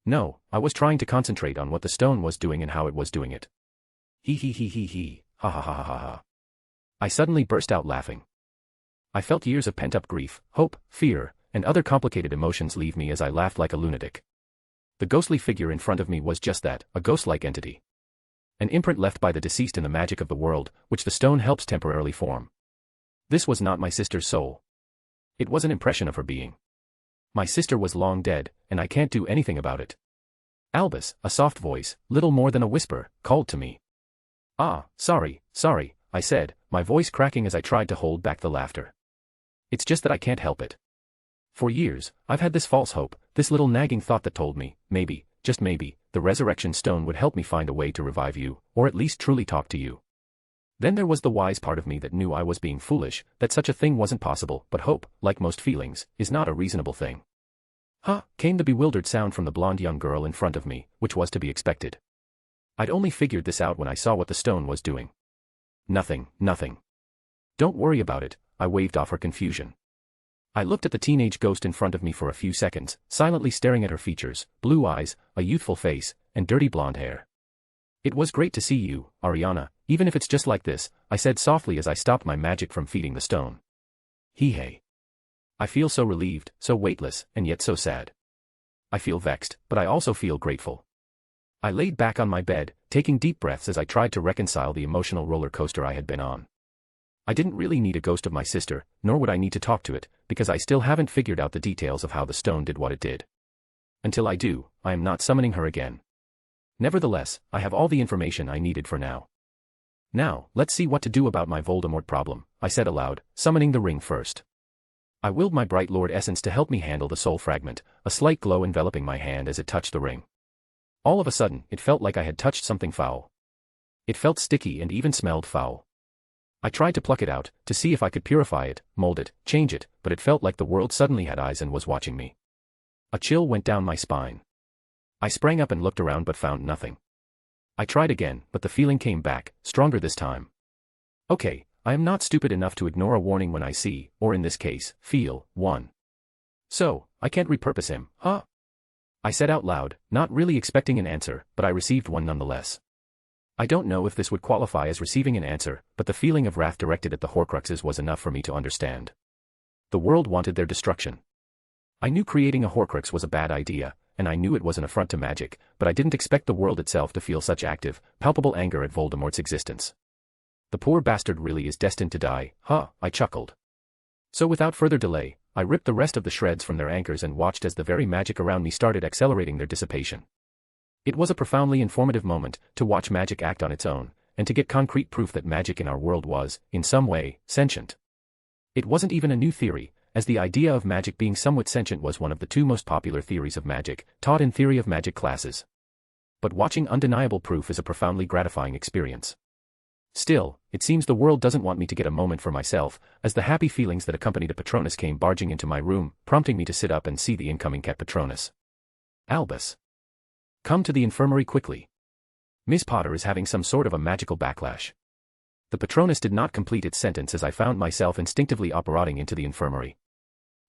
No, I was trying to concentrate on what the stone was doing and how it was doing it. He, ha ha ha ha ha ha. I suddenly burst out laughing. I felt years of pent-up grief, hope, fear, and other complicated emotions leave me as I laughed like a lunatic. The ghostly figure in front of me was just that, a ghost-like entity. An imprint left by the deceased in the magic of the world, which the stone helps temporarily form. This was not my sister's soul. It was an impression of her being. My sister was long dead, and I can't do anything about it. Albus, a soft voice, little more than a whisper, called to me. Ah, sorry, I said, my voice cracking as I tried to hold back the laughter. It's just that I can't help it. For years, I've had this false hope, this little nagging thought that told me, maybe, just maybe, the resurrection stone would help me find a way to revive you, or at least truly talk to you. Then there was the wise part of me that knew I was being foolish, that such a thing wasn't possible, but hope, like most feelings, is not a reasonable thing. Huh, came the bewildered sound from the blonde young girl in front of me, which was to be expected. I'd only figured this out when I saw what the stone was doing. Nothing. Don't worry about it, I waved off her confusion. I looked at the teenage ghost in front of me for a few seconds, silently staring at her features, blue eyes, a youthful face, and dirty blonde hair. It was great to see you, Ariana, even if it's just like this, I said softly as I stopped my magic from feeding the stone. Hey. I feel so relieved, so weightless, and yet so sad. I feel vexed, but I also feel grateful. I laid back on my bed, taking deep breaths as I tried to reconcile the emotional roller coaster I had been on. I didn't really need a ghost of my sister, nor would I need to talk to it, because I still haven't figured out the details of how the stone did what it did. Until I do, I am not summoning her again. Nevertheless, I have all the information I needed for now. Now, let's see what to do about my Voldemort problem, I said aloud, summoning the ring first. I willed my bright Lord Essence to help me handle the soul fragment, a slight glow enveloping my hand as it touched the ring. All of a sudden, it felt like I had touched something foul. It felt sticky and even smelled foul. I tried to pluck it out, to see if I could purify it, mold it, change it, but it felt like the world suddenly had eyes and was watching me. A chill went down my spine. I sprang up and looked around but found nothing. I tried again, but the feeling came back, stronger this time. Okay, I am not stupid enough to ignore a warning when I see, or in this case, feel, one. So, I can't repurpose him, huh? I said out loud, not really expecting an answer, but I received one nonetheless. I don't know if this would qualify as receiving an answer, but the feeling of wrath directed at the Horcruxes was enough for me to understand. The world wanted their destruction. I knew creating a Horcrux was a bad idea, and I knew it was an affront to magic, but I didn't expect the world itself to feel such active, palpable anger at Voldemort's existence. The poor bastard really is destined to die, huh? I chuckled. So without further delay, I ripped the rest of the shreds from their anchors and watched as the very magic around me started accelerating their dissipation. It was a profoundly informative moment, to watch magic act on its own, and to get concrete proof that magic in our world was, in some way, sentient. It wasn't even a new theory, as the idea of magic being somewhat sentient was one of the two most popular theories of magic, taught in theory of magic classes. But watching undeniable proof is a profoundly gratifying experience. Still, it seems the world doesn't want me to get a moment for myself, as the happy feelings that accompanied a Patronus came barging into my room, prompting me to sit up and see the incoming Cat Patronus. Albus. Come to the infirmary quickly. Miss Potter is having some sort of a magical backlash. The Patronus did not complete its sentence as I found myself instinctively operating into the infirmary.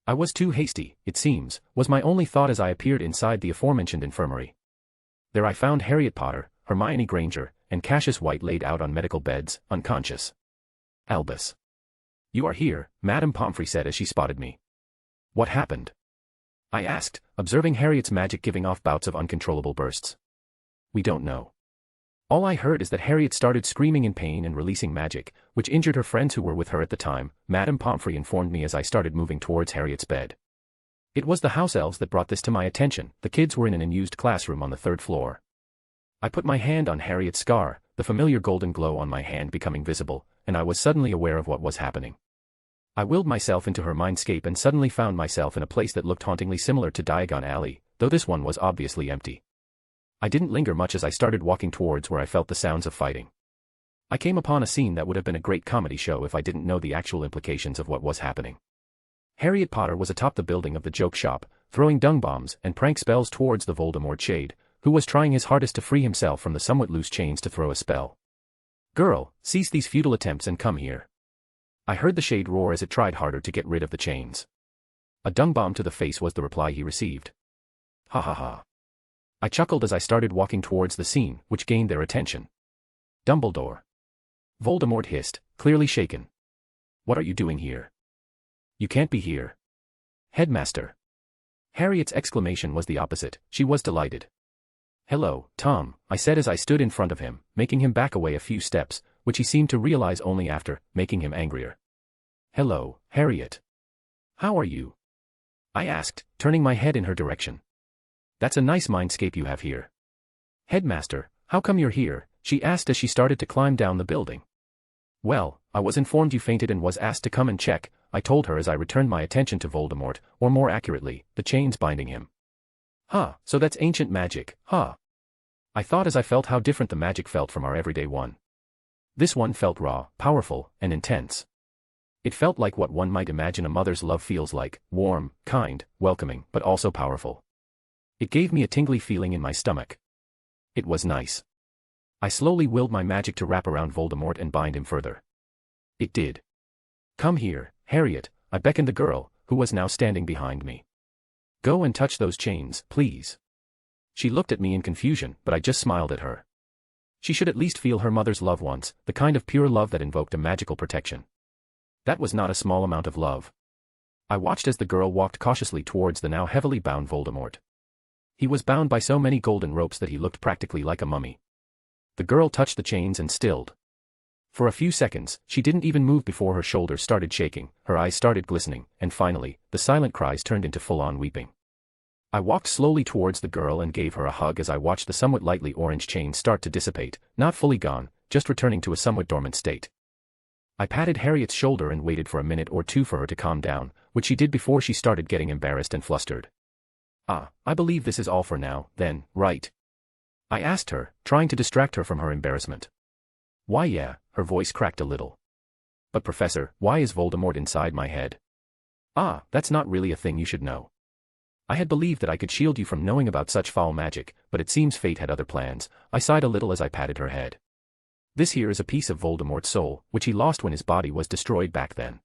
I was too hasty, it seems, was my only thought as I appeared inside the aforementioned infirmary. There I found Harriet Potter, Hermione Granger, and Cassius White laid out on medical beds, unconscious. Albus. You are here, Madame Pomfrey said as she spotted me. What happened? I asked, observing Harriet's magic giving off bouts of uncontrollable bursts. We don't know. All I heard is that Harriet started screaming in pain and releasing magic, which injured her friends who were with her at the time, Madame Pomfrey informed me as I started moving towards Harriet's bed. It was the house elves that brought this to my attention. The kids were in an unused classroom on the 3rd floor. I put my hand on Harriet's scar, the familiar golden glow on my hand becoming visible, and I was suddenly aware of what was happening. I willed myself into her mindscape and suddenly found myself in a place that looked hauntingly similar to Diagon Alley, though this one was obviously empty. I didn't linger much as I started walking towards where I felt the sounds of fighting. I came upon a scene that would have been a great comedy show if I didn't know the actual implications of what was happening. Harriet Potter was atop the building of the joke shop, throwing dung bombs and prank spells towards the Voldemort shade, who was trying his hardest to free himself from the somewhat loose chains to throw a spell. Girl, cease these futile attempts and come here. I heard the shade roar as it tried harder to get rid of the chains. A dung bomb to the face was the reply he received. Ha ha ha. I chuckled as I started walking towards the scene, which gained their attention. Dumbledore. Voldemort hissed, clearly shaken. What are you doing here? You can't be here. Headmaster. Harriet's exclamation was the opposite. She was delighted. Hello, Tom, I said as I stood in front of him, making him back away a few steps, which he seemed to realize only after, making him angrier. Hello, Harriet. How are you? I asked, turning my head in her direction. That's a nice mindscape you have here. Headmaster, how come you're here? She asked as she started to climb down the building. Well, I was informed you fainted and was asked to come and check, I told her as I returned my attention to Voldemort, or more accurately, the chains binding him. Huh, so that's ancient magic, huh? I thought as I felt how different the magic felt from our everyday one. This one felt raw, powerful, and intense. It felt like what one might imagine a mother's love feels like, warm, kind, welcoming, but also powerful. It gave me a tingly feeling in my stomach. It was nice. I slowly willed my magic to wrap around Voldemort and bind him further. It did. Come here, Harriet, I beckoned the girl, who was now standing behind me. Go and touch those chains, please. She looked at me in confusion, but I just smiled at her. She should at least feel her mother's love once, the kind of pure love that invoked a magical protection. That was not a small amount of love. I watched as the girl walked cautiously towards the now heavily bound Voldemort. He was bound by so many golden ropes that he looked practically like a mummy. The girl touched the chains and stilled. For a few seconds, she didn't even move before her shoulders started shaking, her eyes started glistening, and finally, the silent cries turned into full-on weeping. I walked slowly towards the girl and gave her a hug as I watched the somewhat lightly orange chains start to dissipate, not fully gone, just returning to a somewhat dormant state. I patted Harriet's shoulder and waited for a minute or two for her to calm down, which she did before she started getting embarrassed and flustered. I believe this is all for now, then, right? I asked her, trying to distract her from her embarrassment. Why yeah, her voice cracked a little. But Professor, why is Voldemort inside my head? That's not really a thing you should know. I had believed that I could shield you from knowing about such foul magic, but it seems fate had other plans. I sighed a little as I patted her head. This here is a piece of Voldemort's soul, which he lost when his body was destroyed back then.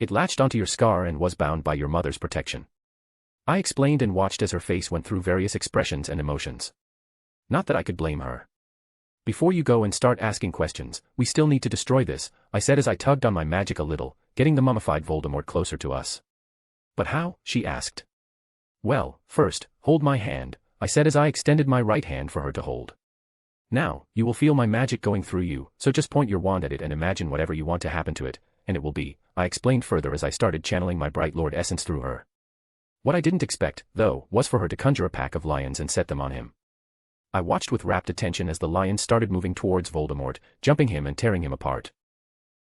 It latched onto your scar and was bound by your mother's protection. I explained and watched as her face went through various expressions and emotions. Not that I could blame her. Before you go and start asking questions, we still need to destroy this, I said as I tugged on my magic a little, getting the mummified Voldemort closer to us. But how? She asked. Well, first, hold my hand, I said as I extended my right hand for her to hold. Now, you will feel my magic going through you, so just point your wand at it and imagine whatever you want to happen to it, and it will be, I explained further as I started channeling my bright Lord essence through her. What I didn't expect, though, was for her to conjure a pack of lions and set them on him. I watched with rapt attention as the lions started moving towards Voldemort, jumping him and tearing him apart.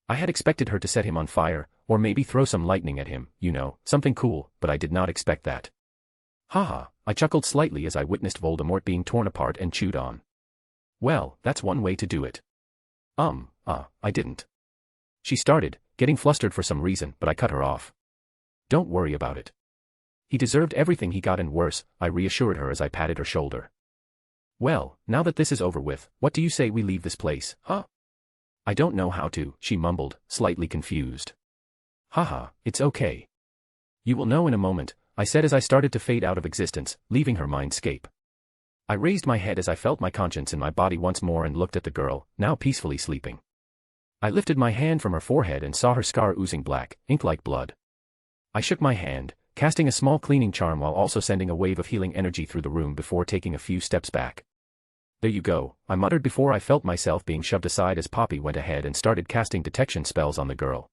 I had expected her to set him on fire, or maybe throw some lightning at him, you know, something cool, but I did not expect that. Haha, I chuckled slightly as I witnessed Voldemort being torn apart and chewed on. Well, that's one way to do it. I didn't. She started, getting flustered for some reason, but I cut her off. Don't worry about it. He deserved everything he got and worse, I reassured her as I patted her shoulder. Well, now that this is over with, what do you say we leave this place, huh? I don't know how to, she mumbled, slightly confused. Haha, it's okay. You will know in a moment, I said as I started to fade out of existence, leaving her mindscape. I raised my head as I felt my conscience in my body once more and looked at the girl, now peacefully sleeping. I lifted my hand from her forehead and saw her scar oozing black, ink like blood. I shook my hand, casting a small cleaning charm while also sending a wave of healing energy through the room before taking a few steps back. There you go, I muttered before I felt myself being shoved aside as Poppy went ahead and started casting detection spells on the girl.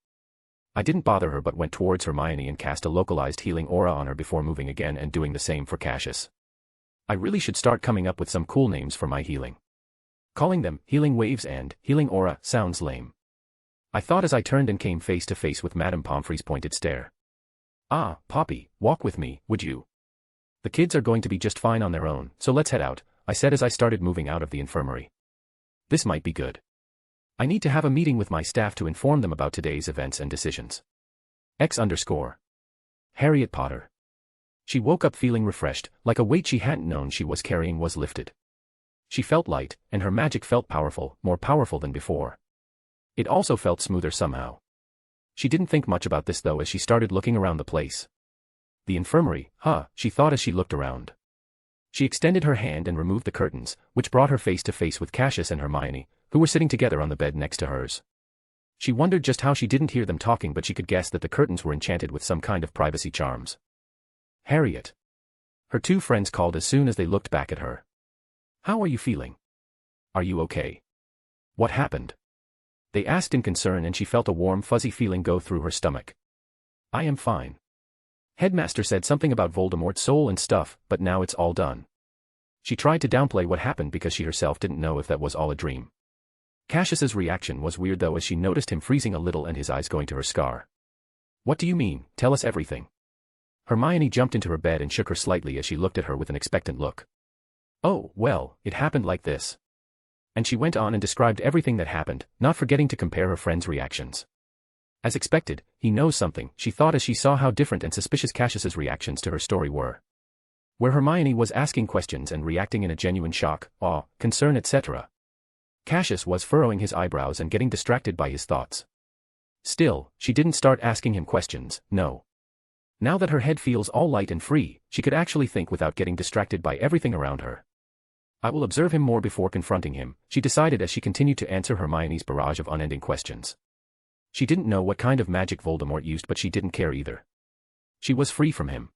I didn't bother her but went towards Hermione and cast a localized healing aura on her before moving again and doing the same for Cassius. I really should start coming up with some cool names for my healing. Calling them Healing Waves and Healing Aura sounds lame. I thought as I turned and came face to face with Madame Pomfrey's pointed stare. Poppy, walk with me, would you? The kids are going to be just fine on their own, so let's head out, I said as I started moving out of the infirmary. This might be good. I need to have a meeting with my staff to inform them about today's events and decisions. Harriet Potter. She woke up feeling refreshed, like a weight she hadn't known she was carrying was lifted. She felt light, and her magic felt powerful, more powerful than before. It also felt smoother somehow. She didn't think much about this though as she started looking around the place. The infirmary, she thought as she looked around. She extended her hand and removed the curtains, which brought her face to face with Cassius and Hermione, who were sitting together on the bed next to hers. She wondered just how she didn't hear them talking, but she could guess that the curtains were enchanted with some kind of privacy charms. Harriet. Her two friends called as soon as they looked back at her. How are you feeling? Are you okay? What happened? They asked in concern, and she felt a warm fuzzy feeling go through her stomach. I am fine. Headmaster said something about Voldemort's soul and stuff, but now it's all done. She tried to downplay what happened because she herself didn't know if that was all a dream. Cassius's reaction was weird though as she noticed him freezing a little and his eyes going to her scar. What do you mean? Tell us everything. Hermione jumped into her bed and shook her slightly as she looked at her with an expectant look. Oh, well, it happened like this. And she went on and described everything that happened, not forgetting to compare her friends' reactions. As expected, he knows something, she thought as she saw how different and suspicious Cassius's reactions to her story were. Where Hermione was asking questions and reacting in a genuine shock, awe, concern, etc. Cassius was furrowing his eyebrows and getting distracted by his thoughts. Still, she didn't start asking him questions, no. Now that her head feels all light and free, she could actually think without getting distracted by everything around her. I will observe him more before confronting him, she decided as she continued to answer Hermione's barrage of unending questions. She didn't know what kind of magic Voldemort used, but she didn't care either. She was free from him.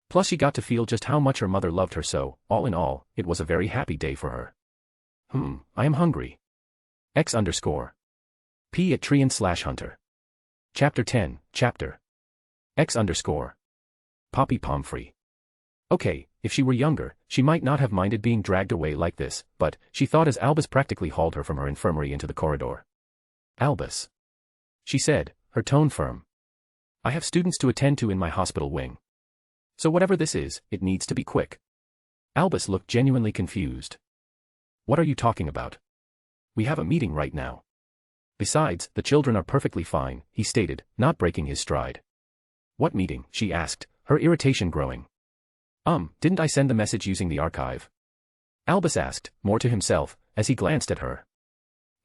Plus she got to feel just how much her mother loved her, so, all in all, it was a very happy day for her. I am hungry. X_. P at Trian/Hunter. Chapter 10, Chapter. X_. Poppy Pomfrey. Okay, if she were younger, she might not have minded being dragged away like this, but, she thought as Albus practically hauled her from her infirmary into the corridor. Albus. She said, her tone firm. I have students to attend to in my hospital wing. So whatever this is, it needs to be quick. Albus looked genuinely confused. What are you talking about? We have a meeting right now. Besides, the children are perfectly fine, he stated, not breaking his stride. What meeting? She asked, her irritation growing. Didn't I send the message using the archive? Albus asked, more to himself, as he glanced at her.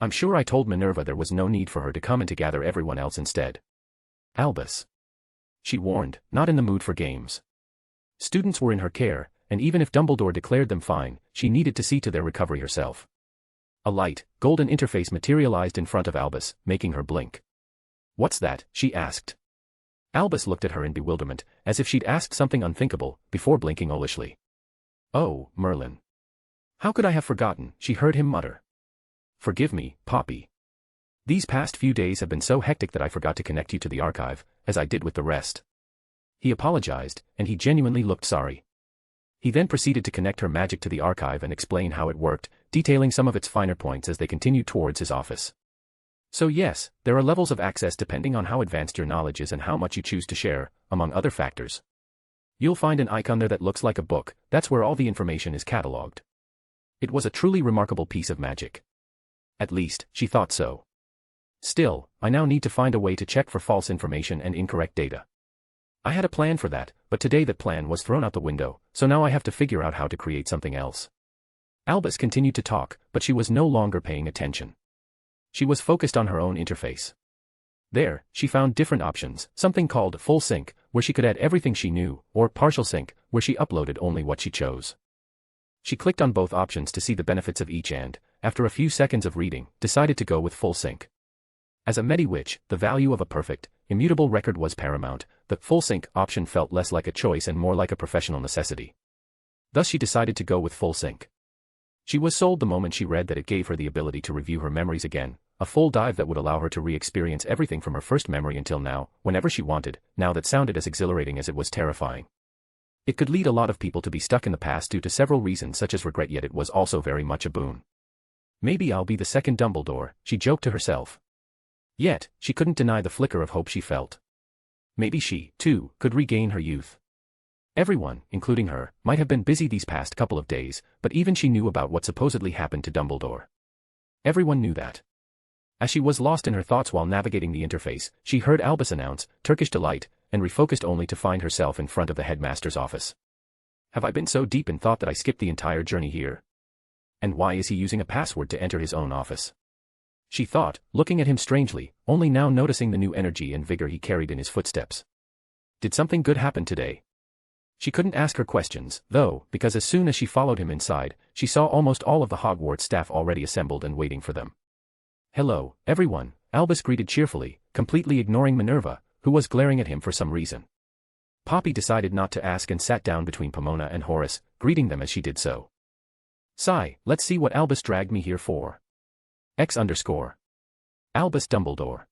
I'm sure I told Minerva there was no need for her to come and to gather everyone else instead. Albus. She warned, not in the mood for games. Students were in her care, and even if Dumbledore declared them fine, she needed to see to their recovery herself. A light, golden interface materialized in front of Albus, making her blink. What's that? She asked. Albus looked at her in bewilderment, as if she'd asked something unthinkable, before blinking owlishly. Oh, Merlin. How could I have forgotten? She heard him mutter. Forgive me, Poppy. These past few days have been so hectic that I forgot to connect you to the archive, as I did with the rest. He apologized, and he genuinely looked sorry. He then proceeded to connect her magic to the archive and explain how it worked, detailing some of its finer points as they continued towards his office. So yes, there are levels of access depending on how advanced your knowledge is and how much you choose to share, among other factors. You'll find an icon there that looks like a book, that's where all the information is cataloged. It was a truly remarkable piece of magic. At least, she thought so. Still, I now need to find a way to check for false information and incorrect data. I had a plan for that, but today that plan was thrown out the window, so now I have to figure out how to create something else. Albus continued to talk, but she was no longer paying attention. She was focused on her own interface. There, she found different options, something called full sync, where she could add everything she knew, or partial sync, where she uploaded only what she chose. She clicked on both options to see the benefits of each and, after a few seconds of reading, decided to go with full sync. As a Medi-Witch, the value of a perfect, immutable record was paramount. The full sync option felt less like a choice and more like a professional necessity. Thus she decided to go with full sync. She was sold the moment she read that it gave her the ability to review her memories again, a full dive that would allow her to re-experience everything from her first memory until now, whenever she wanted. Now that sounded as exhilarating as it was terrifying. It could lead a lot of people to be stuck in the past due to several reasons such as regret, yet it was also very much a boon. Maybe I'll be the second Dumbledore, she joked to herself. Yet, she couldn't deny the flicker of hope she felt. Maybe she, too, could regain her youth. Everyone, including her, might have been busy these past couple of days, but even she knew about what supposedly happened to Dumbledore. Everyone knew that. As she was lost in her thoughts while navigating the interface, she heard Albus announce, Turkish Delight, and refocused only to find herself in front of the headmaster's office. Have I been so deep in thought that I skipped the entire journey here? And why is he using a password to enter his own office? She thought, looking at him strangely, only now noticing the new energy and vigor he carried in his footsteps. Did something good happen today? She couldn't ask her questions, though, because as soon as she followed him inside, she saw almost all of the Hogwarts staff already assembled and waiting for them. "Hello, everyone," Albus greeted cheerfully, completely ignoring Minerva, who was glaring at him for some reason. Poppy decided not to ask and sat down between Pomona and Horace, greeting them as she did so. "Sigh, let's see what Albus dragged me here for. X_. Albus Dumbledore.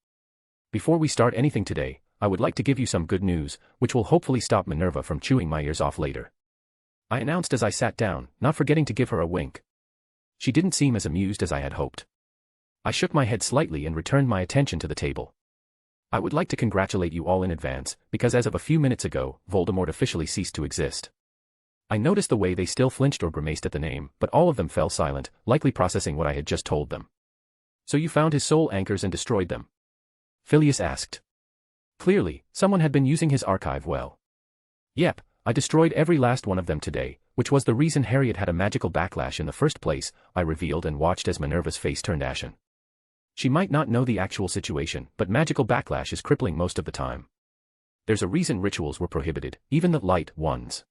Before we start anything today, I would like to give you some good news, which will hopefully stop Minerva from chewing my ears off later," I announced as I sat down, not forgetting to give her a wink. She didn't seem as amused as I had hoped. I shook my head slightly and returned my attention to the table. "I would like to congratulate you all in advance, because as of a few minutes ago, Voldemort officially ceased to exist." I noticed the way they still flinched or grimaced at the name, but all of them fell silent, likely processing what I had just told them. "So you found his soul anchors and destroyed them?" Phileas asked. Clearly, someone had been using his archive well. "Yep, I destroyed every last one of them today, which was the reason Harriet had a magical backlash in the first place," I revealed and watched as Minerva's face turned ashen. She might not know the actual situation, but magical backlash is crippling most of the time. There's a reason rituals were prohibited, even the light ones.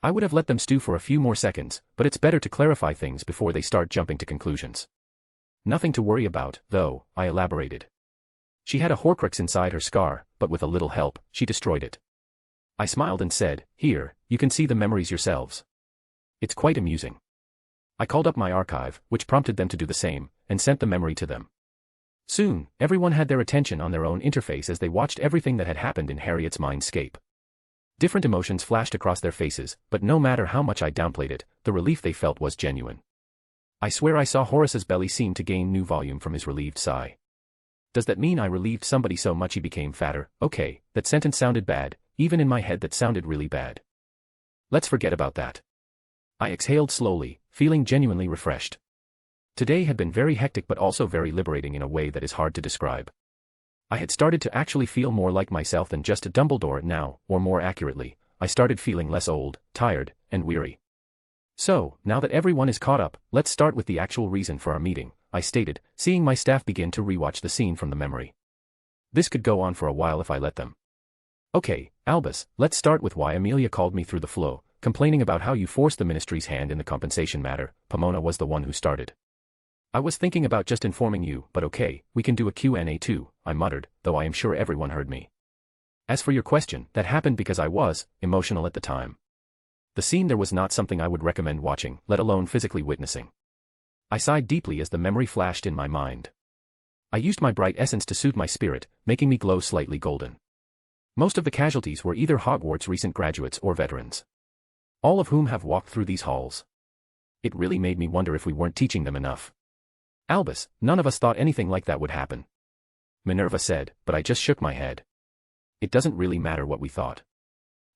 I would have let them stew for a few more seconds, but it's better to clarify things before they start jumping to conclusions. "Nothing to worry about, though," I elaborated. "She had a Horcrux inside her scar, but with a little help, she destroyed it." I smiled and said, "Here, you can see the memories yourselves. It's quite amusing." I called up my archive, which prompted them to do the same, and sent the memory to them. Soon, everyone had their attention on their own interface as they watched everything that had happened in Harriet's mindscape. Different emotions flashed across their faces, but no matter how much I downplayed it, the relief they felt was genuine. I swear I saw Horace's belly seem to gain new volume from his relieved sigh. Does that mean I relieved somebody so much he became fatter? Okay, that sentence sounded bad, even in my head that sounded really bad. Let's forget about that. I exhaled slowly, feeling genuinely refreshed. Today had been very hectic but also very liberating in a way that is hard to describe. I had started to actually feel more like myself than just a Dumbledore now, or more accurately, I started feeling less old, tired, and weary. "So, now that everyone is caught up, let's start with the actual reason for our meeting," I stated, seeing my staff begin to rewatch the scene from the memory. This could go on for a while if I let them. "Okay, Albus, let's start with why Amelia called me through the flow, complaining about how you forced the Ministry's hand in the compensation matter." Pomona was the one who started. "I was thinking about just informing you, but okay, we can do a Q&A too," I muttered, though I am sure everyone heard me. "As for your question, that happened because I was emotional at the time. The scene there was not something I would recommend watching, let alone physically witnessing." I sighed deeply as the memory flashed in my mind. I used my bright essence to soothe my spirit, making me glow slightly golden. Most of the casualties were either Hogwarts recent graduates or veterans, all of whom have walked through these halls. It really made me wonder if we weren't teaching them enough. "Albus, none of us thought anything like that would happen," Minerva said, but I just shook my head. "It doesn't really matter what we thought.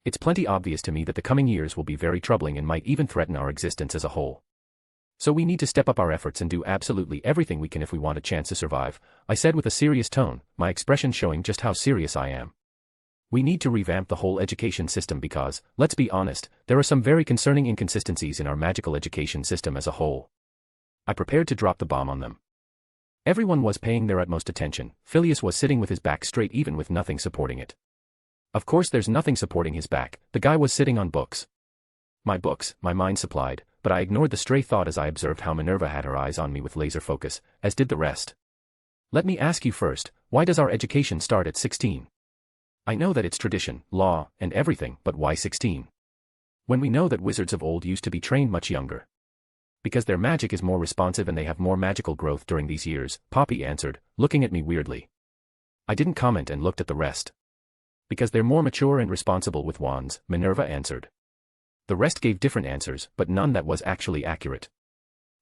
It's plenty obvious to me that the coming years will be very troubling and might even threaten our existence as a whole. So we need to step up our efforts and do absolutely everything we can if we want a chance to survive," I said with a serious tone, my expression showing just how serious I am. "We need to revamp the whole education system because, let's be honest, there are some very concerning inconsistencies in our magical education system as a whole." I prepared to drop the bomb on them. Everyone was paying their utmost attention. Phileas was sitting with his back straight even with nothing supporting it. Of course there's nothing supporting his back, the guy was sitting on books. My books, my mind supplied, but I ignored the stray thought as I observed how Minerva had her eyes on me with laser focus, as did the rest. "Let me ask you first, why does our education start at 16? I know that it's tradition, law, and everything, but why 16? When we know that wizards of old used to be trained much younger." "Because their magic is more responsive and they have more magical growth during these years," Poppy answered, looking at me weirdly. I didn't comment and looked at the rest. "Because they're more mature and responsible with wands," Minerva answered. The rest gave different answers, but none that was actually accurate.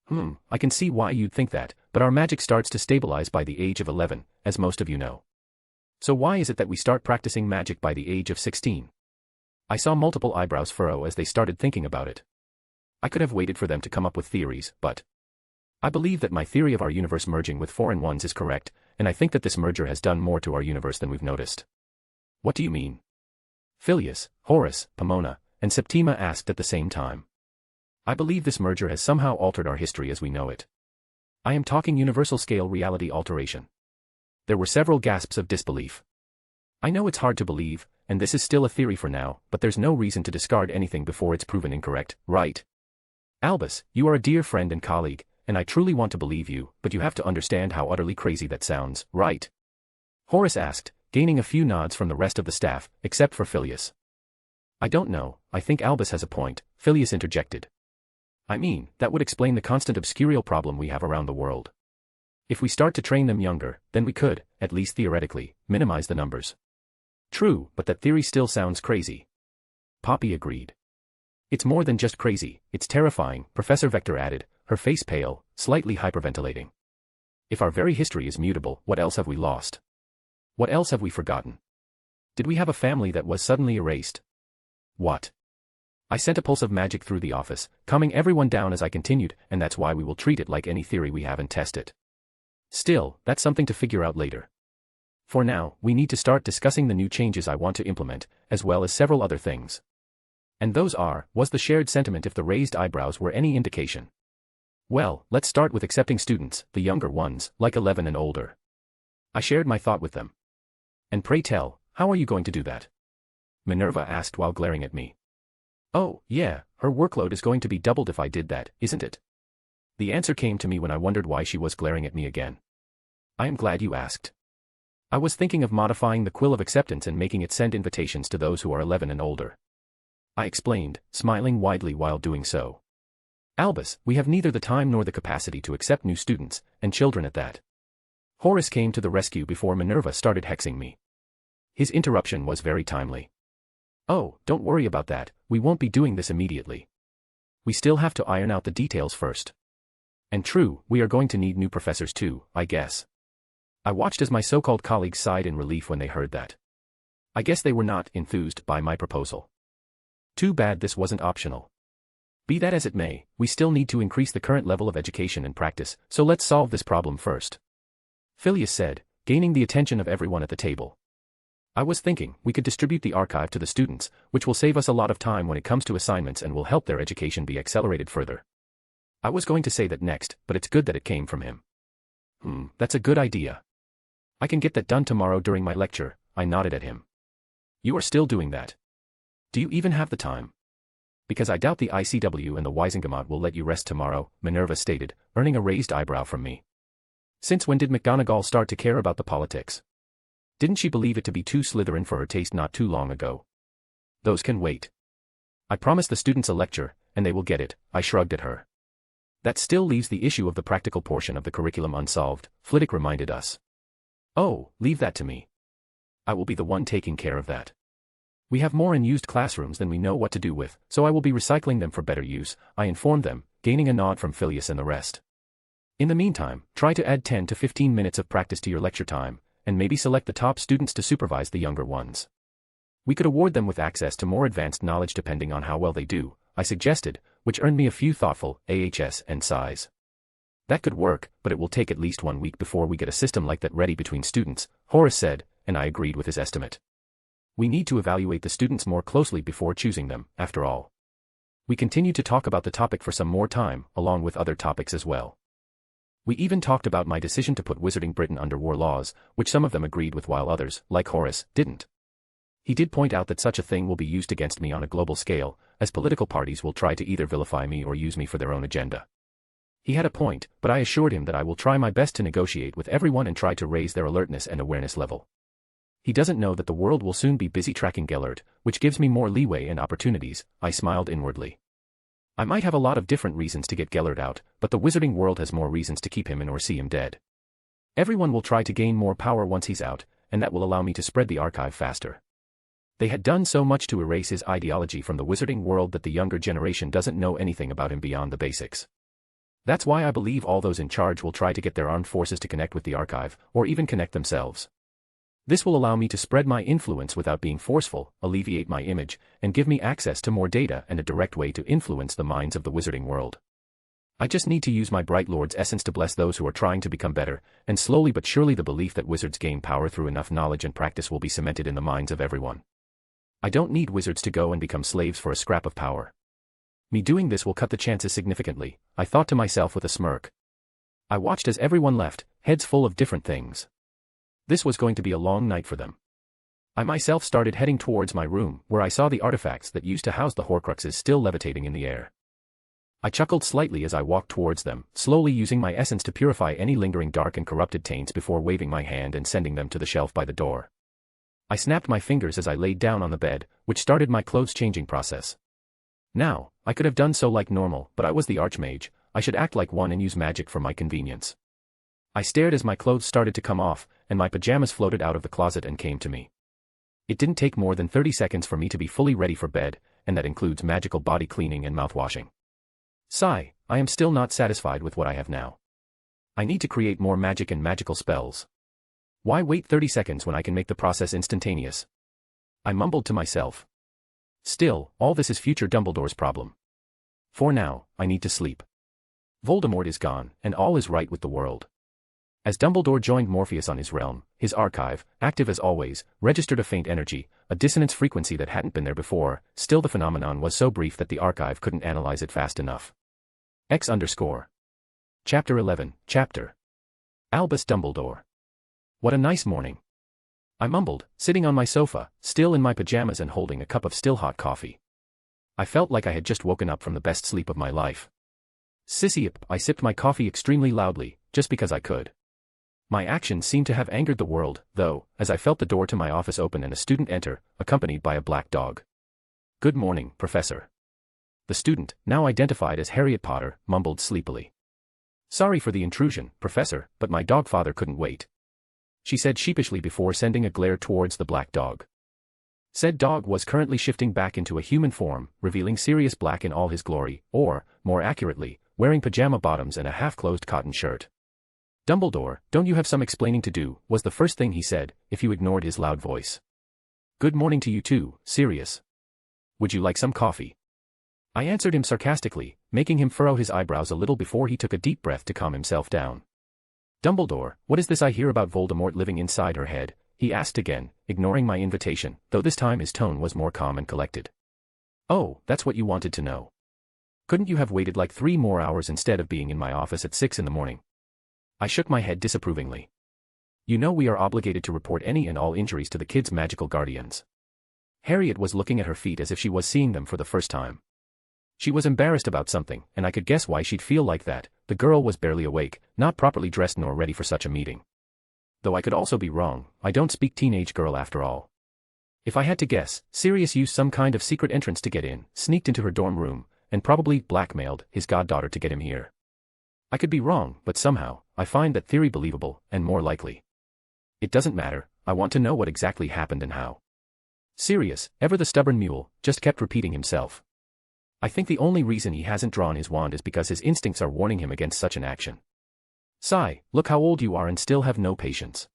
I can see why you'd think that, but our magic starts to stabilize by the age of 11, as most of you know. So why is it that we start practicing magic by the age of 16? I saw multiple eyebrows furrow as they started thinking about it. I could have waited for them to come up with theories, but I believe that my theory of our universe merging with foreign ones is correct, and I think that this merger has done more to our universe than we've noticed. What do you mean? Phileas, Horace, Pomona, and Septima asked at the same time. I believe this merger has somehow altered our history as we know it. I am talking universal-scale reality alteration. There were several gasps of disbelief. I know it's hard to believe, and this is still a theory for now, but there's no reason to discard anything before it's proven incorrect, right? Albus, you are a dear friend and colleague, and I truly want to believe you, but you have to understand how utterly crazy that sounds, right? Horace asked, gaining a few nods from the rest of the staff, except for Phileas. I don't know, I think Albus has a point, Phileas interjected. I mean, that would explain the constant obscurial problem we have around the world. If we start to train them younger, then we could, at least theoretically, minimize the numbers. True, but that theory still sounds crazy. Poppy agreed. It's more than just crazy, it's terrifying, Professor Vector added, her face pale, slightly hyperventilating. If our very history is mutable, what else have we lost? What else have we forgotten? Did we have a family that was suddenly erased? What? I sent a pulse of magic through the office, calming everyone down as I continued, and that's why we will treat it like any theory we have and test it. Still, that's something to figure out later. For now, we need to start discussing the new changes I want to implement, as well as several other things. And those was the shared sentiment if the raised eyebrows were any indication. Well, let's start with accepting students, the younger ones, like 11 and older. I shared my thought with them. And pray tell, how are you going to do that? Minerva asked while glaring at me. Oh, yeah, her workload is going to be doubled if I did that, isn't it? The answer came to me when I wondered why she was glaring at me again. I am glad you asked. I was thinking of modifying the quill of acceptance and making it send invitations to those who are 11 and older. I explained, smiling widely while doing so. Albus, we have neither the time nor the capacity to accept new students, and children at that. Horace came to the rescue before Minerva started hexing me. His interruption was very timely. Oh, don't worry about that, we won't be doing this immediately. We still have to iron out the details first. And true, we are going to need new professors too, I guess. I watched as my so-called colleagues sighed in relief when they heard that. I guess they were not enthused by my proposal. Too bad this wasn't optional. Be that as it may, we still need to increase the current level of education and practice, so let's solve this problem first. Phileas said, gaining the attention of everyone at the table. I was thinking, we could distribute the archive to the students, which will save us a lot of time when it comes to assignments and will help their education be accelerated further. I was going to say that next, but it's good that it came from him. That's a good idea. I can get that done tomorrow during my lecture, I nodded at him. You are still doing that. Do you even have the time? Because I doubt the ICW and the Wisengamot will let you rest tomorrow, Minerva stated, earning a raised eyebrow from me. Since when did McGonagall start to care about the politics? Didn't she believe it to be too Slytherin for her taste not too long ago? Those can wait. I promised the students a lecture, and they will get it, I shrugged at her. That still leaves the issue of the practical portion of the curriculum unsolved, Flitwick reminded us. Oh, leave that to me. I will be the one taking care of that. We have more unused classrooms than we know what to do with, so I will be recycling them for better use, I informed them, gaining a nod from Phileas and the rest. In the meantime, try to add 10 to 15 minutes of practice to your lecture time, and maybe select the top students to supervise the younger ones. We could award them with access to more advanced knowledge depending on how well they do, I suggested, which earned me a few thoughtful AHS and sighs. That could work, but it will take at least 1 week before we get a system like that ready between students, Horace said, and I agreed with his estimate. We need to evaluate the students more closely before choosing them, after all. We continued to talk about the topic for some more time, along with other topics as well. We even talked about my decision to put Wizarding Britain under war laws, which some of them agreed with while others, like Horace, didn't. He did point out that such a thing will be used against me on a global scale, as political parties will try to either vilify me or use me for their own agenda. He had a point, but I assured him that I will try my best to negotiate with everyone and try to raise their alertness and awareness level. He doesn't know that the world will soon be busy tracking Gellert, which gives me more leeway and opportunities, I smiled inwardly. I might have a lot of different reasons to get Gellert out, but the wizarding world has more reasons to keep him in or see him dead. Everyone will try to gain more power once he's out, and that will allow me to spread the archive faster. They had done so much to erase his ideology from the wizarding world that the younger generation doesn't know anything about him beyond the basics. That's why I believe all those in charge will try to get their armed forces to connect with the archive, or even connect themselves. This will allow me to spread my influence without being forceful, alleviate my image, and give me access to more data and a direct way to influence the minds of the wizarding world. I just need to use my Bright Lord's essence to bless those who are trying to become better, and slowly but surely the belief that wizards gain power through enough knowledge and practice will be cemented in the minds of everyone. I don't need wizards to go and become slaves for a scrap of power. Me doing this will cut the chances significantly, I thought to myself with a smirk. I watched as everyone left, heads full of different things. This was going to be a long night for them. I myself started heading towards my room, where I saw the artifacts that used to house the Horcruxes still levitating in the air. I chuckled slightly as I walked towards them, slowly using my essence to purify any lingering dark and corrupted taints before waving my hand and sending them to the shelf by the door. I snapped my fingers as I laid down on the bed, which started my clothes-changing process. Now, I could have done so like normal, but I was the Archmage, I should act like one and use magic for my convenience. I stared as my clothes started to come off, and my pajamas floated out of the closet and came to me. It didn't take more than 30 seconds for me to be fully ready for bed, and that includes magical body cleaning and mouthwashing. Sigh, I am still not satisfied with what I have now. I need to create more magic and magical spells. Why wait 30 seconds when I can make the process instantaneous? I mumbled to myself. Still, all this is future Dumbledore's problem. For now, I need to sleep. Voldemort is gone, and all is right with the world. As Dumbledore joined Morpheus on his realm, his archive, active as always, registered a faint energy, a dissonance frequency that hadn't been there before. Still, the phenomenon was so brief that the archive couldn't analyze it fast enough. Chapter 11, Chapter Albus Dumbledore. What a nice morning. I mumbled, sitting on my sofa, still in my pajamas and holding a cup of still hot coffee. I felt like I had just woken up from the best sleep of my life. Sissy, I sipped my coffee extremely loudly, just because I could. My actions seemed to have angered the world, though, as I felt the door to my office open and a student enter, accompanied by a black dog. "Good morning, Professor." The student, now identified as Harriet Potter, mumbled sleepily. "Sorry for the intrusion, Professor, but my dog father couldn't wait," she said sheepishly before sending a glare towards the black dog. Said dog was currently shifting back into a human form, revealing Sirius Black in all his glory, or, more accurately, wearing pajama bottoms and a half-closed cotton shirt. "Dumbledore, don't you have some explaining to do?" was the first thing he said, if you ignored his loud voice. "Good morning to you too, Sirius. Would you like some coffee?" I answered him sarcastically, making him furrow his eyebrows a little before he took a deep breath to calm himself down. "Dumbledore, what is this I hear about Voldemort living inside her head?" he asked again, ignoring my invitation, though this time his tone was more calm and collected. "Oh, that's what you wanted to know. Couldn't you have waited like 3 more hours instead of being in my office at 6 in the morning?" I shook my head disapprovingly. "You know we are obligated to report any and all injuries to the kids' magical guardians." Harriet was looking at her feet as if she was seeing them for the first time. She was embarrassed about something, and I could guess why she'd feel like that. The girl was barely awake, not properly dressed nor ready for such a meeting. Though I could also be wrong, I don't speak teenage girl after all. If I had to guess, Sirius used some kind of secret entrance to get in, sneaked into her dorm room, and probably blackmailed his goddaughter to get him here. I could be wrong, but somehow, I find that theory believable, and more likely. It doesn't matter, I want to know what exactly happened and how. Sirius, ever the stubborn mule, just kept repeating himself. I think the only reason he hasn't drawn his wand is because his instincts are warning him against such an action. Sigh, look how old you are and still have no patience.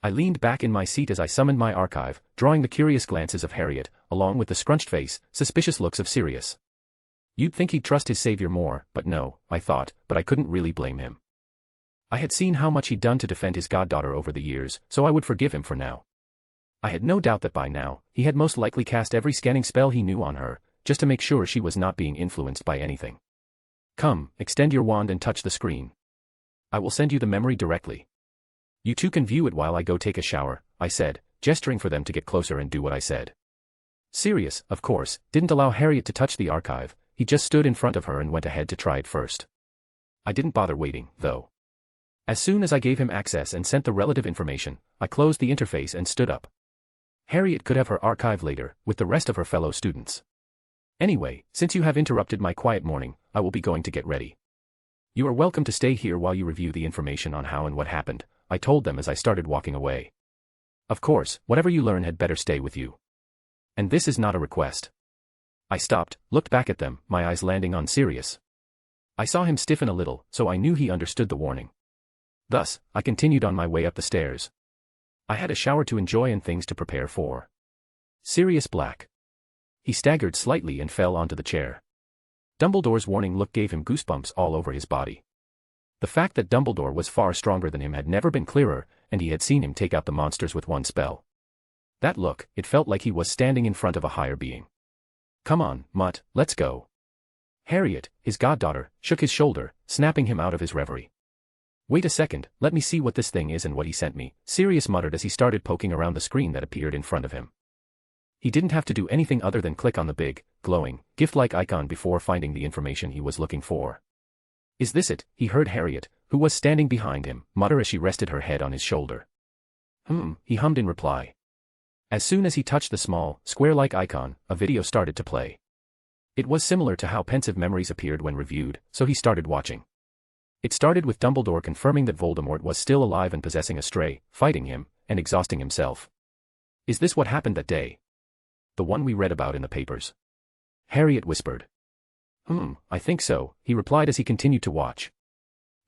I leaned back in my seat as I summoned my archive, drawing the curious glances of Harriet, along with the scrunched face, suspicious looks of Sirius. You'd think he'd trust his savior more, but no, I thought, but I couldn't really blame him. I had seen how much he'd done to defend his goddaughter over the years, so I would forgive him for now. I had no doubt that by now, he had most likely cast every scanning spell he knew on her, just to make sure she was not being influenced by anything. Come, extend your wand and touch the screen. I will send you the memory directly. You two can view it while I go take a shower, I said, gesturing for them to get closer and do what I said. Sirius, of course, didn't allow Harriet to touch the archive, he just stood in front of her and went ahead to try it first. I didn't bother waiting, though. As soon as I gave him access and sent the relative information, I closed the interface and stood up. Harriet could have her archive later, with the rest of her fellow students. Anyway, since you have interrupted my quiet morning, I will be going to get ready. You are welcome to stay here while you review the information on how and what happened, I told them as I started walking away. Of course, whatever you learn had better stay with you. And this is not a request. I stopped, looked back at them, my eyes landing on Sirius. I saw him stiffen a little, so I knew he understood the warning. Thus, I continued on my way up the stairs. I had a shower to enjoy and things to prepare for. Sirius Black. He staggered slightly and fell onto the chair. Dumbledore's warning look gave him goosebumps all over his body. The fact that Dumbledore was far stronger than him had never been clearer, and he had seen him take out the monsters with one spell. That look, it felt like he was standing in front of a higher being. Come on, Mutt, let's go. Harriet, his goddaughter, shook his shoulder, snapping him out of his reverie. "Wait a second, let me see what this thing is and what he sent me," Sirius muttered as he started poking around the screen that appeared in front of him. He didn't have to do anything other than click on the big, glowing, gift-like icon before finding the information he was looking for. "Is this it?" he heard Harriet, who was standing behind him, mutter as she rested her head on his shoulder. He hummed in reply. As soon as he touched the small, square-like icon, a video started to play. It was similar to how pensive memories appeared when reviewed, so he started watching. It started with Dumbledore confirming that Voldemort was still alive and possessing a stray, fighting him, and exhausting himself. "Is this what happened that day? The one we read about in the papers?" Harriet whispered. I think so," he replied as he continued to watch.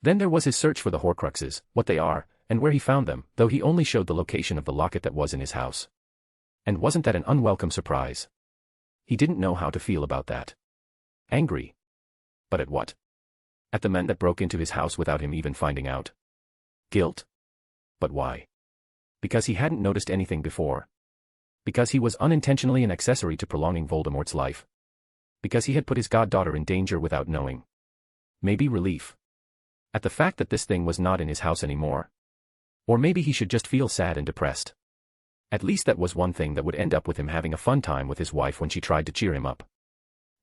Then there was his search for the Horcruxes, what they are, and where he found them, though he only showed the location of the locket that was in his house. And wasn't that an unwelcome surprise? He didn't know how to feel about that. Angry. But at what? At the men that broke into his house without him even finding out. Guilt? But why? Because he hadn't noticed anything before. Because he was unintentionally an accessory to prolonging Voldemort's life. Because he had put his goddaughter in danger without knowing. Maybe relief. At the fact that this thing was not in his house anymore. Or maybe he should just feel sad and depressed. At least that was one thing that would end up with him having a fun time with his wife when she tried to cheer him up.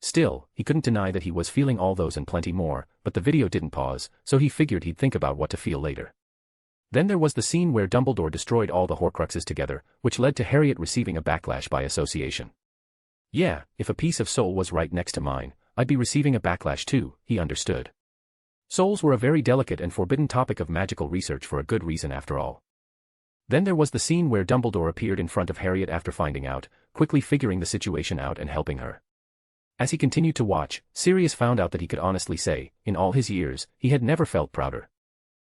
Still, he couldn't deny that he was feeling all those and plenty more, but the video didn't pause, so he figured he'd think about what to feel later. Then there was the scene where Dumbledore destroyed all the Horcruxes together, which led to Harriet receiving a backlash by association. Yeah, if a piece of soul was right next to mine, I'd be receiving a backlash too, he understood. Souls were a very delicate and forbidden topic of magical research for a good reason after all. Then there was the scene where Dumbledore appeared in front of Harriet after finding out, quickly figuring the situation out and helping her. As he continued to watch, Sirius found out that he could honestly say, in all his years, he had never felt prouder.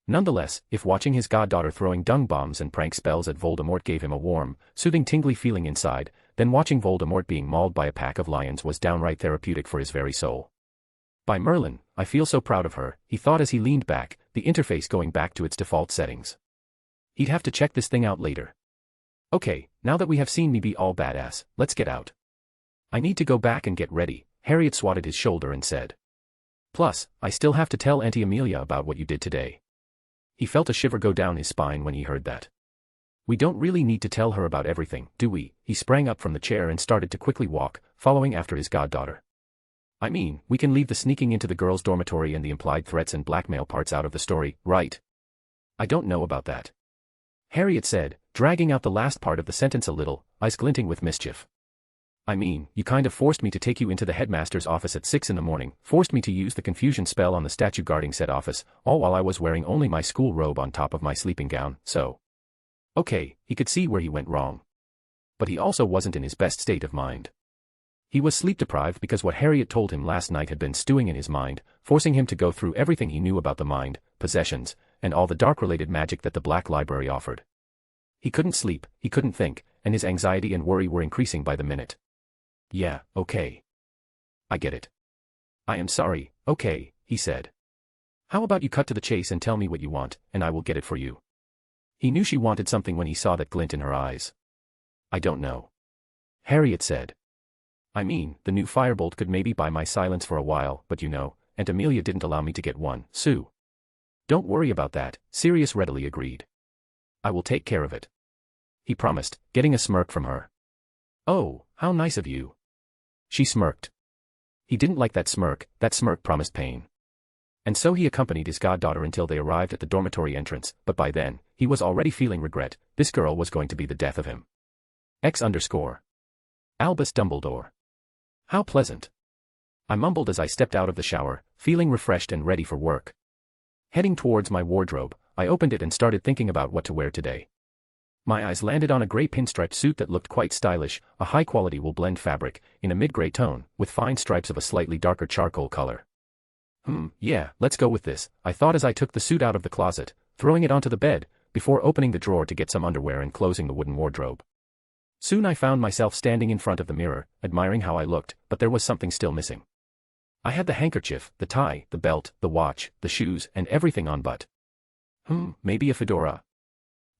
Nonetheless, if watching his goddaughter throwing dung bombs and prank spells at Voldemort gave him a warm, soothing tingly feeling inside, then watching Voldemort being mauled by a pack of lions was downright therapeutic for his very soul. By Merlin, I feel so proud of her, he thought as he leaned back, the interface going back to its default settings. He'd have to check this thing out later. Okay, now that we have seen me be all badass, let's get out. I need to go back and get ready, Harriet swatted his shoulder and said. Plus, I still have to tell Auntie Amelia about what you did today. He felt a shiver go down his spine when he heard that. We don't really need to tell her about everything, do we? He sprang up from the chair and started to quickly walk, following after his goddaughter. I mean, we can leave the sneaking into the girls' dormitory and the implied threats and blackmail parts out of the story, right? I don't know about that. Harriet said, dragging out the last part of the sentence a little, eyes glinting with mischief. I mean, you kind of forced me to take you into the headmaster's office at 6 in the morning, forced me to use the confusion spell on the statue guarding said office, all while I was wearing only my school robe on top of my sleeping gown, so. Okay, he could see where he went wrong. But he also wasn't in his best state of mind. He was sleep-deprived because what Harriet told him last night had been stewing in his mind, forcing him to go through everything he knew about the mind, possessions, and all the dark-related magic that the Black Library offered. He couldn't sleep, he couldn't think, and his anxiety and worry were increasing by the minute. Yeah, okay. I get it. I am sorry, okay, he said. How about you cut to the chase and tell me what you want, and I will get it for you. He knew she wanted something when he saw that glint in her eyes. I don't know. Harriet said. I mean, the new firebolt could maybe buy my silence for a while, but you know, Aunt Amelia didn't allow me to get one, Sue. Don't worry about that, Sirius readily agreed. I will take care of it. He promised, getting a smirk from her. Oh, how nice of you. She smirked. He didn't like that smirk promised pain. And so he accompanied his goddaughter until they arrived at the dormitory entrance, but by then, he was already feeling regret, this girl was going to be the death of him. Albus Dumbledore. How pleasant. I mumbled as I stepped out of the shower, feeling refreshed and ready for work. Heading towards my wardrobe, I opened it and started thinking about what to wear today. My eyes landed on a gray pinstriped suit that looked quite stylish, a high-quality wool blend fabric, in a mid-gray tone, with fine stripes of a slightly darker charcoal color. Yeah, let's go with this, I thought as I took the suit out of the closet, throwing it onto the bed, before opening the drawer to get some underwear and closing the wooden wardrobe. Soon I found myself standing in front of the mirror, admiring how I looked, but there was something still missing. I had the handkerchief, the tie, the belt, the watch, the shoes, and everything on but. Maybe a fedora?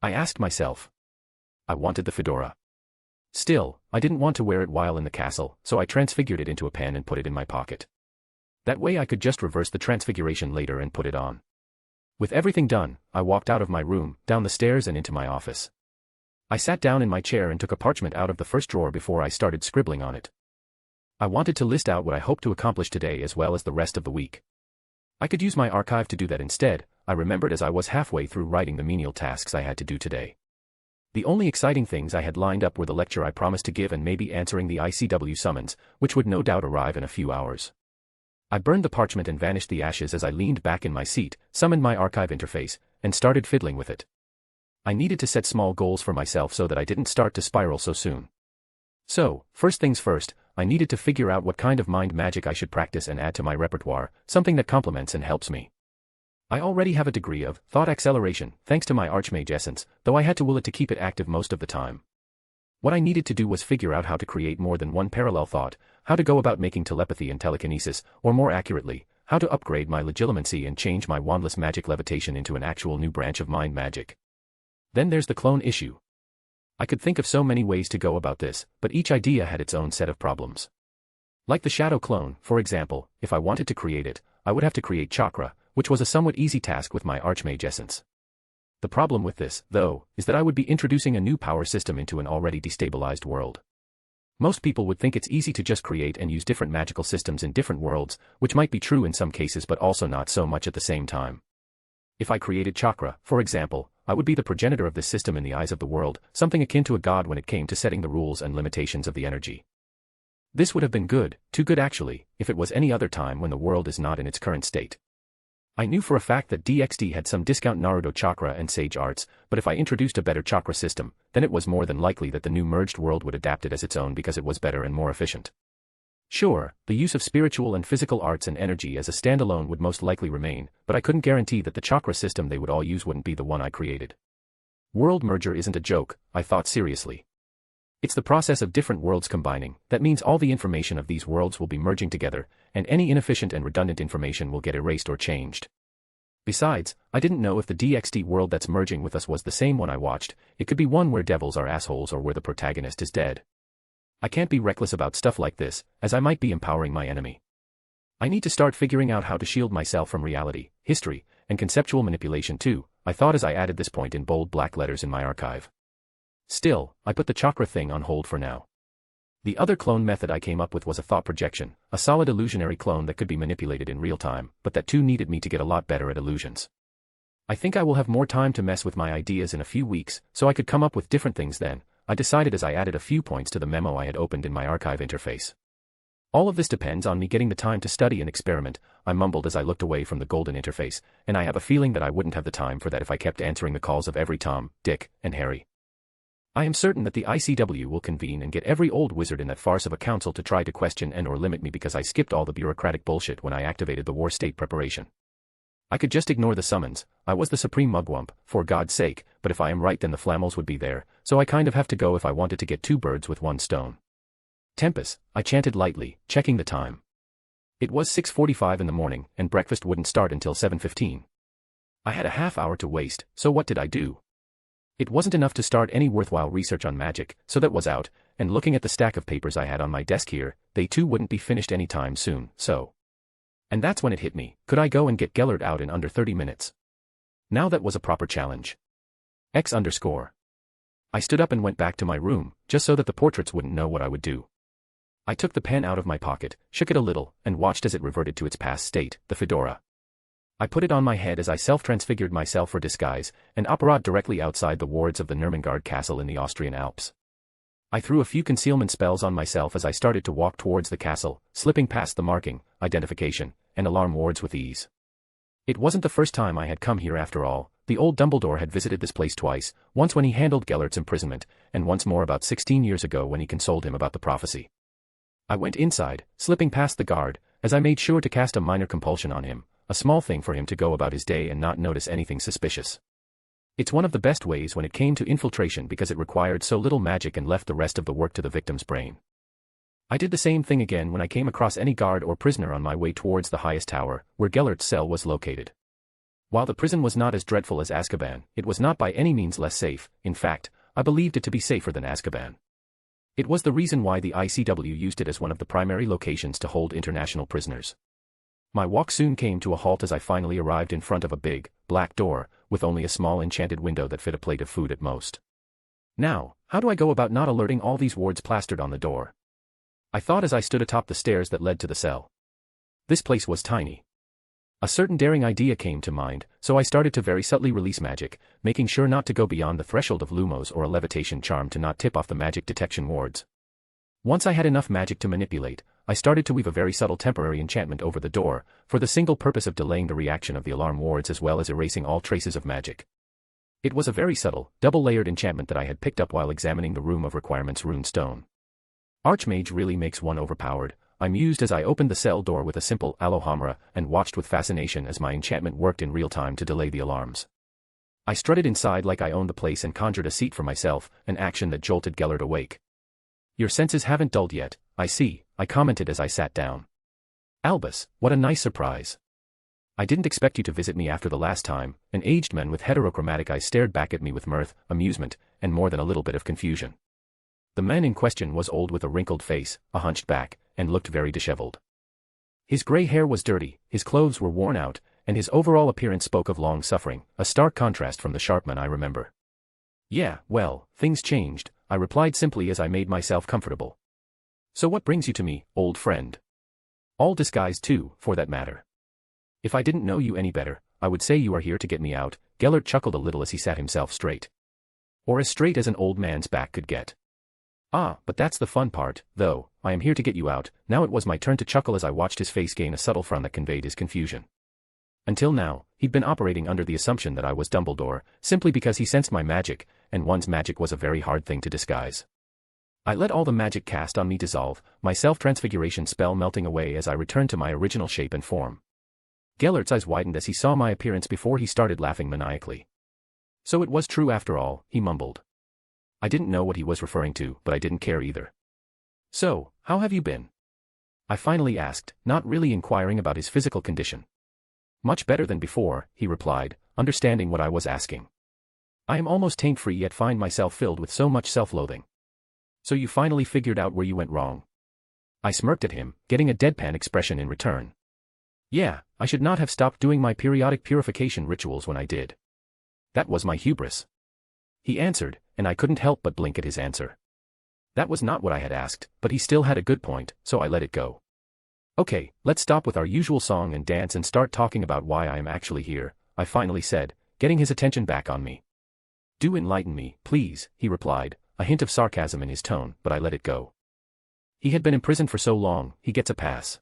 I asked myself. I wanted the fedora. Still, I didn't want to wear it while in the castle, so I transfigured it into a pen and put it in my pocket. That way I could just reverse the transfiguration later and put it on. With everything done, I walked out of my room, down the stairs and into my office. I sat down in my chair and took a parchment out of the first drawer before I started scribbling on it. I wanted to list out what I hoped to accomplish today as well as the rest of the week. I could use my archive to do that instead, I remembered as I was halfway through writing the menial tasks I had to do today. The only exciting things I had lined up were the lecture I promised to give and maybe answering the ICW summons, which would no doubt arrive in a few hours. I burned the parchment and vanished the ashes as I leaned back in my seat, summoned my archive interface, and started fiddling with it. I needed to set small goals for myself so that I didn't start to spiral so soon. So, first things first, I needed to figure out what kind of mind magic I should practice and add to my repertoire, something that complements and helps me. I already have a degree of thought acceleration, thanks to my Archmage essence, though I had to will it to keep it active most of the time. What I needed to do was figure out how to create more than one parallel thought, how to go about making telepathy and telekinesis, or more accurately, how to upgrade my legilimency and change my wandless magic levitation into an actual new branch of mind magic. Then there's the clone issue. I could think of so many ways to go about this, but each idea had its own set of problems. Like the shadow clone, for example, if I wanted to create it, I would have to create chakra, which was a somewhat easy task with my Archmage essence. The problem with this, though, is that I would be introducing a new power system into an already destabilized world. Most people would think it's easy to just create and use different magical systems in different worlds, which might be true in some cases but also not so much at the same time. If I created chakra, for example, I would be the progenitor of this system in the eyes of the world, something akin to a god when it came to setting the rules and limitations of the energy. This would have been good, too good actually, if it was any other time when the world is not in its current state. I knew for a fact that DXD had some discount Naruto chakra and sage arts, but if I introduced a better chakra system, then it was more than likely that the new merged world would adapt it as its own because it was better and more efficient. Sure, the use of spiritual and physical arts and energy as a standalone would most likely remain, but I couldn't guarantee that the chakra system they would all use wouldn't be the one I created. World merger isn't a joke, I thought seriously. It's the process of different worlds combining, that means all the information of these worlds will be merging together, and any inefficient and redundant information will get erased or changed. Besides, I didn't know if the DXD world that's merging with us was the same one I watched. It could be one where devils are assholes or where the protagonist is dead. I can't be reckless about stuff like this, as I might be empowering my enemy. I need to start figuring out how to shield myself from reality, history, and conceptual manipulation too, I thought as I added this point in bold black letters in my archive. Still, I put the chakra thing on hold for now. The other clone method I came up with was a thought projection, a solid illusionary clone that could be manipulated in real time, but that too needed me to get a lot better at illusions. I think I will have more time to mess with my ideas in a few weeks, so I could come up with different things then, I decided as I added a few points to the memo I had opened in my archive interface. All of this depends on me getting the time to study and experiment, I mumbled as I looked away from the golden interface, and I have a feeling that I wouldn't have the time for that if I kept answering the calls of every Tom, Dick, and Harry. I am certain that the ICW will convene and get every old wizard in that farce of a council to try to question and or limit me because I skipped all the bureaucratic bullshit when I activated the war state preparation. I could just ignore the summons, I was the supreme mugwump, for God's sake, but if I am right then the flammels would be there, so I kind of have to go if I wanted to get two birds with one stone. Tempest, I chanted lightly, checking the time. It was 6:45 in the morning, and breakfast wouldn't start until 7:15. I had a half hour to waste, so what did I do? It wasn't enough to start any worthwhile research on magic, so that was out, and looking at the stack of papers I had on my desk here, they too wouldn't be finished any time soon, so. And that's when it hit me, could I go and get Gellert out in under 30 minutes? Now that was a proper challenge. X_. I stood up and went back to my room, just so that the portraits wouldn't know what I would do. I took the pen out of my pocket, shook it a little, and watched as it reverted to its past state, the fedora. I put it on my head as I self-transfigured myself for disguise, and apparat directly outside the wards of the Nurmengard castle in the Austrian Alps. I threw a few concealment spells on myself as I started to walk towards the castle, slipping past the marking, identification, and alarm wards with ease. It wasn't the first time I had come here after all, the old Dumbledore had visited this place twice, once when he handled Gellert's imprisonment, and once more about 16 years ago when he consoled him about the prophecy. I went inside, slipping past the guard, as I made sure to cast a minor compulsion on him, a small thing for him to go about his day and not notice anything suspicious. It's one of the best ways when it came to infiltration because it required so little magic and left the rest of the work to the victim's brain. I did the same thing again when I came across any guard or prisoner on my way towards the highest tower, where Gellert's cell was located. While the prison was not as dreadful as Azkaban, it was not by any means less safe, in fact, I believed it to be safer than Azkaban. It was the reason why the ICW used it as one of the primary locations to hold international prisoners. My walk soon came to a halt as I finally arrived in front of a big, black door, with only a small enchanted window that fit a plate of food at most. Now, how do I go about not alerting all these words plastered on the door? I thought as I stood atop the stairs that led to the cell. This place was tiny. A certain daring idea came to mind, so I started to very subtly release magic, making sure not to go beyond the threshold of lumos or a levitation charm to not tip off the magic detection wards. Once I had enough magic to manipulate, I started to weave a very subtle temporary enchantment over the door, for the single purpose of delaying the reaction of the alarm wards as well as erasing all traces of magic. It was a very subtle, double-layered enchantment that I had picked up while examining the Room of Requirements rune stone. Archmage really makes one overpowered, I mused as I opened the cell door with a simple Alohomora and watched with fascination as my enchantment worked in real time to delay the alarms. I strutted inside like I owned the place and conjured a seat for myself, an action that jolted Gellert awake. Your senses haven't dulled yet, I see, I commented as I sat down. Albus, what a nice surprise. I didn't expect you to visit me after the last time. An aged man with heterochromatic eyes stared back at me with mirth, amusement, and more than a little bit of confusion. The man in question was old with a wrinkled face, a hunched back, and looked very disheveled. His gray hair was dirty, his clothes were worn out, and his overall appearance spoke of long suffering, a stark contrast from the sharp man I remember. Yeah, well, things changed, I replied simply as I made myself comfortable. So what brings you to me, old friend? All disguised too, for that matter. If I didn't know you any better, I would say you are here to get me out. Gellert chuckled a little as he sat himself straight. Or as straight as an old man's back could get. Ah, but that's the fun part, though, I am here to get you out. Now it was my turn to chuckle as I watched his face gain a subtle frown that conveyed his confusion. Until now, he'd been operating under the assumption that I was Dumbledore, simply because he sensed my magic, and one's magic was a very hard thing to disguise. I let all the magic cast on me dissolve, my self-transfiguration spell melting away as I returned to my original shape and form. Gellert's eyes widened as he saw my appearance before he started laughing maniacally. So it was true after all, he mumbled. I didn't know what he was referring to, but I didn't care either. So, how have you been? I finally asked, not really inquiring about his physical condition. Much better than before, he replied, understanding what I was asking. I am almost taint-free yet find myself filled with so much self-loathing. So you finally figured out where you went wrong. I smirked at him, getting a deadpan expression in return. Yeah, I should not have stopped doing my periodic purification rituals when I did. That was my hubris. He answered, and I couldn't help but blink at his answer. That was not what I had asked, but he still had a good point, so I let it go. Okay, let's stop with our usual song and dance and start talking about why I am actually here, I finally said, getting his attention back on me. Do enlighten me, please, he replied, a hint of sarcasm in his tone, but I let it go. He had been imprisoned for so long, he gets a pass.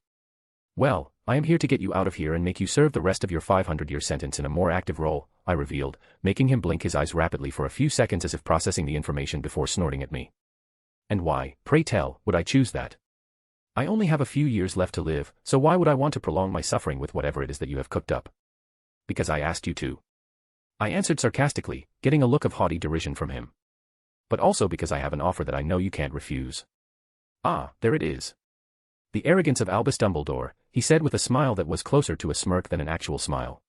Well, I am here to get you out of here and make you serve the rest of your 500-year sentence in a more active role, I revealed, making him blink his eyes rapidly for a few seconds as if processing the information before snorting at me. And why, pray tell, would I choose that? I only have a few years left to live, so why would I want to prolong my suffering with whatever it is that you have cooked up? Because I asked you to. I answered sarcastically, getting a look of haughty derision from him. But also because I have an offer that I know you can't refuse. Ah, there it is. The arrogance of Albus Dumbledore, he said with a smile that was closer to a smirk than an actual smile.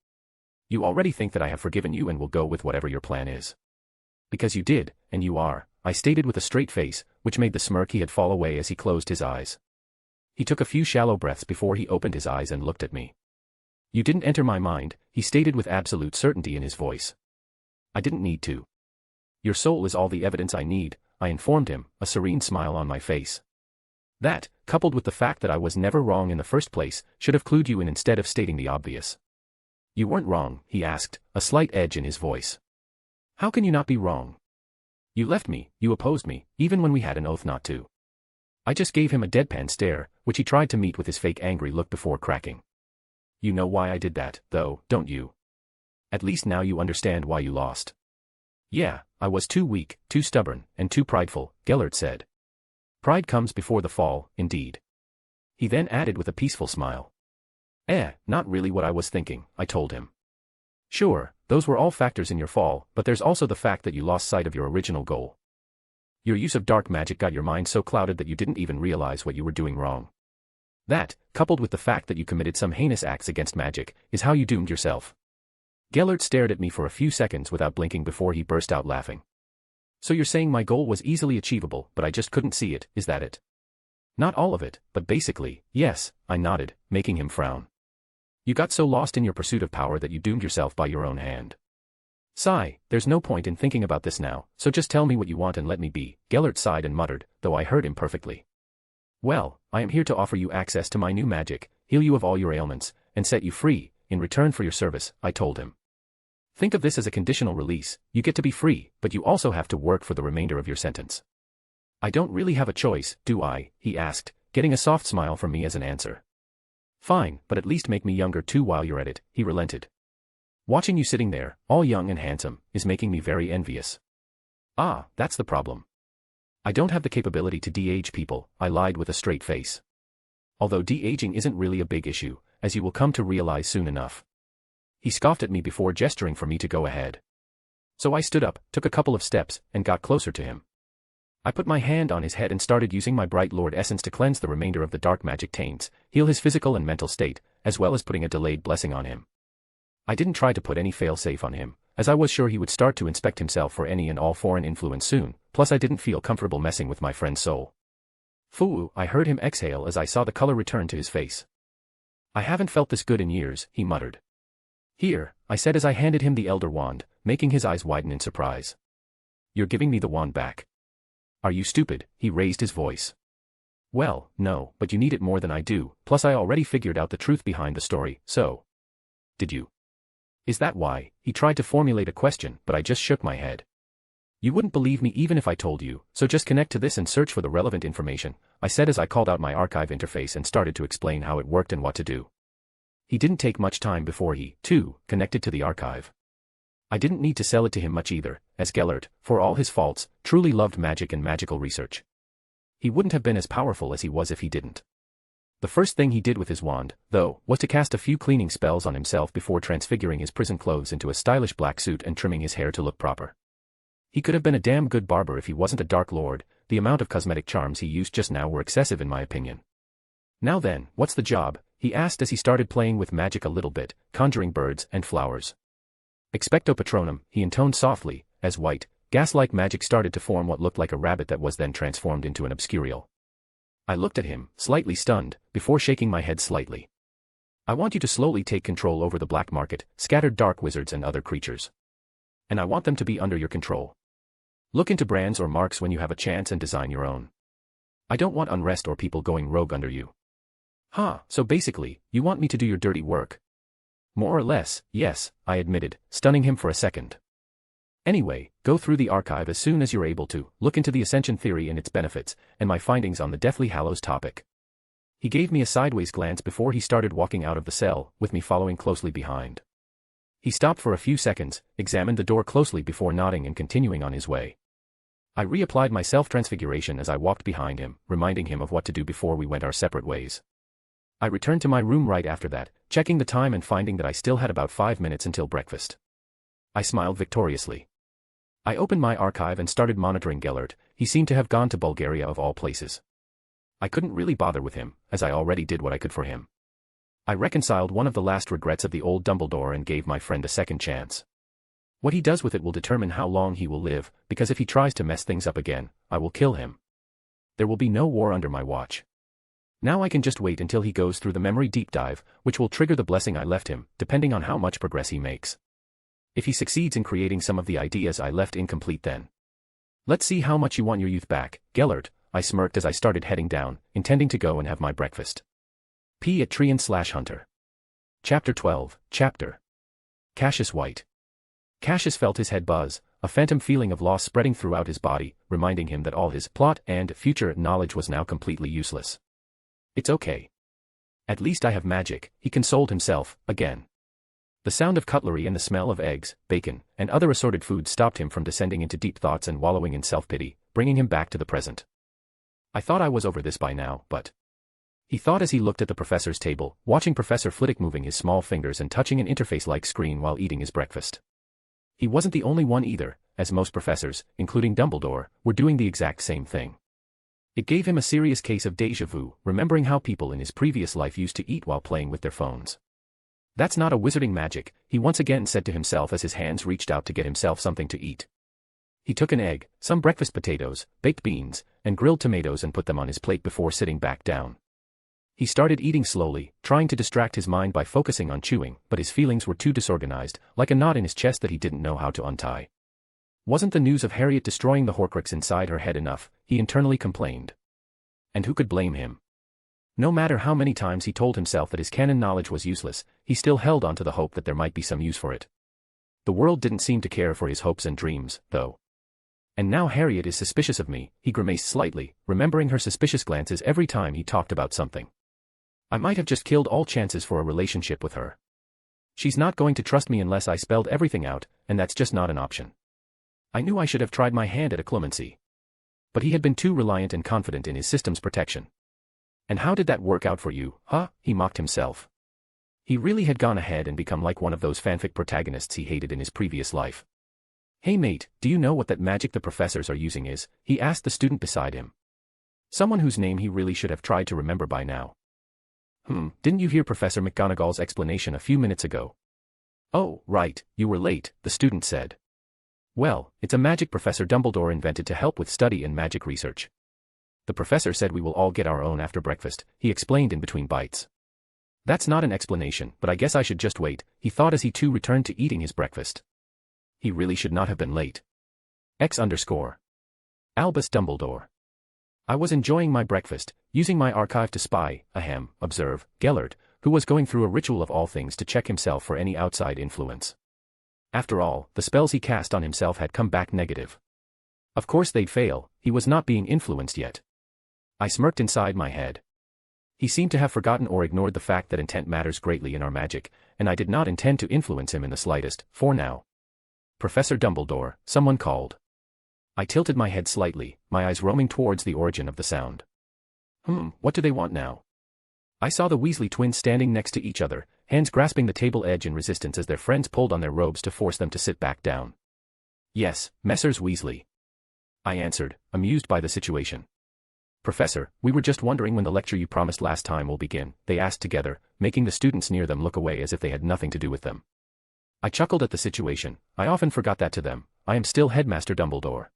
You already think that I have forgiven you and will go with whatever your plan is. Because you did, and you are, I stated with a straight face, which made the smirk he had fall away as he closed his eyes. He took a few shallow breaths before he opened his eyes and looked at me. You didn't enter my mind, he stated with absolute certainty in his voice. I didn't need to. Your soul is all the evidence I need, I informed him, a serene smile on my face. That, coupled with the fact that I was never wrong in the first place, should have clued you in instead of stating the obvious. You weren't wrong, he asked, a slight edge in his voice. How can you not be wrong? You left me, you opposed me, even when we had an oath not to. I just gave him a deadpan stare, which he tried to meet with his fake angry look before cracking. You know why I did that, though, don't you? At least now you understand why you lost. Yeah, I was too weak, too stubborn, and too prideful, Gellert said. Pride comes before the fall, indeed. He then added with a peaceful smile. Not really what I was thinking, I told him. Sure, those were all factors in your fall, but there's also the fact that you lost sight of your original goal. Your use of dark magic got your mind so clouded that you didn't even realize what you were doing wrong. That, coupled with the fact that you committed some heinous acts against magic, is how you doomed yourself. Gellert stared at me for a few seconds without blinking before he burst out laughing. So you're saying my goal was easily achievable, but I just couldn't see it, is that it? Not all of it, but basically, yes, I nodded, making him frown. You got so lost in your pursuit of power that you doomed yourself by your own hand. Sigh, there's no point in thinking about this now, so just tell me what you want and let me be, Gellert sighed and muttered, though I heard him perfectly. Well, I am here to offer you access to my new magic, heal you of all your ailments, and set you free, in return for your service, I told him. Think of this as a conditional release, you get to be free, but you also have to work for the remainder of your sentence. I don't really have a choice, do I? He asked, getting a soft smile from me as an answer. Fine, but at least make me younger too while you're at it, he relented. Watching you sitting there, all young and handsome, is making me very envious. Ah, that's the problem. I don't have the capability to de-age people, I lied with a straight face. Although de-aging isn't really a big issue, as you will come to realize soon enough. He scoffed at me before gesturing for me to go ahead. So I stood up, took a couple of steps, and got closer to him. I put my hand on his head and started using my Bright Lord essence to cleanse the remainder of the dark magic taints, heal his physical and mental state, as well as putting a delayed blessing on him. I didn't try to put any fail-safe on him, as I was sure he would start to inspect himself for any and all foreign influence soon, plus I didn't feel comfortable messing with my friend's soul. Foo, I heard him exhale as I saw the color return to his face. I haven't felt this good in years, he muttered. Here, I said as I handed him the Elder Wand, making his eyes widen in surprise. You're giving me the wand back. Are you stupid? He raised his voice. Well, no, but you need it more than I do, plus I already figured out the truth behind the story, so. Did you? Is that why? He tried to formulate a question, but I just shook my head. You wouldn't believe me even if I told you, so just connect to this and search for the relevant information, I said as I called out my archive interface and started to explain how it worked and what to do. He didn't take much time before he, too, connected to the archive. I didn't need to sell it to him much either, as Gellert, for all his faults, truly loved magic and magical research. He wouldn't have been as powerful as he was if he didn't. The first thing he did with his wand, though, was to cast a few cleaning spells on himself before transfiguring his prison clothes into a stylish black suit and trimming his hair to look proper. He could have been a damn good barber if he wasn't a Dark Lord, the amount of cosmetic charms he used just now were excessive in my opinion. Now then, what's the job? He asked as he started playing with magic a little bit, conjuring birds and flowers. Expecto Patronum, he intoned softly, as white, gas-like magic started to form what looked like a rabbit that was then transformed into an obscurial. I looked at him, slightly stunned, before shaking my head slightly. I want you to slowly take control over the black market, scattered dark wizards and other creatures. And I want them to be under your control. Look into brands or marks when you have a chance and design your own. I don't want unrest or people going rogue under you. Huh, so basically, you want me to do your dirty work? More or less, yes, I admitted, stunning him for a second. Anyway, go through the archive as soon as you're able to, look into the Ascension theory and its benefits, and my findings on the Deathly Hallows topic. He gave me a sideways glance before he started walking out of the cell, with me following closely behind. He stopped for a few seconds, examined the door closely before nodding and continuing on his way. I reapplied my self-transfiguration as I walked behind him, reminding him of what to do before we went our separate ways. I returned to my room right after that, checking the time and finding that I still had about 5 minutes until breakfast. I smiled victoriously. I opened my archive and started monitoring Gellert. He seemed to have gone to Bulgaria of all places. I couldn't really bother with him, as I already did what I could for him. I reconciled one of the last regrets of the old Dumbledore and gave my friend a second chance. What he does with it will determine how long he will live, because if he tries to mess things up again, I will kill him. There will be no war under my watch. Now I can just wait until he goes through the memory deep dive, which will trigger the blessing I left him, depending on how much progress he makes. If he succeeds in creating some of the ideas I left incomplete then. Let's see how much you want your youth back, Gellert, I smirked as I started heading down, intending to go and have my breakfast. P. at Treant/Hunter. Chapter 12, Chapter. Cassius White. Cassius felt his head buzz, a phantom feeling of loss spreading throughout his body, reminding him that all his plot and future knowledge was now completely useless. It's okay. At least I have magic, he consoled himself, again. The sound of cutlery and the smell of eggs, bacon, and other assorted foods stopped him from descending into deep thoughts and wallowing in self-pity, bringing him back to the present. I thought I was over this by now, but... He thought as he looked at the professor's table, watching Professor Flitwick moving his small fingers and touching an interface-like screen while eating his breakfast. He wasn't the only one either, as most professors, including Dumbledore, were doing the exact same thing. It gave him a serious case of déjà vu, remembering how people in his previous life used to eat while playing with their phones. That's not a wizarding magic, he once again said to himself as his hands reached out to get himself something to eat. He took an egg, some breakfast potatoes, baked beans, and grilled tomatoes and put them on his plate before sitting back down. He started eating slowly, trying to distract his mind by focusing on chewing, but his feelings were too disorganized, like a knot in his chest that he didn't know how to untie. Wasn't the news of Harriet destroying the Horcrux inside her head enough, he internally complained. And who could blame him? No matter how many times he told himself that his canon knowledge was useless, he still held on to the hope that there might be some use for it. The world didn't seem to care for his hopes and dreams, though. And now Harriet is suspicious of me, he grimaced slightly, remembering her suspicious glances every time he talked about something. I might have just killed all chances for a relationship with her. She's not going to trust me unless I spelled everything out, and that's just not an option. I knew I should have tried my hand at a clemency. But he had been too reliant and confident in his system's protection. And how did that work out for you, huh? He mocked himself. He really had gone ahead and become like one of those fanfic protagonists he hated in his previous life. Hey mate, do you know what that magic the professors are using is? He asked the student beside him. Someone whose name he really should have tried to remember by now. Didn't you hear Professor McGonagall's explanation a few minutes ago? Oh, right, you were late, the student said. Well, it's a magic Professor Dumbledore invented to help with study and magic research. The professor said we will all get our own after breakfast, he explained in between bites. That's not an explanation, but I guess I should just wait, he thought as he too returned to eating his breakfast. He really should not have been late. Albus Dumbledore. I was enjoying my breakfast, using my archive to spy, observe, Gellert, who was going through a ritual of all things to check himself for any outside influence. After all, the spells he cast on himself had come back negative. Of course they'd fail, he was not being influenced yet. I smirked inside my head. He seemed to have forgotten or ignored the fact that intent matters greatly in our magic, and I did not intend to influence him in the slightest, for now. Professor Dumbledore, someone called. I tilted my head slightly, my eyes roaming towards the origin of the sound. What do they want now? I saw the Weasley twins standing next to each other, hands grasping the table edge in resistance as their friends pulled on their robes to force them to sit back down. Yes, Messrs. Weasley. I answered, amused by the situation. Professor, we were just wondering when the lecture you promised last time will begin, they asked together, making the students near them look away as if they had nothing to do with them. I chuckled at the situation, I often forgot that to them, I am still Headmaster Dumbledore.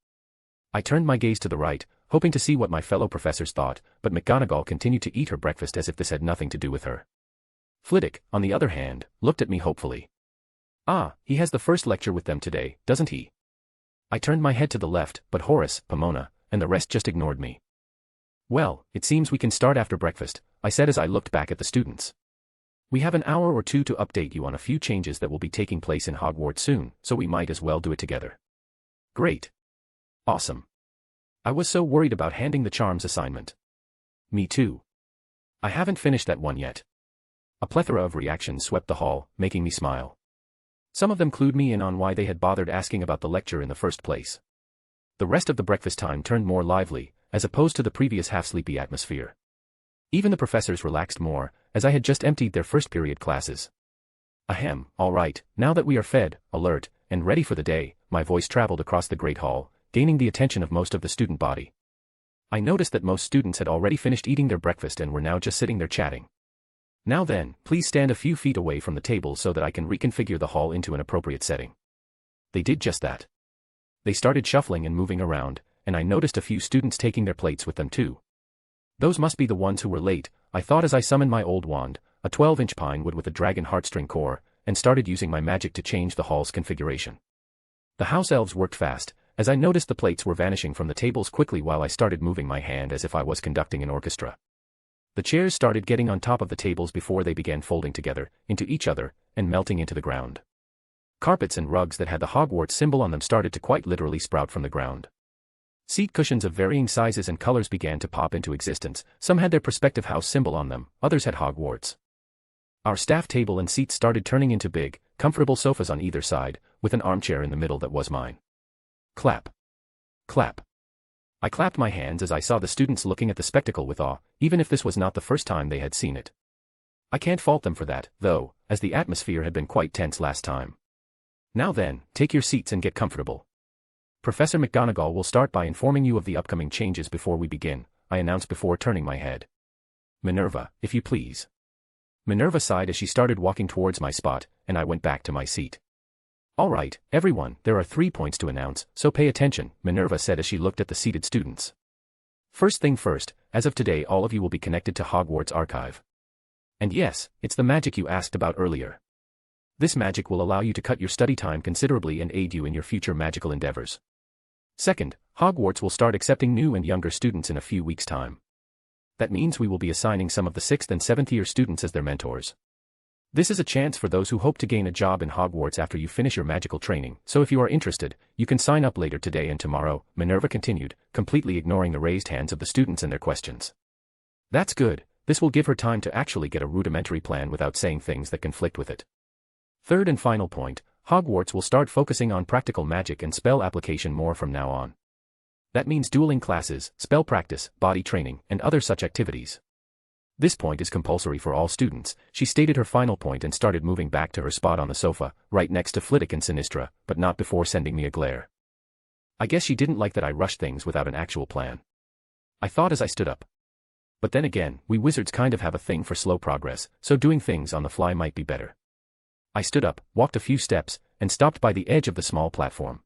I turned my gaze to the right, hoping to see what my fellow professors thought, but McGonagall continued to eat her breakfast as if this had nothing to do with her. Flitwick, on the other hand, looked at me hopefully. Ah, he has the first lecture with them today, doesn't he? I turned my head to the left, but Horace, Pomona, and the rest just ignored me. Well, it seems we can start after breakfast, I said as I looked back at the students. We have an hour or two to update you on a few changes that will be taking place in Hogwarts soon, so we might as well do it together. Great. Awesome. I was so worried about handing the charms assignment. Me too. I haven't finished that one yet. A plethora of reactions swept the hall, making me smile. Some of them clued me in on why they had bothered asking about the lecture in the first place. The rest of the breakfast time turned more lively, as opposed to the previous half-sleepy atmosphere. Even the professors relaxed more, as I had just emptied their first period classes. All right, now that we are fed, alert, and ready for the day, my voice traveled across the great hall, gaining the attention of most of the student body. I noticed that most students had already finished eating their breakfast and were now just sitting there chatting. Now then, please stand a few feet away from the table so that I can reconfigure the hall into an appropriate setting. They did just that. They started shuffling and moving around, and I noticed a few students taking their plates with them too. Those must be the ones who were late, I thought as I summoned my old wand, a 12-inch pine wood with a dragon heartstring core, and started using my magic to change the hall's configuration. The house elves worked fast, as I noticed the plates were vanishing from the tables quickly while I started moving my hand as if I was conducting an orchestra. The chairs started getting on top of the tables before they began folding together, into each other, and melting into the ground. Carpets and rugs that had the Hogwarts symbol on them started to quite literally sprout from the ground. Seat cushions of varying sizes and colors began to pop into existence, some had their prospective house symbol on them, others had Hogwarts. Our staff table and seats started turning into big, comfortable sofas on either side, with an armchair in the middle that was mine. Clap. Clap. I clapped my hands as I saw the students looking at the spectacle with awe, even if this was not the first time they had seen it. I can't fault them for that, though, as the atmosphere had been quite tense last time. Now then, take your seats and get comfortable. Professor McGonagall will start by informing you of the upcoming changes before we begin, I announced before turning my head. Minerva, if you please. Minerva sighed as she started walking towards my spot, and I went back to my seat. All right, everyone, there are 3 points to announce, so pay attention, Minerva said as she looked at the seated students. First thing first, as of today all of you will be connected to Hogwarts Archive. And yes, it's the magic you asked about earlier. This magic will allow you to cut your study time considerably and aid you in your future magical endeavors. Second, Hogwarts will start accepting new and younger students in a few weeks' time. That means we will be assigning some of the 6th and 7th year students as their mentors. This is a chance for those who hope to gain a job in Hogwarts after you finish your magical training, so if you are interested, you can sign up later today and tomorrow, Minerva continued, completely ignoring the raised hands of the students and their questions. That's good, this will give her time to actually get a rudimentary plan without saying things that conflict with it. Third and final point, Hogwarts will start focusing on practical magic and spell application more from now on. That means dueling classes, spell practice, body training, and other such activities. This point is compulsory for all students, she stated her final point and started moving back to her spot on the sofa, right next to Flitwick and Sinistra, but not before sending me a glare. I guess she didn't like that I rushed things without an actual plan. I thought as I stood up. But then again, we wizards kind of have a thing for slow progress, so doing things on the fly might be better. I stood up, walked a few steps, and stopped by the edge of the small platform.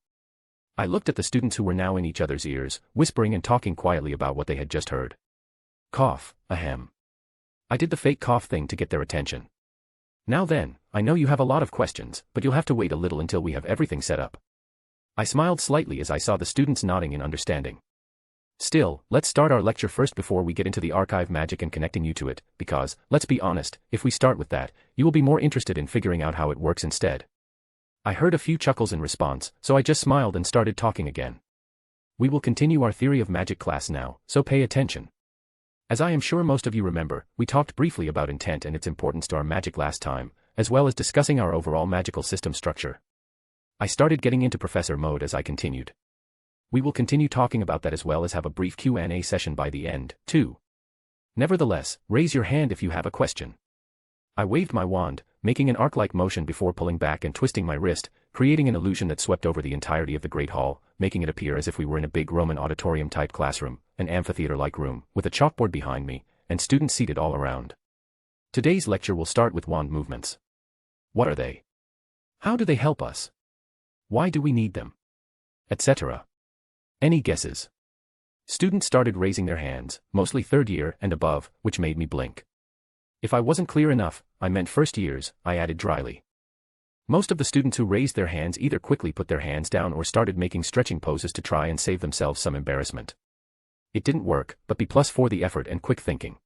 I looked at the students who were now in each other's ears, whispering and talking quietly about what they had just heard. Cough, ahem. I did the fake cough thing to get their attention. Now then, I know you have a lot of questions, but you'll have to wait a little until we have everything set up. I smiled slightly as I saw the students nodding in understanding. Still, let's start our lecture first before we get into the archive magic and connecting you to it, because, let's be honest, if we start with that, you will be more interested in figuring out how it works instead. I heard a few chuckles in response, so I just smiled and started talking again. We will continue our theory of magic class now, so pay attention. As I am sure most of you remember, we talked briefly about intent and its importance to our magic last time, as well as discussing our overall magical system structure. I started getting into professor mode as I continued. We will continue talking about that as well as have a brief Q&A session by the end, too. Nevertheless, raise your hand if you have a question. I waved my wand, making an arc-like motion before pulling back and twisting my wrist, creating an illusion that swept over the entirety of the Great Hall, making it appear as if we were in a big Roman auditorium-type classroom, an amphitheater-like room, with a chalkboard behind me, and students seated all around. Today's lecture will start with wand movements. What are they? How do they help us? Why do we need them? Etc. Any guesses? Students started raising their hands, mostly third year and above, which made me blink. If I wasn't clear enough, I meant first years, I added dryly. Most of the students who raised their hands either quickly put their hands down or started making stretching poses to try and save themselves some embarrassment. It didn't work, but B+ for the effort and quick thinking.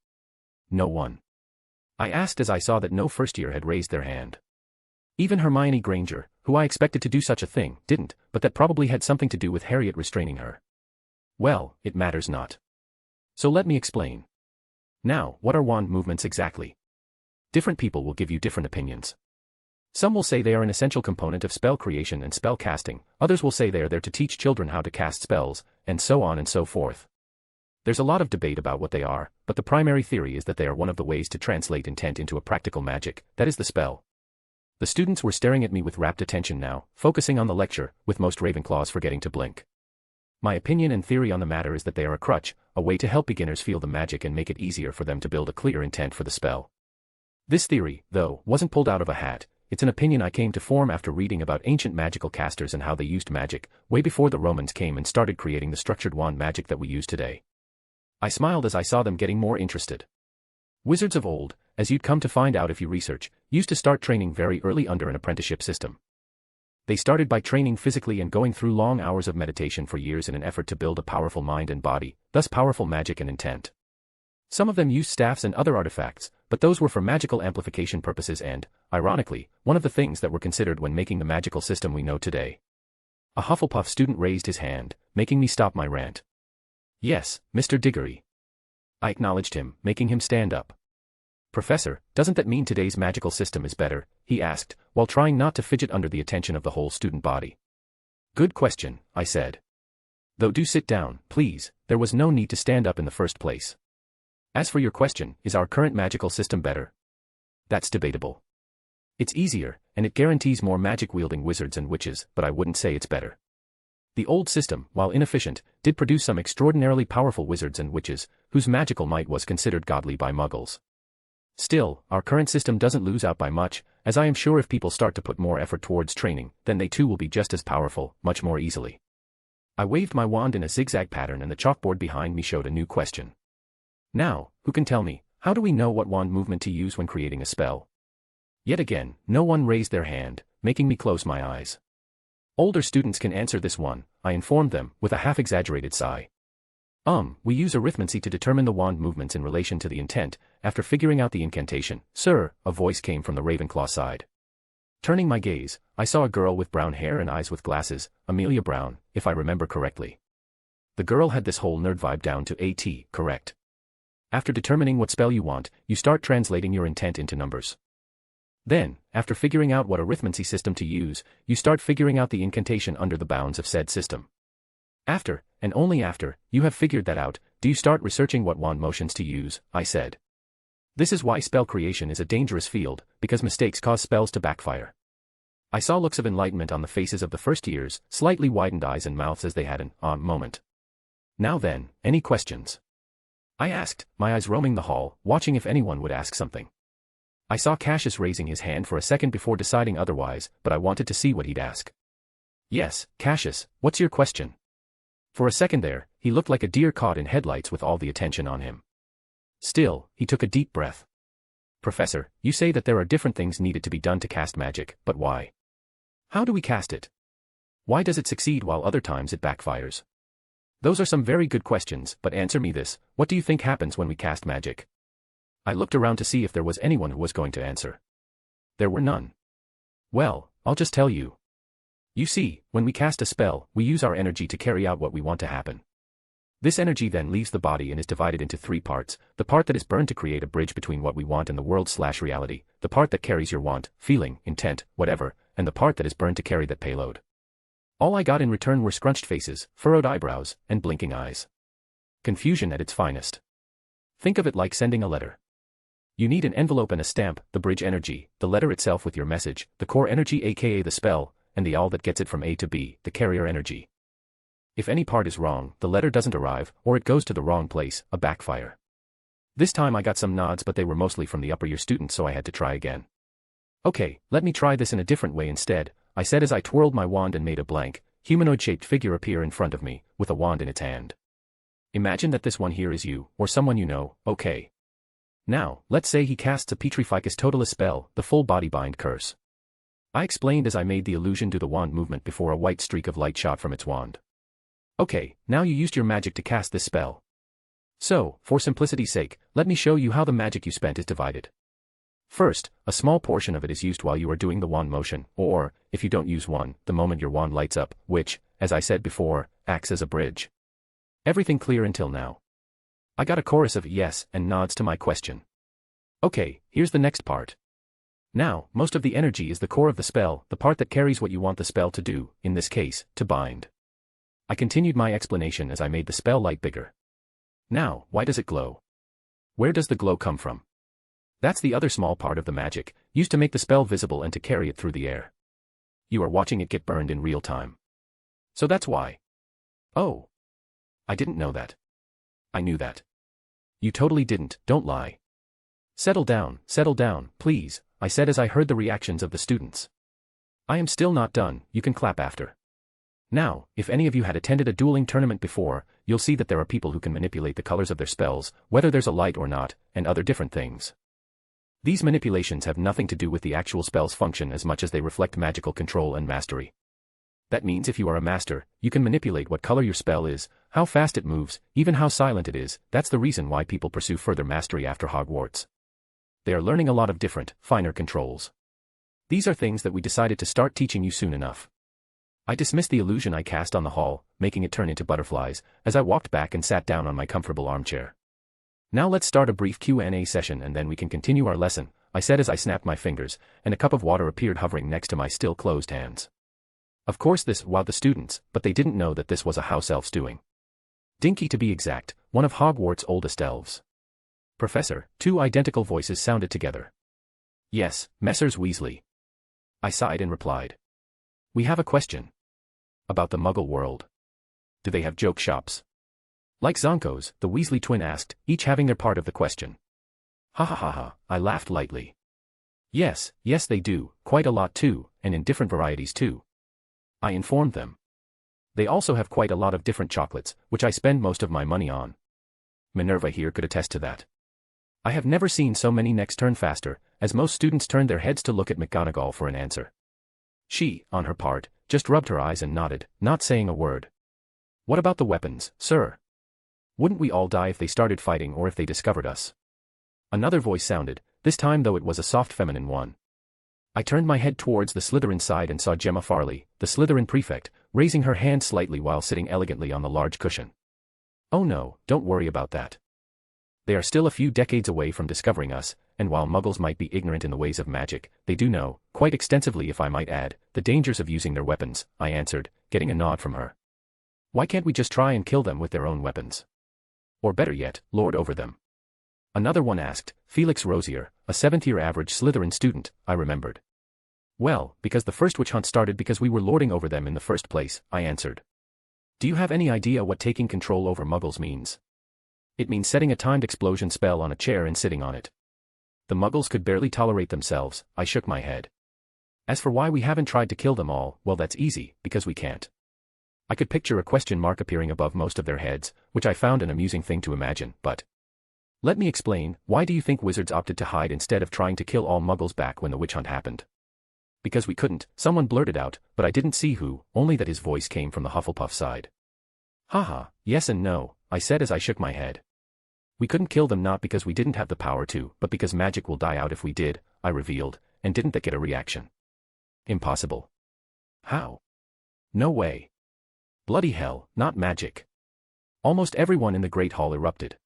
No one. I asked as I saw that no first year had raised their hand. Even Hermione Granger, who I expected to do such a thing, didn't, but that probably had something to do with Harriet restraining her. Well, it matters not. So let me explain. Now, what are wand movements exactly? Different people will give you different opinions. Some will say they are an essential component of spell creation and spell casting, others will say they are there to teach children how to cast spells, and so on and so forth. There's a lot of debate about what they are, but the primary theory is that they are one of the ways to translate intent into a practical magic, that is the spell. The students were staring at me with rapt attention now, focusing on the lecture, with most Ravenclaws forgetting to blink. My opinion and theory on the matter is that they are a crutch, a way to help beginners feel the magic and make it easier for them to build a clear intent for the spell. This theory, though, wasn't pulled out of a hat, it's an opinion I came to form after reading about ancient magical casters and how they used magic, way before the Romans came and started creating the structured wand magic that we use today. I smiled as I saw them getting more interested. Wizards of old, as you'd come to find out if you research, used to start training very early under an apprenticeship system. They started by training physically and going through long hours of meditation for years in an effort to build a powerful mind and body, thus powerful magic and intent. Some of them used staffs and other artifacts, but those were for magical amplification purposes and, ironically, one of the things that were considered when making the magical system we know today. A Hufflepuff student raised his hand, making me stop my rant. Yes, Mr. Diggory. I acknowledged him, making him stand up. Professor, doesn't that mean today's magical system is better? He asked, while trying not to fidget under the attention of the whole student body. Good question, I said. Though do sit down, please, there was no need to stand up in the first place. As for your question, is our current magical system better? That's debatable. It's easier, and it guarantees more magic-wielding wizards and witches, but I wouldn't say it's better. The old system, while inefficient, did produce some extraordinarily powerful wizards and witches, whose magical might was considered godly by muggles. Still, our current system doesn't lose out by much, as I am sure if people start to put more effort towards training, then they too will be just as powerful, much more easily. I waved my wand in a zigzag pattern and the chalkboard behind me showed a new question. Now, who can tell me, how do we know what wand movement to use when creating a spell? Yet again, no one raised their hand, making me close my eyes. Older students can answer this one, I informed them, with a half-exaggerated sigh. We use arithmancy to determine the wand movements in relation to the intent, after figuring out the incantation. Sir, a voice came from the Ravenclaw side. Turning my gaze, I saw a girl with brown hair and eyes with glasses, Amelia Brown, if I remember correctly. The girl had this whole nerd vibe down to a T, correct? After determining what spell you want, you start translating your intent into numbers. Then, after figuring out what arithmancy system to use, you start figuring out the incantation under the bounds of said system. After, and only after, you have figured that out, do you start researching what wand motions to use, I said. This is why spell creation is a dangerous field, because mistakes cause spells to backfire. I saw looks of enlightenment on the faces of the first years, slightly widened eyes and mouths as they had an moment. Now then, any questions? I asked, my eyes roaming the hall, watching if anyone would ask something. I saw Cassius raising his hand for a second before deciding otherwise, but I wanted to see what he'd ask. Yes, Cassius, what's your question? For a second there, he looked like a deer caught in headlights with all the attention on him. Still, he took a deep breath. Professor, you say that there are different things needed to be done to cast magic, but why? How do we cast it? Why does it succeed while other times it backfires? Those are some very good questions, but answer me this, what do you think happens when we cast magic? I looked around to see if there was anyone who was going to answer. There were none. Well, I'll just tell you. You see, when we cast a spell, we use our energy to carry out what we want to happen. This energy then leaves the body and is divided into three parts, the part that is burned to create a bridge between what we want and the world/reality, the part that carries your want, feeling, intent, whatever, and the part that is burned to carry that payload. All I got in return were scrunched faces, furrowed eyebrows, and blinking eyes. Confusion at its finest. Think of it like sending a letter. You need an envelope and a stamp, the bridge energy, the letter itself with your message, the core energy aka the spell, and the all that gets it from A to B, the carrier energy. If any part is wrong, the letter doesn't arrive, or it goes to the wrong place, a backfire. This time I got some nods but they were mostly from the upper year students so I had to try again. Okay, let me try this in a different way instead, I said as I twirled my wand and made a blank, humanoid-shaped figure appear in front of me, with a wand in its hand. Imagine that this one here is you, or someone you know, okay. Now, let's say he casts a Petrificus Totalis spell, the full body bind curse. I explained as I made the illusion do the wand movement before a white streak of light shot from its wand. Okay, now you used your magic to cast this spell. So, for simplicity's sake, let me show you how the magic you spent is divided. First, a small portion of it is used while you are doing the wand motion, or, if you don't use one, the moment your wand lights up, which, as I said before, acts as a bridge. Everything clear until now? I got a chorus of yes and nods to my question. Okay, here's the next part. Now, most of the energy is the core of the spell, the part that carries what you want the spell to do, in this case, to bind. I continued my explanation as I made the spell light bigger. Now, why does it glow? Where does the glow come from? That's the other small part of the magic, used to make the spell visible and to carry it through the air. You are watching it get burned in real time. So that's why. Oh. I didn't know that. I knew that. You totally didn't, don't lie. Settle down, please, I said as I heard the reactions of the students. I am still not done, you can clap after. Now, if any of you had attended a dueling tournament before, you'll see that there are people who can manipulate the colors of their spells, whether there's a light or not, and other different things. These manipulations have nothing to do with the actual spell's function as much as they reflect magical control and mastery. That means if you are a master, you can manipulate what color your spell is, how fast it moves, even how silent it is. That's the reason why people pursue further mastery after Hogwarts. They are learning a lot of different, finer controls. These are things that we decided to start teaching you soon enough. I dismissed the illusion I cast on the hall, making it turn into butterflies, as I walked back and sat down on my comfortable armchair. Now let's start a brief Q&A session and then we can continue our lesson, I said as I snapped my fingers, and a cup of water appeared hovering next to my still closed hands. Of course this wowed the students, but they didn't know that this was a house elf's doing. Dinky to be exact, one of Hogwarts' oldest elves. Professor, two identical voices sounded together. Yes, Messrs. Weasley. I sighed and replied. We have a question. About the Muggle world. Do they have joke shops? Like Zonko's, the Weasley twin asked, each having their part of the question. Ha ha ha ha, I laughed lightly. Yes they do, quite a lot too, and in different varieties too. I informed them. They also have quite a lot of different chocolates, which I spend most of my money on. Minerva here could attest to that. I have never seen so many necks turn faster, as most students turned their heads to look at McGonagall for an answer. She, on her part, just rubbed her eyes and nodded, not saying a word. What about the weapons, sir? Wouldn't we all die if they started fighting or if they discovered us? Another voice sounded, this time though it was a soft feminine one. I turned my head towards the Slytherin side and saw Gemma Farley, the Slytherin prefect, raising her hand slightly while sitting elegantly on the large cushion. Oh no, don't worry about that. They are still a few decades away from discovering us, and while muggles might be ignorant in the ways of magic, they do know, quite extensively if I might add, the dangers of using their weapons, I answered, getting a nod from her. Why can't we just try and kill them with their own weapons? Or better yet, lord over them? Another one asked, Felix Rosier, a 7th-year average Slytherin student, I remembered. Well, because the first witch hunt started because we were lording over them in the first place, I answered. Do you have any idea what taking control over muggles means? It means setting a timed explosion spell on a chair and sitting on it. The muggles could barely tolerate themselves, I shook my head. As for why we haven't tried to kill them all, well that's easy, because we can't. I could picture a question mark appearing above most of their heads, which I found an amusing thing to imagine, but... Let me explain, why do you think wizards opted to hide instead of trying to kill all muggles back when the witch hunt happened? Because we couldn't, someone blurted out, but I didn't see who, only that his voice came from the Hufflepuff side. Haha, yes and no, I said as I shook my head. We couldn't kill them not because we didn't have the power to, but because magic will die out if we did, I revealed, and didn't that get a reaction? Impossible. How? No way. Bloody hell, not magic. Almost everyone in the Great Hall erupted.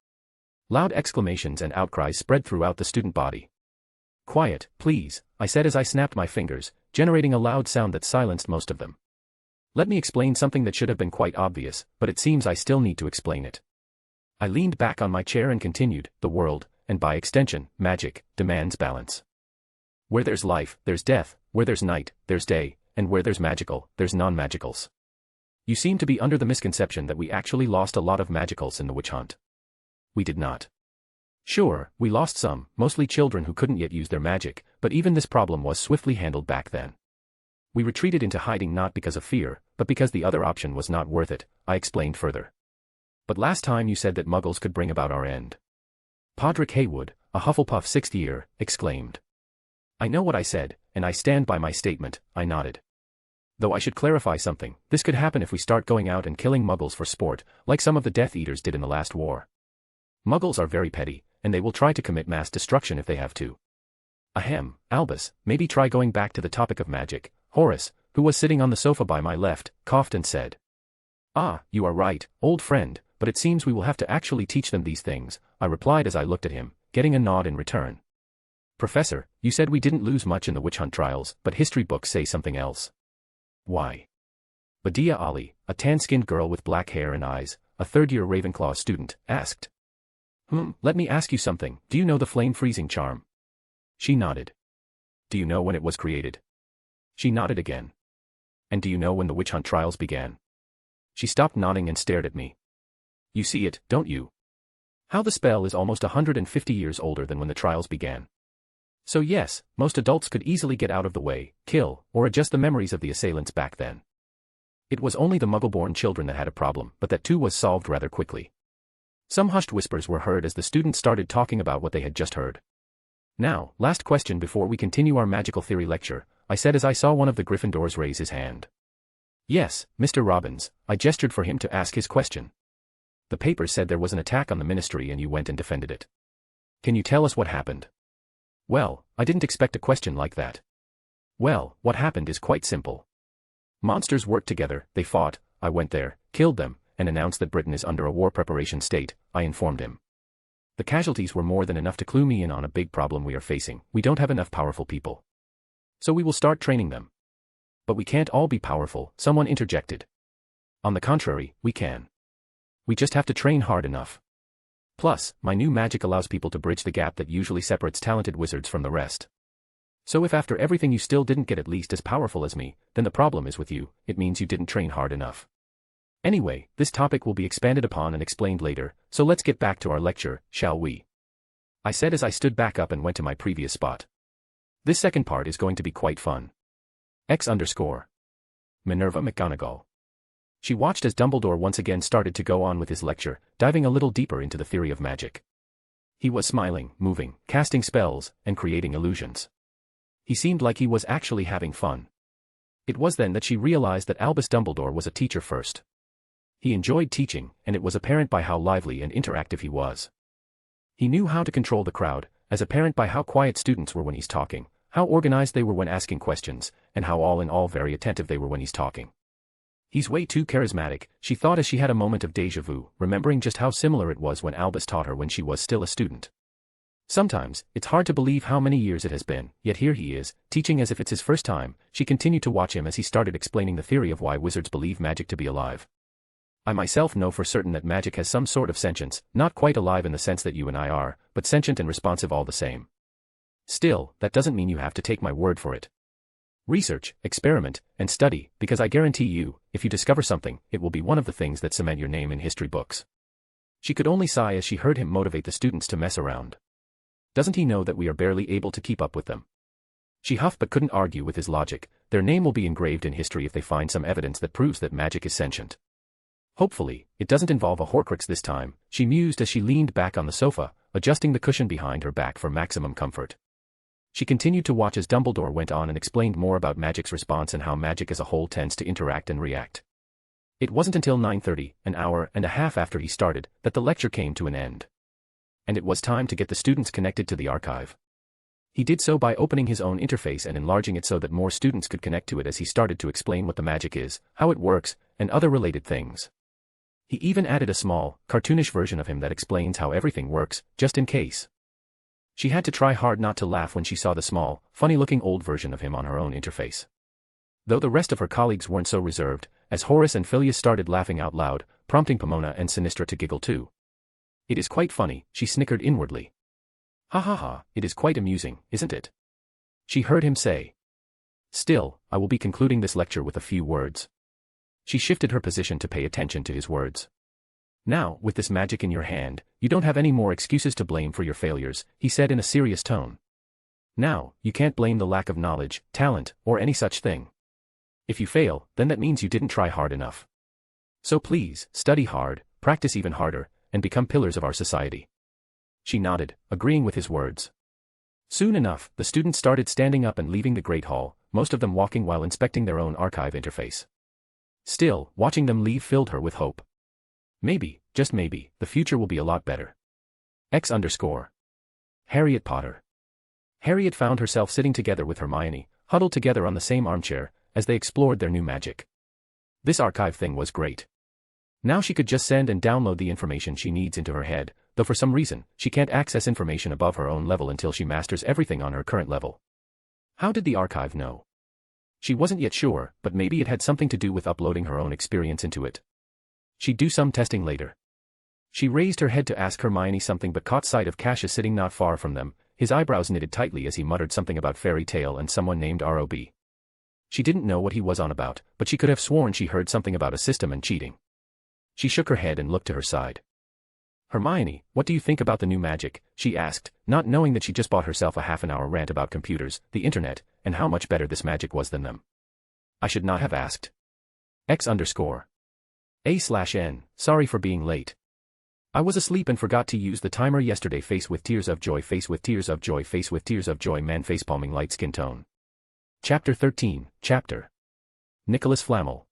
Loud exclamations and outcries spread throughout the student body. Quiet, please, I said as I snapped my fingers, generating a loud sound that silenced most of them. Let me explain something that should have been quite obvious, but it seems I still need to explain it. I leaned back on my chair and continued, the world, and by extension, magic, demands balance. Where there's life, there's death, where there's night, there's day, and where there's magical, there's non-magicals. You seem to be under the misconception that we actually lost a lot of magicals in the witch hunt. We did not. Sure, we lost some, mostly children who couldn't yet use their magic, but even this problem was swiftly handled back then. We retreated into hiding not because of fear, but because the other option was not worth it, I explained further. But last time you said that muggles could bring about our end. Podrick Haywood, a Hufflepuff 6th year, exclaimed. I know what I said, and I stand by my statement, I nodded. Though I should clarify something, this could happen if we start going out and killing muggles for sport, like some of the Death Eaters did in the last war. Muggles are very petty, and they will try to commit mass destruction if they have to. Ahem, Albus, maybe try going back to the topic of magic. Horace, who was sitting on the sofa by my left, coughed and said. Ah, you are right, old friend, but it seems we will have to actually teach them these things, I replied as I looked at him, getting a nod in return. Professor, you said we didn't lose much in the witch hunt trials, but history books say something else. Why? Badia Ali, a tan-skinned girl with black hair and eyes, a third-year Ravenclaw student, asked. Let me ask you something, do you know the flame-freezing charm? She nodded. Do you know when it was created? She nodded again. And do you know when the witch hunt trials began? She stopped nodding and stared at me. You see it, don't you? How the spell is almost 150 years older than when the trials began. So yes, most adults could easily get out of the way, kill, or adjust the memories of the assailants back then. It was only the Muggle-born children that had a problem, but that too was solved rather quickly. Some hushed whispers were heard as the students started talking about what they had just heard. Now, last question before we continue our magical theory lecture, I said as I saw one of the Gryffindors raise his hand. Yes, Mr. Robbins, I gestured for him to ask his question. The papers said there was an attack on the ministry and you went and defended it. Can you tell us what happened? Well, I didn't expect a question like that. Well, what happened is quite simple. Monsters worked together, they fought, I went there, killed them, and announced that Britain is under a war preparation state, I informed him. The casualties were more than enough to clue me in on a big problem we are facing. We don't have enough powerful people. So we will start training them. But we can't all be powerful, someone interjected. On the contrary, we can. We just have to train hard enough. Plus, my new magic allows people to bridge the gap that usually separates talented wizards from the rest. So if after everything you still didn't get at least as powerful as me, then the problem is with you, it means you didn't train hard enough. Anyway, this topic will be expanded upon and explained later, so let's get back to our lecture, shall we? I said as I stood back up and went to my previous spot. This second part is going to be quite fun. X_. Minerva McGonagall. She watched as Dumbledore once again started to go on with his lecture, diving a little deeper into the theory of magic. He was smiling, moving, casting spells, and creating illusions. He seemed like he was actually having fun. It was then that she realized that Albus Dumbledore was a teacher first. He enjoyed teaching, and it was apparent by how lively and interactive he was. He knew how to control the crowd, as apparent by how quiet students were when he's talking, how organized they were when asking questions, and how all in all very attentive they were when he's talking. He's way too charismatic, she thought as she had a moment of déjà vu, remembering just how similar it was when Albus taught her when she was still a student. Sometimes, it's hard to believe how many years it has been, yet here he is, teaching as if it's his first time. She continued to watch him as he started explaining the theory of why wizards believe magic to be alive. I myself know for certain that magic has some sort of sentience, not quite alive in the sense that you and I are, but sentient and responsive all the same. Still, that doesn't mean you have to take my word for it. Research, experiment, and study, because I guarantee you, if you discover something, it will be one of the things that cement your name in history books. She could only sigh as she heard him motivate the students to mess around. Doesn't he know that we are barely able to keep up with them? She huffed but couldn't argue with his logic. Their name will be engraved in history if they find some evidence that proves that magic is sentient. Hopefully, it doesn't involve a Horcrux this time, she mused as she leaned back on the sofa, adjusting the cushion behind her back for maximum comfort. She continued to watch as Dumbledore went on and explained more about magic's response and how magic as a whole tends to interact and react. It wasn't until 9:30, an hour and a half after he started, that the lecture came to an end. And it was time to get the students connected to the archive. He did so by opening his own interface and enlarging it so that more students could connect to it as he started to explain what the magic is, how it works, and other related things. He even added a small, cartoonish version of him that explains how everything works, just in case. She had to try hard not to laugh when she saw the small, funny-looking old version of him on her own interface. Though the rest of her colleagues weren't so reserved, as Horace and Phileas started laughing out loud, prompting Pomona and Sinistra to giggle too. It is quite funny, she snickered inwardly. Ha ha ha, it is quite amusing, isn't it? She heard him say. Still, I will be concluding this lecture with a few words. She shifted her position to pay attention to his words. Now, with this magic in your hand, you don't have any more excuses to blame for your failures, he said in a serious tone. Now, you can't blame the lack of knowledge, talent, or any such thing. If you fail, then that means you didn't try hard enough. So please, study hard, practice even harder, and become pillars of our society. She nodded, agreeing with his words. Soon enough, the students started standing up and leaving the Great Hall, most of them walking while inspecting their own archive interface. Still, watching them leave filled her with hope. Maybe, just maybe, the future will be a lot better. _. Harriet Potter. Harriet found herself sitting together with Hermione, huddled together on the same armchair, as they explored their new magic. This archive thing was great. Now she could just send and download the information she needs into her head, though for some reason, she can't access information above her own level until she masters everything on her current level. How did the archive know? She wasn't yet sure, but maybe it had something to do with uploading her own experience into it. She'd do some testing later. She raised her head to ask Hermione something but caught sight of Cassius sitting not far from them, his eyebrows knitted tightly as he muttered something about fairy tale and someone named Rob. She didn't know what he was on about, but she could have sworn she heard something about a system and cheating. She shook her head and looked to her side. Hermione, what do you think about the new magic? She asked, not knowing that she just bought herself a half-an-hour rant about computers, the internet, and how much better this magic was than them. I should not have asked. _. Sorry for being late. I was asleep and forgot to use the timer yesterday. Face with tears of joy, face with tears of joy, face with tears of joy, man facepalming light skin tone. Chapter 13, Chapter. Nicholas Flamel.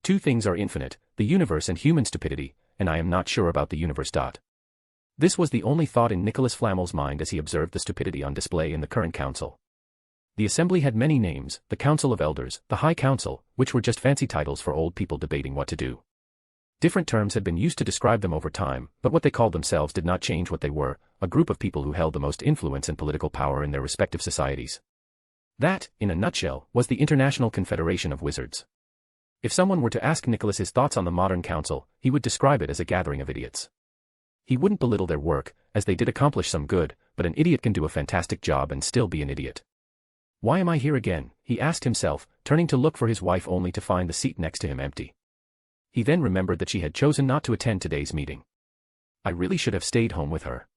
Two things are infinite, the universe and human stupidity, and I am not sure about the universe. This was the only thought in Nicholas Flamel's mind as he observed the stupidity on display in the current council. The assembly had many names, the Council of Elders, the High Council, which were just fancy titles for old people debating what to do. Different terms had been used to describe them over time, but what they called themselves did not change what they were, a group of people who held the most influence and political power in their respective societies. That, in a nutshell, was the International Confederation of Wizards. If someone were to ask Nicholas his thoughts on the modern council, he would describe it as a gathering of idiots. He wouldn't belittle their work, as they did accomplish some good, but an idiot can do a fantastic job and still be an idiot. Why am I here again? He asked himself, turning to look for his wife only to find the seat next to him empty. He then remembered that she had chosen not to attend today's meeting. I really should have stayed home with her.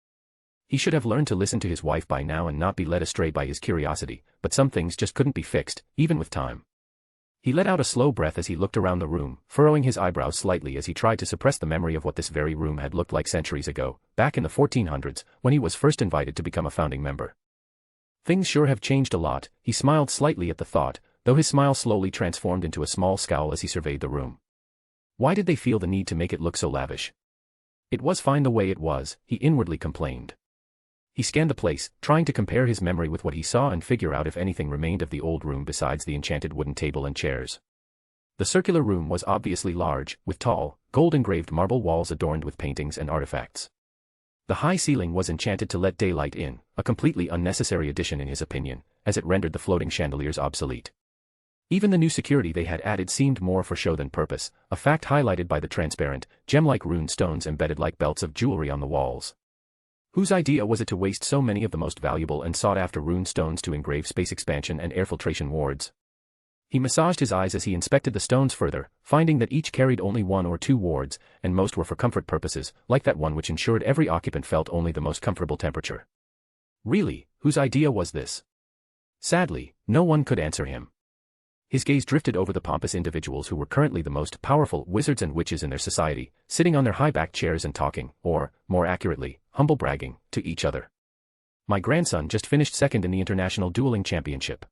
He should have learned to listen to his wife by now and not be led astray by his curiosity, but some things just couldn't be fixed, even with time. He let out a slow breath as he looked around the room, furrowing his eyebrows slightly as he tried to suppress the memory of what this very room had looked like centuries ago, back in the 1400s, when he was first invited to become a founding member. Things sure have changed a lot, he smiled slightly at the thought, though his smile slowly transformed into a small scowl as he surveyed the room. Why did they feel the need to make it look so lavish? It was fine the way it was, he inwardly complained. He scanned the place, trying to compare his memory with what he saw and figure out if anything remained of the old room besides the enchanted wooden table and chairs. The circular room was obviously large, with tall, gold-engraved marble walls adorned with paintings and artifacts. The high ceiling was enchanted to let daylight in, a completely unnecessary addition in his opinion, as it rendered the floating chandeliers obsolete. Even the new security they had added seemed more for show than purpose, a fact highlighted by the transparent, gem-like rune stones embedded like belts of jewelry on the walls. Whose idea was it to waste so many of the most valuable and sought-after rune stones to engrave space expansion and air filtration wards? He massaged his eyes as he inspected the stones further, finding that each carried only 1 or 2 wards, and most were for comfort purposes, like that one which ensured every occupant felt only the most comfortable temperature. Really, whose idea was this? Sadly, no one could answer him. His gaze drifted over the pompous individuals who were currently the most powerful wizards and witches in their society, sitting on their high-backed chairs and talking, or, more accurately, humble bragging, to each other. My grandson just finished second in the International Dueling Championship.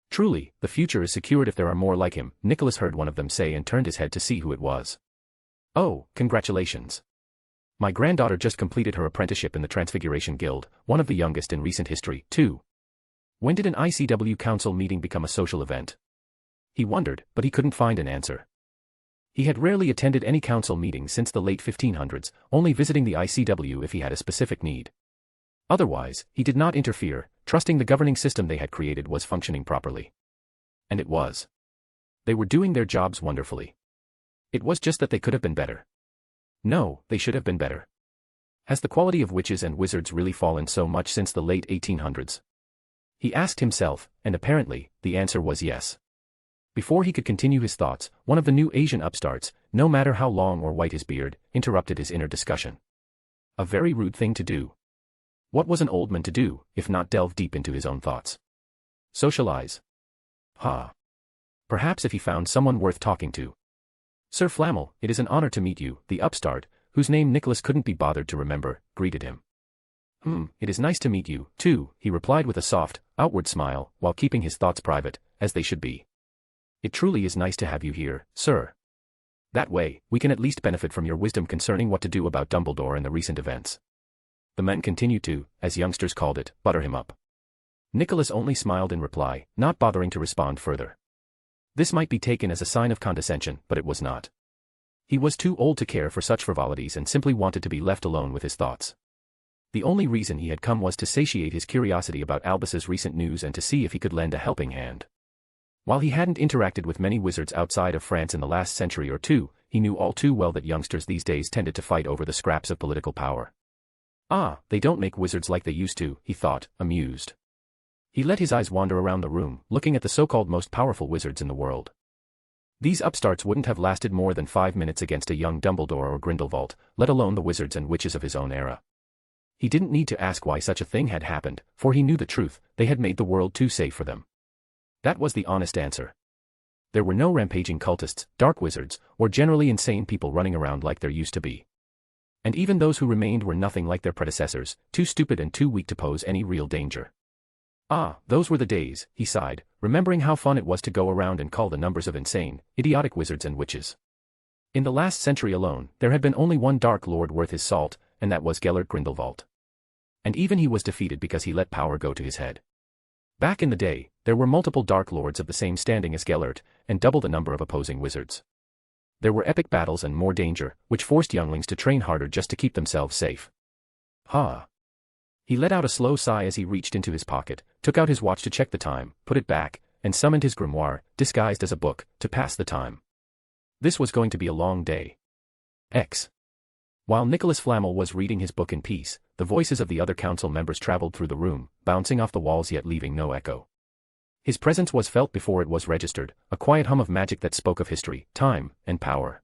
Truly, the future is secured if there are more like him, Nicholas heard one of them say and turned his head to see who it was. Oh, congratulations. My granddaughter just completed her apprenticeship in the Transfiguration Guild, one of the youngest in recent history, too. When did an ICW council meeting become a social event? He wondered, but he couldn't find an answer. He had rarely attended any council meeting since the late 1500s, only visiting the ICW if he had a specific need. Otherwise, he did not interfere, trusting the governing system they had created was functioning properly. And it was. They were doing their jobs wonderfully. It was just that they could have been better. No, they should have been better. Has the quality of witches and wizards really fallen so much since the late 1800s? He asked himself, and apparently, the answer was yes. Before he could continue his thoughts, one of the new Asian upstarts, no matter how long or white his beard, interrupted his inner discussion. A very rude thing to do. What was an old man to do, if not delve deep into his own thoughts? Socialize. Perhaps if he found someone worth talking to. Sir Flammel, it is an honor to meet you, the upstart, whose name Nicholas couldn't be bothered to remember, greeted him. It is nice to meet you, too, he replied with a soft, outward smile, while keeping his thoughts private, as they should be. It truly is nice to have you here, sir. That way, we can at least benefit from your wisdom concerning what to do about Dumbledore and the recent events. The men continued to, as youngsters called it, butter him up. Nicholas only smiled in reply, not bothering to respond further. This might be taken as a sign of condescension, but it was not. He was too old to care for such frivolities and simply wanted to be left alone with his thoughts. The only reason he had come was to satiate his curiosity about Albus's recent news and to see if he could lend a helping hand. While he hadn't interacted with many wizards outside of France in the last century or two, he knew all too well that youngsters these days tended to fight over the scraps of political power. They don't make wizards like they used to, he thought, amused. He let his eyes wander around the room, looking at the so-called most powerful wizards in the world. These upstarts wouldn't have lasted more than 5 minutes against a young Dumbledore or Grindelwald, let alone the wizards and witches of his own era. He didn't need to ask why such a thing had happened, for he knew the truth, they had made the world too safe for them. That was the honest answer. There were no rampaging cultists, dark wizards, or generally insane people running around like there used to be. And even those who remained were nothing like their predecessors, too stupid and too weak to pose any real danger. Those were the days, he sighed, remembering how fun it was to go around and call the numbers of insane, idiotic wizards and witches. In the last century alone, there had been only one Dark Lord worth his salt, and that was Gellert Grindelwald. And even he was defeated because he let power go to his head. Back in the day, there were multiple Dark Lords of the same standing as Gellert, and double the number of opposing wizards. There were epic battles and more danger, which forced younglings to train harder just to keep themselves safe. He let out a slow sigh as he reached into his pocket, took out his watch to check the time, put it back, and summoned his grimoire, disguised as a book, to pass the time. This was going to be a long day. While Nicholas Flamel was reading his book in peace, the voices of the other council members traveled through the room, bouncing off the walls yet leaving no echo. His presence was felt before it was registered, a quiet hum of magic that spoke of history, time, and power.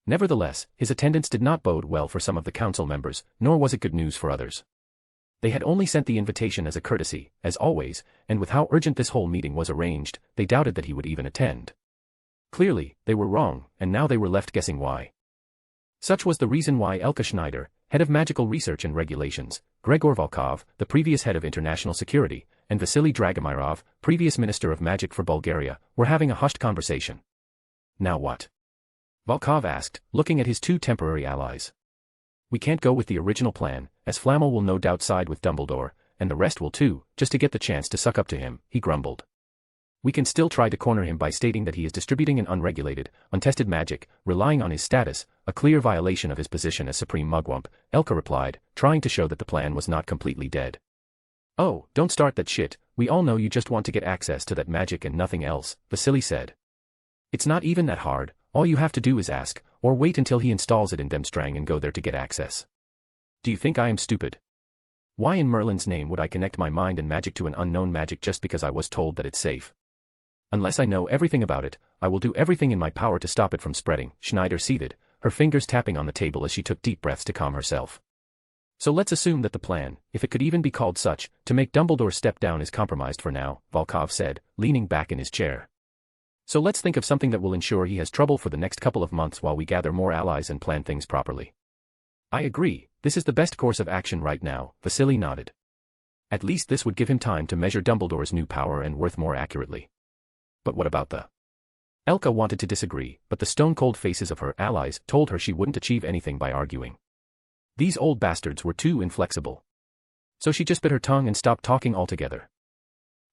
Nevertheless, his attendance did not bode well for some of the council members, nor was it good news for others. They had only sent the invitation as a courtesy, as always, and with how urgent this whole meeting was arranged, they doubted that he would even attend. Clearly, they were wrong, and now they were left guessing why. Such was the reason why Elka Schneider, head of magical research and regulations, Gregor Volkov, the previous head of international security, and Vasily Dragomirov, previous minister of magic for Bulgaria, were having a hushed conversation. Now what? Volkov asked, looking at his two temporary allies. We can't go with the original plan, as Flammel will no doubt side with Dumbledore, and the rest will too, just to get the chance to suck up to him, he grumbled. We can still try to corner him by stating that he is distributing an unregulated, untested magic, relying on his status, a clear violation of his position as Supreme Mugwump, Elka replied, trying to show that the plan was not completely dead. Oh, don't start that shit, we all know you just want to get access to that magic and nothing else, Vasily said. It's not even that hard, all you have to do is ask, or wait until he installs it in Demstrang and go there to get access. Do you think I am stupid? Why in Merlin's name would I connect my mind and magic to an unknown magic just because I was told that it's safe? Unless I know everything about it, I will do everything in my power to stop it from spreading, Schneider seethed, her fingers tapping on the table as she took deep breaths to calm herself. So let's assume that the plan, if it could even be called such, to make Dumbledore step down is compromised for now, Volkov said, leaning back in his chair. So let's think of something that will ensure he has trouble for the next couple of months while we gather more allies and plan things properly. I agree, this is the best course of action right now, Vasily nodded. At least this would give him time to measure Dumbledore's new power and worth more accurately. But what about the... Elka wanted to disagree, but the stone-cold faces of her allies told her she wouldn't achieve anything by arguing. These old bastards were too inflexible. So she just bit her tongue and stopped talking altogether.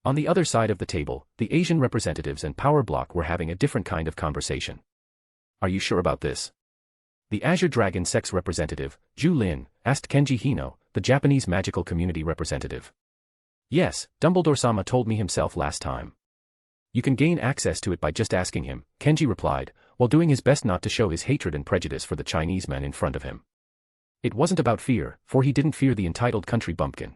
On the other side of the table, the Asian representatives and Power Block were having a different kind of conversation. Are you sure about this? The Azure Dragon sex representative, Zhu Lin, asked Kenji Hino, the Japanese magical community representative. Yes, Dumbledore-sama told me himself last time. You can gain access to it by just asking him, Kenji replied, while doing his best not to show his hatred and prejudice for the Chinese men in front of him. It wasn't about fear, for he didn't fear the entitled country bumpkin.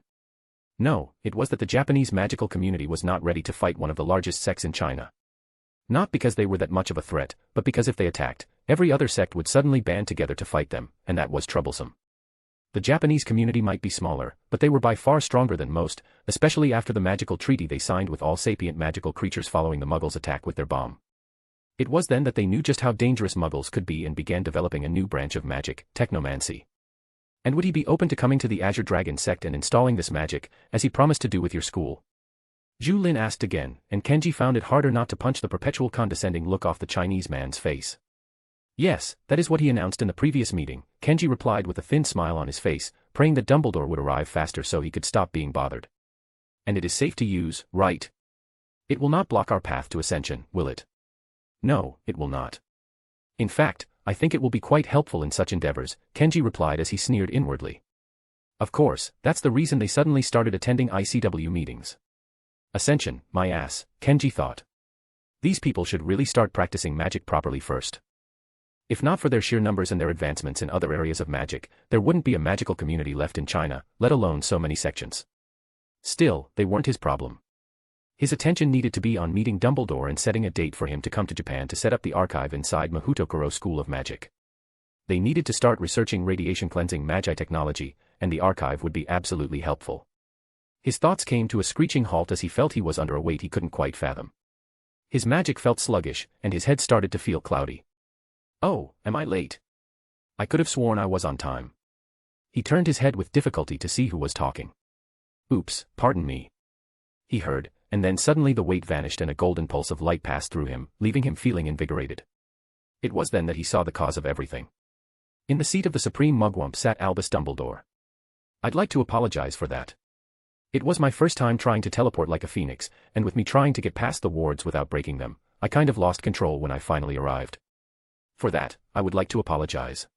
No, it was that the Japanese magical community was not ready to fight one of the largest sects in China. Not because they were that much of a threat, but because if they attacked, every other sect would suddenly band together to fight them, and that was troublesome. The Japanese community might be smaller, but they were by far stronger than most, especially after the magical treaty they signed with all sapient magical creatures following the Muggles' attack with their bomb. It was then that they knew just how dangerous Muggles could be and began developing a new branch of magic, technomancy. And would he be open to coming to the Azure Dragon sect and installing this magic, as he promised to do with your school? Zhu Lin asked again, and Kenji found it harder not to punch the perpetual condescending look off the Chinese man's face. Yes, that is what he announced in the previous meeting, Kenji replied with a thin smile on his face, praying that Dumbledore would arrive faster so he could stop being bothered. And it is safe to use, right? It will not block our path to ascension, will it? No, it will not. In fact, I think it will be quite helpful in such endeavors, Kenji replied as he sneered inwardly. Of course, that's the reason they suddenly started attending ICW meetings. Ascension, my ass, Kenji thought. These people should really start practicing magic properly first. If not for their sheer numbers and their advancements in other areas of magic, there wouldn't be a magical community left in China, let alone so many sections. Still, they weren't his problem. His attention needed to be on meeting Dumbledore and setting a date for him to come to Japan to set up the archive inside Mahutokuro School of Magic. They needed to start researching radiation-cleansing magi technology, and the archive would be absolutely helpful. His thoughts came to a screeching halt as he felt he was under a weight he couldn't quite fathom. His magic felt sluggish, and his head started to feel cloudy. Oh, am I late? I could have sworn I was on time. He turned his head with difficulty to see who was talking. Oops, pardon me. He heard, and then suddenly the weight vanished and a golden pulse of light passed through him, leaving him feeling invigorated. It was then that he saw the cause of everything. In the seat of the Supreme Mugwump sat Albus Dumbledore. I'd like to apologize for that. It was my first time trying to teleport like a phoenix, and with me trying to get past the wards without breaking them, I kind of lost control when I finally arrived. For that, I would like to apologize.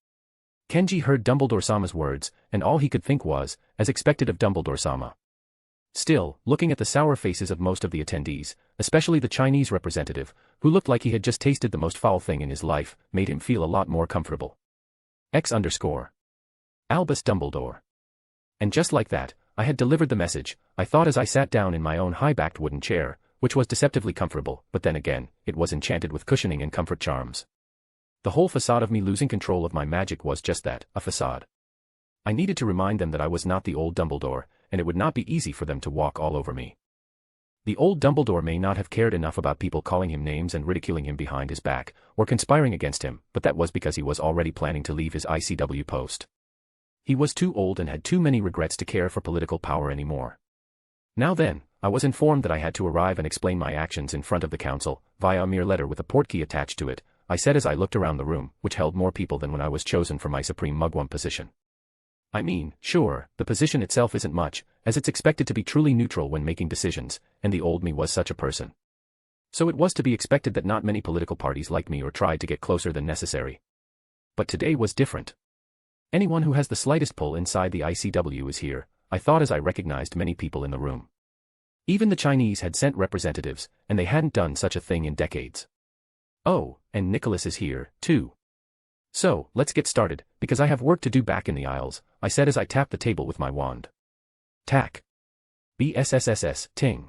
Kenji heard Dumbledore-sama's words, and all he could think was, as expected of Dumbledore-sama. Still, looking at the sour faces of most of the attendees, especially the Chinese representative, who looked like he had just tasted the most foul thing in his life, made him feel a lot more comfortable. Albus Dumbledore. And just like that, I had delivered the message, I thought as I sat down in my own high-backed wooden chair, which was deceptively comfortable, but then again, it was enchanted with cushioning and comfort charms. The whole facade of me losing control of my magic was just that, a facade. I needed to remind them that I was not the old Dumbledore, and it would not be easy for them to walk all over me. The old Dumbledore may not have cared enough about people calling him names and ridiculing him behind his back, or conspiring against him, but that was because he was already planning to leave his ICW post. He was too old and had too many regrets to care for political power anymore. Now then, I was informed that I had to arrive and explain my actions in front of the council, via a mere letter with a portkey attached to it, I said as I looked around the room, which held more people than when I was chosen for my supreme mugwump position. I mean, sure, the position itself isn't much, as it's expected to be truly neutral when making decisions, and the old me was such a person. So it was to be expected that not many political parties liked me or tried to get closer than necessary. But today was different. Anyone who has the slightest pull inside the ICW is here, I thought as I recognized many people in the room. Even the Chinese had sent representatives, and they hadn't done such a thing in decades. Oh, and Nicholas is here, too. So, let's get started, because I have work to do back in the aisles, I said as I tapped the table with my wand. Tack. BSSSS, ting.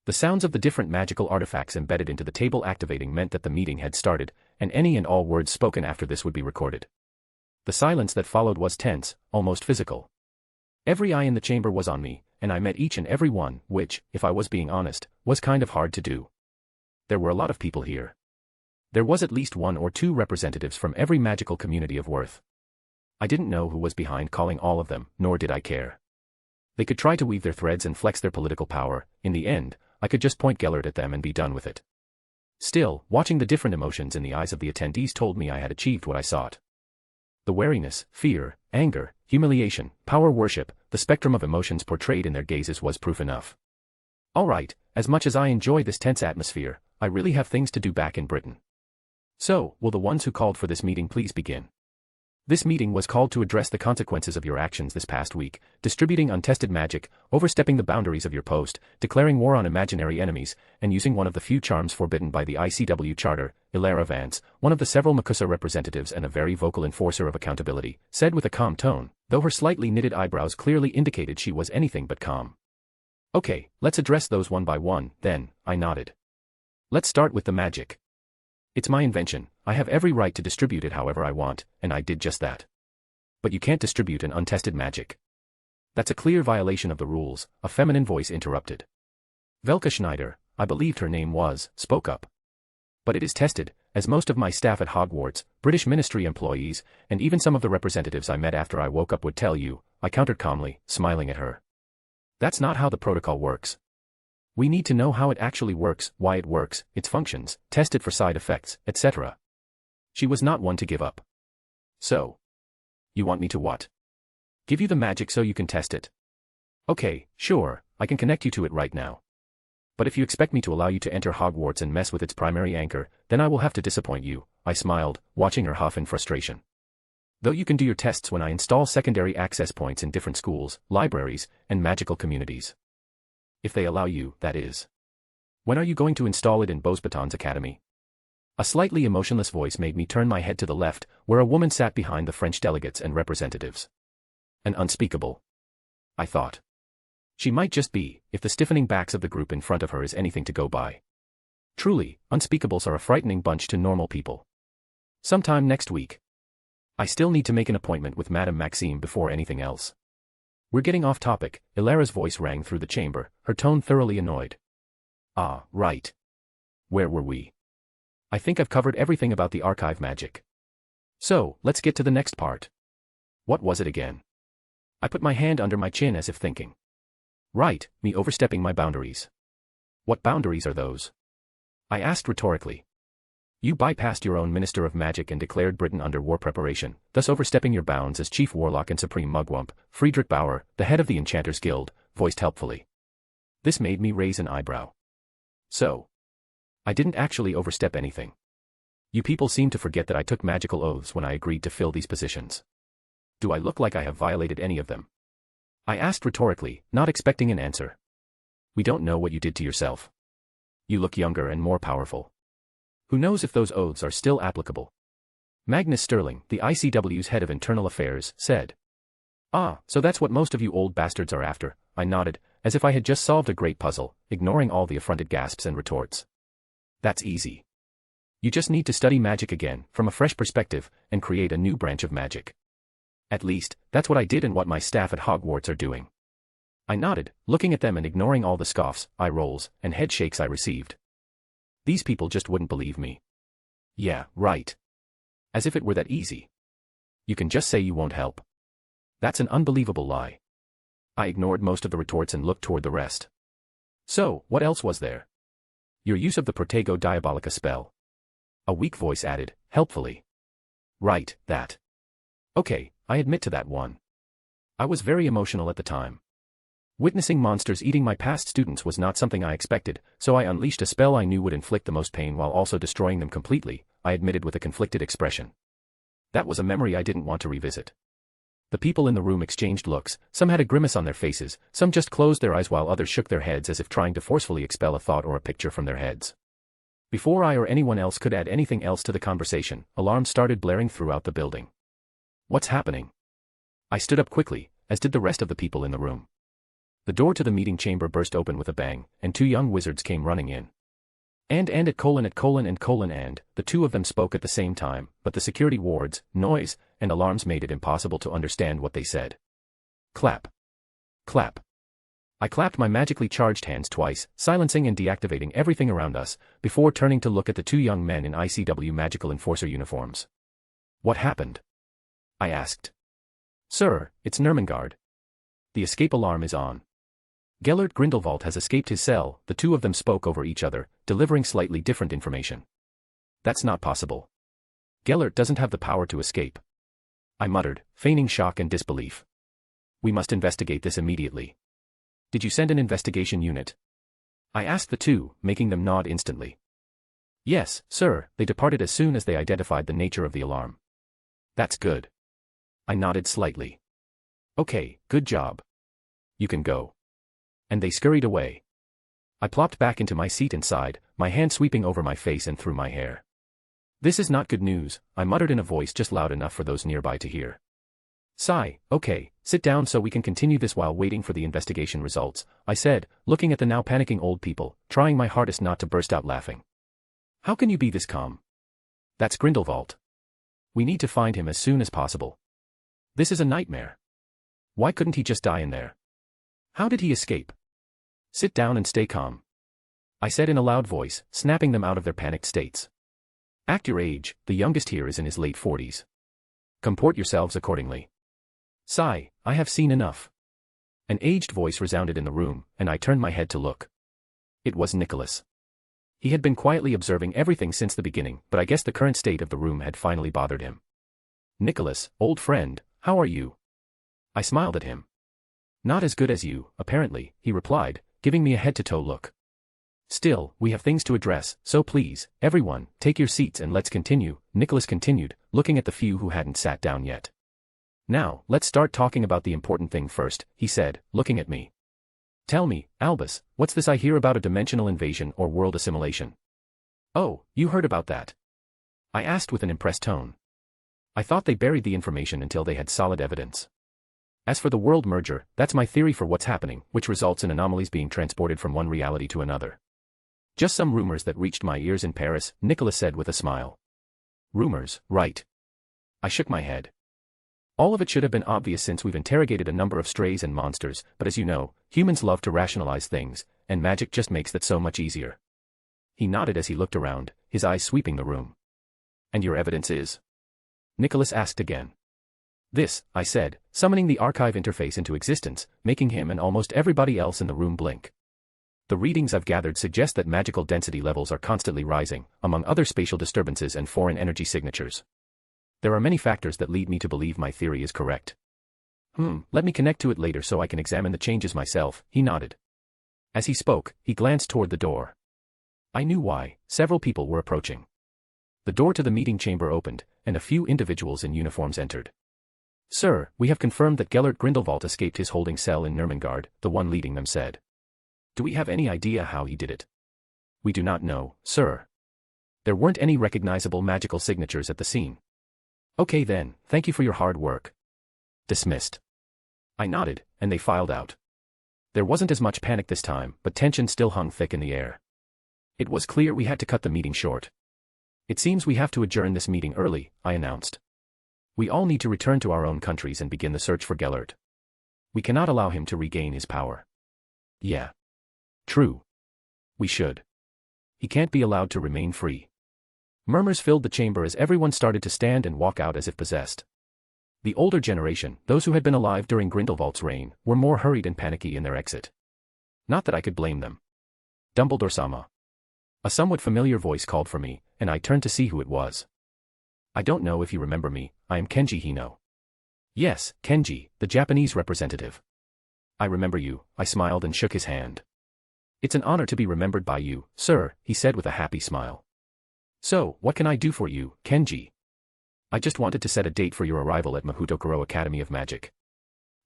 The sounds of the different magical artifacts embedded into the table activating meant that the meeting had started, and any and all words spoken after this would be recorded. The silence that followed was tense, almost physical. Every eye in the chamber was on me, and I met each and every one, which, if I was being honest, was kind of hard to do. There were a lot of people here. There was at least 1 or 2 representatives from every magical community of worth. I didn't know who was behind calling all of them, nor did I care. They could try to weave their threads and flex their political power, in the end, I could just point Gellert at them and be done with it. Still, watching the different emotions in the eyes of the attendees told me I had achieved what I sought. The wariness, fear, anger, humiliation, power worship, the spectrum of emotions portrayed in their gazes was proof enough. All right, as much as I enjoy this tense atmosphere, I really have things to do back in Britain. So, will the ones who called for this meeting please begin? This meeting was called to address the consequences of your actions this past week, distributing untested magic, overstepping the boundaries of your post, declaring war on imaginary enemies, and using one of the few charms forbidden by the ICW Charter. Ilara Vance, one of the several Makusa representatives and a very vocal enforcer of accountability, said with a calm tone, though her slightly knitted eyebrows clearly indicated she was anything but calm. Okay, let's address those one by one, then, I nodded. Let's start with the magic. It's my invention, I have every right to distribute it however I want, and I did just that. But you can't distribute an untested magic. That's a clear violation of the rules, a feminine voice interrupted. Velka Schneider, I believed her name was, spoke up. But it is tested, as most of my staff at Hogwarts, British Ministry employees, and even some of the representatives I met after I woke up would tell you, I countered calmly, smiling at her. That's not how the protocol works. We need to know how it actually works, why it works, its functions, test it for side effects, etc. She was not one to give up. So. You want me to what? Give you the magic so you can test it? Okay, sure, I can connect you to it right now. But if you expect me to allow you to enter Hogwarts and mess with its primary anchor, then I will have to disappoint you, I smiled, watching her huff in frustration. Though you can do your tests when I install secondary access points in different schools, libraries, and magical communities. If they allow you, that is. When are you going to install it in Beauxbatons Academy? A slightly emotionless voice made me turn my head to the left, where a woman sat behind the French delegates and representatives. An unspeakable. I thought. She might just be, if the stiffening backs of the group in front of her is anything to go by. Truly, unspeakables are a frightening bunch to normal people. Sometime next week. I still need to make an appointment with Madame Maxime before anything else. We're getting off topic, Ilara's voice rang through the chamber, her tone thoroughly annoyed. Ah, right. Where were we? I think I've covered everything about the archive magic. So, let's get to the next part. What was it again? I put my hand under my chin as if thinking. Right, me overstepping my boundaries. What boundaries are those? I asked rhetorically. You bypassed your own Minister of Magic and declared Britain under war preparation, thus overstepping your bounds as Chief Warlock and Supreme Mugwump. Friedrich Bauer, the head of the Enchanters Guild, voiced helpfully. This made me raise an eyebrow. So. I didn't actually overstep anything. You people seem to forget that I took magical oaths when I agreed to fill these positions. Do I look like I have violated any of them? I asked rhetorically, not expecting an answer. We don't know what you did to yourself. You look younger and more powerful. Who knows if those oaths are still applicable? Magnus Sterling, the ICW's head of internal affairs, said. Ah, so that's what most of you old bastards are after, I nodded, as if I had just solved a great puzzle, ignoring all the affronted gasps and retorts. That's easy. You just need to study magic again, from a fresh perspective, and create a new branch of magic. At least, that's what I did and what my staff at Hogwarts are doing. I nodded, looking at them and ignoring all the scoffs, eye rolls, and head shakes I received. These people just wouldn't believe me. Yeah, right. As if it were that easy. You can just say you won't help. That's an unbelievable lie. I ignored most of the retorts and looked toward the rest. So, what else was there? Your use of the Protego Diabolica spell. A weak voice added, helpfully. Right, that. Okay, I admit to that one. I was very emotional at the time. Witnessing monsters eating my past students was not something I expected, so I unleashed a spell I knew would inflict the most pain while also destroying them completely, I admitted with a conflicted expression. That was a memory I didn't want to revisit. The people in the room exchanged looks, some had a grimace on their faces, some just closed their eyes while others shook their heads as if trying to forcefully expel a thought or a picture from their heads. Before I or anyone else could add anything else to the conversation, alarms started blaring throughout the building. What's happening? I stood up quickly, as did the rest of the people in the room. The door to the meeting chamber burst open with a bang, and two young wizards came running in. And the two of them spoke at the same time, but the security wards, noise, and alarms made it impossible to understand what they said. Clap. Clap. I clapped my magically charged hands twice, silencing and deactivating everything around us, before turning to look at the two young men in ICW Magical Enforcer uniforms. What happened? I asked. Sir, it's Nurmengard. The escape alarm is on. Gellert Grindelwald has escaped his cell, the two of them spoke over each other, delivering slightly different information. That's not possible. Gellert doesn't have the power to escape. I muttered, feigning shock and disbelief. We must investigate this immediately. Did you send an investigation unit? I asked the two, making them nod instantly. Yes, sir, they departed as soon as they identified the nature of the alarm. That's good. I nodded slightly. Okay, good job. You can go. And they scurried away. I plopped back into my seat and sighed, my hand sweeping over my face and through my hair. This is not good news, I muttered in a voice just loud enough for those nearby to hear. Sigh, okay, sit down so we can continue this while waiting for the investigation results, I said, looking at the now panicking old people, trying my hardest not to burst out laughing. How can you be this calm? That's Grindelwald. We need to find him as soon as possible. This is a nightmare. Why couldn't he just die in there? How did he escape? Sit down and stay calm. I said in a loud voice, snapping them out of their panicked states. Act your age, the youngest here is in his late 40s. Comport yourselves accordingly. Sigh, I have seen enough. An aged voice resounded in the room, and I turned my head to look. It was Nicholas. He had been quietly observing everything since the beginning, but I guess the current state of the room had finally bothered him. Nicholas, old friend, how are you? I smiled at him. Not as good as you, apparently, he replied, giving me a head-to-toe look. Still, we have things to address, so please, everyone, take your seats and let's continue, Nicholas continued, looking at the few who hadn't sat down yet. Now, let's start talking about the important thing first, he said, looking at me. Tell me, Albus, what's this I hear about a dimensional invasion or world assimilation? Oh, you heard about that? I asked with an impressed tone. I thought they buried the information until they had solid evidence. As for the world merger, that's my theory for what's happening, which results in anomalies being transported from one reality to another. Just some rumors that reached my ears in Paris, Nicholas said with a smile. Rumors, right? I shook my head. All of it should have been obvious since we've interrogated a number of strays and monsters, but as you know, humans love to rationalize things, and magic just makes that so much easier. He nodded as he looked around, his eyes sweeping the room. And your evidence is? Nicholas asked again. This, I said, summoning the archive interface into existence, making him and almost everybody else in the room blink. The readings I've gathered suggest that magical density levels are constantly rising, among other spatial disturbances and foreign energy signatures. There are many factors that lead me to believe my theory is correct. Let me connect to it later so I can examine the changes myself, he nodded. As he spoke, he glanced toward the door. I knew why, several people were approaching. The door to the meeting chamber opened, and a few individuals in uniforms entered. Sir, we have confirmed that Gellert Grindelwald escaped his holding cell in Nurmengard, the one leading them said. Do we have any idea how he did it? We do not know, sir. There weren't any recognizable magical signatures at the scene. Okay then, thank you for your hard work. Dismissed. I nodded, and they filed out. There wasn't as much panic this time, but tension still hung thick in the air. It was clear we had to cut the meeting short. It seems we have to adjourn this meeting early, I announced. We all need to return to our own countries and begin the search for Gellert. We cannot allow him to regain his power. Yeah. True. We should. He can't be allowed to remain free. Murmurs filled the chamber as everyone started to stand and walk out as if possessed. The older generation, those who had been alive during Grindelwald's reign, were more hurried and panicky in their exit. Not that I could blame them. Dumbledore-sama. A somewhat familiar voice called for me, and I turned to see who it was. I don't know if you remember me, I am Kenji Hino. Yes, Kenji, the Japanese representative. I remember you, I smiled and shook his hand. It's an honor to be remembered by you, sir, he said with a happy smile. So, what can I do for you, Kenji? I just wanted to set a date for your arrival at Mahutokuro Academy of Magic.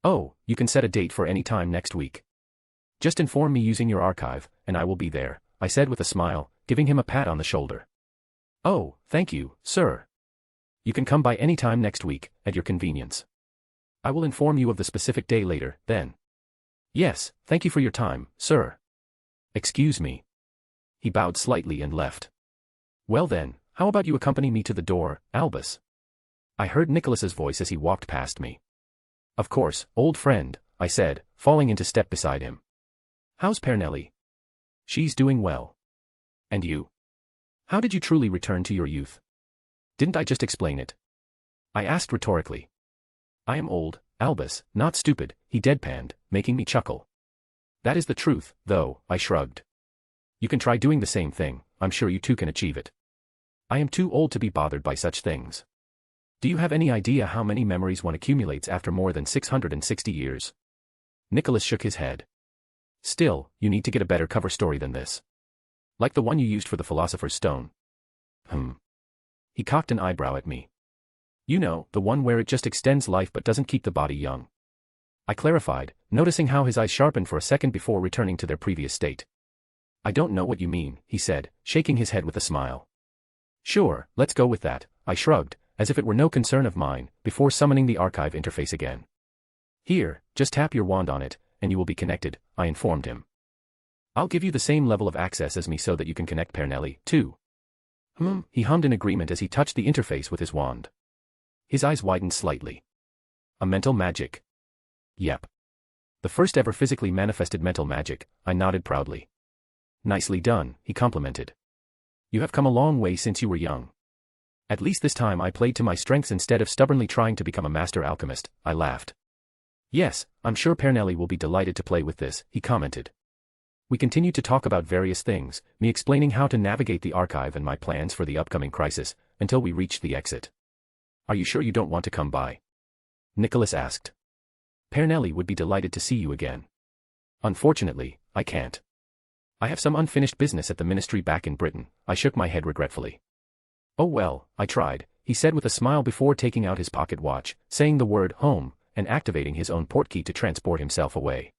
Oh, you can set a date for any time next week. Just inform me using your archive, and I will be there, I said with a smile, giving him a pat on the shoulder. Oh, thank you, sir. You can come by any time next week, at your convenience. I will inform you of the specific day later, then. Yes, thank you for your time, sir. Excuse me. He bowed slightly and left. Well then, how about you accompany me to the door, Albus? I heard Nicholas's voice as he walked past me. Of course, old friend, I said, falling into step beside him. How's Pernelli? She's doing well. And you? How did you truly return to your youth? Didn't I just explain it? I asked rhetorically. I am old, Albus, not stupid, he deadpanned, making me chuckle. That is the truth, though, I shrugged. You can try doing the same thing, I'm sure you too can achieve it. I am too old to be bothered by such things. Do you have any idea how many memories one accumulates after more than 660 years? Nicholas shook his head. Still, you need to get a better cover story than this. Like the one you used for the Philosopher's Stone. He cocked an eyebrow at me. You know, the one where it just extends life but doesn't keep the body young. I clarified, noticing how his eyes sharpened for a second before returning to their previous state. I don't know what you mean, he said, shaking his head with a smile. Sure, let's go with that, I shrugged, as if it were no concern of mine, before summoning the archive interface again. Here, just tap your wand on it, and you will be connected, I informed him. I'll give you the same level of access as me so that you can connect Pernelli, too. He hummed in agreement as he touched the interface with his wand. His eyes widened slightly. A mental magic. Yep. The first ever physically manifested mental magic, I nodded proudly. Nicely done, he complimented. You have come a long way since you were young. At least this time I played to my strengths instead of stubbornly trying to become a master alchemist, I laughed. Yes, I'm sure Pernelli will be delighted to play with this, he commented. We continued to talk about various things, me explaining how to navigate the archive and my plans for the upcoming crisis, until we reached the exit. Are you sure you don't want to come by? Nicholas asked. Pernelli would be delighted to see you again. Unfortunately, I can't. I have some unfinished business at the ministry back in Britain, I shook my head regretfully. Oh well, I tried, he said with a smile before taking out his pocket watch, saying the word home, and activating his own portkey to transport himself away.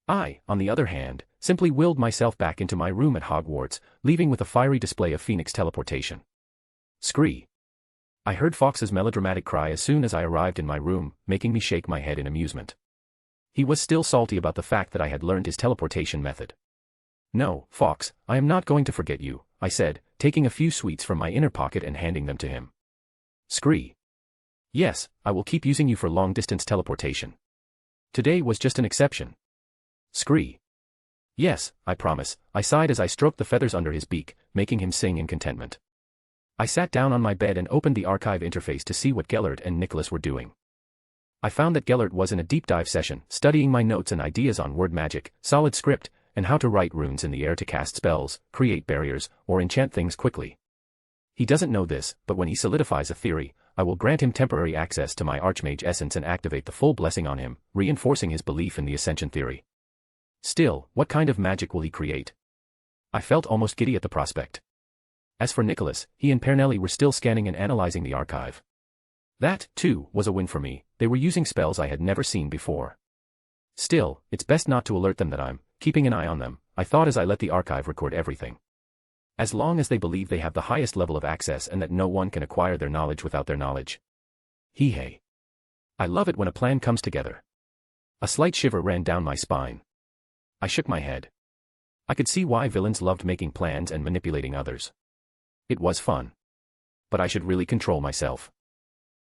I, on the other hand, simply willed myself back into my room at Hogwarts, leaving with a fiery display of Phoenix teleportation. Scree. I heard Fawkes's melodramatic cry as soon as I arrived in my room, making me shake my head in amusement. He was still salty about the fact that I had learned his teleportation method. No, Fawkes, I am not going to forget you, I said, taking a few sweets from my inner pocket and handing them to him. Scree. Yes, I will keep using you for long-distance teleportation. Today was just an exception. Scree. Yes, I promise, I sighed as I stroked the feathers under his beak, making him sing in contentment. I sat down on my bed and opened the archive interface to see what Gellert and Nicholas were doing. I found that Gellert was in a deep dive session, studying my notes and ideas on word magic, solid script, and how to write runes in the air to cast spells, create barriers, or enchant things quickly. He doesn't know this, but when he solidifies a theory, I will grant him temporary access to my Archmage essence and activate the full blessing on him, reinforcing his belief in the Ascension theory. Still, what kind of magic will he create? I felt almost giddy at the prospect. As for Nicholas, he and Pernelli were still scanning and analyzing the archive. That, too, was a win for me, they were using spells I had never seen before. Still, it's best not to alert them that I'm keeping an eye on them, I thought as I let the archive record everything. As long as they believe they have the highest level of access and that no one can acquire their knowledge without their knowledge. Hee-hey. I love it when a plan comes together. A slight shiver ran down my spine. I shook my head. I could see why villains loved making plans and manipulating others. It was fun. But I should really control myself.